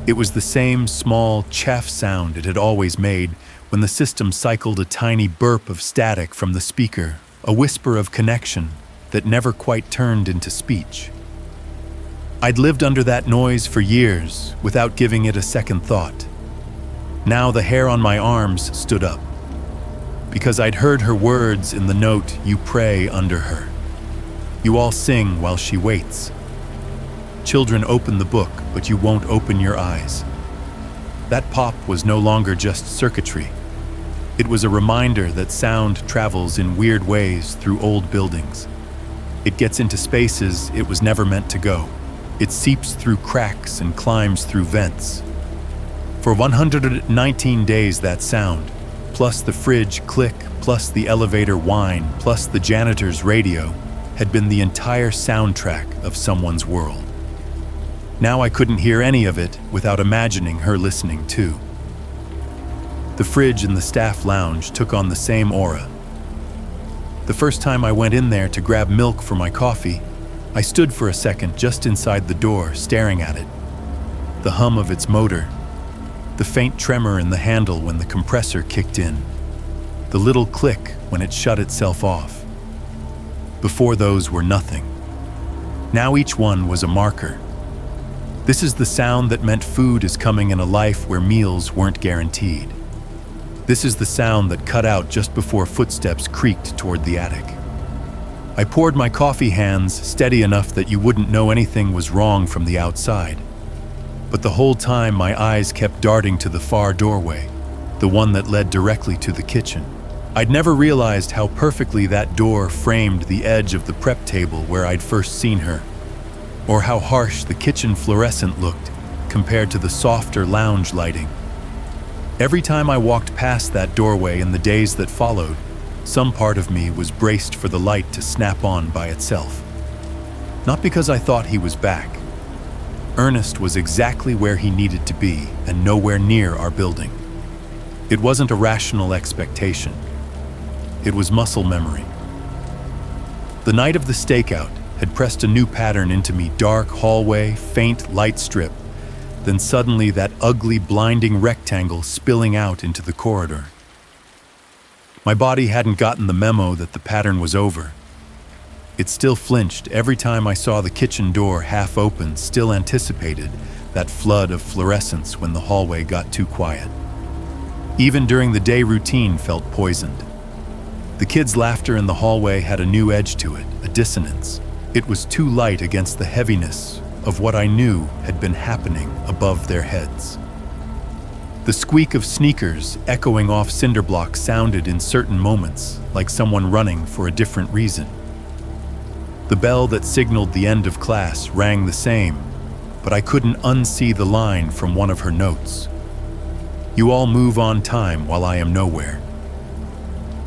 It was the same small chaff sound it had always made when the system cycled a tiny burp of static from the speaker, a whisper of connection that never quite turned into speech. I'd lived under that noise for years without giving it a second thought. Now the hair on my arms stood up, because I'd heard her words in the note you pray under her. You all sing while she waits. Children open the book, but you won't open your eyes. That pop was no longer just circuitry. It was a reminder that sound travels in weird ways through old buildings. It gets into spaces it was never meant to go. It seeps through cracks and climbs through vents. For 119 days, that sound, plus the fridge click, plus the elevator whine, plus the janitor's radio, had been the entire soundtrack of someone's world. Now I couldn't hear any of it without imagining her listening too. The fridge in the staff lounge took on the same aura. The first time I went in there to grab milk for my coffee, I stood for a second just inside the door, staring at it. The hum of its motor, the faint tremor in the handle when the compressor kicked in, the little click when it shut itself off. Before those were nothing. Now each one was a marker. This is the sound that meant food is coming in a life where meals weren't guaranteed. This is the sound that cut out just before footsteps creaked toward the attic. I poured my coffee, hands steady enough that you wouldn't know anything was wrong from the outside. But the whole time my eyes kept darting to the far doorway, the one that led directly to the kitchen. I'd never realized how perfectly that door framed the edge of the prep table where I'd first seen her, or how harsh the kitchen fluorescent looked compared to the softer lounge lighting. Every time I walked past that doorway in the days that followed, some part of me was braced for the light to snap on by itself. Not because I thought he was back. Ernest was exactly where he needed to be and nowhere near our building. It wasn't a rational expectation. It was muscle memory. The night of the stakeout had pressed a new pattern into me: dark hallway, faint light strip, then suddenly that ugly, blinding rectangle spilling out into the corridor. My body hadn't gotten the memo that the pattern was over. It still flinched every time I saw the kitchen door half open, still anticipated that flood of fluorescence when the hallway got too quiet. Even during the day, routine felt poisoned. The kids' laughter in the hallway had a new edge to it, a dissonance. It was too light against the heaviness of what I knew had been happening above their heads. The squeak of sneakers echoing off cinder blocks sounded in certain moments like someone running for a different reason. The bell that signaled the end of class rang the same, but I couldn't unsee the line from one of her notes. "You all move on time while I am nowhere."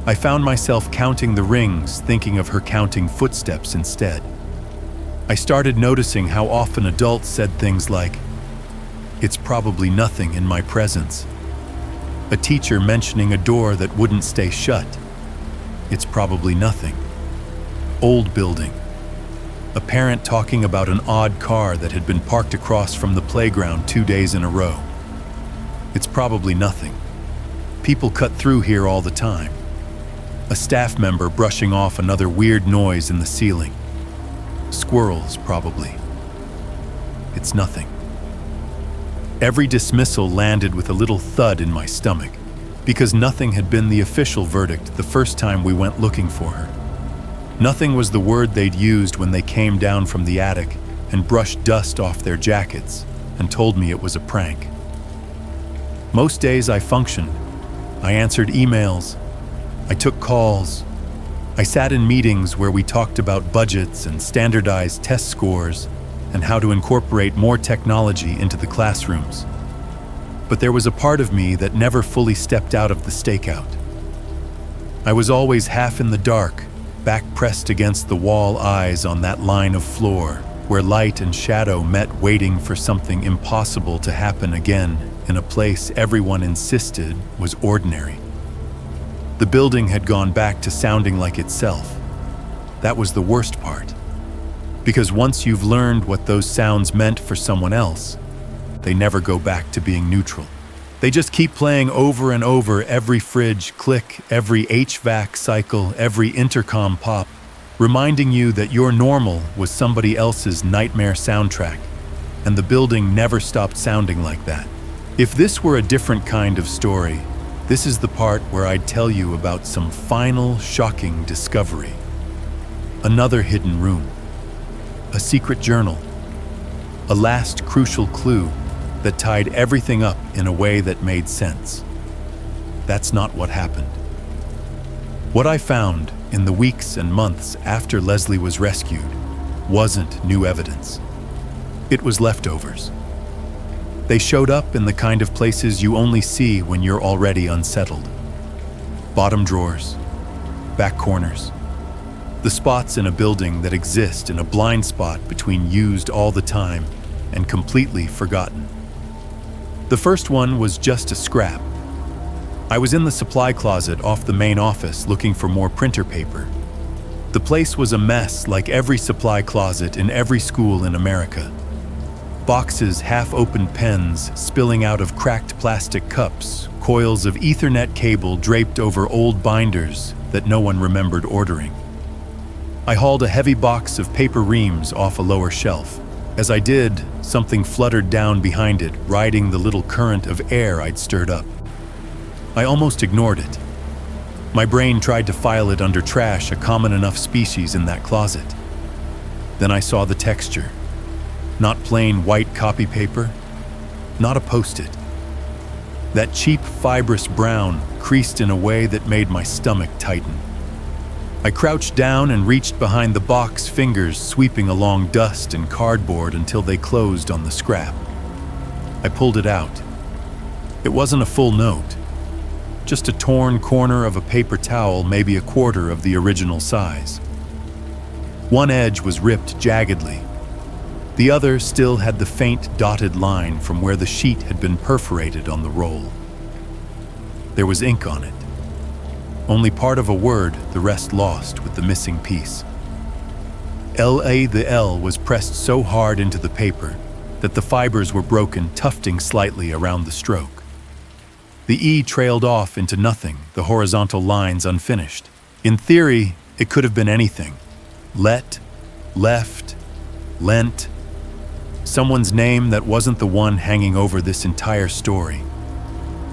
I found myself counting the rings, thinking of her counting footsteps instead. I started noticing how often adults said things like, "It's probably nothing in my presence." A teacher mentioning a door that wouldn't stay shut. "It's probably nothing." Old building. A parent talking about an odd car that had been parked across from the playground 2 days in a row. "It's probably nothing. People cut through here all the time." A staff member brushing off another weird noise in the ceiling. "Squirrels, probably." "It's nothing." Every dismissal landed with a little thud in my stomach, because nothing had been the official verdict the first time we went looking for her. Nothing was the word they'd used when they came down from the attic and brushed dust off their jackets and told me it was a prank. Most days I functioned. I answered emails. I took calls. I sat in meetings where we talked about budgets and standardized test scores and how to incorporate more technology into the classrooms. But there was a part of me that never fully stepped out of the stakeout. I was always half in the dark, back pressed against the wall, eyes on that line of floor where light and shadow met, waiting for something impossible to happen again in a place everyone insisted was ordinary. The building had gone back to sounding like itself. That was the worst part. Because once you've learned what those sounds meant for someone else, they never go back to being neutral. They just keep playing over and over, every fridge click, every HVAC cycle, every intercom pop, reminding you that your normal was somebody else's nightmare soundtrack, and the building never stopped sounding like that. If this were a different kind of story, this is the part where I'd tell you about some final, shocking discovery. Another hidden room. A secret journal. A last crucial clue that tied everything up in a way that made sense. That's not what happened. What I found in the weeks and months after Leslie was rescued wasn't new evidence. It was leftovers. They showed up in the kind of places you only see when you're already unsettled. Bottom drawers, back corners, the spots in a building that exist in a blind spot between used all the time and completely forgotten. The first one was just a scrap. I was in the supply closet off the main office looking for more printer paper. The place was a mess, like every supply closet in every school in America. Boxes, half-opened pens spilling out of cracked plastic cups, coils of Ethernet cable draped over old binders that no one remembered ordering. I hauled a heavy box of paper reams off a lower shelf. As I did, something fluttered down behind it, riding the little current of air I'd stirred up. I almost ignored it. My brain tried to file it under trash, a common enough species in that closet. Then I saw the texture. Not plain white copy paper, not a post-it. That cheap, fibrous brown, creased in a way that made my stomach tighten. I crouched down and reached behind the box, fingers sweeping along dust and cardboard until they closed on the scrap. I pulled it out. It wasn't a full note, just a torn corner of a paper towel, maybe a quarter of the original size. One edge was ripped jaggedly. The other still had the faint dotted line from where the sheet had been perforated on the roll. There was ink on it. Only part of a word, the rest lost with the missing piece. L.A. The L was pressed so hard into the paper that the fibers were broken, tufting slightly around the stroke. The E trailed off into nothing, the horizontal lines unfinished. In theory, it could have been anything. Let, left, lent. Someone's name that wasn't the one hanging over this entire story.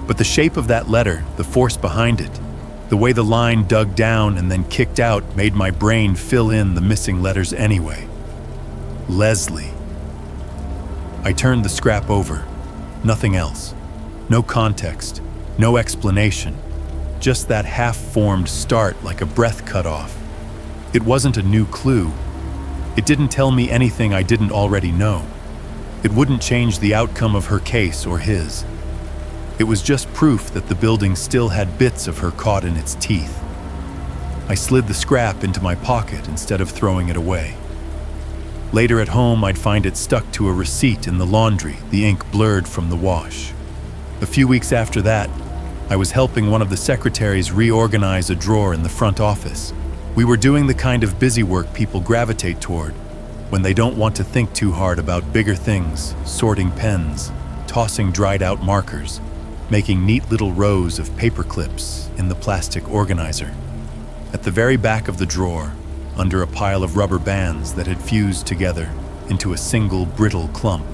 But the shape of that letter, the force behind it, the way the line dug down and then kicked out made my brain fill in the missing letters anyway. Leslie. I turned the scrap over. Nothing else. No context. No explanation. Just that half-formed start like a breath cut off. It wasn't a new clue. It didn't tell me anything I didn't already know. It wouldn't change the outcome of her case or his. It was just proof that the building still had bits of her caught in its teeth. I slid the scrap into my pocket instead of throwing it away. Later at home, I'd find it stuck to a receipt in the laundry, the ink blurred from the wash. A few weeks after that, I was helping one of the secretaries reorganize a drawer in the front office. We were doing the kind of busy work people gravitate toward when they don't want to think too hard about bigger things, sorting pens, tossing dried-out markers, making neat little rows of paper clips in the plastic organizer. At the very back of the drawer, under a pile of rubber bands that had fused together into a single brittle clump,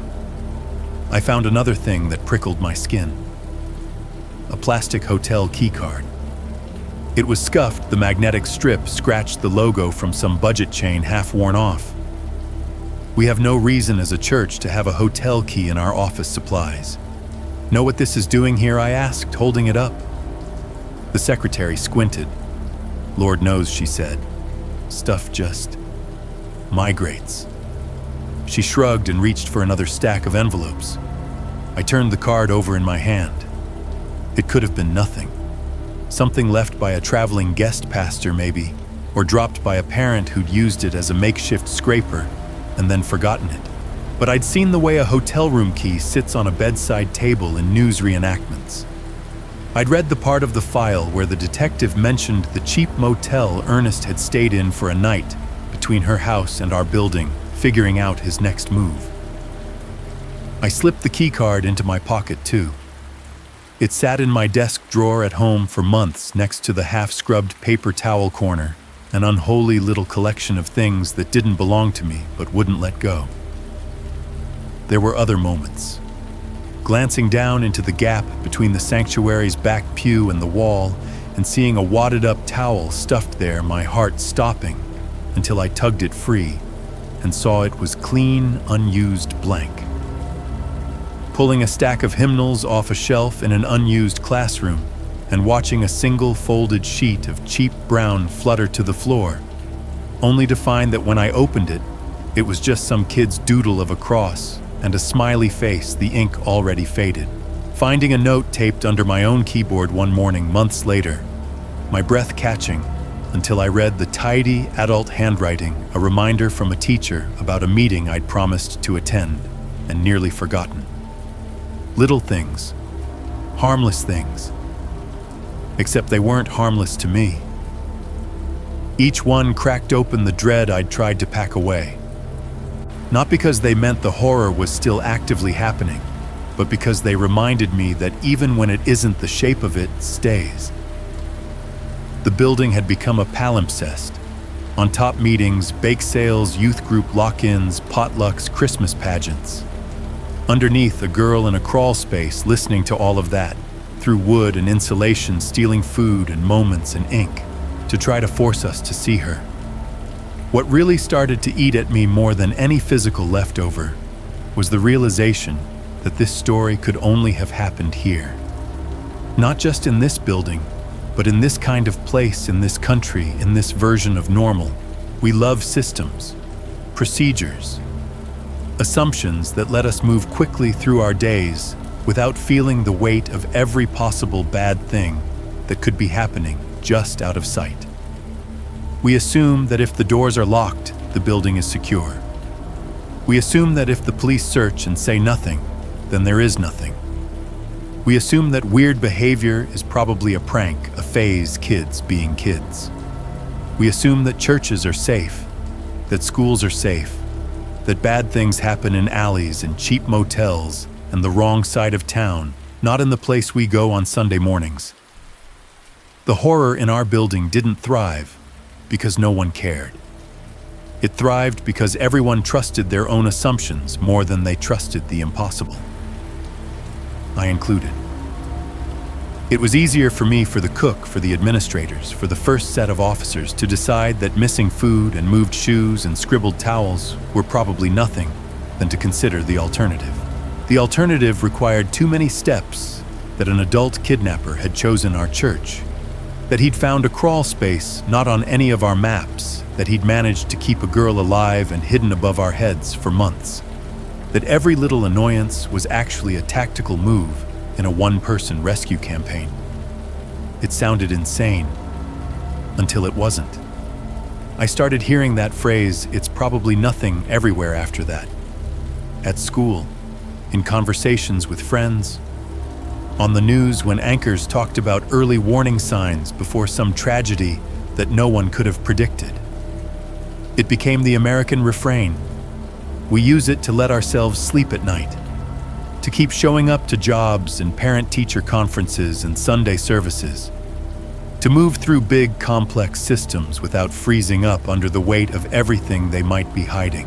I found another thing that prickled my skin. A plastic hotel keycard. It was scuffed, the magnetic strip scratched the logo from some budget chain half worn off. We have no reason as a church to have a hotel key in our office supplies. Know what this is doing here? I asked, holding it up. The secretary squinted. Lord knows, she said. Stuff just migrates. She shrugged and reached for another stack of envelopes. I turned the card over in my hand. It could have been nothing. Something left by a traveling guest pastor, maybe, or dropped by a parent who'd used it as a makeshift scraper and then forgotten it. But I'd seen the way a hotel room key sits on a bedside table in news reenactments. I'd read the part of the file where the detective mentioned the cheap motel Ernest had stayed in for a night between her house and our building, figuring out his next move. I slipped the keycard into my pocket too. It sat in my desk drawer at home for months next to the half-scrubbed paper towel corner, an unholy little collection of things that didn't belong to me but wouldn't let go. There were other moments. Glancing down into the gap between the sanctuary's back pew and the wall and seeing a wadded-up towel stuffed there, my heart stopping until I tugged it free and saw it was clean, unused blank. Pulling a stack of hymnals off a shelf in an unused classroom and watching a single folded sheet of cheap brown flutter to the floor, only to find that when I opened it, it was just some kid's doodle of a cross and a smiley face, the ink already faded. Finding a note taped under my own keyboard one morning months later, my breath catching until I read the tidy adult handwriting, a reminder from a teacher about a meeting I'd promised to attend and nearly forgotten. Little things, harmless things, except they weren't harmless to me. Each one cracked open the dread I'd tried to pack away. Not because they meant the horror was still actively happening, but because they reminded me that even when it isn't, the shape of it stays. The building had become a palimpsest, On top meetings, bake sales, youth group lock-ins, potlucks, Christmas pageants. Underneath, a girl in a crawl space listening to all of that, through wood and insulation, stealing food and moments and ink, to try to force us to see her. What really started to eat at me more than any physical leftover was the realization that this story could only have happened here. Not just in this building, but in this kind of place, in this country, in this version of normal. We love systems, procedures, assumptions that let us move quickly through our days without feeling the weight of every possible bad thing that could be happening just out of sight. We assume that if the doors are locked, the building is secure. We assume that if the police search and say nothing, then there is nothing. We assume that weird behavior is probably a prank, a phase, kids being kids. We assume that churches are safe, that schools are safe, that bad things happen in alleys and cheap motels and the wrong side of town, not in the place we go on Sunday mornings. The horror in our building didn't thrive because no one cared. It thrived because everyone trusted their own assumptions more than they trusted the impossible. I included. It was easier for me, for the cook, for the administrators, for the first set of officers to decide that missing food and moved shoes and scribbled towels were probably nothing than to consider the alternative. The alternative required too many steps, that an adult kidnapper had chosen our church, that he'd found a crawl space not on any of our maps, that he'd managed to keep a girl alive and hidden above our heads for months, that every little annoyance was actually a tactical move in a one-person rescue campaign. It sounded insane, until it wasn't. I started hearing that phrase, "it's probably nothing," everywhere after that. At school, in conversations with friends, on the news when anchors talked about early warning signs before some tragedy that no one could have predicted. It became the American refrain. We use it to let ourselves sleep at night, to keep showing up to jobs and parent-teacher conferences and Sunday services, to move through big, complex systems without freezing up under the weight of everything they might be hiding.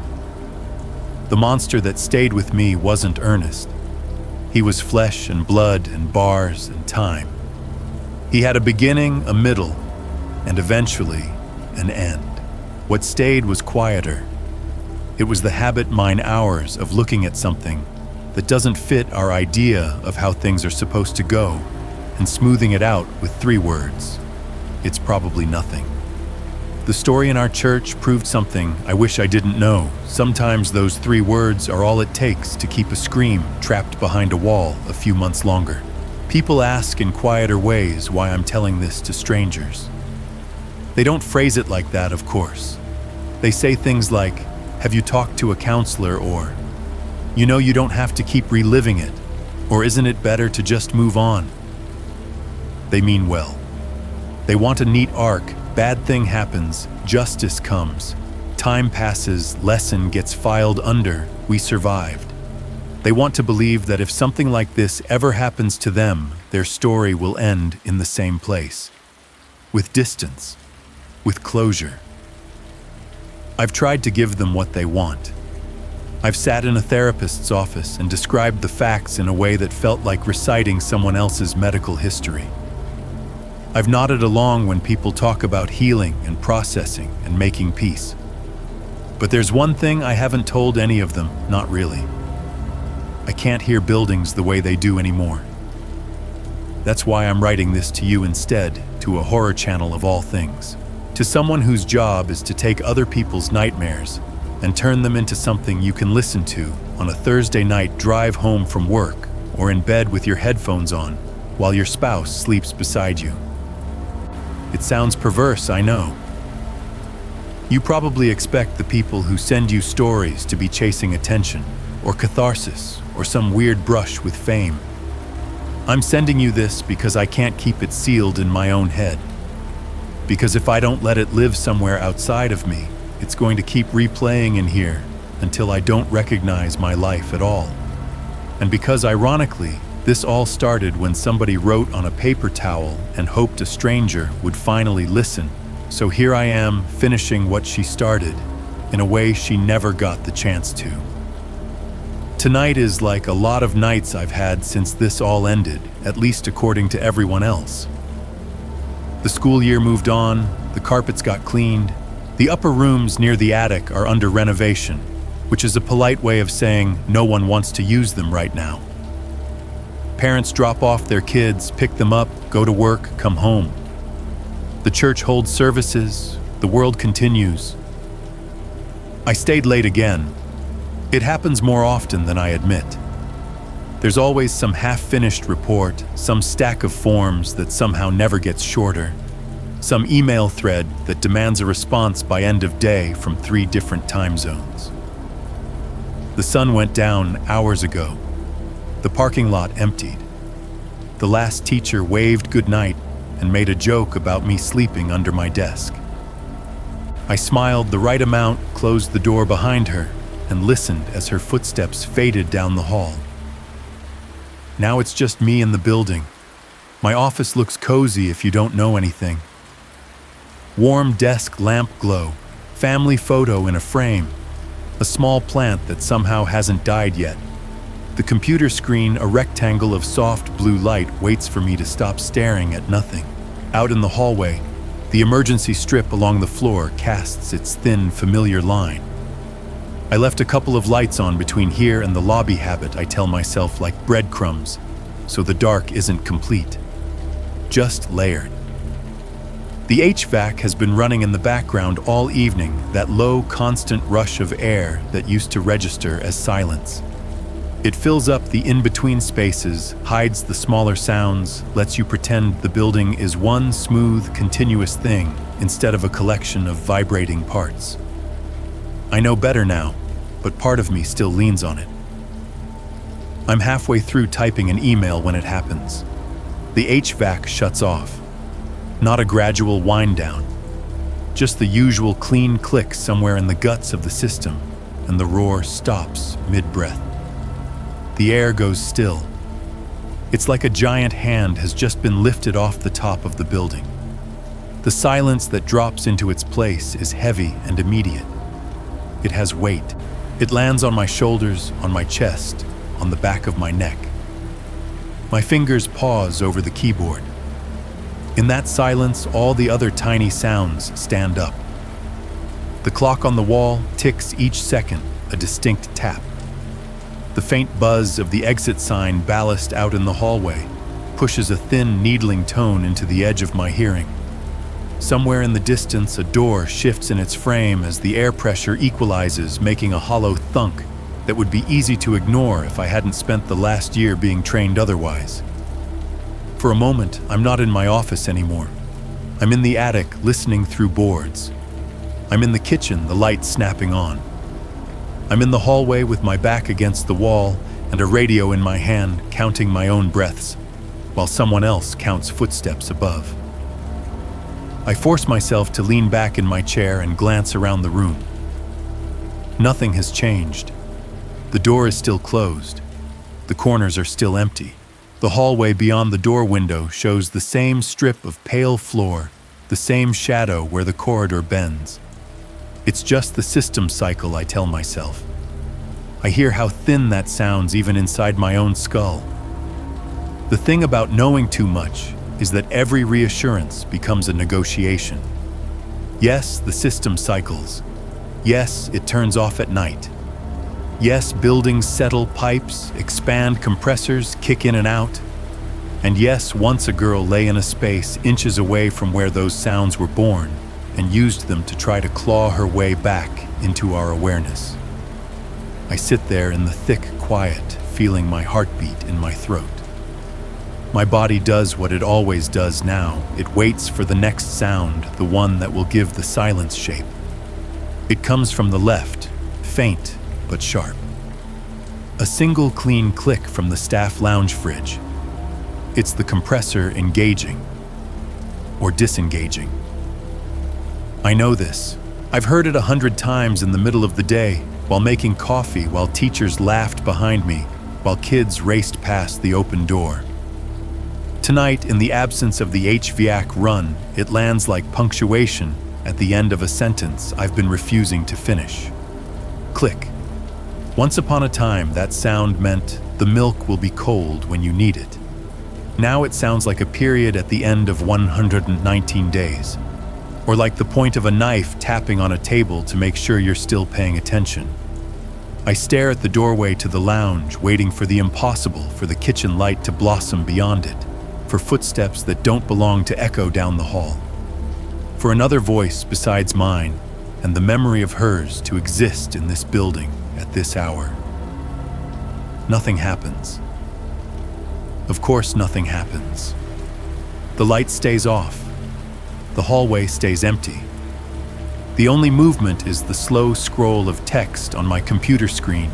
The monster that stayed with me wasn't Ernest. He was flesh and blood and bars and time. He had a beginning, a middle, and eventually an end. What stayed was quieter. It was the habit, mine hours, of looking at something that doesn't fit our idea of how things are supposed to go and smoothing it out with 3 words. It's probably nothing. The story in our church proved something I wish I didn't know. Sometimes those 3 words are all it takes to keep a scream trapped behind a wall a few months longer. People ask in quieter ways why I'm telling this to strangers. They don't phrase it like that, of course. They say things like, "Have you talked to a counselor?" or, "You know you don't have to keep reliving it," or "Isn't it better to just move on?" They mean well. They want a neat arc. Bad thing happens, justice comes, time passes, lesson gets filed under, we survived. They want to believe that if something like this ever happens to them, their story will end in the same place, with distance, with closure. I've tried to give them what they want. I've sat in a therapist's office and described the facts in a way that felt like reciting someone else's medical history. I've nodded along when people talk about healing and processing and making peace. But there's one thing I haven't told any of them, not really. I can't hear buildings the way they do anymore. That's why I'm writing this to you instead, to a horror channel of all things. To someone whose job is to take other people's nightmares and turn them into something you can listen to on a Thursday night drive home from work or in bed with your headphones on while your spouse sleeps beside you. It sounds perverse, I know. You probably expect the people who send you stories to be chasing attention, or catharsis, or some weird brush with fame. I'm sending you this because I can't keep it sealed in my own head. Because if I don't let it live somewhere outside of me, it's going to keep replaying in here until I don't recognize my life at all. And because, ironically, this all started when somebody wrote on a paper towel and hoped a stranger would finally listen So here I am, finishing what she started, in a way she never got the chance to. Tonight is like a lot of nights I've had since this all ended, at least according to everyone else. The school year moved on, the carpets got cleaned, the upper rooms near the attic are under renovation, which is a polite way of saying no one wants to use them right now. Parents drop off their kids, pick them up, go to work, come home. The church holds services, the world continues. I stayed late again. It happens more often than I admit. There's always some half-finished report, some stack of forms that somehow never gets shorter, some email thread that demands a response by end of day from 3 different time zones. The sun went down hours ago. The parking lot emptied. The last teacher waved goodnight and made a joke about me sleeping under my desk. I smiled the right amount, closed the door behind her, and listened as her footsteps faded down the hall. Now it's just me in the building. My office looks cozy if you don't know anything. Warm desk lamp glow, family photo in a frame, a small plant that somehow hasn't died yet. The computer screen, a rectangle of soft blue light, waits for me to stop staring at nothing. Out in the hallway, the emergency strip along the floor casts its thin, familiar line. I left a couple of lights on between here and the lobby habit, I tell myself, like breadcrumbs, so the dark isn't complete, just layered. The HVAC has been running in the background all evening, that low, constant rush of air that used to register as silence. It fills up the in-between spaces, hides the smaller sounds, lets you pretend the building is one smooth, continuous thing instead of a collection of vibrating parts. I know better now, but part of me still leans on it. I'm halfway through typing an email when it happens. The HVAC shuts off. Not a gradual wind down, just the usual clean click somewhere in the guts of the system, and the roar stops mid-breath. The air goes still. It's like a giant hand has just been lifted off the top of the building. The silence that drops into its place is heavy and immediate. It has weight. It lands on my shoulders, on my chest, on the back of my neck. My fingers pause over the keyboard. In that silence, all the other tiny sounds stand up. The clock on the wall ticks each second, a distinct tap. The faint buzz of the exit sign ballast out in the hallway pushes a thin, needling tone into the edge of my hearing. Somewhere in the distance, a door shifts in its frame as the air pressure equalizes, making a hollow thunk that would be easy to ignore if I hadn't spent the last year being trained otherwise. For a moment, I'm not in my office anymore. I'm in the attic, listening through boards. I'm in the kitchen, the light snapping on. I'm in the hallway with my back against the wall and a radio in my hand, counting my own breaths, while someone else counts footsteps above. I force myself to lean back in my chair and glance around the room. Nothing has changed. The door is still closed. The corners are still empty. The hallway beyond the door window shows the same strip of pale floor, the same shadow where the corridor bends. It's just the system cycle, I tell myself. I hear how thin that sounds even inside my own skull. The thing about knowing too much is that every reassurance becomes a negotiation. Yes, the system cycles. Yes, it turns off at night. Yes, buildings settle pipes, expand compressors, kick in and out. And yes, once a girl lay in a space inches away from where those sounds were born and used them to try to claw her way back into our awareness. I sit there in the thick quiet, feeling my heartbeat in my throat. My body does what it always does now. It waits for the next sound, the one that will give the silence shape. It comes from the left, faint but sharp. A single clean click from the staff lounge fridge. It's the compressor engaging or disengaging. I know this. I've heard it 100 times in the middle of the day, while making coffee, while teachers laughed behind me, while kids raced past the open door. Tonight, in the absence of the HVAC run, it lands like punctuation at the end of a sentence I've been refusing to finish. Click. Once upon a time, that sound meant the milk will be cold when you need it. Now it sounds like a period at the end of 119 days, or like the point of a knife tapping on a table to make sure you're still paying attention. I stare at the doorway to the lounge, waiting for the impossible, for the kitchen light to blossom beyond it, for footsteps that don't belong to echo down the hall, for another voice besides mine and the memory of hers to exist in this building at this hour. Nothing happens. Of course, nothing happens. The light stays off. The hallway stays empty. The only movement is the slow scroll of text on my computer screen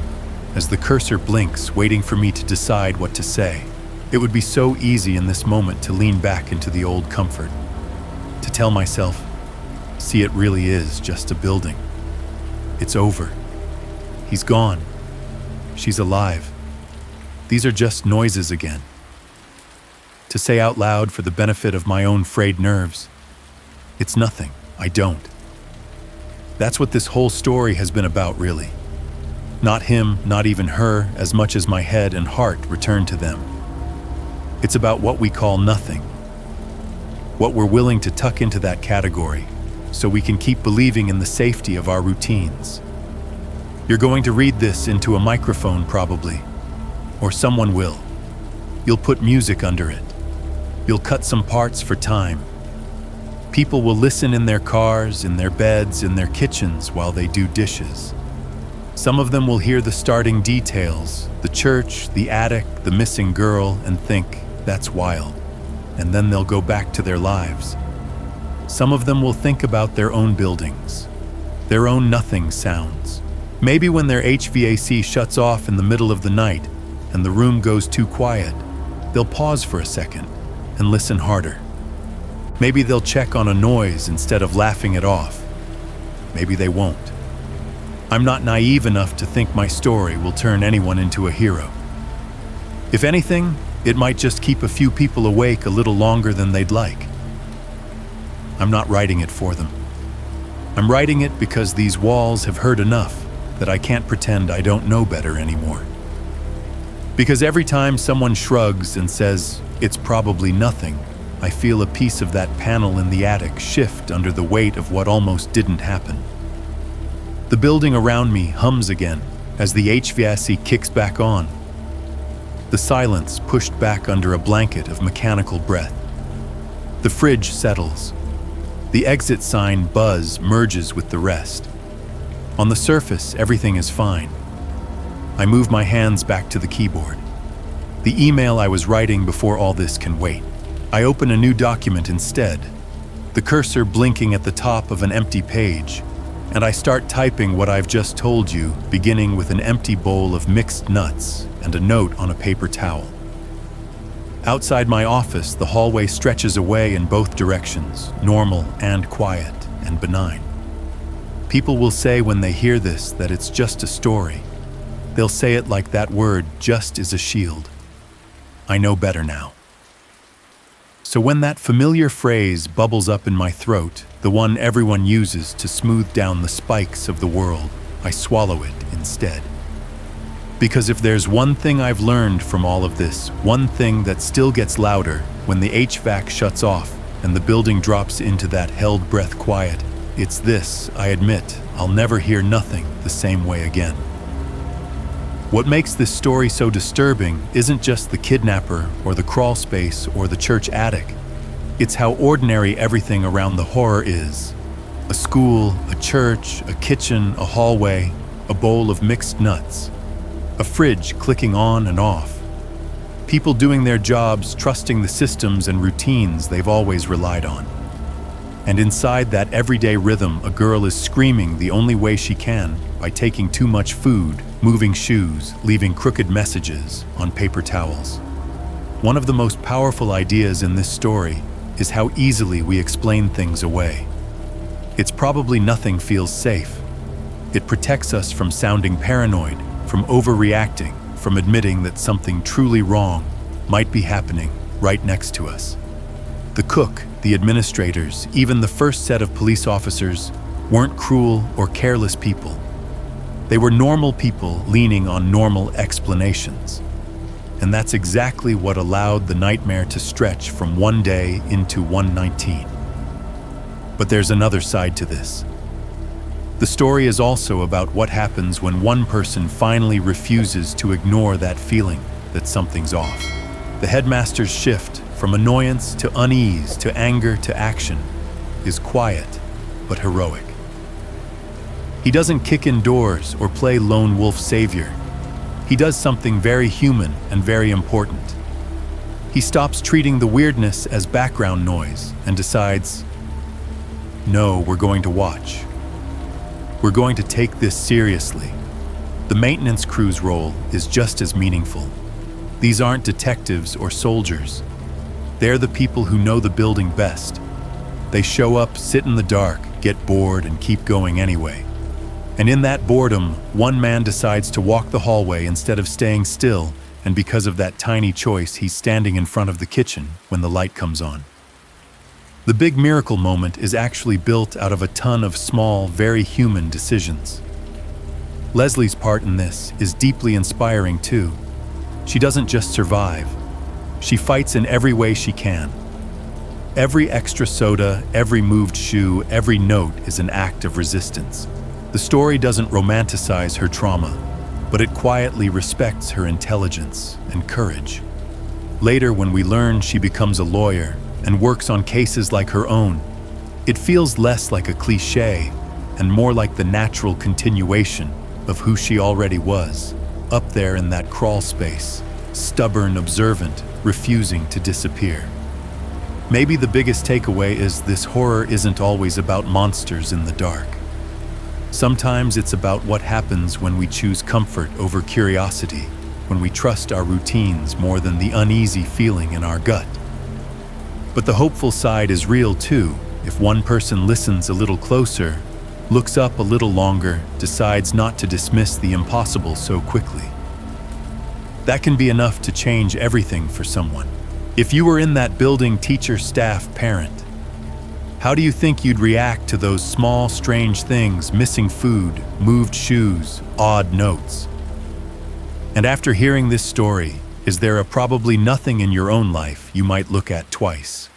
as the cursor blinks, waiting for me to decide what to say. It would be so easy in this moment to lean back into the old comfort, to tell myself, see, it really is just a building. It's over. He's gone. She's alive. These are just noises again. To say out loud for the benefit of my own frayed nerves, it's nothing. I don't. That's what this whole story has been about, really. Not him, not even her, as much as my head and heart return to them. It's about what we call nothing. What we're willing to tuck into that category so we can keep believing in the safety of our routines. You're going to read this into a microphone probably, or someone will. You'll put music under it. You'll cut some parts for time. People will listen in their cars, in their beds, in their kitchens while they do dishes. Some of them will hear the starting details, the church, the attic, the missing girl, and think, that's wild. And then they'll go back to their lives. Some of them will think about their own buildings, their own nothing sounds. Maybe when their HVAC shuts off in the middle of the night and the room goes too quiet, they'll pause for a second and listen harder. Maybe they'll check on a noise instead of laughing it off. Maybe they won't. I'm not naive enough to think my story will turn anyone into a hero. If anything, it might just keep a few people awake a little longer than they'd like. I'm not writing it for them. I'm writing it because these walls have heard enough that I can't pretend I don't know better anymore. Because every time someone shrugs and says, it's probably nothing, I feel a piece of that panel in the attic shift under the weight of what almost didn't happen. The building around me hums again as the HVAC kicks back on. The silence pushed back under a blanket of mechanical breath. The fridge settles. The exit sign buzz merges with the rest. On the surface, everything is fine. I move my hands back to the keyboard. The email I was writing before all this can wait. I open a new document instead, the cursor blinking at the top of an empty page, and I start typing what I've just told you, beginning with an empty bowl of mixed nuts and a note on a paper towel. Outside my office, the hallway stretches away in both directions, normal and quiet and benign. People will say when they hear this that it's just a story. They'll say it like that word just is a shield. I know better now. So when that familiar phrase bubbles up in my throat, the one everyone uses to smooth down the spikes of the world, I swallow it instead. Because if there's one thing I've learned from all of this, one thing that still gets louder when the HVAC shuts off and the building drops into that held breath quiet, it's this: I admit I'll never hear nothing the same way again. What makes this story so disturbing isn't just the kidnapper or the crawl space or the church attic. It's how ordinary everything around the horror is. A school, a church, a kitchen, a hallway, a bowl of mixed nuts, a fridge clicking on and off. People doing their jobs, trusting the systems and routines they've always relied on. And inside that everyday rhythm, a girl is screaming the only way she can, by taking too much food, moving shoes, leaving crooked messages on paper towels. One of the most powerful ideas in this story is how easily we explain things away. It's probably nothing feels safe. It protects us from sounding paranoid, from overreacting, from admitting that something truly wrong might be happening right next to us. The cook, the administrators, even the first set of police officers weren't cruel or careless people. They were normal people leaning on normal explanations. And that's exactly what allowed the nightmare to stretch from one day into 119. But there's another side to this. The story is also about what happens when one person finally refuses to ignore that feeling that something's off. The headmaster's shift from annoyance to unease to anger to action is quiet but heroic. He doesn't kick in doors or play lone wolf savior. He does something very human and very important. He stops treating the weirdness as background noise and decides, no, we're going to watch. We're going to take this seriously. The maintenance crew's role is just as meaningful. These aren't detectives or soldiers. They're the people who know the building best. They show up, sit in the dark, get bored, and keep going anyway. And in that boredom, one man decides to walk the hallway instead of staying still, and because of that tiny choice, he's standing in front of the kitchen when the light comes on. The big miracle moment is actually built out of a ton of small, very human decisions. Leslie's part in this is deeply inspiring too. She doesn't just survive. She fights in every way she can. Every extra soda, every moved shoe, every note is an act of resistance. The story doesn't romanticize her trauma, but it quietly respects her intelligence and courage. Later, when we learn she becomes a lawyer and works on cases like her own, it feels less like a cliché and more like the natural continuation of who she already was, up there in that crawl space, stubborn, observant, refusing to disappear. Maybe the biggest takeaway is this horror isn't always about monsters in the dark. Sometimes it's about what happens when we choose comfort over curiosity, when we trust our routines more than the uneasy feeling in our gut. But the hopeful side is real too. If one person listens a little closer, looks up a little longer, decides not to dismiss the impossible so quickly. That can be enough to change everything for someone. If you were in that building, teacher, staff, parent, how do you think you'd react to those small, strange things, missing food, moved shoes, odd notes? And after hearing this story, is there probably nothing in your own life you might look at twice?